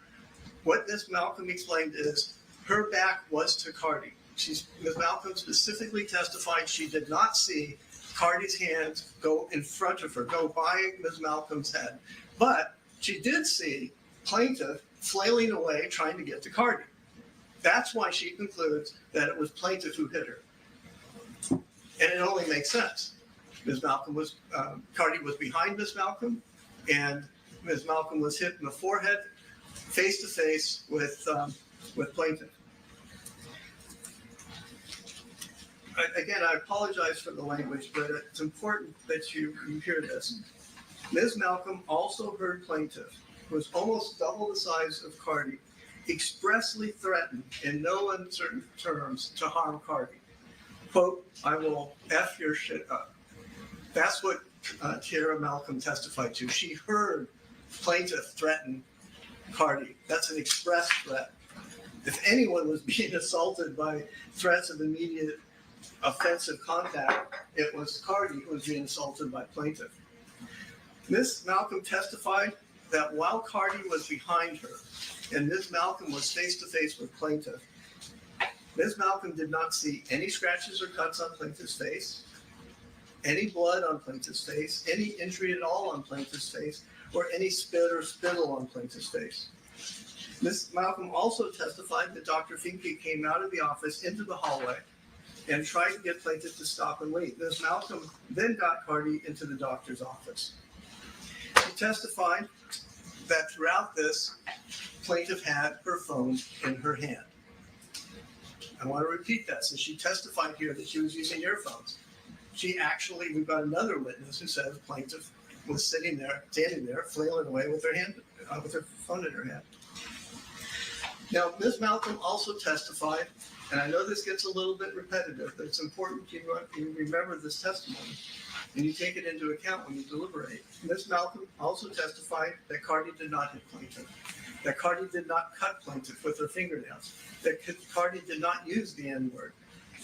what Ms. Malcolm explained is her back was to Cardi. Ms. Malcolm specifically testified she did not see Cardi's hands go in front of her, go by Ms. Malcolm's head. But she did see plaintiff flailing away trying to get to Cardi. That's why she concludes that it was plaintiff who hit her. And it only makes sense. Cardi was behind Ms. Malcolm, and Ms. Malcolm was hit in the forehead, face to face with plaintiff. Again, I apologize for the language, but it's important that you hear this. Ms. Malcolm also heard plaintiff, who was almost double the size of Cardi, expressly threaten in no uncertain terms to harm Cardi. Quote, "I will F your shit up." That's what Tiara Malcolm testified to. She heard plaintiff threaten Cardi. That's an express threat. If anyone was being assaulted by threats of immediate offensive contact, it was Cardi who was being assaulted by plaintiff. Ms. Malcolm testified that while Cardi was behind her and Ms. Malcolm was face to face with plaintiff, Ms. Malcolm did not see any scratches or cuts on plaintiff's face, any blood on plaintiff's face, any injury at all on plaintiff's face, or any spit or spittle on plaintiff's face. Ms. Malcolm also testified that Dr. Finke came out of the office into the hallway and tried to get plaintiff to stop and leave. Ms. Malcolm then got Cardi into the doctor's office. She testified that throughout this, plaintiff had her phone in her hand. I want to repeat that since she testified here that she was using earphones. We've got another witness who says plaintiff was standing there, flailing away with her phone in her hand. Now, Ms. Malcolm also testified, and I know this gets a little bit repetitive, but it's important you remember this testimony and you take it into account when you deliberate. Ms. Malcolm also testified that Cardi did not hit plaintiff, that Cardi did not cut plaintiff with her fingernails, that Cardi did not use the N-word.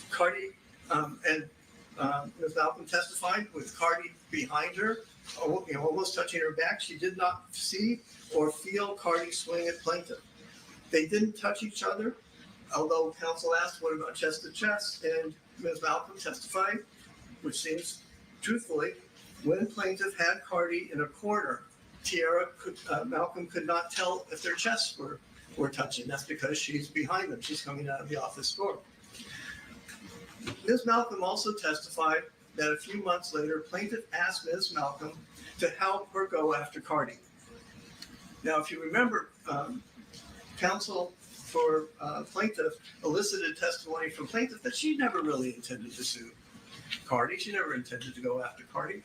Cardi and Ms. Malcolm testified with Cardi behind her, almost touching her back. She did not see or feel Cardi swing at plaintiff. They didn't touch each other, although counsel asked, what about chest to chest? And Ms. Malcolm testified, which seems truthfully, when plaintiff had Cardi in a corner, Malcolm could not tell if their chests were touching. That's because she's behind them. She's coming out of the office door. Ms. Malcolm also testified that a few months later, plaintiff asked Ms. Malcolm to help her go after Cardi. Now, if you remember, counsel for plaintiff elicited testimony from plaintiff that she never really intended to sue Cardi. She never intended to go after Cardi.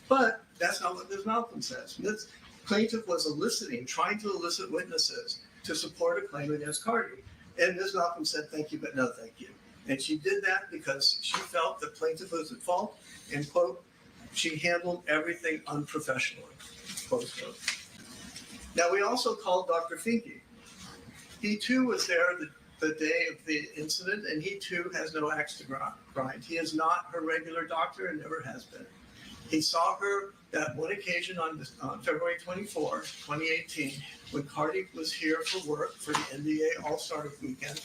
But that's not what Ms. Malcolm says. Ms. Plaintiff was trying to elicit witnesses to support a claim against Cardi. And Ms. Malcolm said, thank you, but no thank you. And she did that because she felt the plaintiff was at fault and, quote, she handled everything unprofessionally, close quote. Now, we also called Dr. Finke. He, too, was there the day of the incident, and he, too, has no axe to grind. He is not her regular doctor and never has been. He saw her that one occasion on February 24, 2018, when Cardi was here for work for the NBA All-Star Weekend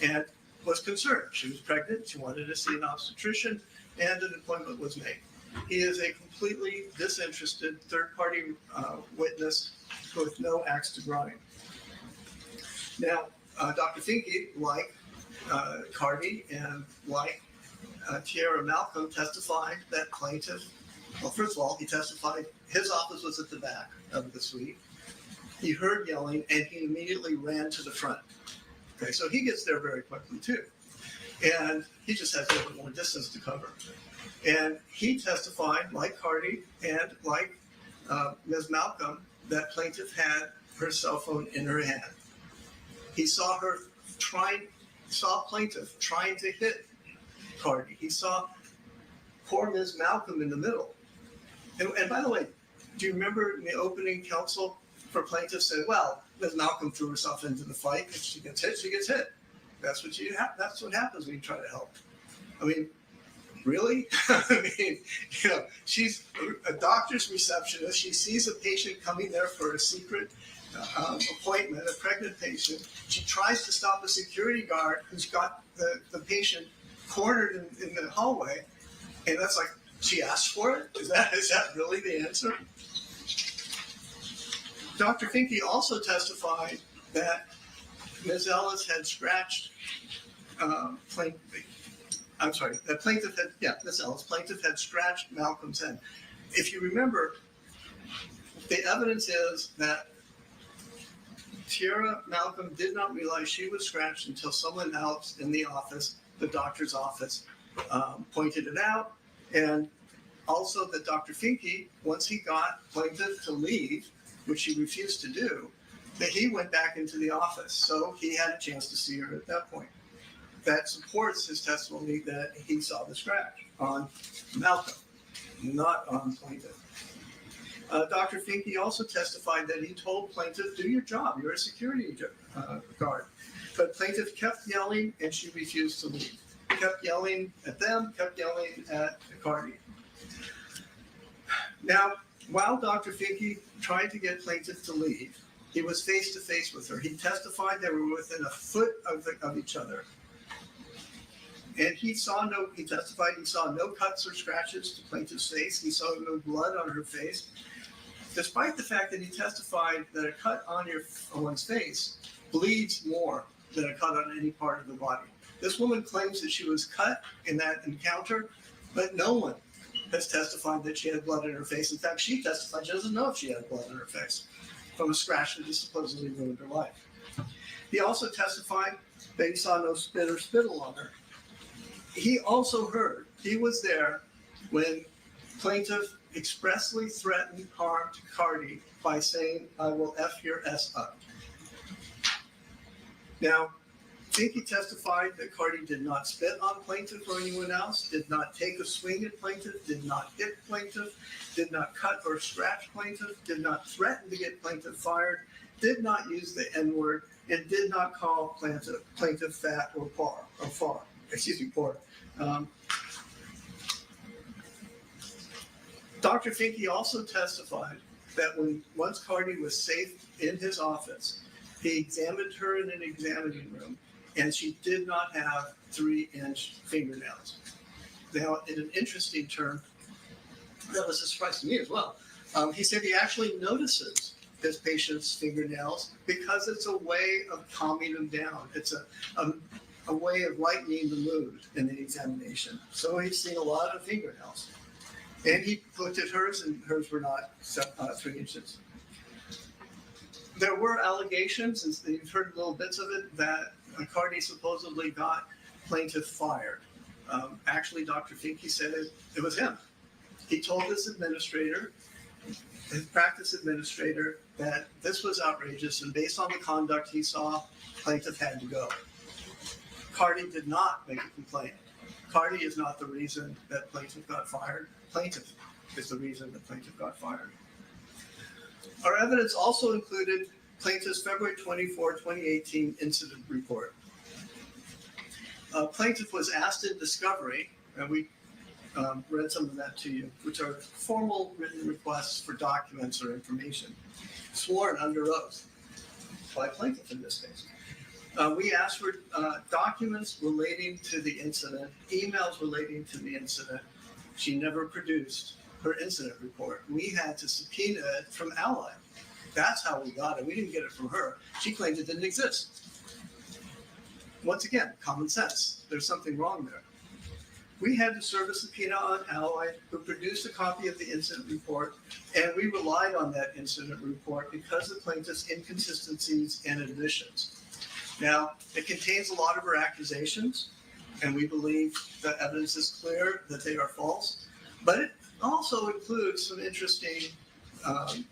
and was concerned. She was pregnant, she wanted to see an obstetrician, and an appointment was made. He is a completely disinterested third-party witness with no axe to grind. Now, Dr. Finke, like Cardi and like Tiara Malcolm, testified that plaintiff, well, first of all, he testified his office was at the back of the suite. He heard yelling and he immediately ran to the front. Okay, so he gets there very quickly too. And he just has a little more distance to cover. And he testified, like Cardi and like Ms. Malcolm, that plaintiff had her cell phone in her hand. He saw plaintiff trying to hit Cardi. He saw poor Ms. Malcolm in the middle. And by the way, do you remember in the opening counsel for plaintiff said, well, Ms. Malcolm threw herself into the fight. If she gets hit, she gets hit. That's what happens when you try to help. I mean, really? I mean, she's a doctor's receptionist. She sees a patient coming there for a secret appointment, a pregnant patient. She tries to stop a security guard who's got the patient cornered in the hallway. And that's like She asked for it? Is that really the answer? Dr. Finke also testified that Ms. Ellis had scratched, plaintiff had scratched Malcolm's head. If you remember, the evidence is that Tiara Malcolm did not realize she was scratched until someone else in the office, the doctor's office, pointed it out. And also that Dr. Finke, once he got plaintiff to leave, which he refused to do, that he went back into the office. So he had a chance to see her at that point. That supports his testimony that he saw the scratch on Malcolm, not on plaintiff. Dr. Finke also testified that he told plaintiff, do your job, you're a security guard. But plaintiff kept yelling and she refused to leave. Kept yelling at them, kept yelling at Cardi. Now, while Dr. Finke tried to get plaintiff to leave, he was face to face with her. He testified they were within a foot of each other. And he testified he saw no cuts or scratches to plaintiff's face. He saw no blood on her face. Despite the fact that he testified that a cut on one's face bleeds more than a cut on any part of the body. This woman claims that she was cut in that encounter, but no one has testified that she had blood in her face. In fact, she testified she doesn't know if she had blood in her face from a scratch that supposedly ruined her life. He also testified that he saw no spit or spittle on her. He also heard, he was there when plaintiff expressly threatened harm to Cardi by saying, I will F your S up. Now, Finke testified that Cardi did not spit on plaintiff or anyone else, did not take a swing at plaintiff, did not hit plaintiff, did not cut or scratch plaintiff, did not threaten to get plaintiff fired, did not use the N-word, and did not call plaintiff fat or poor. Dr. Finke also testified that once Cardi was safe in his office, he examined her in an examining room, and she did not have 3-inch fingernails. Now, in an interesting term, that was a surprise to me as well. He said he actually notices his patient's fingernails because it's a way of calming them down. It's a way of lightening the mood in the examination. So he's seen a lot of fingernails. And he looked at hers, and hers were not 3 inches. There were allegations, and you've heard little bits of it, that Cardi supposedly got plaintiff fired. Actually, Dr. Finke said it was him. He told his administrator, his practice administrator, that this was outrageous, and based on the conduct he saw, plaintiff had to go. Cardi did not make a complaint. Cardi is not the reason that plaintiff got fired. Plaintiff is the reason that plaintiff got fired. Our evidence also included plaintiff's February 24, 2018 incident report. Plaintiff was asked in discovery, and we read some of that to you, which are formal written requests for documents or information, sworn under oath by plaintiff in this case. We asked for documents relating to the incident, emails relating to the incident. She never produced her incident report. We had to subpoena it from Ally. That's how we got it. We didn't get it from her. She claimed it didn't exist. Once again, common sense. There's something wrong there. We had to serve a subpoena on Ally, who produced a copy of the incident report, and we relied on that incident report because of plaintiff's inconsistencies and admissions. Now, it contains a lot of her accusations, and we believe the evidence is clear that they are false, but it also includes some interesting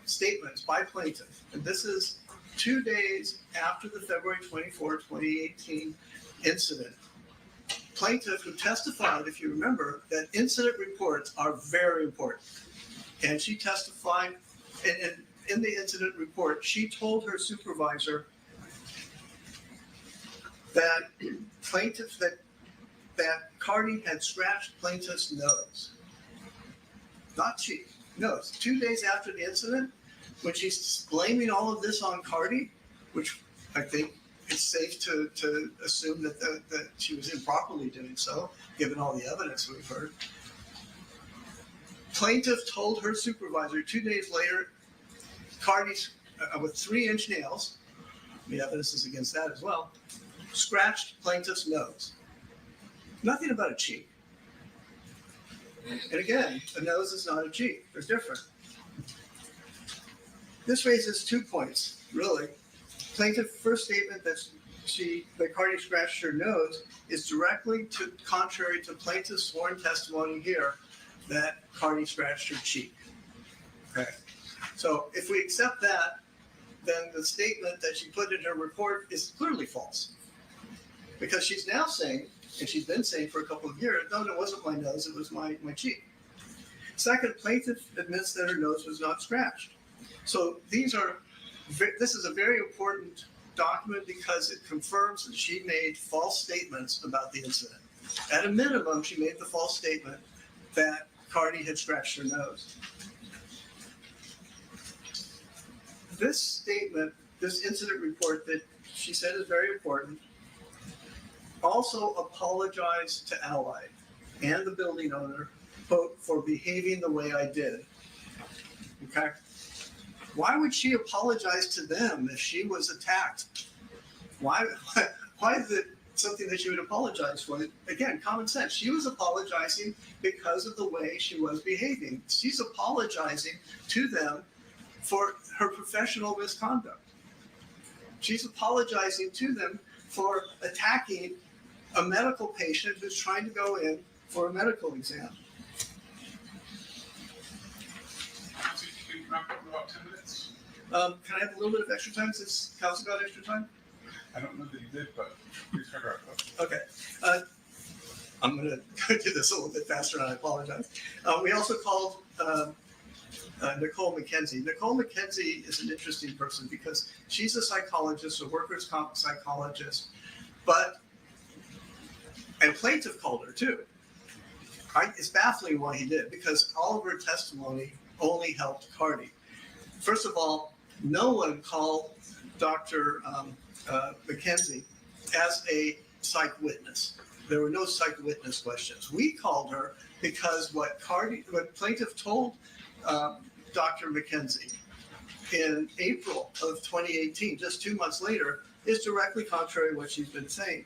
statements by plaintiff. And this is 2 days after the February 24, 2018 incident. Plaintiff, who testified, if you remember, that incident reports are very important. And she testified, and in the incident report, she told her supervisor that that Cardi had scratched plaintiff's nose. Not cheek, nose. 2 days after the incident, when she's blaming all of this on Cardi, which I think it's safe to assume that she was improperly doing so, given all the evidence we've heard. Plaintiff told her supervisor 2 days later, Cardi's with 3-inch nails, the evidence is against that as well, scratched plaintiff's nose. Nothing about a cheek. And again, a nose is not a cheek. They're different. This raises 2 points, really. Plaintiff's first statement that Cardi scratched her nose is directly contrary to plaintiff's sworn testimony here that Cardi scratched her cheek. Okay. So if we accept that, then the statement that she put in her report is clearly false. Because she's now saying, and she's been saying for a couple of years, no, it wasn't my nose, it was my cheek. Second, plaintiff admits that her nose was not scratched. So this is a very important document because it confirms that she made false statements about the incident. At a minimum, she made the false statement that Cardi had scratched her nose. This statement, this incident report that she said is very important, also apologized to Allied and the building owner, quote, for behaving the way I did. Okay? Why would she apologize to them if she was attacked? Why is it something that she would apologize for? Again, common sense. She was apologizing because of the way she was behaving. She's apologizing to them for her professional misconduct. She's apologizing to them for attacking a medical patient who's trying to go in for a medical exam. So you can wrap up in about 10 minutes? Can I have a little bit of extra time since council got extra time? I don't know that you did, but please try to wrap up. Okay. I'm going to do this a little bit faster, and I apologize. We also called Nicole McKenzie. Nicole McKenzie is an interesting person because she's a psychologist, a workers' comp psychologist, and plaintiff called her too. It's baffling why he did, because all of her testimony only helped Cardi. First of all, no one called Dr. McKenzie as a psych witness. There were no psych witness questions. We called her because what plaintiff told Dr. McKenzie in April of 2018, just 2 months later, is directly contrary to what she's been saying.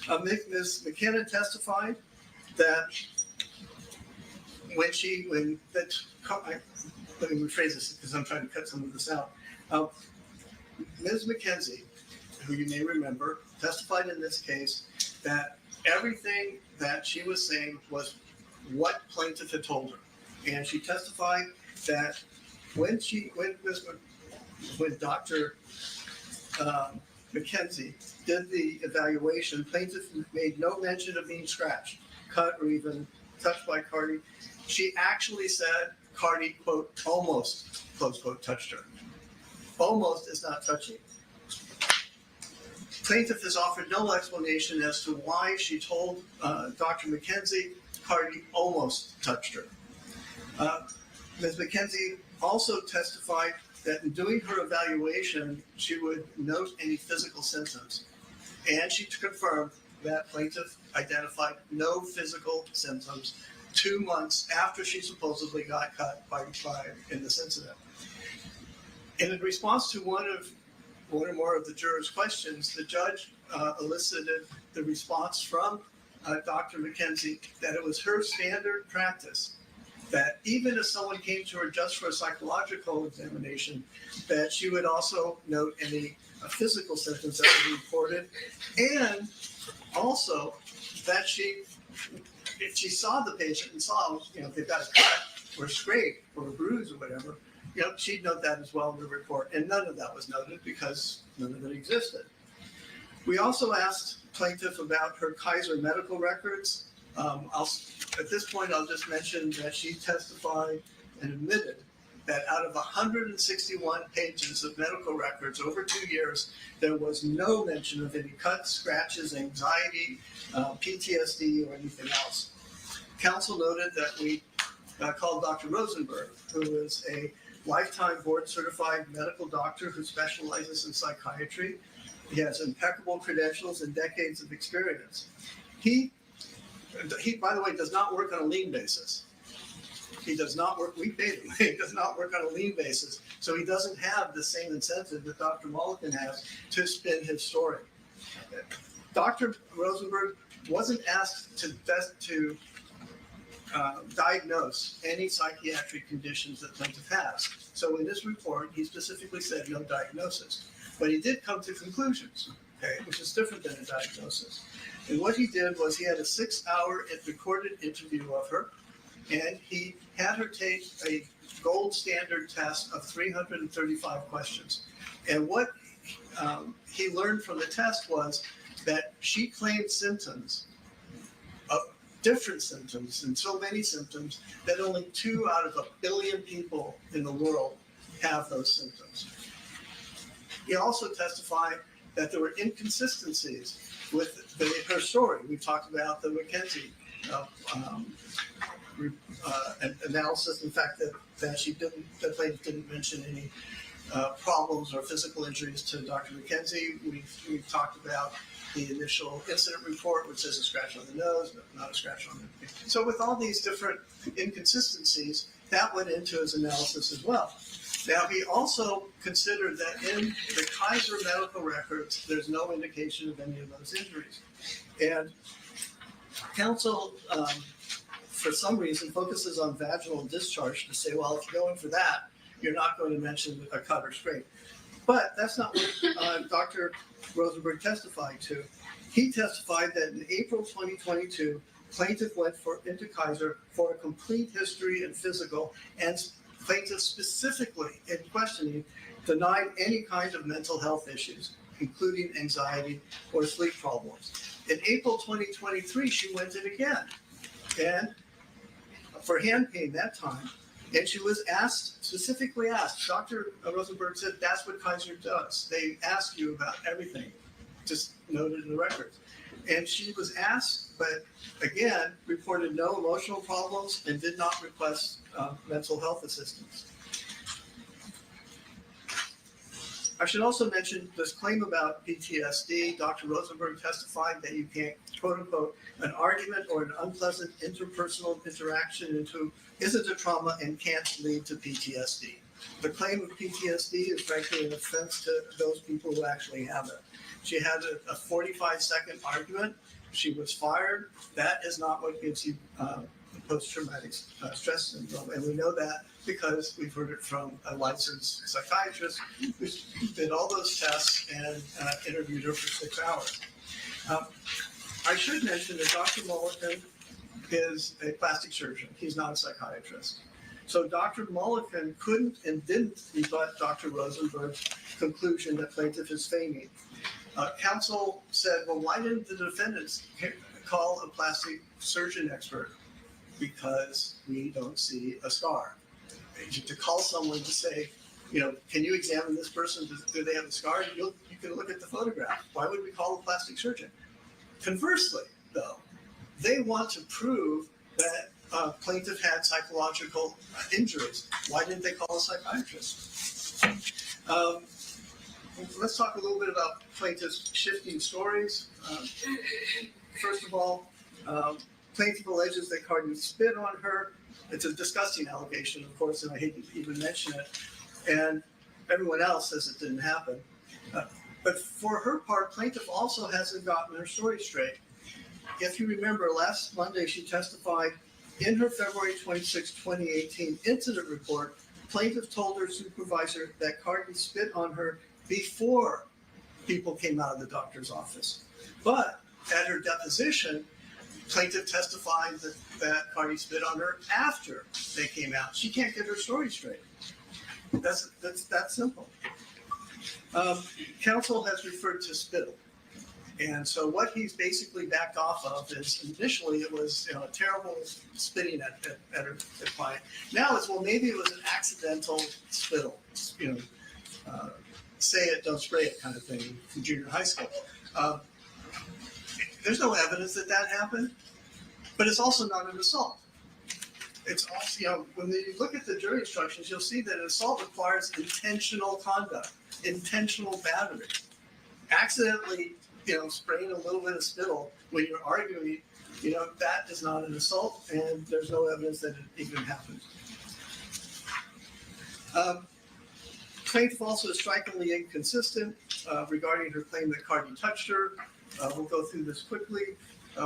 Ms. McKinnon testified that let me rephrase this because I'm trying to cut some of this out. Ms. McKenzie, who you may remember, testified in this case that everything that she was saying was what plaintiff had told her. And she testified that when Dr. McKenzie did the evaluation, plaintiff made no mention of being scratched, cut, or even touched by Cardi. She actually said Cardi, quote, almost, close quote, touched her. Almost is not touching. Plaintiff has offered no explanation as to why she told Dr. McKenzie Cardi almost touched her. Ms. McKenzie also testified that in doing her evaluation, she would note any physical symptoms. And she confirmed that plaintiff identified no physical symptoms 2 months after she supposedly got cut in this incident. In response to one or more of the jurors' questions, the judge elicited the response from Dr. McKenzie that it was her standard practice that even if someone came to her just for a psychological examination, that she would also note any physical symptoms that were reported, and also that if she saw the patient and saw, if they've got a cut or a scrape or a bruise or whatever, she'd note that as well in the report. And none of that was noted because none of it existed. We also asked plaintiff about her Kaiser medical records. At this point, I'll just mention that she testified and admitted that out of 161 pages of medical records over 2 years, there was no mention of any cuts, scratches, anxiety, PTSD, or anything else. Counsel noted that we called Dr. Rosenberg, who is a lifetime board-certified medical doctor who specializes in psychiatry. He has impeccable credentials and decades of experience. He, by the way, does not work on a lien basis. He does not work, we paid him, he does not work on a lien basis. So he doesn't have the same incentive that Dr. Mulliken has to spin his story. Dr. Rosenberg wasn't asked to diagnose any psychiatric conditions that plaintiff has. So in this report, he specifically said no diagnosis. But he did come to conclusions, okay, which is different than a diagnosis. And what he did was he had a 6-hour recorded interview of her, and he had her take a gold standard test of 335 questions. And what he learned from the test was that she claimed symptoms, different symptoms, and so many symptoms that only 2 out of 1 billion people in the world have those symptoms. He also testified that there were inconsistencies with her story. We talked about the McKenzie analysis, in fact, that plaintiff didn't mention any problems or physical injuries to Dr. McKenzie. We've talked about the initial incident report, which says a scratch on the nose, but not a scratch on the. So with all these different inconsistencies, that went into his analysis as well. Now, he also considered that in the Kaiser medical records, there's no indication of any of those injuries. And counsel, for some reason, focuses on vaginal discharge to say, well, if you're going for that, you're not going to mention a cut or scrape. But that's not what Dr. Rosenberg testified to. He testified that in April 2022, plaintiff went into Kaiser for a complete history and physical, and plaintiff specifically in questioning denied any kind of mental health issues, including anxiety or sleep problems. In April 2023, she went in again, and for hand pain that time, and she was specifically asked, Dr. Rosenberg said that's what Kaiser does. They ask you about everything, just noted in the records. And she was asked, but again, reported no emotional problems and did not request mental health assistance. I should also mention this claim about PTSD. Dr. Rosenberg testified that you can't, quote unquote, an argument or an unpleasant interpersonal interaction isn't a trauma and can't lead to PTSD. The claim of PTSD is frankly an offense to those people who actually have it. She had a 45-second argument. She was fired. That is not what gives you post-traumatic stress syndrome. And we know that because we've heard it from a licensed psychiatrist who did all those tests and interviewed her for 6 hours. I should mention that Dr. Mulliken is a plastic surgeon. He's not a psychiatrist. So Dr. Mulliken couldn't and didn't rebut Dr. Rosenberg's conclusion that plaintiff is feigning. Counsel said, well, why didn't the defendants call a plastic surgeon expert? Because we don't see a scar. To call someone to say, can you examine this person? Do they have a scar? You can look at the photograph. Why would we call a plastic surgeon? Conversely, though, they want to prove that plaintiff had psychological injuries. Why didn't they call a psychiatrist? Let's talk a little bit about plaintiff's shifting stories. First of all, plaintiff alleges that Cardi spit on her. It's a disgusting allegation, of course, and I hate to even mention it. And everyone else says it didn't happen. But for her part, plaintiff also hasn't gotten her story straight. If you remember, last Monday she testified in her February 26, 2018 incident report. Plaintiff told her supervisor that Cardi spit on her before people came out of the doctor's office. But at her deposition, plaintiff testified that Cardi spit on her after they came out. She can't get her story straight. That's that simple. Counsel has referred to spittle. And so what he's basically backed off of is initially it was a terrible spitting at her client. Now it's, well, maybe it was an accidental spittle, say it, don't spray it kind of thing from junior high school. There's no evidence that happened, but it's also not an assault. It's also, when you look at the jury instructions, you'll see that an assault requires intentional conduct, intentional battery. Accidentally, spraying a little bit of spittle when you're arguing that is not an assault, and there's no evidence that it even happened. Plaintiff also is strikingly inconsistent regarding her claim that Cardi touched her. We'll go through this quickly.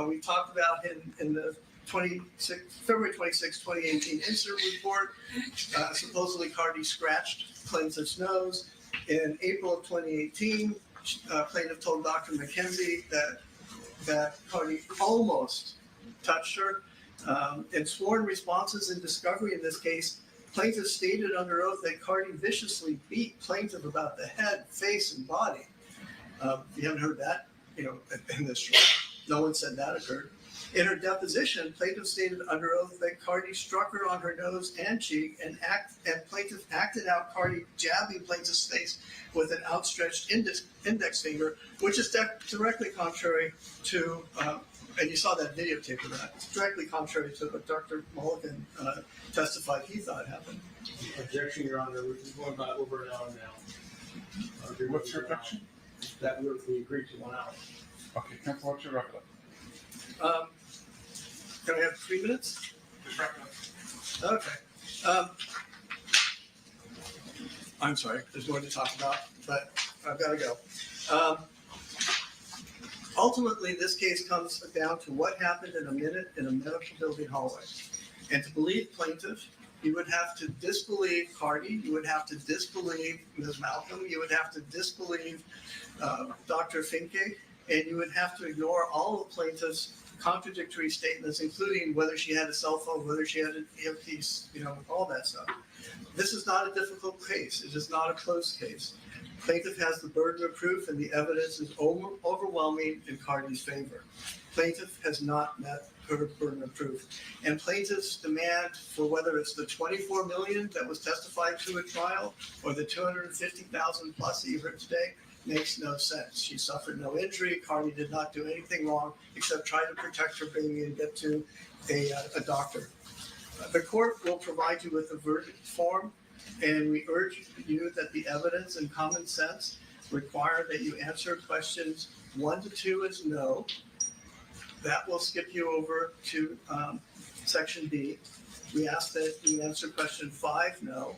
We talked about in the February 26, 2018 incident report, supposedly Cardi scratched plaintiff's nose. In April of 2018, plaintiff told Dr. McKenzie that Cardi almost touched her. In sworn responses in discovery in this case, plaintiff stated under oath that Cardi viciously beat plaintiff about the head, face, and body. You haven't heard that, in this trial. No one said that occurred. In her deposition, plaintiff stated under oath that Cardi struck her on her nose and cheek, and plaintiff acted out Cardi jabbing plaintiff's face with an outstretched index finger, which is directly contrary to, and you saw that videotape of that, it's directly contrary to what Dr. Mulligan testified he thought happened. Objection, Your Honor. We're going about over an hour now. What's your objection? That we agreed to 1 hour. Okay, counsel, what's your wrap it up? Can I have 3 minutes? Just wrap it up. Okay. I'm sorry, there's more to talk about, but I've got to go. Ultimately, this case comes down to what happened in a minute in a medical building hallway. And to believe plaintiff, you would have to disbelieve Cardi, you would have to disbelieve Ms. Malcolm, you would have to disbelieve Dr. Finke, and you would have to ignore all of plaintiff's contradictory statements, including whether she had a cell phone, whether she had an earpiece, all that stuff. This is not a difficult case. It is not a closed case. Plaintiff has the burden of proof, and the evidence is overwhelming in Cardi's favor. Plaintiff has not met her burden of proof. And plaintiff's demand for whether it's the $24 million that was testified to at trial or the $250,000 plus that you heard today makes no sense. She suffered no injury. Cardi did not do anything wrong except try to protect her baby and get to a doctor. The court will provide you with a verdict form, and we urge you that the evidence and common sense require that you answer questions 1 to 2 as no. That will skip you over to section B. We ask that you answer question 5 no.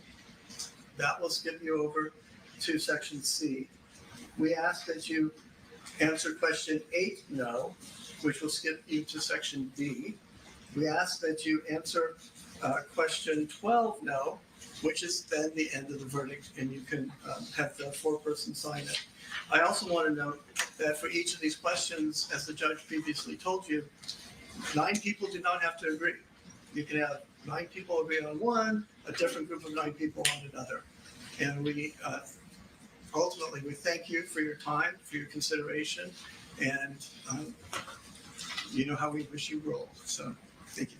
That will skip you over to section C. We ask that you answer question 8 no, which will skip you to section D. We ask that you answer question 12 no, which is then the end of the verdict, and you can have the foreperson sign it. I also want to note that for each of these questions, as the judge previously told you, 9 people do not have to agree. You can have 9 people agree on one, a different group of 9 people on another. And we ultimately, we thank you for your time, for your consideration, and you know how we wish you roll. So, thank you.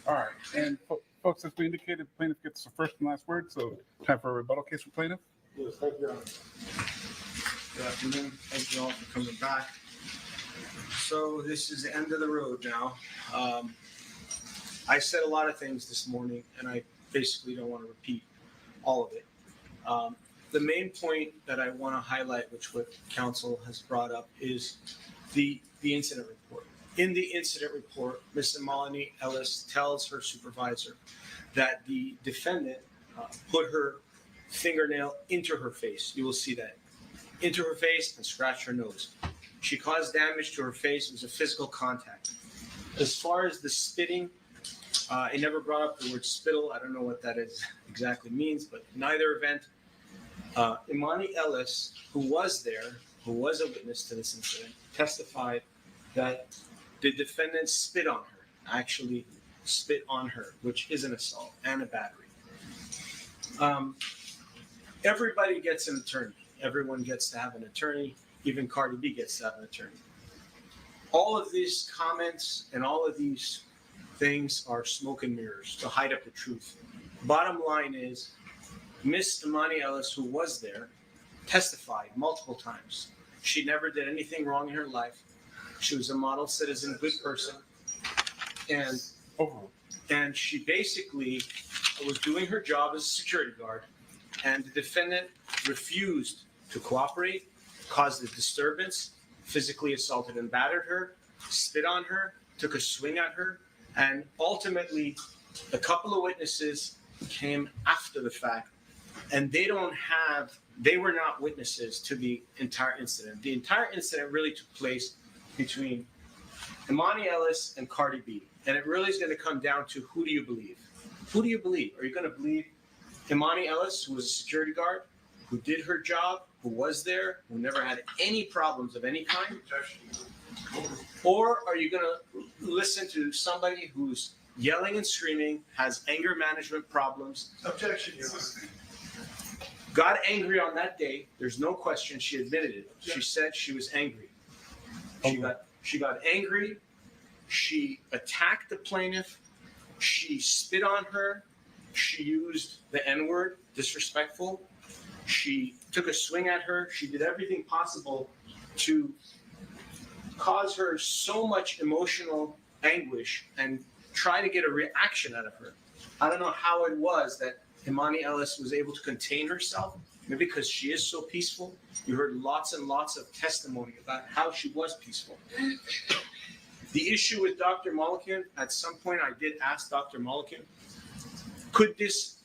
All right, and folks, as we indicated, plaintiff gets the first and last word, so time for a rebuttal case for plaintiff. Yes, thank you, Your Honor. Good afternoon. Thank you all for coming back. So this is the end of the road now. I said a lot of things this morning, and I basically don't want to repeat all of it. The main point that I want to highlight, which what counsel has brought up, is the incident report. In the incident report, Ms. Melanie Ellis tells her supervisor that the defendant put her fingernail into her face. You will see that. Into her face and scratched her nose. She caused damage to her face. It was a physical contact. As far as the spitting, I never brought up the word spittle. I don't know what that exactly means, but in either event, Imani Ellis, who was there, who was a witness to this incident, testified that the defendant spit on her, actually spit on her, which is an assault and a battery. Everybody gets an attorney. Everyone gets to have an attorney. Even Cardi B gets to have an attorney. All of these comments and all of these things are smoke and mirrors to hide up the truth. Bottom line is, Miss Imani Ellis, who was there, testified multiple times. She never did anything wrong in her life. She was a model citizen, good person, and she basically was doing her job as a security guard. And the defendant refused to cooperate, caused a disturbance, physically assaulted and battered her, spit on her, took a swing at her, and ultimately a couple of witnesses came after the fact, and they were not witnesses to the entire incident. The entire incident really took place between Imani Ellis and Cardi B, and it really is going to come down to who do you believe? Who do you believe? Are you going to believe Imani Ellis, who was a security guard, who did her job, who was there, who never had any problems of any kind? Or are you going to listen to somebody who's yelling and screaming, has anger management problems? Objection, Your Honor. Got angry on that day. There's no question. She admitted it. She said she was angry. She got angry. She attacked the plaintiff. She spit on her. She used the N-word, disrespectful. She took a swing at her. She did everything possible to cause her so much emotional anguish and try to get a reaction out of her. I don't know how it was that Imani Ellis was able to contain herself, maybe because she is so peaceful. You heard lots and lots of testimony about how she was peaceful. The issue with Dr. Mulliken, at some point I did ask Dr. Mulliken, could this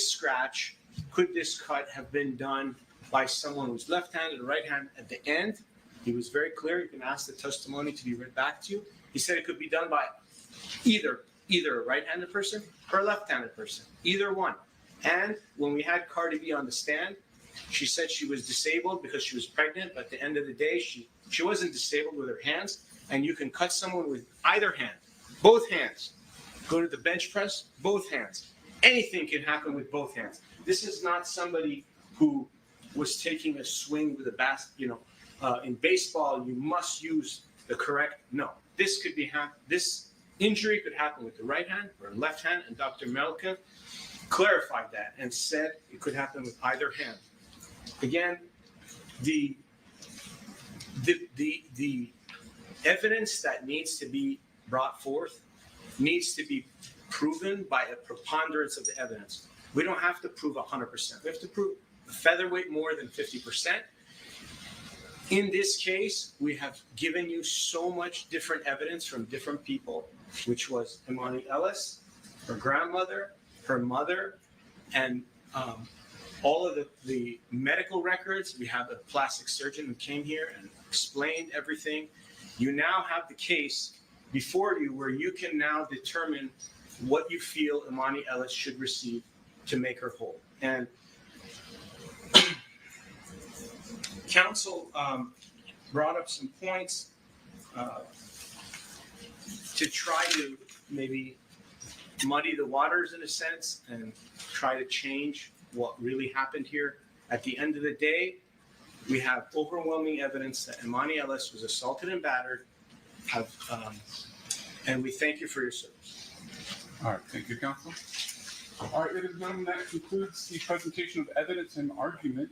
scratch, could this cut have been done by someone who's left-handed or right-handed? At the end, he was very clear. You can ask the testimony to be read back to you. He said it could be done by either a right-handed person or a left-handed person, either one. And when we had Cardi B on the stand, she said she was disabled because she was pregnant, but at the end of the day, she wasn't disabled with her hands, and you can cut someone with either hand, both hands. Go to the bench press, both hands. Anything can happen with both hands. This is not somebody who was taking a swing with a bat. In baseball, you must use the correct. No, this could be this injury could happen with the right hand or left hand, and Dr. Melka clarified that and said it could happen with either hand. Again, the evidence that needs to be brought forth needs to be proven by a preponderance of the evidence. We don't have to prove 100%. We have to prove a featherweight more than 50%. In this case, we have given you so much different evidence from different people, which was Imani Ellis, her grandmother, her mother, and all of the medical records. We have a plastic surgeon who came here and explained everything. You now have the case before you where you can now determine what you feel Imani Ellis should receive to make her whole. And counsel brought up some points to try to maybe muddy the waters in a sense and try to change what really happened here. At the end of the day, we have overwhelming evidence that Imani Ellis was assaulted and battered, and we thank you for your service. All right, thank you, counsel. All right, ladies and gentlemen, that concludes the presentation of evidence and argument.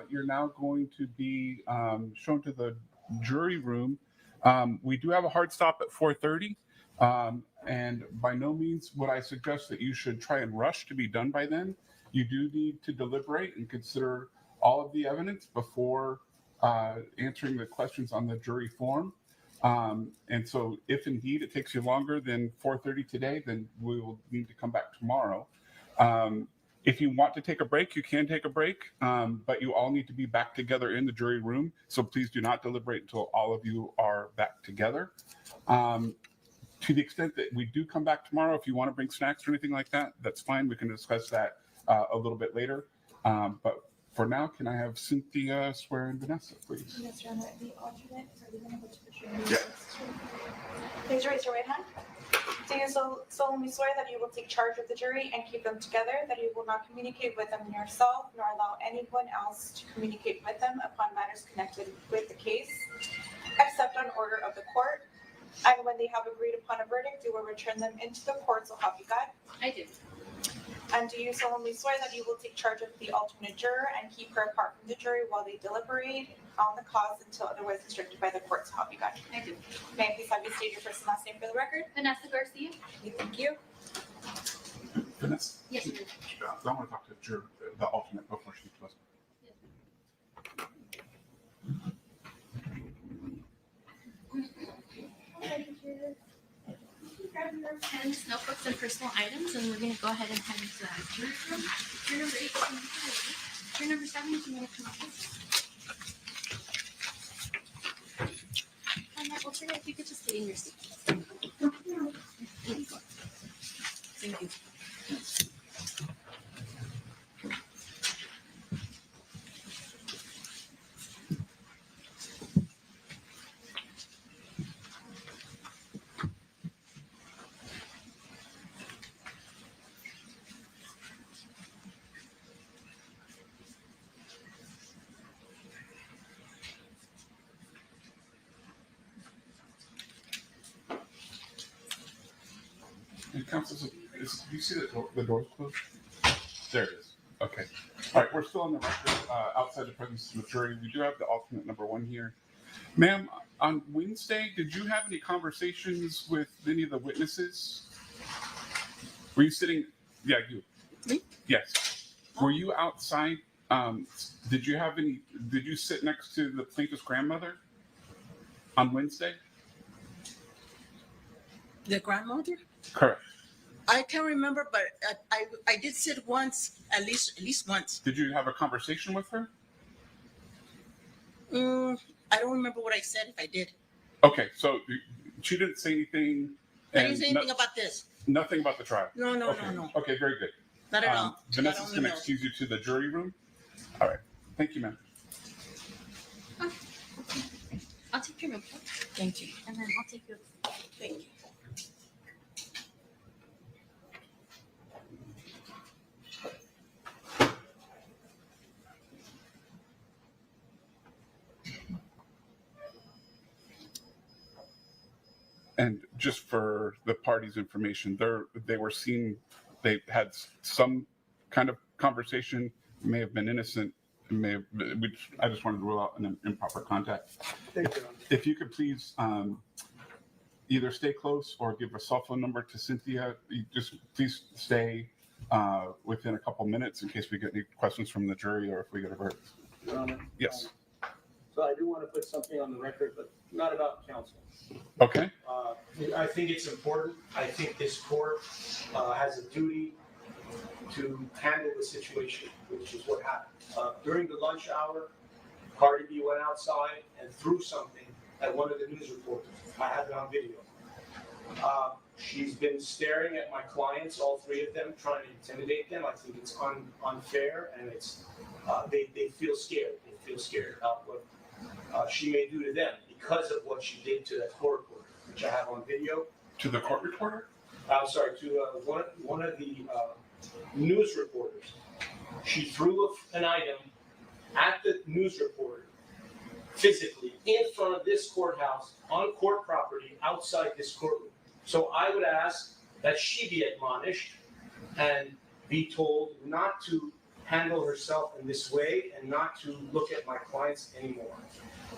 You're now going to be shown to the jury room. We do have a hard stop at 4:30, and by no means would I suggest that you should try and rush to be done by then. You do need to deliberate and consider all of the evidence before answering the questions on the jury form. And so if indeed it takes you longer than 4:30 today, then we will need to come back tomorrow. If you want to take a break, you can take a break, but you all need to be back together in the jury room. So please do not deliberate until all of you are back together. To the extent that we do come back tomorrow, if you want to bring snacks or anything like that, that's fine. We can discuss that a little bit later. But for now, can I have Cynthia swear in Vanessa, please? Yes, Your Honor, the alternate for the jury. Yeah. Please raise your right hand. Do you solemnly swear that you will take charge of the jury and keep them together, that you will not communicate with them yourself, nor allow anyone else to communicate with them upon matters connected with the case, except on order of the court, and when they have agreed upon a verdict, you will return them into the court, so help you God? I do. And do you solemnly swear that you will take charge of the alternate juror and keep her apart from the jury while they deliberate on the cause until otherwise instructed by the court, so help you God? I do. May I please have you state your first and last name for the record? Vanessa Garcia? Thank you. Vanessa? Yes, ma'am. I want to talk to the alternate before she goes. your pens, notebooks, and personal items, and we're going to go ahead and head into that jury room. Jury number 8 is going to be ready. Jury number 7 is going to come up. And that will turn if you could just stay in your seat. Thank you. And counsel, do you see the door's closed? There it is. Okay. All right, we're still on the record outside the presence of the jury. We do have the alternate number 1 here. Ma'am, on Wednesday, did you have any conversations with any of the witnesses? Were you sitting? Yeah, you. Me? Yes. Were you outside? Did you sit next to the plaintiff's grandmother on Wednesday? The grandmother? Correct. I can't remember, but I did sit once, at least once. Did you have a conversation with her? I don't remember what I said, if I did. Okay, so she didn't say anything. I didn't say anything about this. Nothing about the trial. No. Okay, very good. Not at all. Vanessa's going to excuse you to the jury room. All right. Thank you, ma'am. I'll take your notebook. Thank you. And then I'll take your. Thank you. And just for the party's information, they had some kind of conversation, may have been innocent, I just wanted to rule out an improper contact. If you could please either stay close or give a cell phone number to Cynthia. Just please stay within a couple minutes in case we get any questions from the jury or if we get a verdict. Your Honor. Yes. So I do want to put something on the record, but not about counsel. Okay. I think it's important. I think this court has a duty to handle the situation, which is what happened. During the lunch hour, Cardi B went outside and threw something at one of the news reporters. I have it on video. She's been staring at my clients, all 3 of them, trying to intimidate them. I think it's unfair, and they feel scared. They feel scared about what she may do to them because of what she did to that court reporter, which I have on video. To the court reporter? I'm sorry, to one of the news reporters. She threw an item at the news reporter physically in front of this courthouse on court property outside this courtroom. So I would ask that she be admonished and be told not to handle herself in this way and not to look at my clients anymore.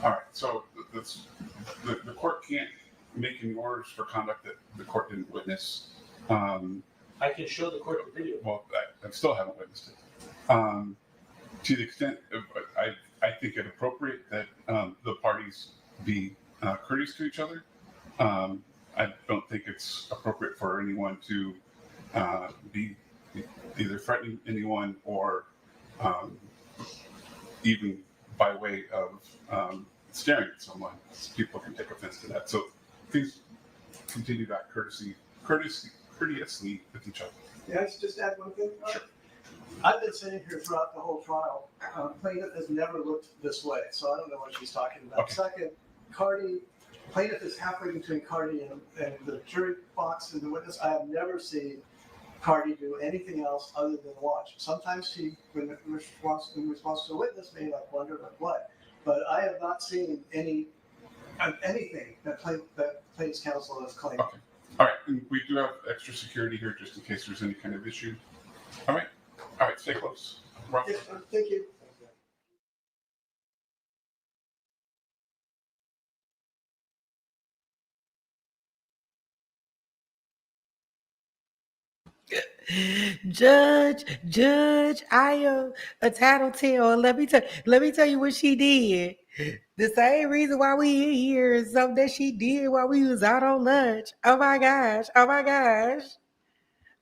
All right, so the court can't make any orders for conduct that the court didn't witness. I can show the court the video. Well, I still haven't witnessed it. To the extent I think it appropriate that the parties be courteous to each other. I don't think it's appropriate for anyone to be either threatening anyone or even by way of staring at someone. People can take offense to that. So please continue that courteously with each other. Yeah, I just add one thing. Sure. I've been sitting here throughout the whole trial. Plaintiff has never looked this way, so I don't know what she's talking about. Okay. Second, plaintiff is halfway between Cardi and the jury box and the witness. I have never seen Cardi do anything else other than watch. Sometimes she, in response to the witness, may like wonder like what. But I have not seen anything that plaintiff's counsel has claimed. Okay. All right, and we do have extra security here just in case there's any kind of issue. All right, stay close. Yes, thank you. Judge, I am a tattletale. Let me tell you what she did. The same reason why we in here is something that she did while we was out on lunch. Oh my gosh. Oh my gosh.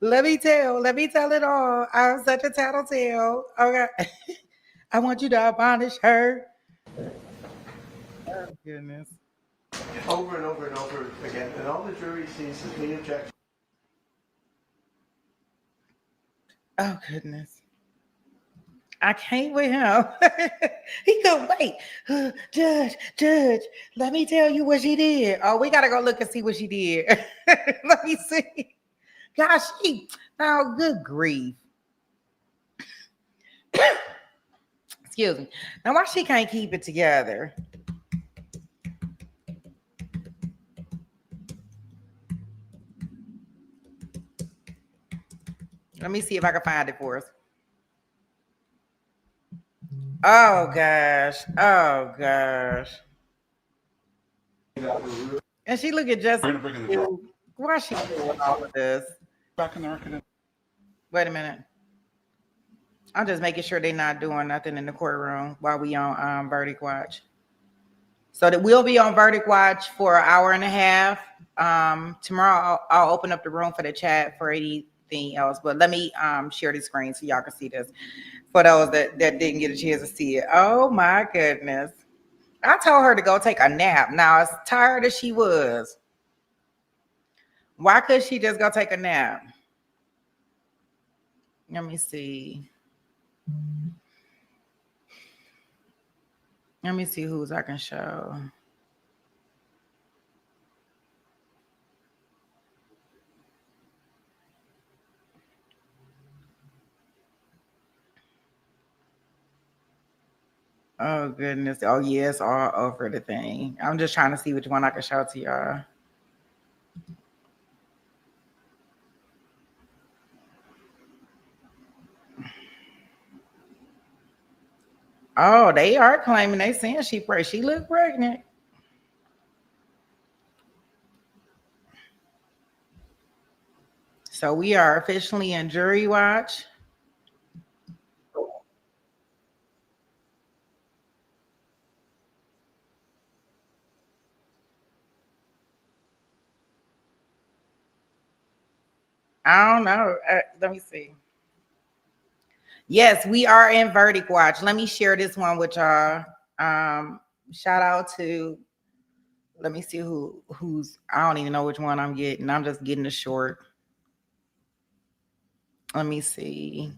Let me tell it all. I'm such a tattletale. Okay. I want you to admonish her. Oh goodness. Over and over and over again, and all the jury sees is me object. Oh goodness. I can't with him. He couldn't wait. Judge, let me tell you what she did. Oh, we gotta go look and see what she did. Let me see. Gosh, now good grief. Excuse me. Now why she can't keep it together? Let me see if I can find it for us. Oh gosh. Oh gosh. And she look at just We're gonna bring in the draw. why she doing all of this. Back in the record. Wait a minute. I'm just making sure they're not doing nothing in the courtroom while we on verdict watch. So that we'll be on verdict watch for an hour and a half. Tomorrow I'll open up the room for the chat for anything else. But let me share the screen so y'all can see this. For those that didn't get a chance to see it. Oh my goodness. I told her to go take a nap. Now, as tired as she was, why could she just go take a nap? Let me see. Let me see whose I can show. Oh, goodness. Oh, yeah, it's all over the thing. I'm just trying to see which one I can show to y'all. Oh, they are claiming they saying she looked pregnant. So we are officially in jury watch. I don't know. Let me see. Yes, we are in verdict watch. Let me share this one with y'all. Shout out to, let me see who's, I don't even know which one I'm getting. I'm just getting the short. Let me see.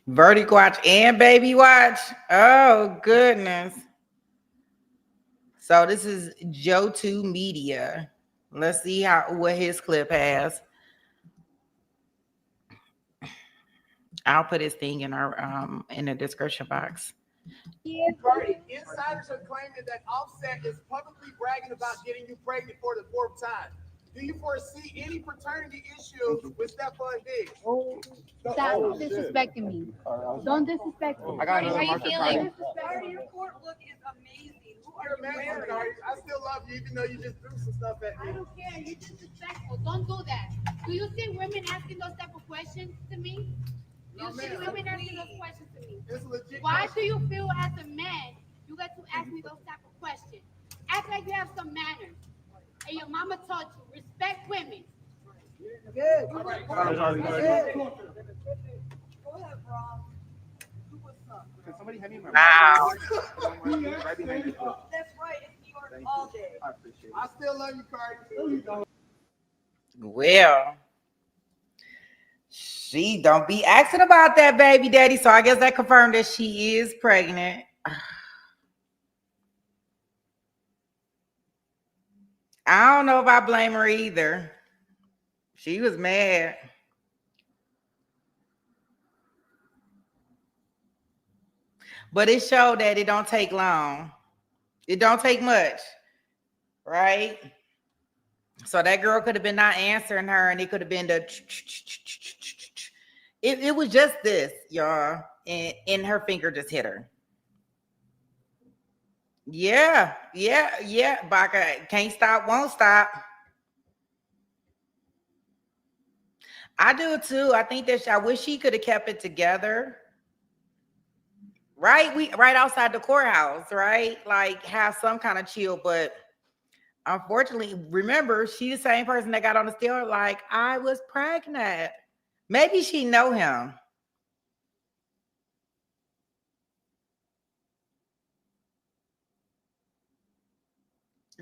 Verdict watch and baby watch. Oh, goodness. So this is Joe2 Media. Let's see what his clip has. I'll put his thing in our in the description box. Cardi, insiders are claiming that Offset is publicly bragging about getting you pregnant for the 4th time. Do you foresee any paternity issues with Stephon Diggs? Stop disrespecting me. Don't disrespect me. I got How you feeling? Cardi, your court look is amazing. You're amazing, Cardi. I still love you, even though you just threw some stuff at me. I don't care. You're disrespectful. Don't do that. Do you see women asking those type of questions to me? Do you see women asking those questions to me? Why do you feel as a man you got to ask me those type of questions? Act like you have some manners. And your mama taught you, respect women. Good. Go ahead, Can somebody hand me my Wow. That's right. It's New York all day. I appreciate it. I still love you, Cardi. Well, she don't be asking about that baby daddy. So I guess that confirmed that she is pregnant. I don't know if I blame her either. She was mad. But it showed that it don't take long. It don't take much, right? So that girl could have been not answering her, and it could have been the. It was just this, y'all, and her finger just hit her. Yeah. Baka can't stop, won't stop. I do too. I think that I wish she could have kept it together. right? We right outside the courthouse, right? Like have some kind of chill, but unfortunately, remember, she the same person that got on the stair like I was pregnant. Maybe she know him.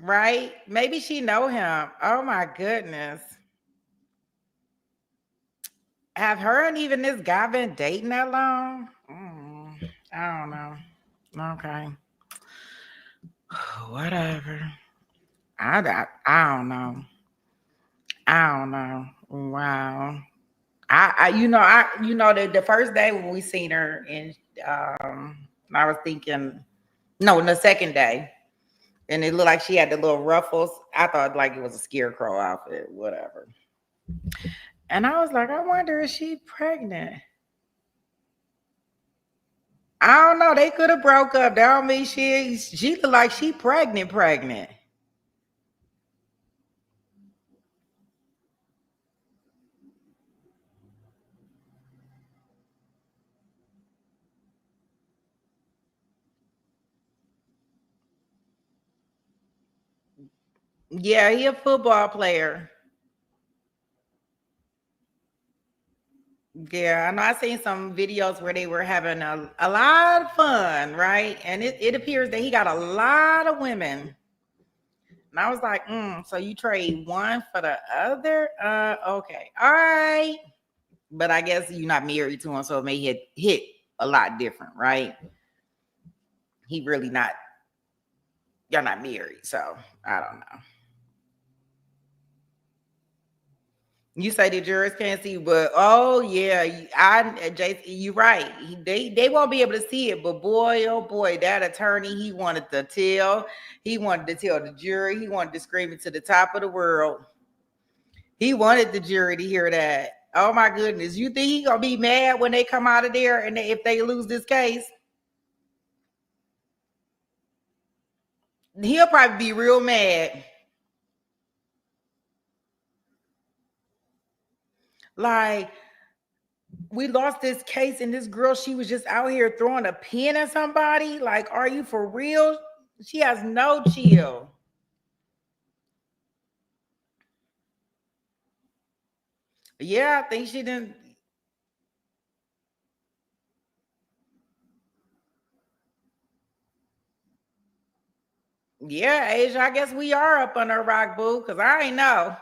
Right? Maybe she know him. Oh my goodness. Have her and even this guy been dating that long? I don't know. Okay. Whatever. I don't know. I don't know. Wow. The first day when we seen her and I was thinking no, the second day. And it looked like she had the little ruffles. I thought like it was a scarecrow outfit, whatever. And I was like, I wonder is she pregnant? I don't know. They could have broke up. That don't mean she look like she pregnant. Yeah, he a football player. Yeah, I know I seen some videos where they were having a lot of fun, right? And it appears that he got a lot of women. And I was like, so you trade one for the other? Okay. All right. But I guess you're not married to him, so it may hit a lot different, right? He really not, y'all not married, so I don't know. You say the jurors can't see, but oh yeah, Jason, you're right. They won't be able to see it, but boy, oh boy, that attorney, he wanted to tell the jury, he wanted to scream it to the top of the world. He wanted the jury to hear that. Oh my goodness, you think he gonna be mad when they come out of there and if they lose this case? He'll probably be real mad. Like, we lost this case and this girl, she was just out here throwing a pin at somebody. Like, are you for real? She has no chill. Yeah, I think she didn't. Yeah, Asia, I guess we are up on her rock, boo, because I ain't know.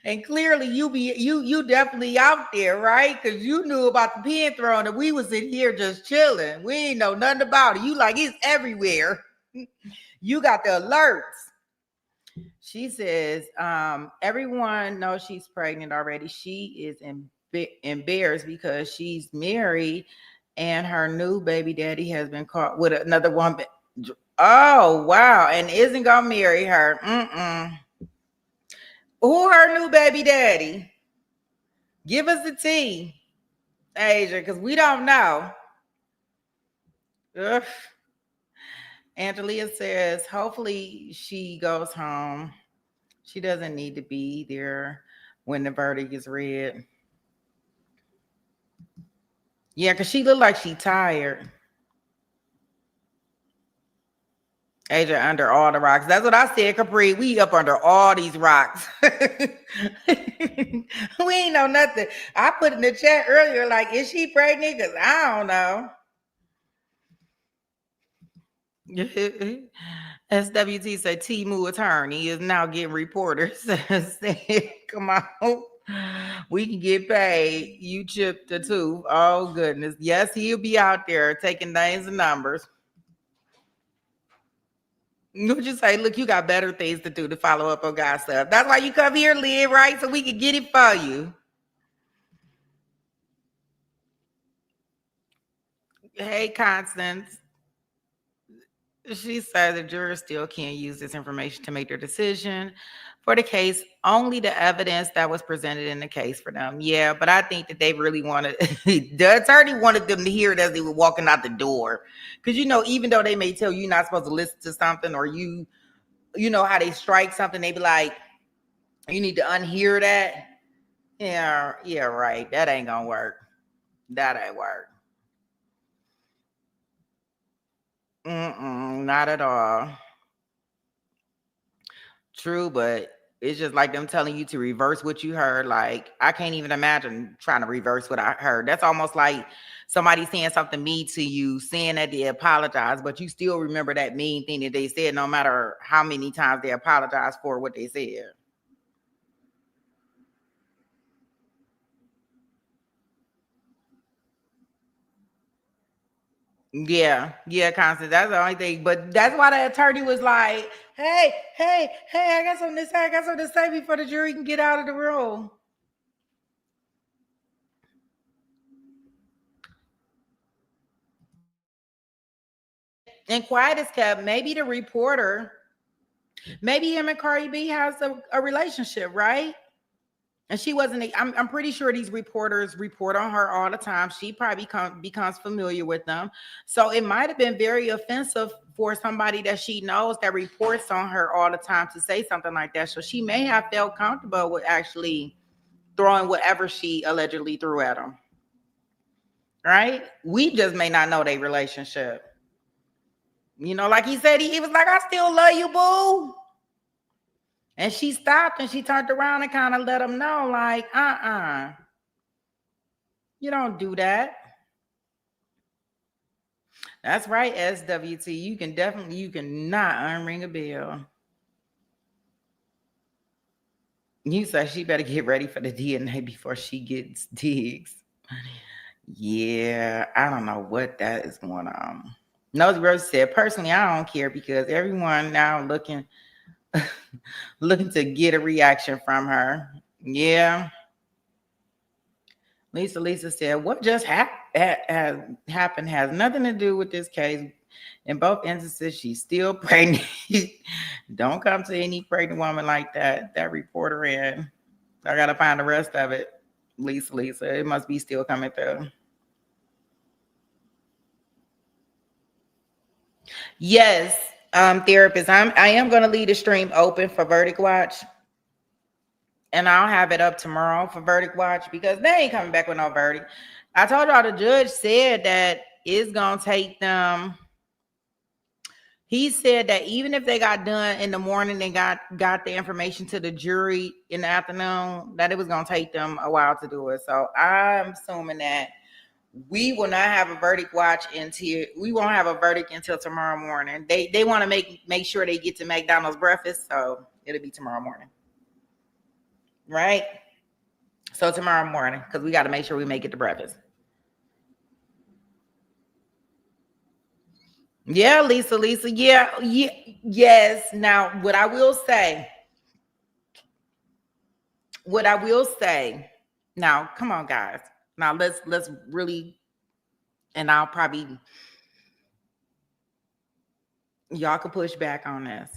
And clearly you definitely out there, right? Because you knew about the pin throwing and we was in here just chilling. We ain't know nothing about it. You like it's everywhere. You got the alerts. She says, everyone knows she's pregnant already. She is embarrassed because she's married and her new baby daddy has been caught with another woman. Oh, wow. And isn't going to marry her. Who her new baby daddy? Give us the tea, Asia, because we don't know. Ugh. Angelia says, hopefully she goes home. She doesn't need to be there when the verdict is read. Yeah, because she looked like she tired. Asia under all the rocks. That's what I said, Capri. We up under all these rocks. We ain't know nothing. I put in the chat earlier, like, is she pregnant? Because I don't know. SWT say Timu attorney is now getting reporters. Come on. We can get paid. You chipped the tooth. Oh, goodness. Yes, he'll be out there taking names and numbers. You just say, look, you got better things to do to follow up on God's stuff. That's why you come here, Lynn, right? So we can get it for you. Hey, Constance. She said the jurors still can't use this information to make their decision for the case, only the evidence that was presented in the case for them. Yeah, but I think that they really wanted, the attorney wanted them to hear it as they were walking out the door. Because, even though they may tell you you're not supposed to listen to something or you know how they strike something, they be like, you need to unhear that. Yeah, right. That ain't gonna work. That ain't work. Not at all. True, but it's just like them telling you to reverse what you heard. Like, I can't even imagine trying to reverse what I heard. That's almost like somebody saying something mean to you, saying that they apologize, but you still remember that mean thing that they said, no matter how many times they apologize for what they said. Yeah, Constance. That's the only thing. But that's why the attorney was like, hey, I got something to say. I got something to say before the jury can get out of the room. And quiet is kept. Maybe the reporter, maybe him and Cardi B has a relationship, right? And she wasn't, I'm pretty sure these reporters report on her all the time. She probably becomes familiar with them. So it might have been very offensive for somebody that she knows that reports on her all the time to say something like that. So she may have felt comfortable with actually throwing whatever she allegedly threw at him. Right? We just may not know their relationship. You know, like he said, he was like, I still love you, boo. And she stopped and she turned around and kind of let him know, like, you don't do that. That's right, SWT. You cannot unring a bell. You say she better get ready for the DNA before she gets digs. Yeah, I don't know what that is going on. Nosy Rose said, personally, I don't care because everyone now looking to get a reaction from her. Yeah. Lisa said, what just happened has nothing to do with this case. In both instances, she's still pregnant. Don't come to any pregnant woman like that reporter in. I got to find the rest of it. Lisa, it must be still coming through. Yes, therapist, I am going to leave the stream open for Verdict Watch. And I'll have it up tomorrow for Verdict Watch because they ain't coming back with no verdict. I told y'all the judge said that it's going to take them. He said that even if they got done in the morning, they got the information to the jury in the afternoon, that it was going to take them a while to do it. So I'm assuming that we will not have a verdict watch we won't have a verdict until tomorrow morning. They want to make sure they get to McDonald's breakfast, so it'll be tomorrow morning. Right? So tomorrow morning, because we got to make sure we make it to breakfast. Yeah, Lisa. Yeah, yes. Now, what I will say. Now, come on, guys. Now let's really, and I'll probably, y'all can push back on this.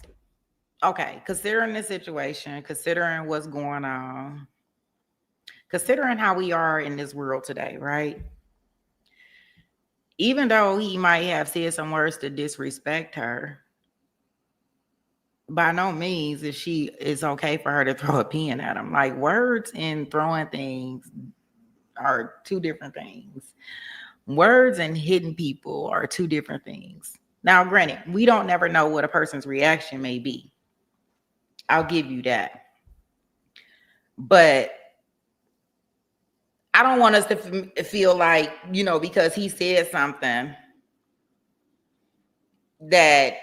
Okay, considering the situation, considering what's going on, considering how we are in this world today, right? Even though he might have said some words to disrespect her, by no means it's okay for her to throw a pen at him. Like, words and throwing things are two different things. Words and hitting people are two different things. Now, granted, we don't never know what a person's reaction may be. I'll give you that. But I don't want us to feel like, because he said something that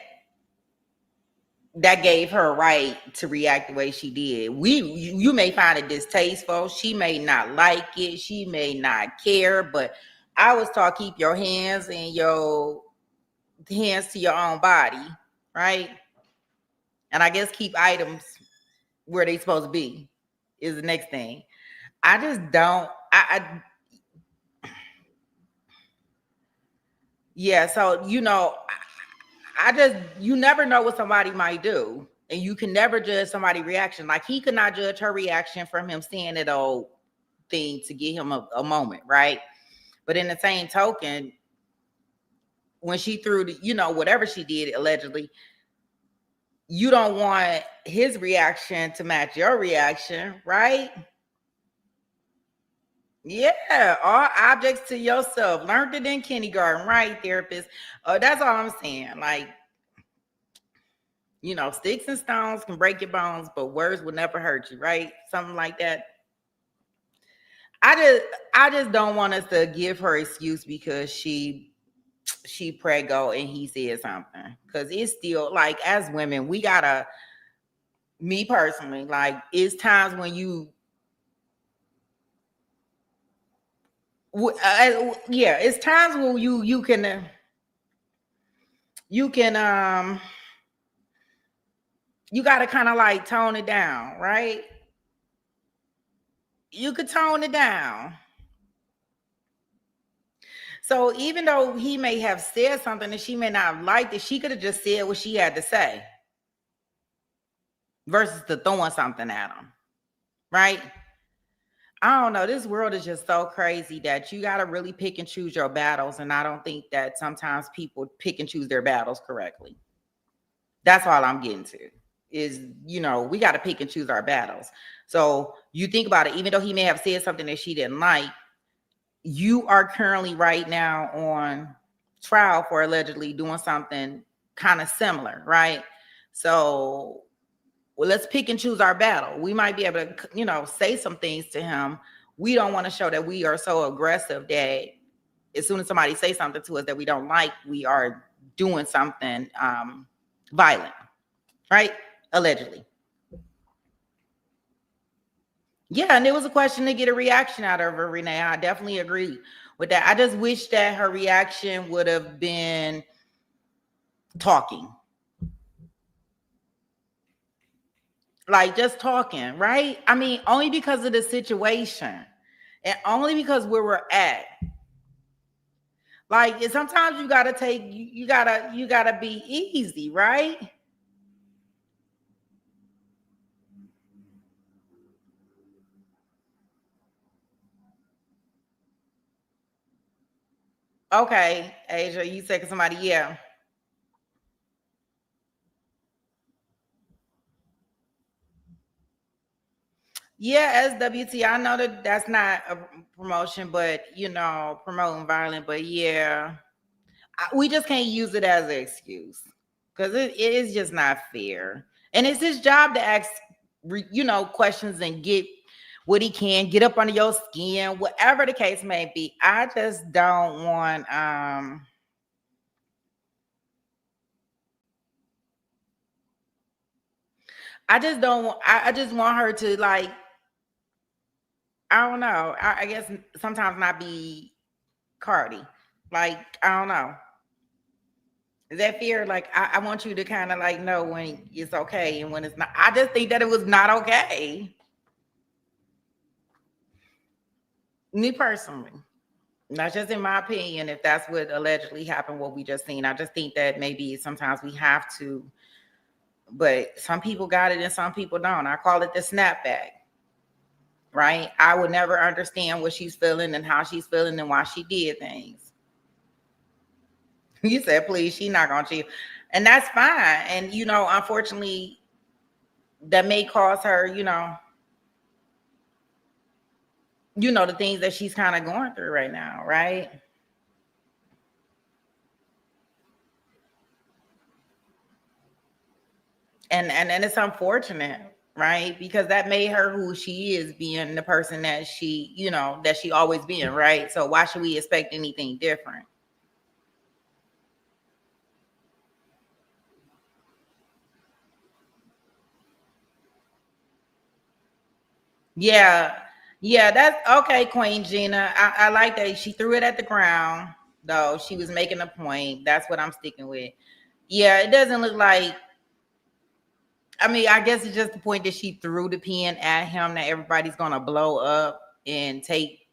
gave her a right to react the way she did. You may find it distasteful. She may not like it. She may not care. But I was taught, keep your hands to your own body, right? And I guess keep items where they supposed to be is the next thing. I just don't. Yeah. So you never know what somebody might do, and you can never judge somebody's reaction. Like, he could not judge her reaction from him saying that old thing to get him a moment, right? But in the same token, when she threw whatever she did allegedly, you don't want his reaction to match your reaction, right? Yeah, all objects to yourself. Learned it in kindergarten, right, therapist? That's all I'm saying. Like, sticks and stones can break your bones, but words will never hurt you, right? Something like that. I just don't want us to give her excuse because she preggo and he said something. Because it's still like, as women, we gotta, me personally, like, it's times when it's times when you can you got to kind of like tone it down, right? You could tone it down. So even though he may have said something and she may not have liked it, she could have just said what she had to say versus to throwing something at him, right? I don't know. This world is just so crazy that you got to really pick and choose your battles. And I don't think that sometimes people pick and choose their battles correctly. That's all I'm getting to is, we got to pick and choose our battles. So you think about it, even though he may have said something that she didn't like, you are currently right now on trial for allegedly doing something kind of similar, right? So, well, let's pick and choose our battle. We might be able to, say some things to him. We don't want to show that we are so aggressive that as soon as somebody says something to us that we don't like, we are doing something violent, right? Allegedly. Yeah, and it was a question to get a reaction out of her, Renee. I definitely agree with that. I just wish that her reaction would have been talking. Like just talking, right? I mean, only because of the situation and only because where we're at. Like sometimes you gotta take, you gotta be easy, right? Okay, Asia, you said somebody, yeah. Yeah, SWT. I know that that's not a promotion, but promoting violence. But yeah, we just can't use it as an excuse because it is just not fair. And it's his job to ask, questions and get what he can, get up under your skin, whatever the case may be. I just don't want. I just don't want. I just want her to like. I don't know. I guess sometimes not be Cardi. Like I don't know. Is that fair? Like I want you to kind of like know when it's okay and when it's not. I just think that it was not okay. Me personally. Not just in my opinion, if that's what allegedly happened, what we just seen. I just think that maybe sometimes we have to, but some people got it and some people don't. I call it the snapback, right? I would never understand what she's feeling and how she's feeling and why she did things. You said, please, she's not going to cheat. And that's fine. And, unfortunately, that may cause her, the things that she's kind of going through right now, right? And it's unfortunate, right? Because that made her who she is, being the person that she, that she always been, right? So why should we expect anything different? Yeah. Yeah, that's okay, Queen Gina. I like that. She threw it at the ground, though. She was making a point. That's what I'm sticking with. Yeah, it doesn't look like, I mean, I guess it's just the point that she threw the pen at him that everybody's gonna blow up and take,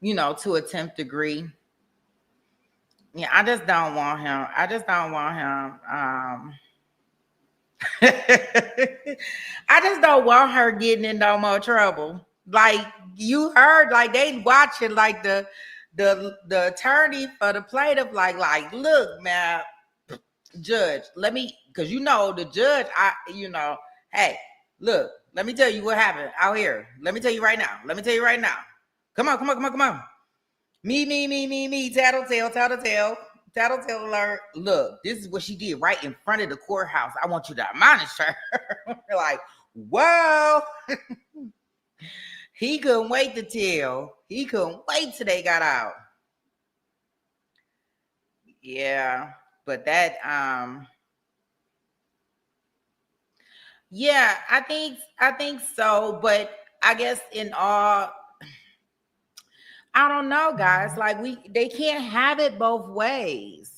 to a 10th degree. Yeah, I just don't want him. I just don't want him. I just don't want her getting in no more trouble. Like you heard, like they watching, like the attorney for the plaintiff, like, look, man, judge, let me, because the judge, hey, look, let me tell you what happened out here. Let me tell you right now. Come on, come on, come on, come on. Me, tattletale alert. Look, this is what she did right in front of the courthouse. I want you to admonish her. We're like, whoa. He couldn't wait to tell. He couldn't wait till they got out. Yeah, but that, yeah, I think so. But I guess in all, I don't know, guys. Like they can't have it both ways.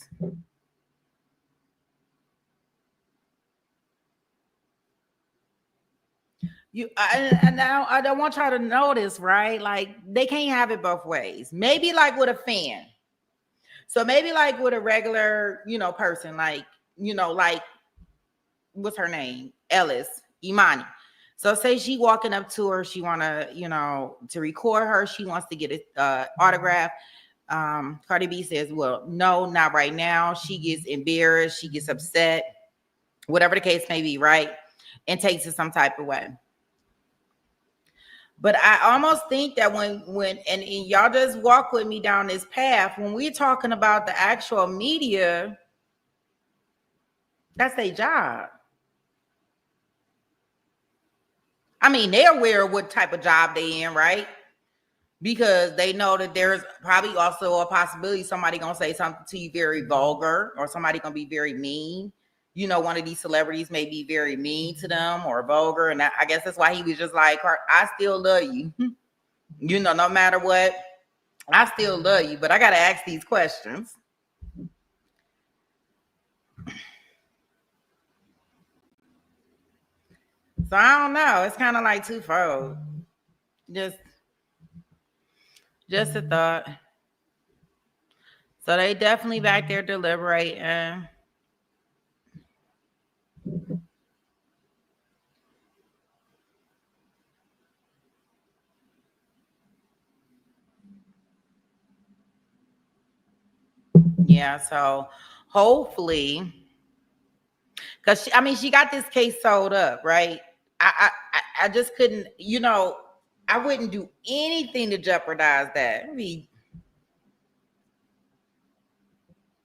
Now I don't want y'all to notice, right? Like they can't have it both ways. Maybe like with a fan. So maybe like with a regular, person, like, like what's her name? Ellis, Imani. So say she walking up to her, she wanna, to record her, she wants to get an autograph. Cardi B says, well, no, not right now. She gets embarrassed, she gets upset, whatever the case may be, right? And takes it some type of way. But I almost think that when and y'all just walk with me down this path, when we're talking about the actual media, that's their job. I mean, they're aware of what type of job they in, right? Because they know that there's probably also a possibility somebody gonna say something to you very vulgar, or somebody gonna be very mean. One of these celebrities may be very mean to them or vulgar. And I guess that's why he was just like, I still love you. No matter what, I still love you, but I got to ask these questions. So I don't know. It's kind of like twofold. Just a thought. So they definitely back there deliberating. Yeah, so hopefully, because she got this case sold up, right? I just couldn't, I wouldn't do anything to jeopardize that. I mean,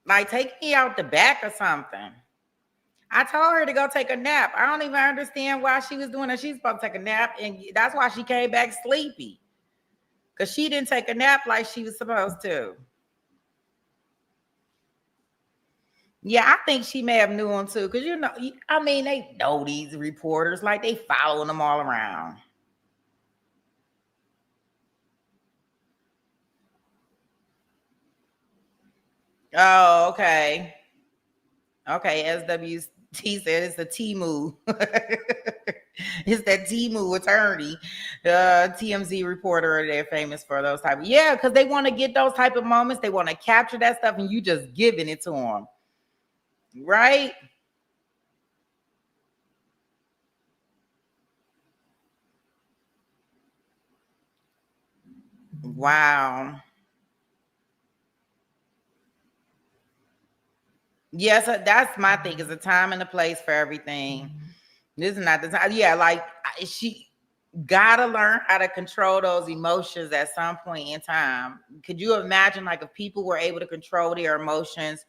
like take me out the back or something. I told her to go take a nap. I don't even understand why she was doing it. She's supposed to take a nap, and that's why she came back sleepy. Because she didn't take a nap like she was supposed to. Yeah, I think she may have knew him too. Because, they know these reporters. Like, they following them all around. Oh, okay. Okay, SWT said it's the T-move. It's that T-move attorney, TMZ reporter. They're famous for those type of, yeah, because they want to get those type of moments. They want to capture that stuff, and you just giving it to them, right? Wow. Yes, that's my thing. It's a time and a place for everything. This is not the time. Yeah, like she gotta learn how to control those emotions at some point in time. Could you imagine, like, if people were able to control their emotions,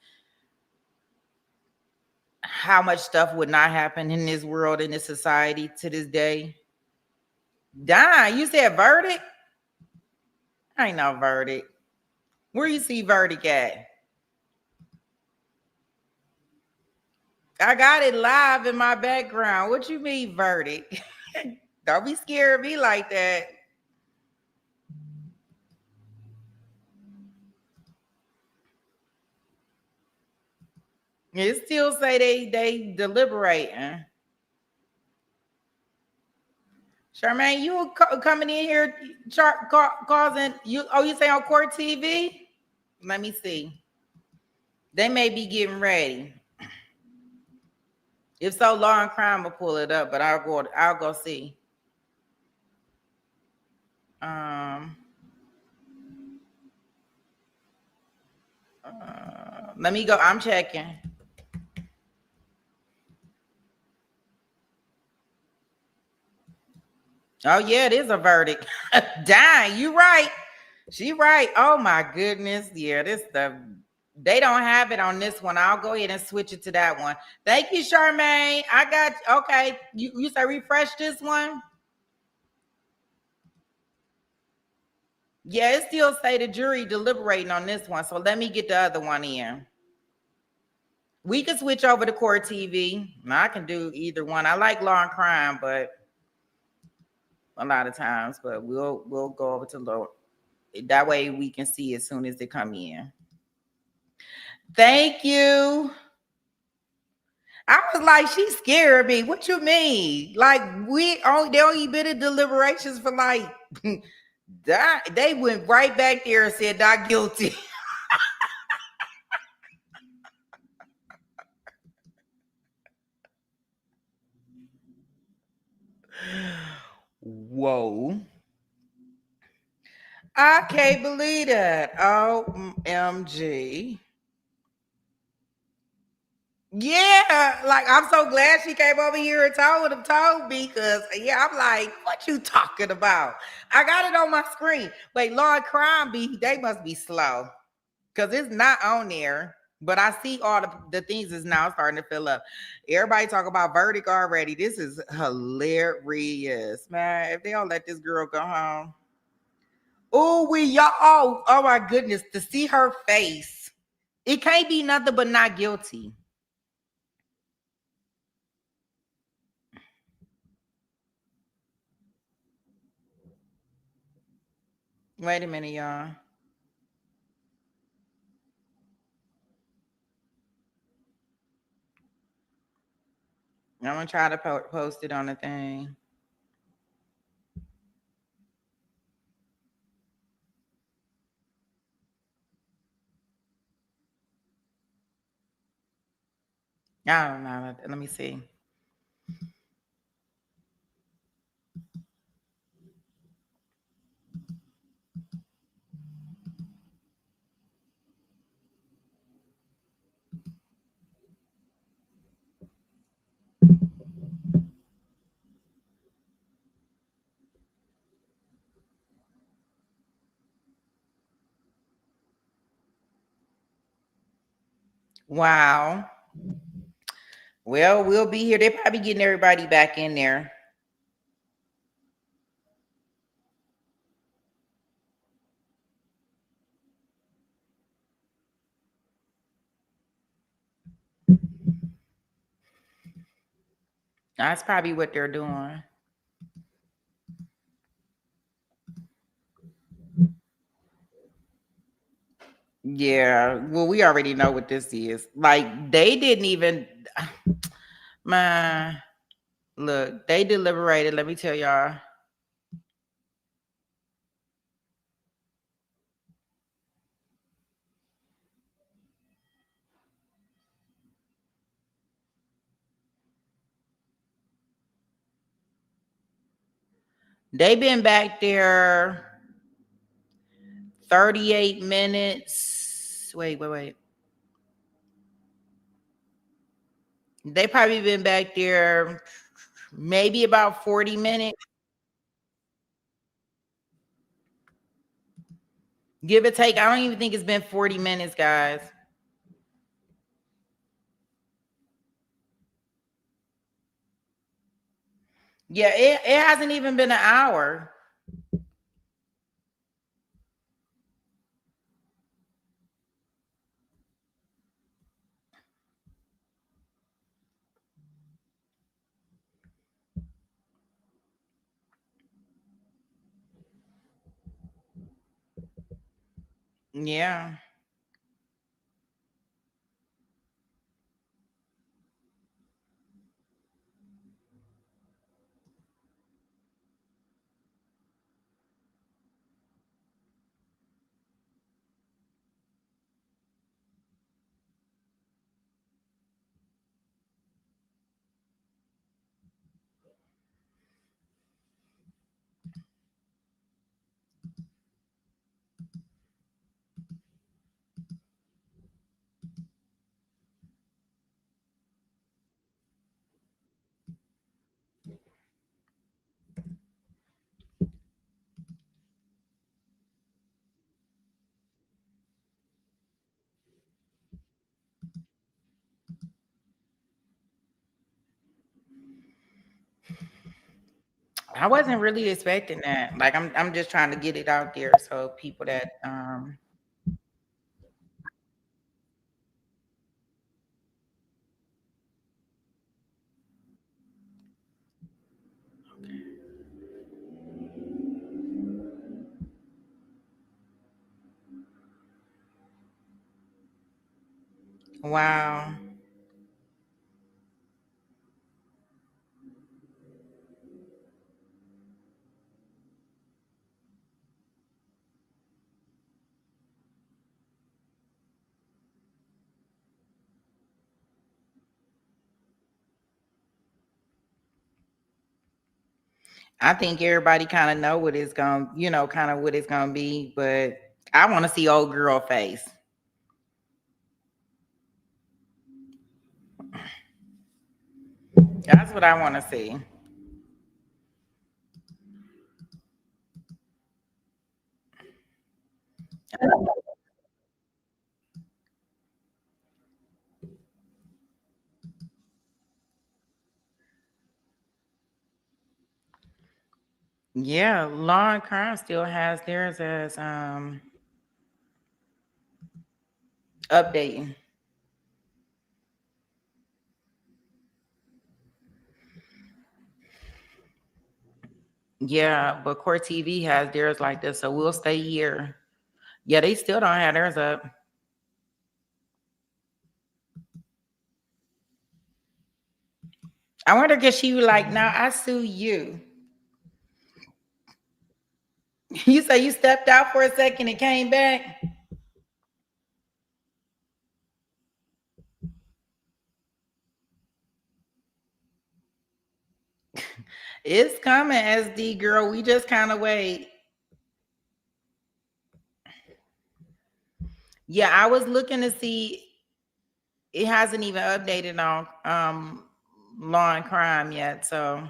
how much stuff would not happen in this world, in this society to this day? Don, you said verdict? I ain't no verdict. Where you see verdict at? I got it live in my background. What you mean verdict? Don't be scared of me like that. It still say they deliberating. Charmaine, you coming in here causing you? Oh, you say on Court TV? Let me see. They may be getting ready. If so, Law and Crime will pull it up, but I'll go see. Let me go. I'm checking. Oh yeah, it is a verdict. Dang, you right. She right. Oh my goodness. Yeah, they don't have it on this one. I'll go ahead and switch it to that one. Thank you, Charmaine. I got okay. You say refresh this one? Yeah, it still say the jury deliberating on this one. So let me get the other one in. We can switch over to Court TV. I can do either one. I like law and crime, but a lot of times, but we'll go over to law. That way we can see as soon as they come in. Thank you. I was like, she scared me. What you mean? Like they only been in deliberations for like they went right back there and said not guilty. Whoa. I can't believe that. OMG. Yeah, like I'm so glad she came over here and told me because yeah, I'm like, what you talking about? I got it on my screen. Wait, law and crime they must be slow because it's not on there. But I see all the things is now starting to fill up. Everybody talk about verdict already. This is hilarious, man. If they don't let this girl go home. Oh my goodness, to see her face. It can't be nothing but not guilty. Wait a minute, y'all. I'm gonna try to post it on the thing. I don't know. Let me see. Wow. Well, we'll be here. They're probably getting everybody back in there. That's probably what they're doing. Yeah. Well, we already know what this is. Like, they didn't even, man, look, they deliberated. Let me tell y'all. They've been back there 38 minutes. Wait. They probably been back there maybe about 40 minutes. Give or take. I don't even think it's been 40 minutes, guys. Yeah, it hasn't even been an hour. Yeah. I wasn't really expecting that. Like I'm just trying to get it out there so people that wow. I think everybody kind of know what it's going, kind of what it's going to be, but I want to see old girl face. That's what I want to see. Yeah, Law and Crime still has theirs as updating. Yeah, but Court TV has theirs like this, so we'll stay here. Yeah, they still don't have theirs up. I wonder if she was like, "Now I sue you." You say you stepped out for a second and came back. It's coming, SD girl. We just kind of wait. Yeah, I was looking to see. It hasn't even updated on Law and Crime yet, so.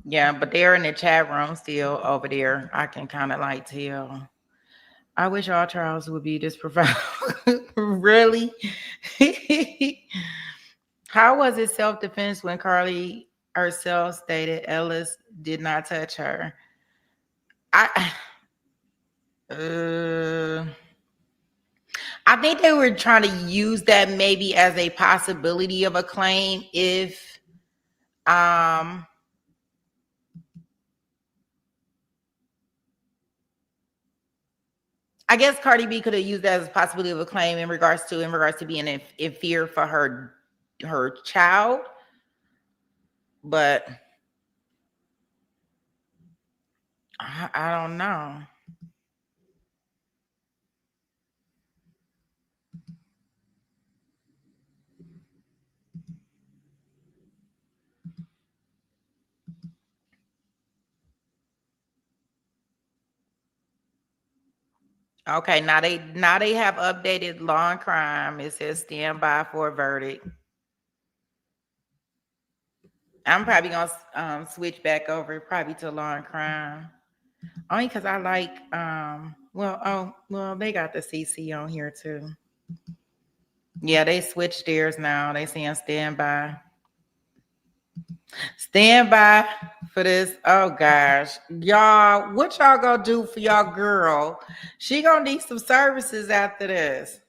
Yeah, but they're in the chat room still over there. I can kind of like tell. I wish all trials would be this profound. Really? How was it self-defense when Carly herself stated Ellis did not touch her? I uh, I think they were trying to use that maybe as a possibility of a claim if I guess Cardi B could have used that as a possibility of a claim in regards to being in fear for her child, but I don't know. Okay, now they have updated Law and Crime. It says stand by for a verdict. I'm probably gonna switch back over probably to Law and Crime. Only because I like they got the CC on here too. Yeah, they switched theirs now. They saying stand by. Stand by for this. Oh gosh. Y'all, what y'all gonna do for y'all girl? She gonna need some services after this.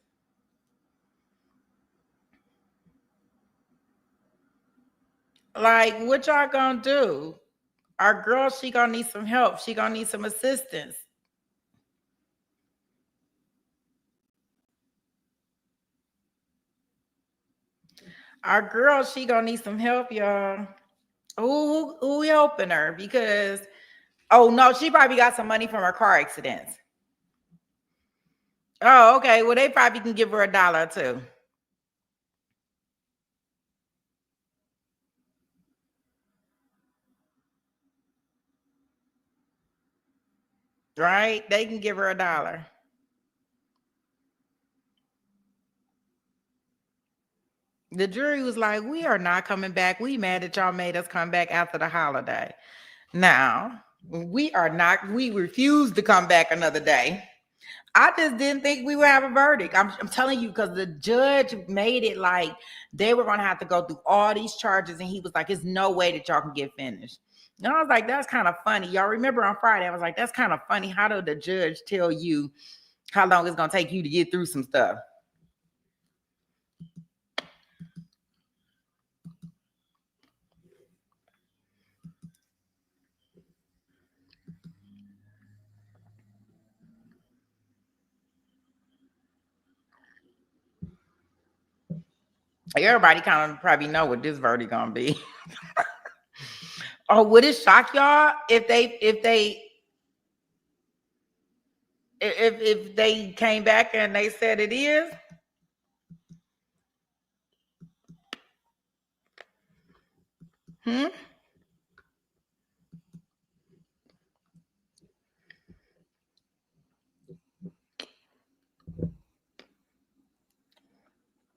Like, what y'all gonna do? Our girl, she gonna need some help. She gonna need some assistance. Our girl, she gonna need some help, y'all. Who helping her? Because oh no, she probably got some money from her car accidents. Oh, okay. Well, they probably can give her $1 or 2. right? They can give her $1. The jury was like, we are not coming back. We mad that y'all made us come back after the holiday. Now, we refuse to come back another day. I just didn't think we would have a verdict. I'm telling you, because the judge made it like they were going to have to go through all these charges. And he was like, there's no way that y'all can get finished. And I was like, that's kind of funny. Y'all remember on Friday, I was like, that's kind of funny. How did the judge tell you how long it's going to take you to get through some stuff? Everybody kind of probably know what this verdict gonna be. Or would it shock y'all if they came back and they said it is?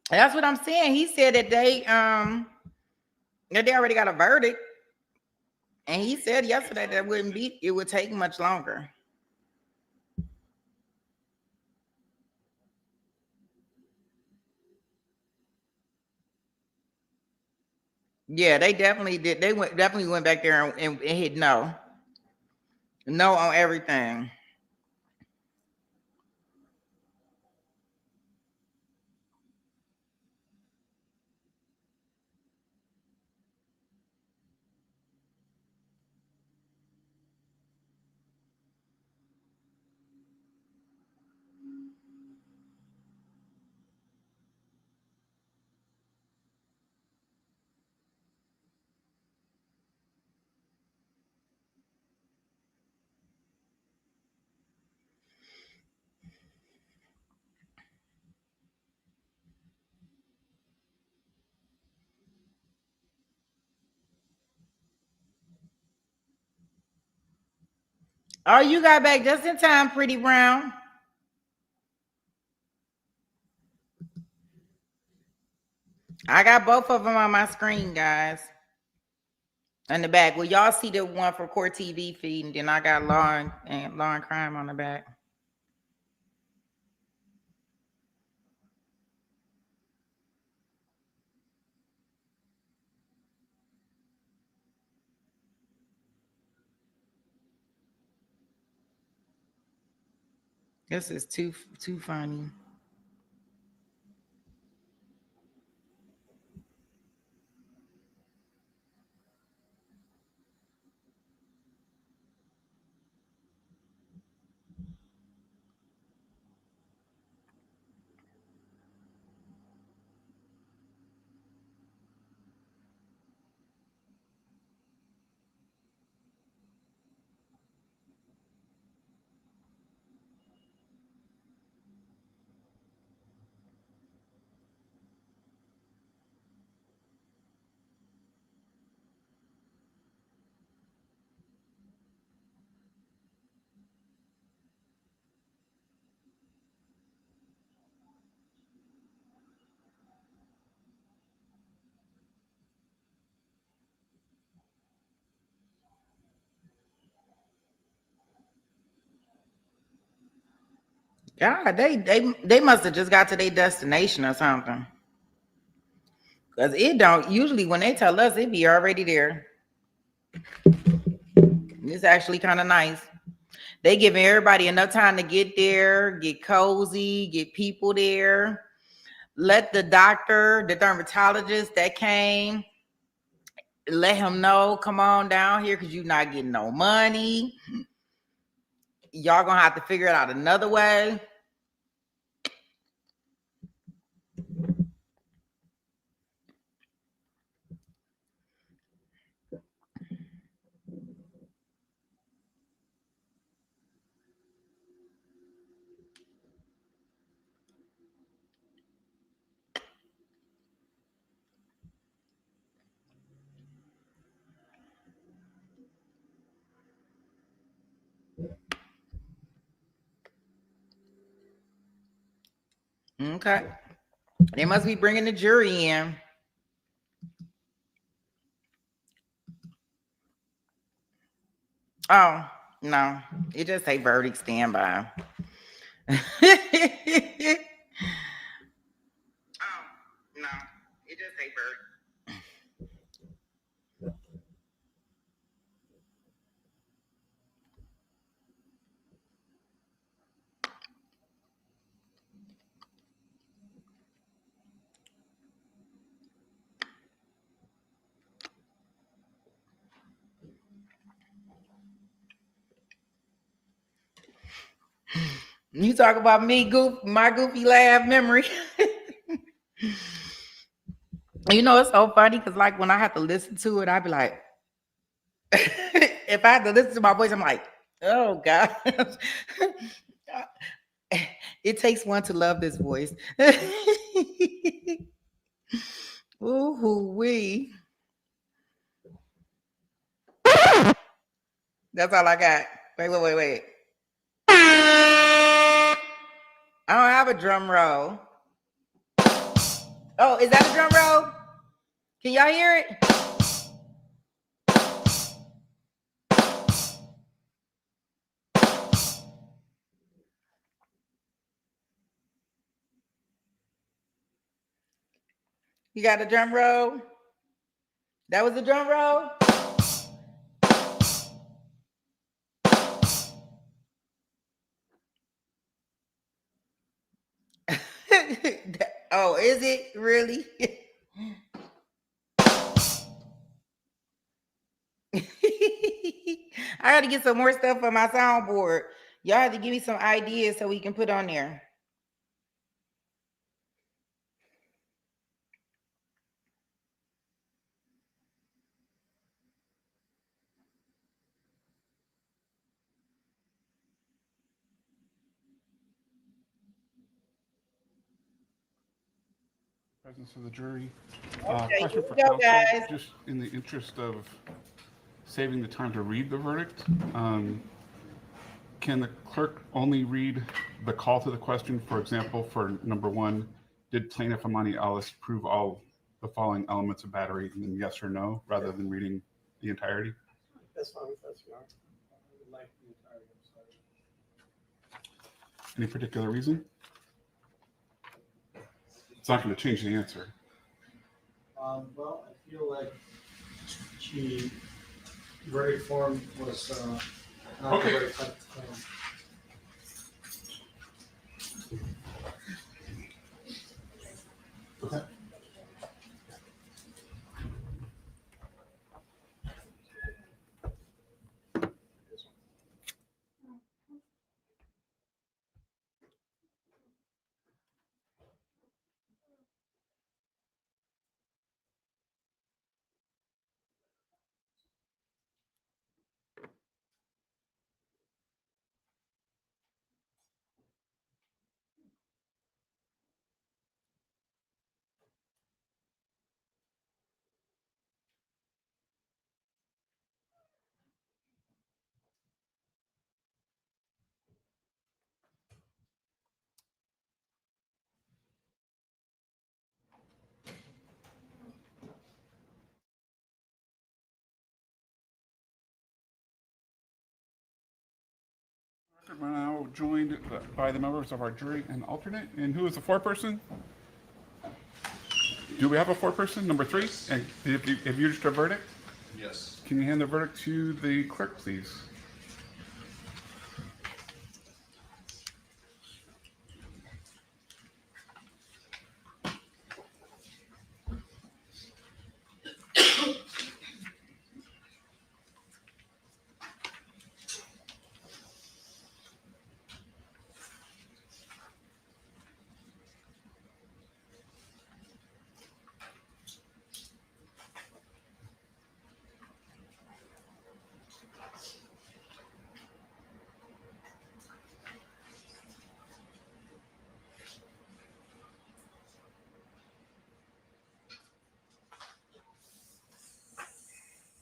That's what I'm saying. He said that they already got a verdict. And he said yesterday that it would take much longer. Yeah, they definitely did. They definitely went back there and hit no on everything. Oh, you got back just in time, Pretty Brown. I got both of them on my screen, guys. In the back. Well, y'all see the one for Court TV feed, and then I got Law and Crime on the back. This is too funny. God, they must have just got to their destination or something. Because it don't usually when they tell us it be already there. It's actually kind of nice. They giving everybody enough time to get there, get cozy, get people there. Let the doctor, the dermatologist that came, let him know, come on down here because you're not getting no money. Y'all gonna have to figure it out another way. Okay. They must be bringing the jury in. Oh, no. It just say verdict standby. Oh, no. It just say verdict. You talk about me, my goofy laugh memory. You know, it's so funny because, like, when I have to listen to it, I be like, if I have to listen to my voice, I'm like, oh God. It takes one to love this voice. Ooh wee. That's all I got. Wait. I don't have a drum roll. Oh, is that a drum roll? Can y'all hear it? You got a drum roll? That was a drum roll? Oh, is it really? I got to get some more stuff on my soundboard. Y'all have to give me some ideas so we can put on there. Presence of the jury. Okay, Question here for we go, counsel, guys. just in the interest of saving the time to read the verdict, can the clerk only read the call to the question? For example, for number one, did plaintiff Amani Alice prove all the following elements of battery, and then yes or no, rather than reading the entirety? That's fine with us, Your Honor. I would like the entirety, I'm sorry. Any particular reason? It's not going to change the answer. Well, I feel like the verdict form was not Okay. the right type of claim. Okay. We're now joined by the members of our jury and alternate. And who is the foreperson? Do we have a foreperson? Number three? And have you reached a verdict? Yes. Can you hand the verdict to the clerk, please?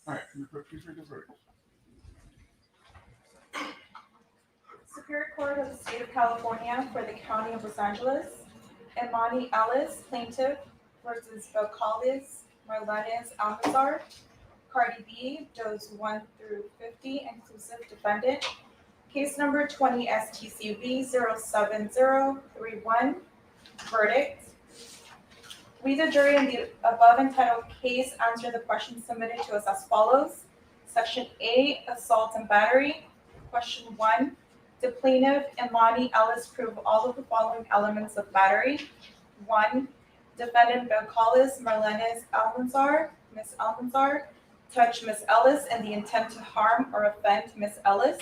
All right, can the clerk please read the verdict? Superior Court of the State of California for the County of Los Angeles Imani Ellis, plaintiff, versus Vocales Marlenes Almanzar. Cardi B, does 1 through 50, inclusive defendant. Case number 20 STCV 07031. Verdict. We, the jury, in the above entitled case, answer the questions submitted to us as follows. Section A, assault and battery. Question 1. Did plaintiff Imani Ellis prove all of the following elements of battery? 1. Defendant Vocales Marlenes Almanzar, Ms. Almanzar, touched Ms. Ellis in the intent to harm or offend Ms. Ellis.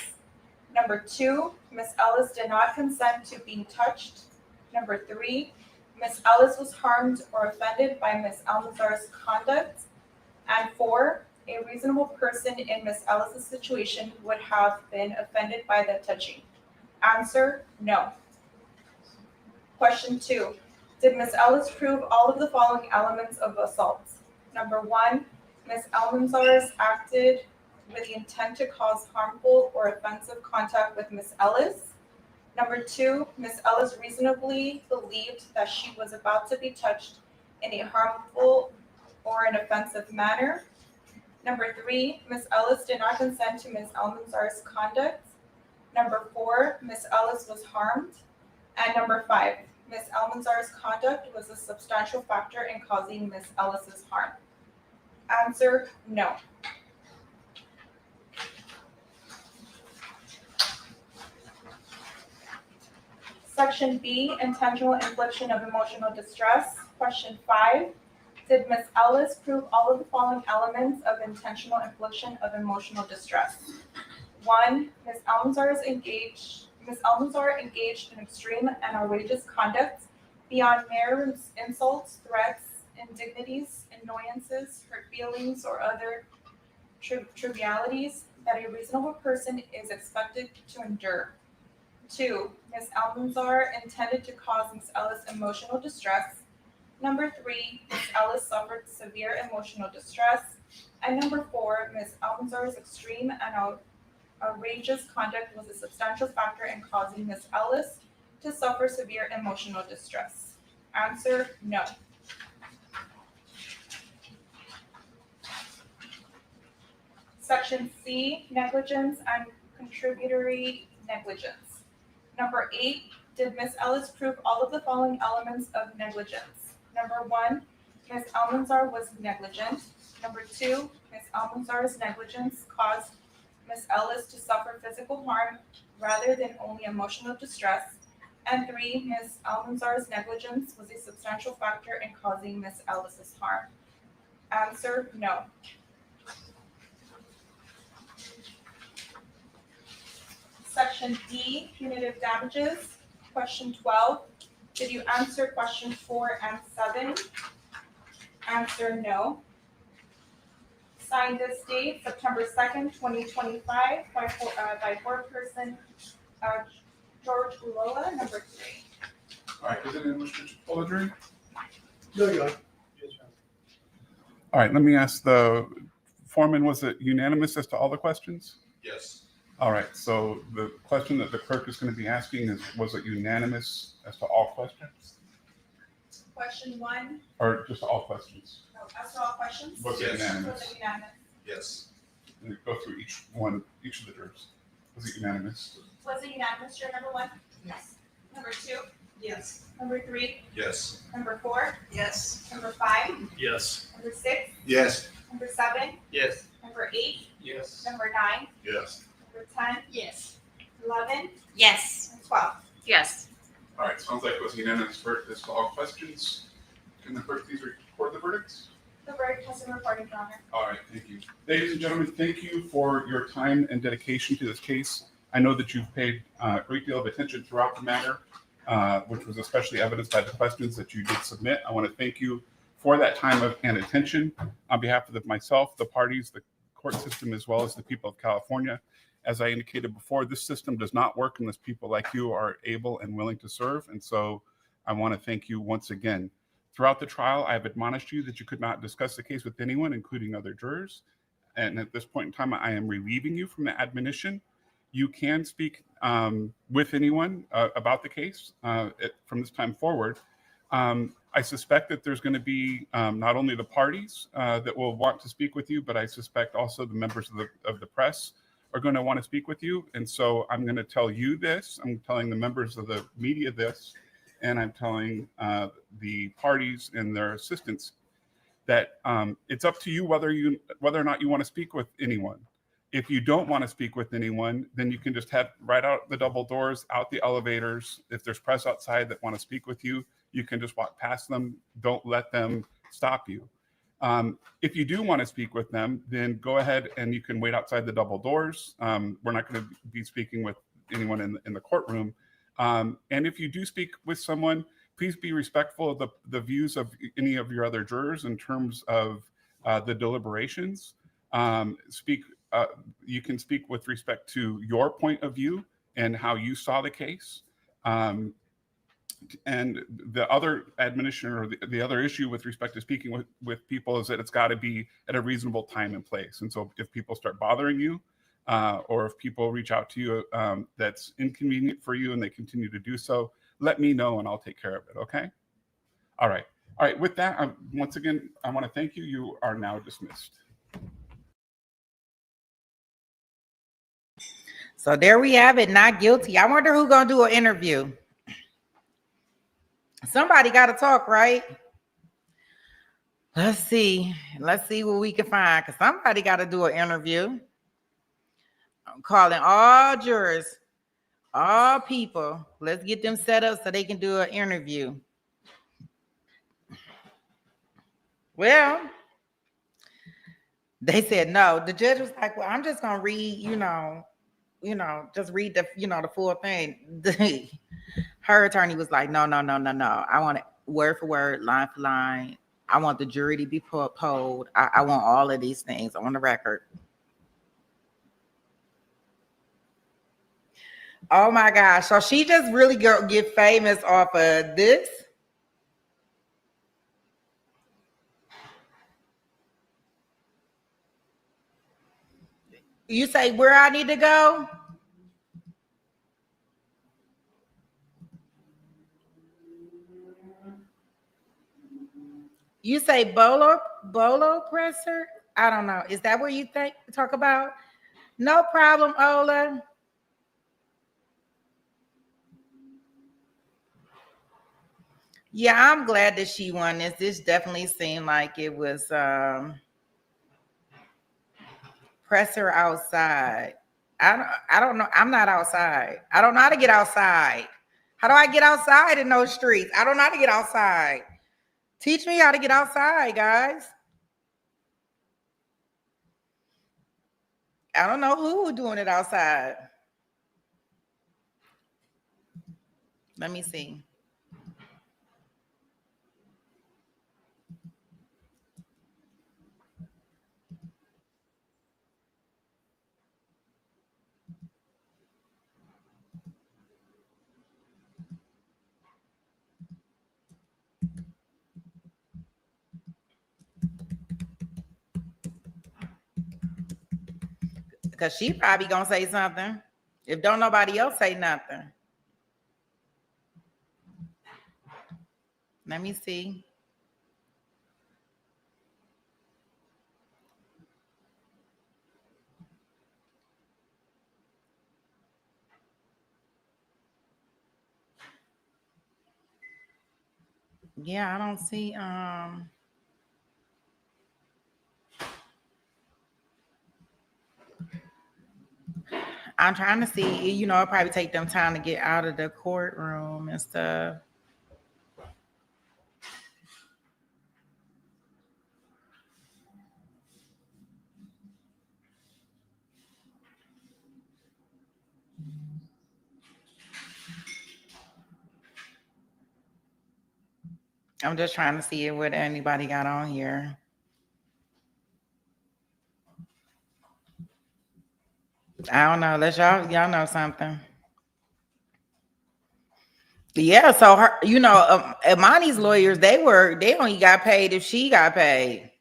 Number 2, Ms. Ellis did not consent to being touched. Number 3, Ms. Ellis was harmed or offended by Ms. Almanzar's conduct. And 4, a reasonable person in Ms. Ellis' situation would have been offended by the touching. Answer, no. Question 2, did Ms. Ellis prove all of the following elements of assault? Number 1, Ms. Almanzar acted with the intent to cause harmful or offensive contact with Ms. Ellis. Number 2, Ms. Ellis reasonably believed that she was about to be touched in a harmful or an offensive manner. Number 3, Ms. Ellis did not consent to Ms. Almanzar's conduct. Number 4, Ms. Ellis was harmed. And number 5, Ms. Almanzar's conduct was a substantial factor in causing Ms. Ellis's harm. Answer, no. Section B, intentional infliction of emotional distress. Question 5, did Ms. Ellis prove all of the following elements of intentional infliction of emotional distress? 1, Ms. Almanzar engaged in extreme and outrageous conduct beyond mere insults, threats, indignities, annoyances, hurt feelings, or other trivialities that a reasonable person is expected to endure. 2, Ms. Almanzar intended to cause Ms. Ellis emotional distress. Number 3, Ms. Ellis suffered severe emotional distress. And number 4, Ms. Almanzar's extreme and outrageous conduct was a substantial factor in causing Ms. Ellis to suffer severe emotional distress. Answer, no. Section C, negligence and contributory negligence. Number 8, did Ms. Ellis prove all of the following elements of negligence? Number 1, Ms. Almanzar was negligent. Number 2, Ms. Almanzar's negligence caused Ms. Ellis to suffer physical harm rather than only emotional distress. And 3, Ms. Almanzar's negligence was a substantial factor in causing Ms. Ellis's harm. Answer, no. Section D, punitive damages. Question 12, did you answer question 4 and 7? Answer, no. Signed this date, September 2nd, 2025, by foreperson George Uloa, number 3. All right, does anyone wish to pull a jury? No, you're. All right, let me ask the foreman, was it unanimous as to all the questions? Yes. All right, so the question that the clerk is going to be asking is, was it unanimous as to all questions? Question 1. Or just all questions? No, as to all questions? Was it unanimous? Was it unanimous? Yes. And go through each of the jurors. Was it unanimous? Was it unanimous, juror number 1? Yes. Number 2? Yes. Number 3? Yes. Number 4? Yes. Number 5? Yes. Number 6? Yes. Number 7? Yes. Number 8? Yes. Number 9? Yes. Number 10? Yes. 11? Yes. And 12. Yes. All right, sounds like it was unanimous verdict as to all questions. Can the clerk please record the verdicts? The verdict has been reported, Your Honor. All right, thank you. Ladies and gentlemen, thank you for your time and dedication to this case. I know that you've paid a great deal of attention throughout the matter, which was especially evidenced by the questions that you did submit. I want to thank you for that time and attention on behalf of myself, the parties, the court system, as well as the people of California. As I indicated before, this system does not work unless people like you are able and willing to serve. And so I want to thank you once again. Throughout the trial, I have admonished you that you could not discuss the case with anyone, including other jurors. And at this point in time, I am relieving you from the admonition. You can speak with anyone about the case from this time forward. I suspect that there's going to be not only the parties that will want to speak with you, but I suspect also the members of the press are going to want to speak with you. And so I'm going to tell you this. I'm telling the members of the media this, and I'm telling the parties and their assistants that it's up to you whether or not you want to speak with anyone. If you don't want to speak with anyone, then you can just head right out the double doors, out the elevators. If there's press outside that want to speak with you, you can just walk past them. Don't let them stop you. If you do want to speak with them, then go ahead and you can wait outside the double doors. We're not going to be speaking with anyone in the courtroom. And if you do speak with someone, please be respectful of the views of any of your other jurors in terms of the deliberations. You can speak with respect to your point of view and how you saw the case. And the other admonition or the other issue with respect to speaking with people is that it's got to be at a reasonable time and place. And so if people start bothering you, or if people reach out to you that's inconvenient for you and they continue to do so, let me know and I'll take care of it, okay? All right. With that, once again, I want to thank you. You are now dismissed. So there we have it, not guilty. I wonder who's going to do an interview. Somebody got to talk, right? Let's see what we can find, because somebody got to do an interview. I'm calling all jurors, all people. Let's get them set up so they can do an interview. Well, they said no. The judge was like, well, I'm just going to read, just read the full thing. Her attorney was like, no. I want it word for word, line for line. I want the jury to be polled. I want all of these things on the record. Oh my gosh. So she just really get famous off of this? You say where I need to go? You say bolo presser? I don't know. Is that what you talk about? No problem, Ola. Yeah, I'm glad that she won this. This definitely seemed like it was presser outside. I don't know. I'm not outside. I don't know how to get outside. How do I get outside in those streets? I don't know how to get outside. Teach me how to get outside, guys. I don't know who doing it outside. Let me see. Because she probably gonna say something if don't nobody else say nothing. Let me see. Yeah, I don't see I'm trying to see, it'll probably take them time to get out of the courtroom and stuff. I'm just trying to see what anybody got on here. I don't know. Let y'all know something. Yeah, so her, Imani's lawyers, they only got paid if she got paid.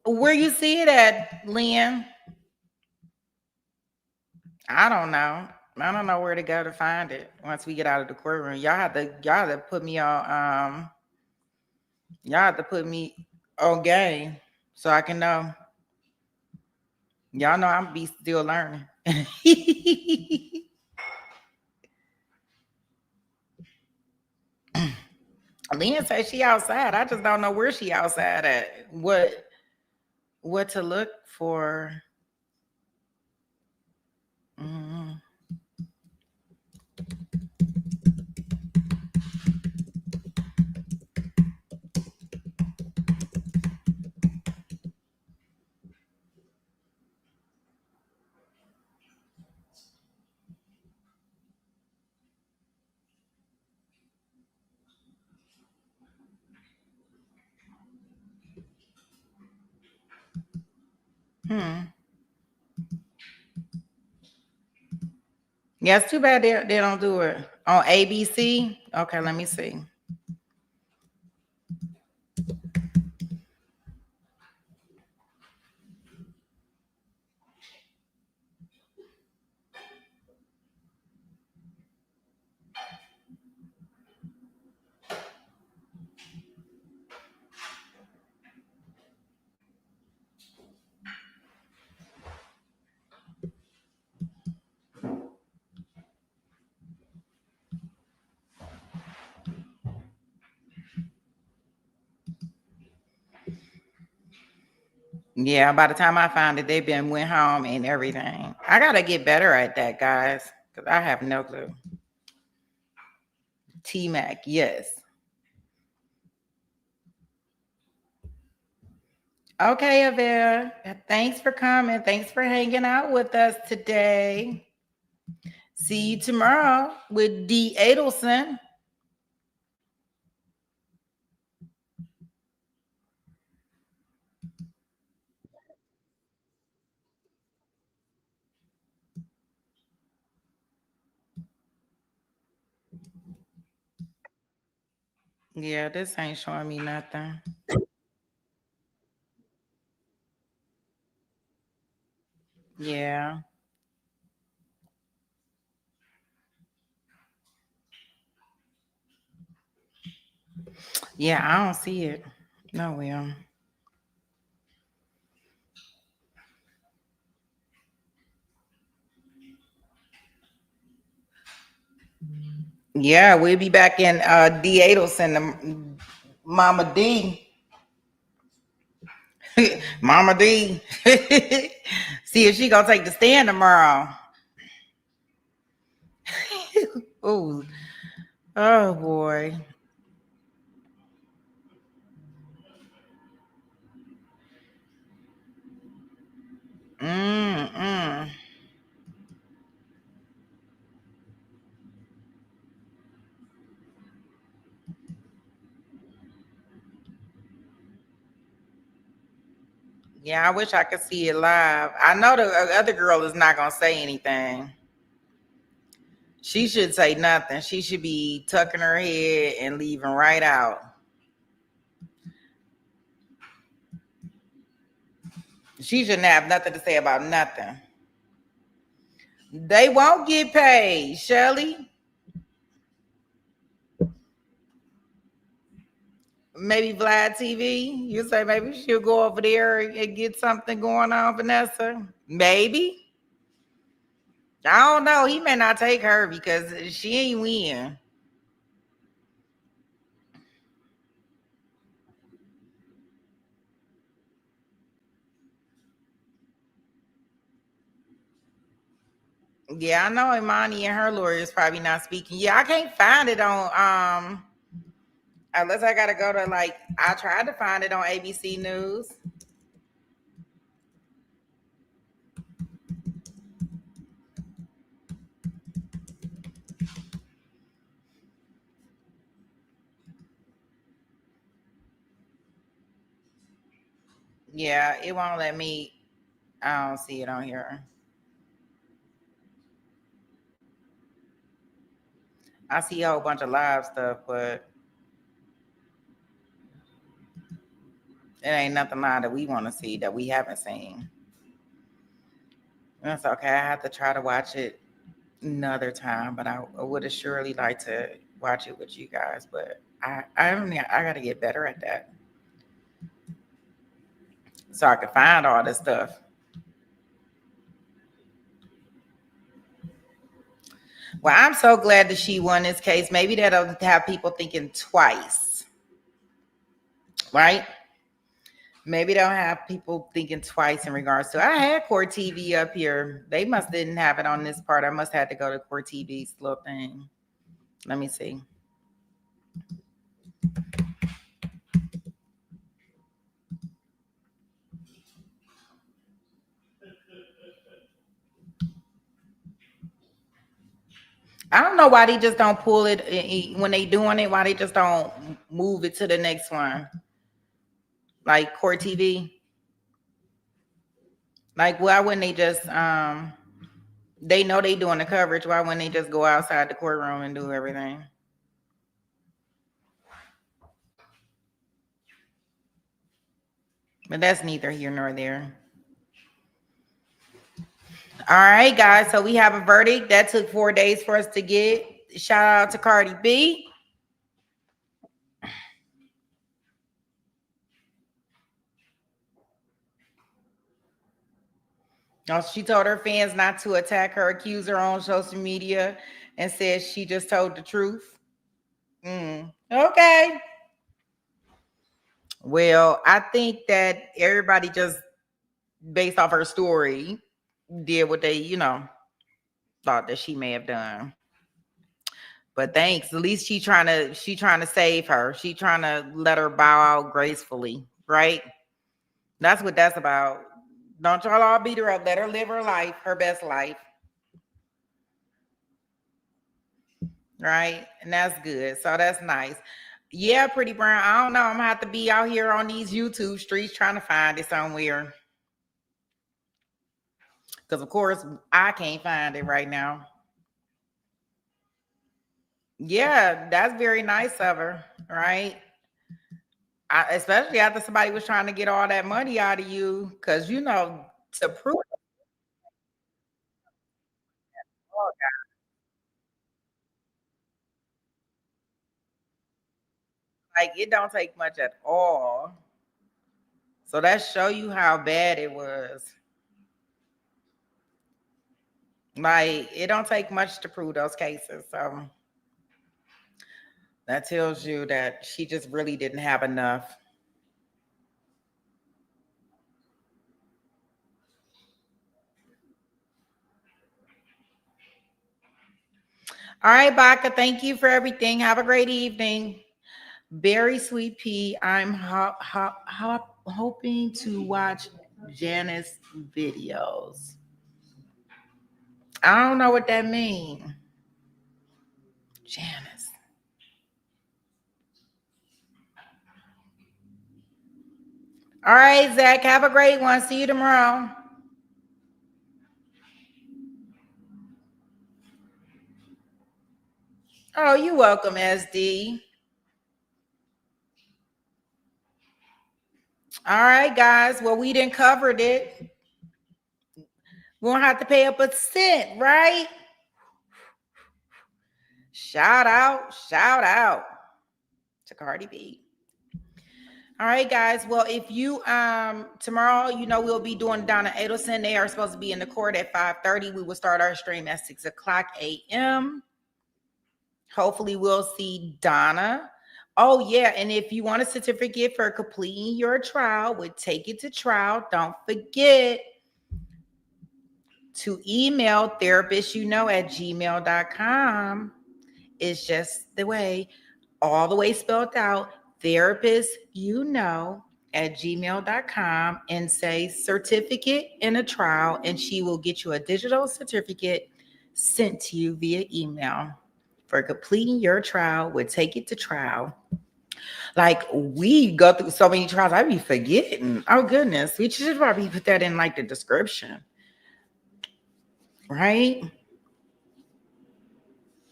Where you see it at, Lynn? I don't know. I don't know where to go to find it once we get out of the courtroom. Y'all have to put me on y'all have to put me on game so I can know. Y'all know I'm be still learning. Leah says she outside. I just don't know where she outside at. What to look for. Mhm. Yeah, it's too bad they don't do it on ABC. Okay, let me see. Yeah, by the time I found it, they've been went home and everything. I gotta get better at that, guys, because I have no clue. T-Mac, yes. Okay, Avera. Thanks for coming. Thanks for hanging out with us today. See you tomorrow with D. Adelson. Yeah, this ain't showing me nothing. Yeah. Yeah, I don't see it. No, Will. Yeah, we'll be back in D. Adelson, Mama D. Mama D. See if she gonna take the stand tomorrow. Oh, oh boy. Mm-mm. Yeah, I wish I could see it live. I know the other girl is not gonna say anything. She should say nothing. She should be tucking her head and leaving right out. She shouldn't have nothing to say about nothing. They won't get paid, Shelly. Maybe Vlad TV. You say maybe she'll go over there and get something going on, Vanessa. Maybe. I don't know. He may not take her because she ain't win. Yeah, I know Imani and her lawyer is probably not speaking. Yeah, I can't find it on unless I gotta go to I tried to find it on ABC News. Yeah, it won't let me. I don't see it on here. I see a whole bunch of live stuff, but it ain't nothing live that we want to see that we haven't seen. That's okay. I have to try to watch it another time, but I would have surely liked to watch it with you guys. But I gotta get better at that, so I can find all this stuff. Well, I'm so glad that she won this case. Maybe that'll have people thinking twice, right? Maybe they'll have people thinking twice in regards to. I had Court TV up here. They must didn't have it on this part. I must have to go to Court TV's little thing. Let me see. I don't know why they just don't pull it when they doing it. Why they just don't move it to the next one, like Court TV. Like, why wouldn't they just? They know they doing the coverage. Why wouldn't they just go outside the courtroom and do everything? But that's neither here nor there. All right, guys. So we have a verdict that took 4 days for us to get. Shout out to Cardi B. No, she told her fans not to attack her accuser on social media and said she just told the truth. Okay. Well, I think that everybody just based off her story did what they, thought that she may have done. But thanks. At least she trying to save her. She trying to let her bow out gracefully, right? That's what that's about. Don't y'all all beat her up. Let her live her life, her best life. Right? And that's good. So that's nice. Yeah, Pretty Brown. I don't know. I'm gonna have to be out here on these YouTube streets trying to find it somewhere. Because of course I can't find it right now. Yeah, that's very nice of her, right? Especially after somebody was trying to get all that money out of you, because to prove like it don't take much at all. So that show you how bad it was. Like it don't take much to prove those cases. So that tells you that she just really didn't have enough. All right, Baka, thank you for everything. Have a great evening. Very Sweet Pea, I'm hoping to watch Janice videos. I don't know what that means. Janice. All right, Zach, have a great one. See you tomorrow. Oh, you're welcome, SD. All right, guys. Well, we didn't cover it. We won't have to pay up a cent, right? Shout out to Cardi B. All right, guys. Well, if you tomorrow, we'll be doing Donna Adelson. They are supposed to be in the court at 5:30. We will start our stream at 6:00 a.m. Hopefully, we'll see Donna. Oh, yeah. And if you want a certificate for completing your trial, we'll take it to trial. Don't forget to email therapistyouknow@gmail.com. It's just the way, all the way spelled out, therapistyouknow@gmail.com, and say certificate in a trial, and she will get you a digital certificate sent to you via email for completing your trial. We'll take it to trial. Like, we go through so many trials, I be forgetting. Oh, goodness. We should probably put that in like the description. Right?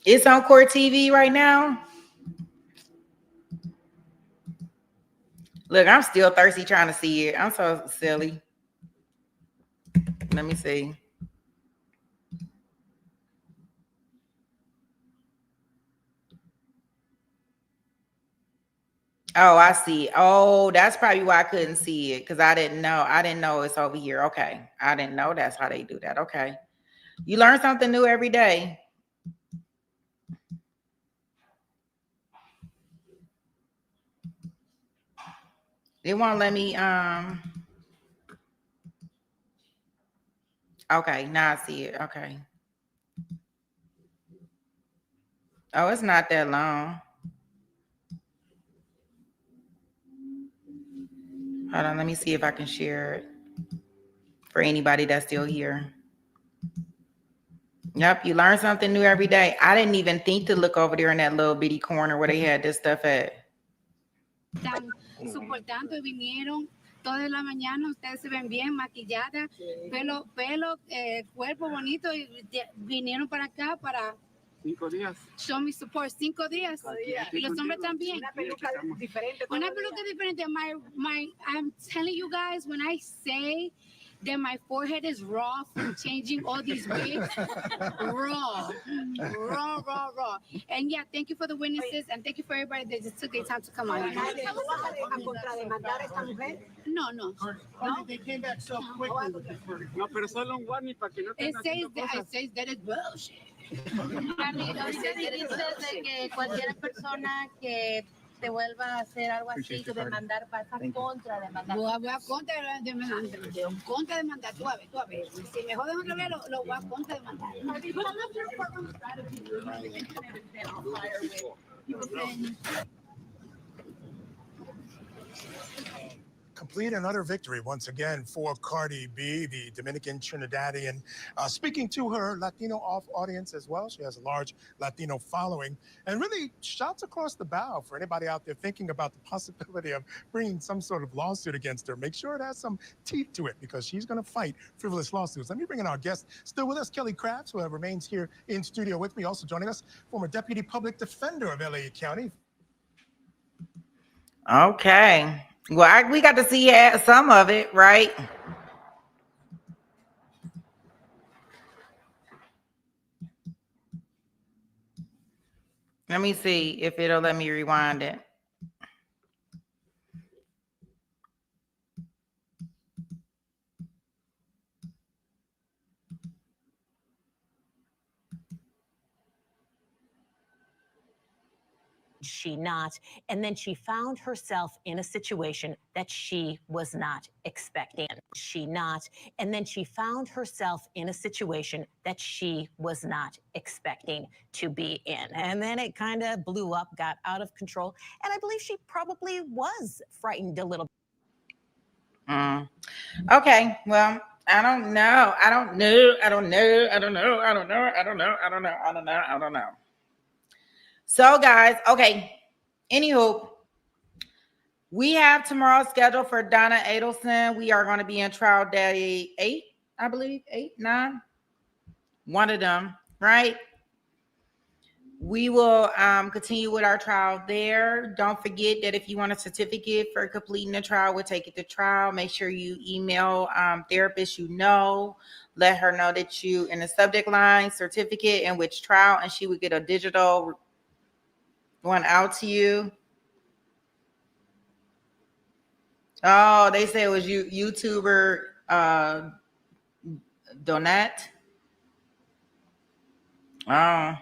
It's on Court TV right now. Look, I'm still thirsty trying to see it. I'm so silly. Let me see. Oh, I see. Oh, that's probably why I couldn't see it because I didn't know. I didn't know it's over here. Okay. I didn't know that's how they do that. Okay. You learn something new every day. It won't let me okay, now I see it. Okay. Oh, it's not that long. Hold on, let me see if I can share it for anybody that's still here. Yep, you learn something new every day. I didn't even think to look over there in that little bitty corner where they had this stuff at. Están soportando, vinieron toda la mañana, ustedes se ven bien maquilladas, pelo, cuerpo bonito, y vinieron para acá para 5 días. show me support 5 días. Y los hombres también. Una peluca diferente. Una peluca diferente. I'm telling you guys, when I say that my forehead is raw from changing all these wigs, raw. And yeah, thank you for the witnesses and thank you for everybody that just took their time to come on. No. No, they came back so quickly with this verdict. No, pero solo un warning para que no te It says that it's bullshit. Ahorita dijiste de que cualquier persona que te vuelva a hacer algo así, tu demandar, vas a contrademandar. Voy a contrademandar, tú a ver. Si me joden otra vez, lo voy a contrademandar. Complete another victory once again for Cardi B, the Dominican Trinidadian, speaking to her Latino audience as well. She has a large Latino following, and really shouts across the bow for anybody out there thinking about the possibility of bringing some sort of lawsuit against her. Make sure it has some teeth to it because she's going to fight frivolous lawsuits. Let me bring in our guest, still with us, Kelly Krabs, who remains here in studio with me. Also joining us, former Deputy Public Defender of LA County. Okay. Well, we got to see some of it, right? Let me see if it'll let me rewind it. She not, and then she found herself in a situation that she was not expecting. She not, and then she found herself in a situation that she was not expecting to be in. And then it kind of blew up, got out of control, and I believe she probably was frightened a little. Okay, well, I don't know. So, guys, okay. Anywho, we have tomorrow scheduled for Donna Adelson. We are going to be in trial day 8, I believe, 8, 9. One of them, right? We will continue with our trial there. Don't forget that if you want a certificate for completing the trial, we'll take it to trial. Make sure you email therapist you know. Let her know that you in the subject line certificate and which trial, and she would get a digital one out to you. Oh, they say it was YouTuber Donat. Oh,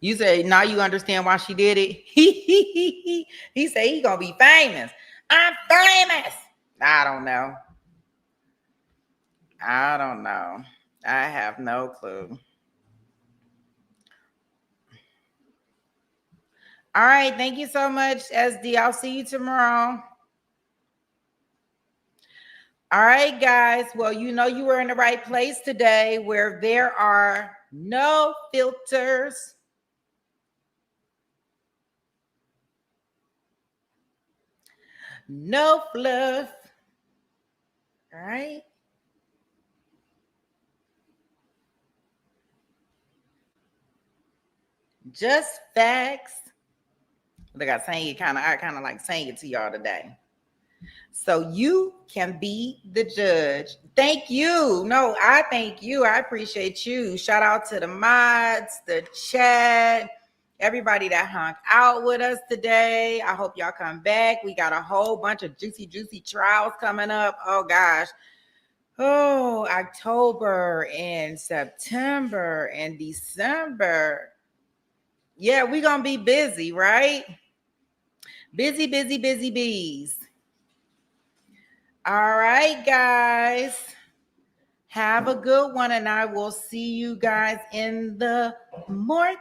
you say now you understand why she did it. He said he gonna be famous. I'm famous. I don't know. I have no clue. All right, thank you so much, SD. I'll see you tomorrow. All right, guys. Well, you know you were in the right place today where there are no filters. No fluff. All right. Just facts. Look, I kind of like saying it to y'all today. So you can be the judge. Thank you. No, I thank you. I appreciate you. Shout out to the mods, the chat, everybody that hung out with us today. I hope y'all come back. We got a whole bunch of juicy trials coming up. Oh gosh. Oh, October and September and December. Yeah, we're going to be busy, right? Busy bees. All right, guys. Have a good one, and I will see you guys in the morning.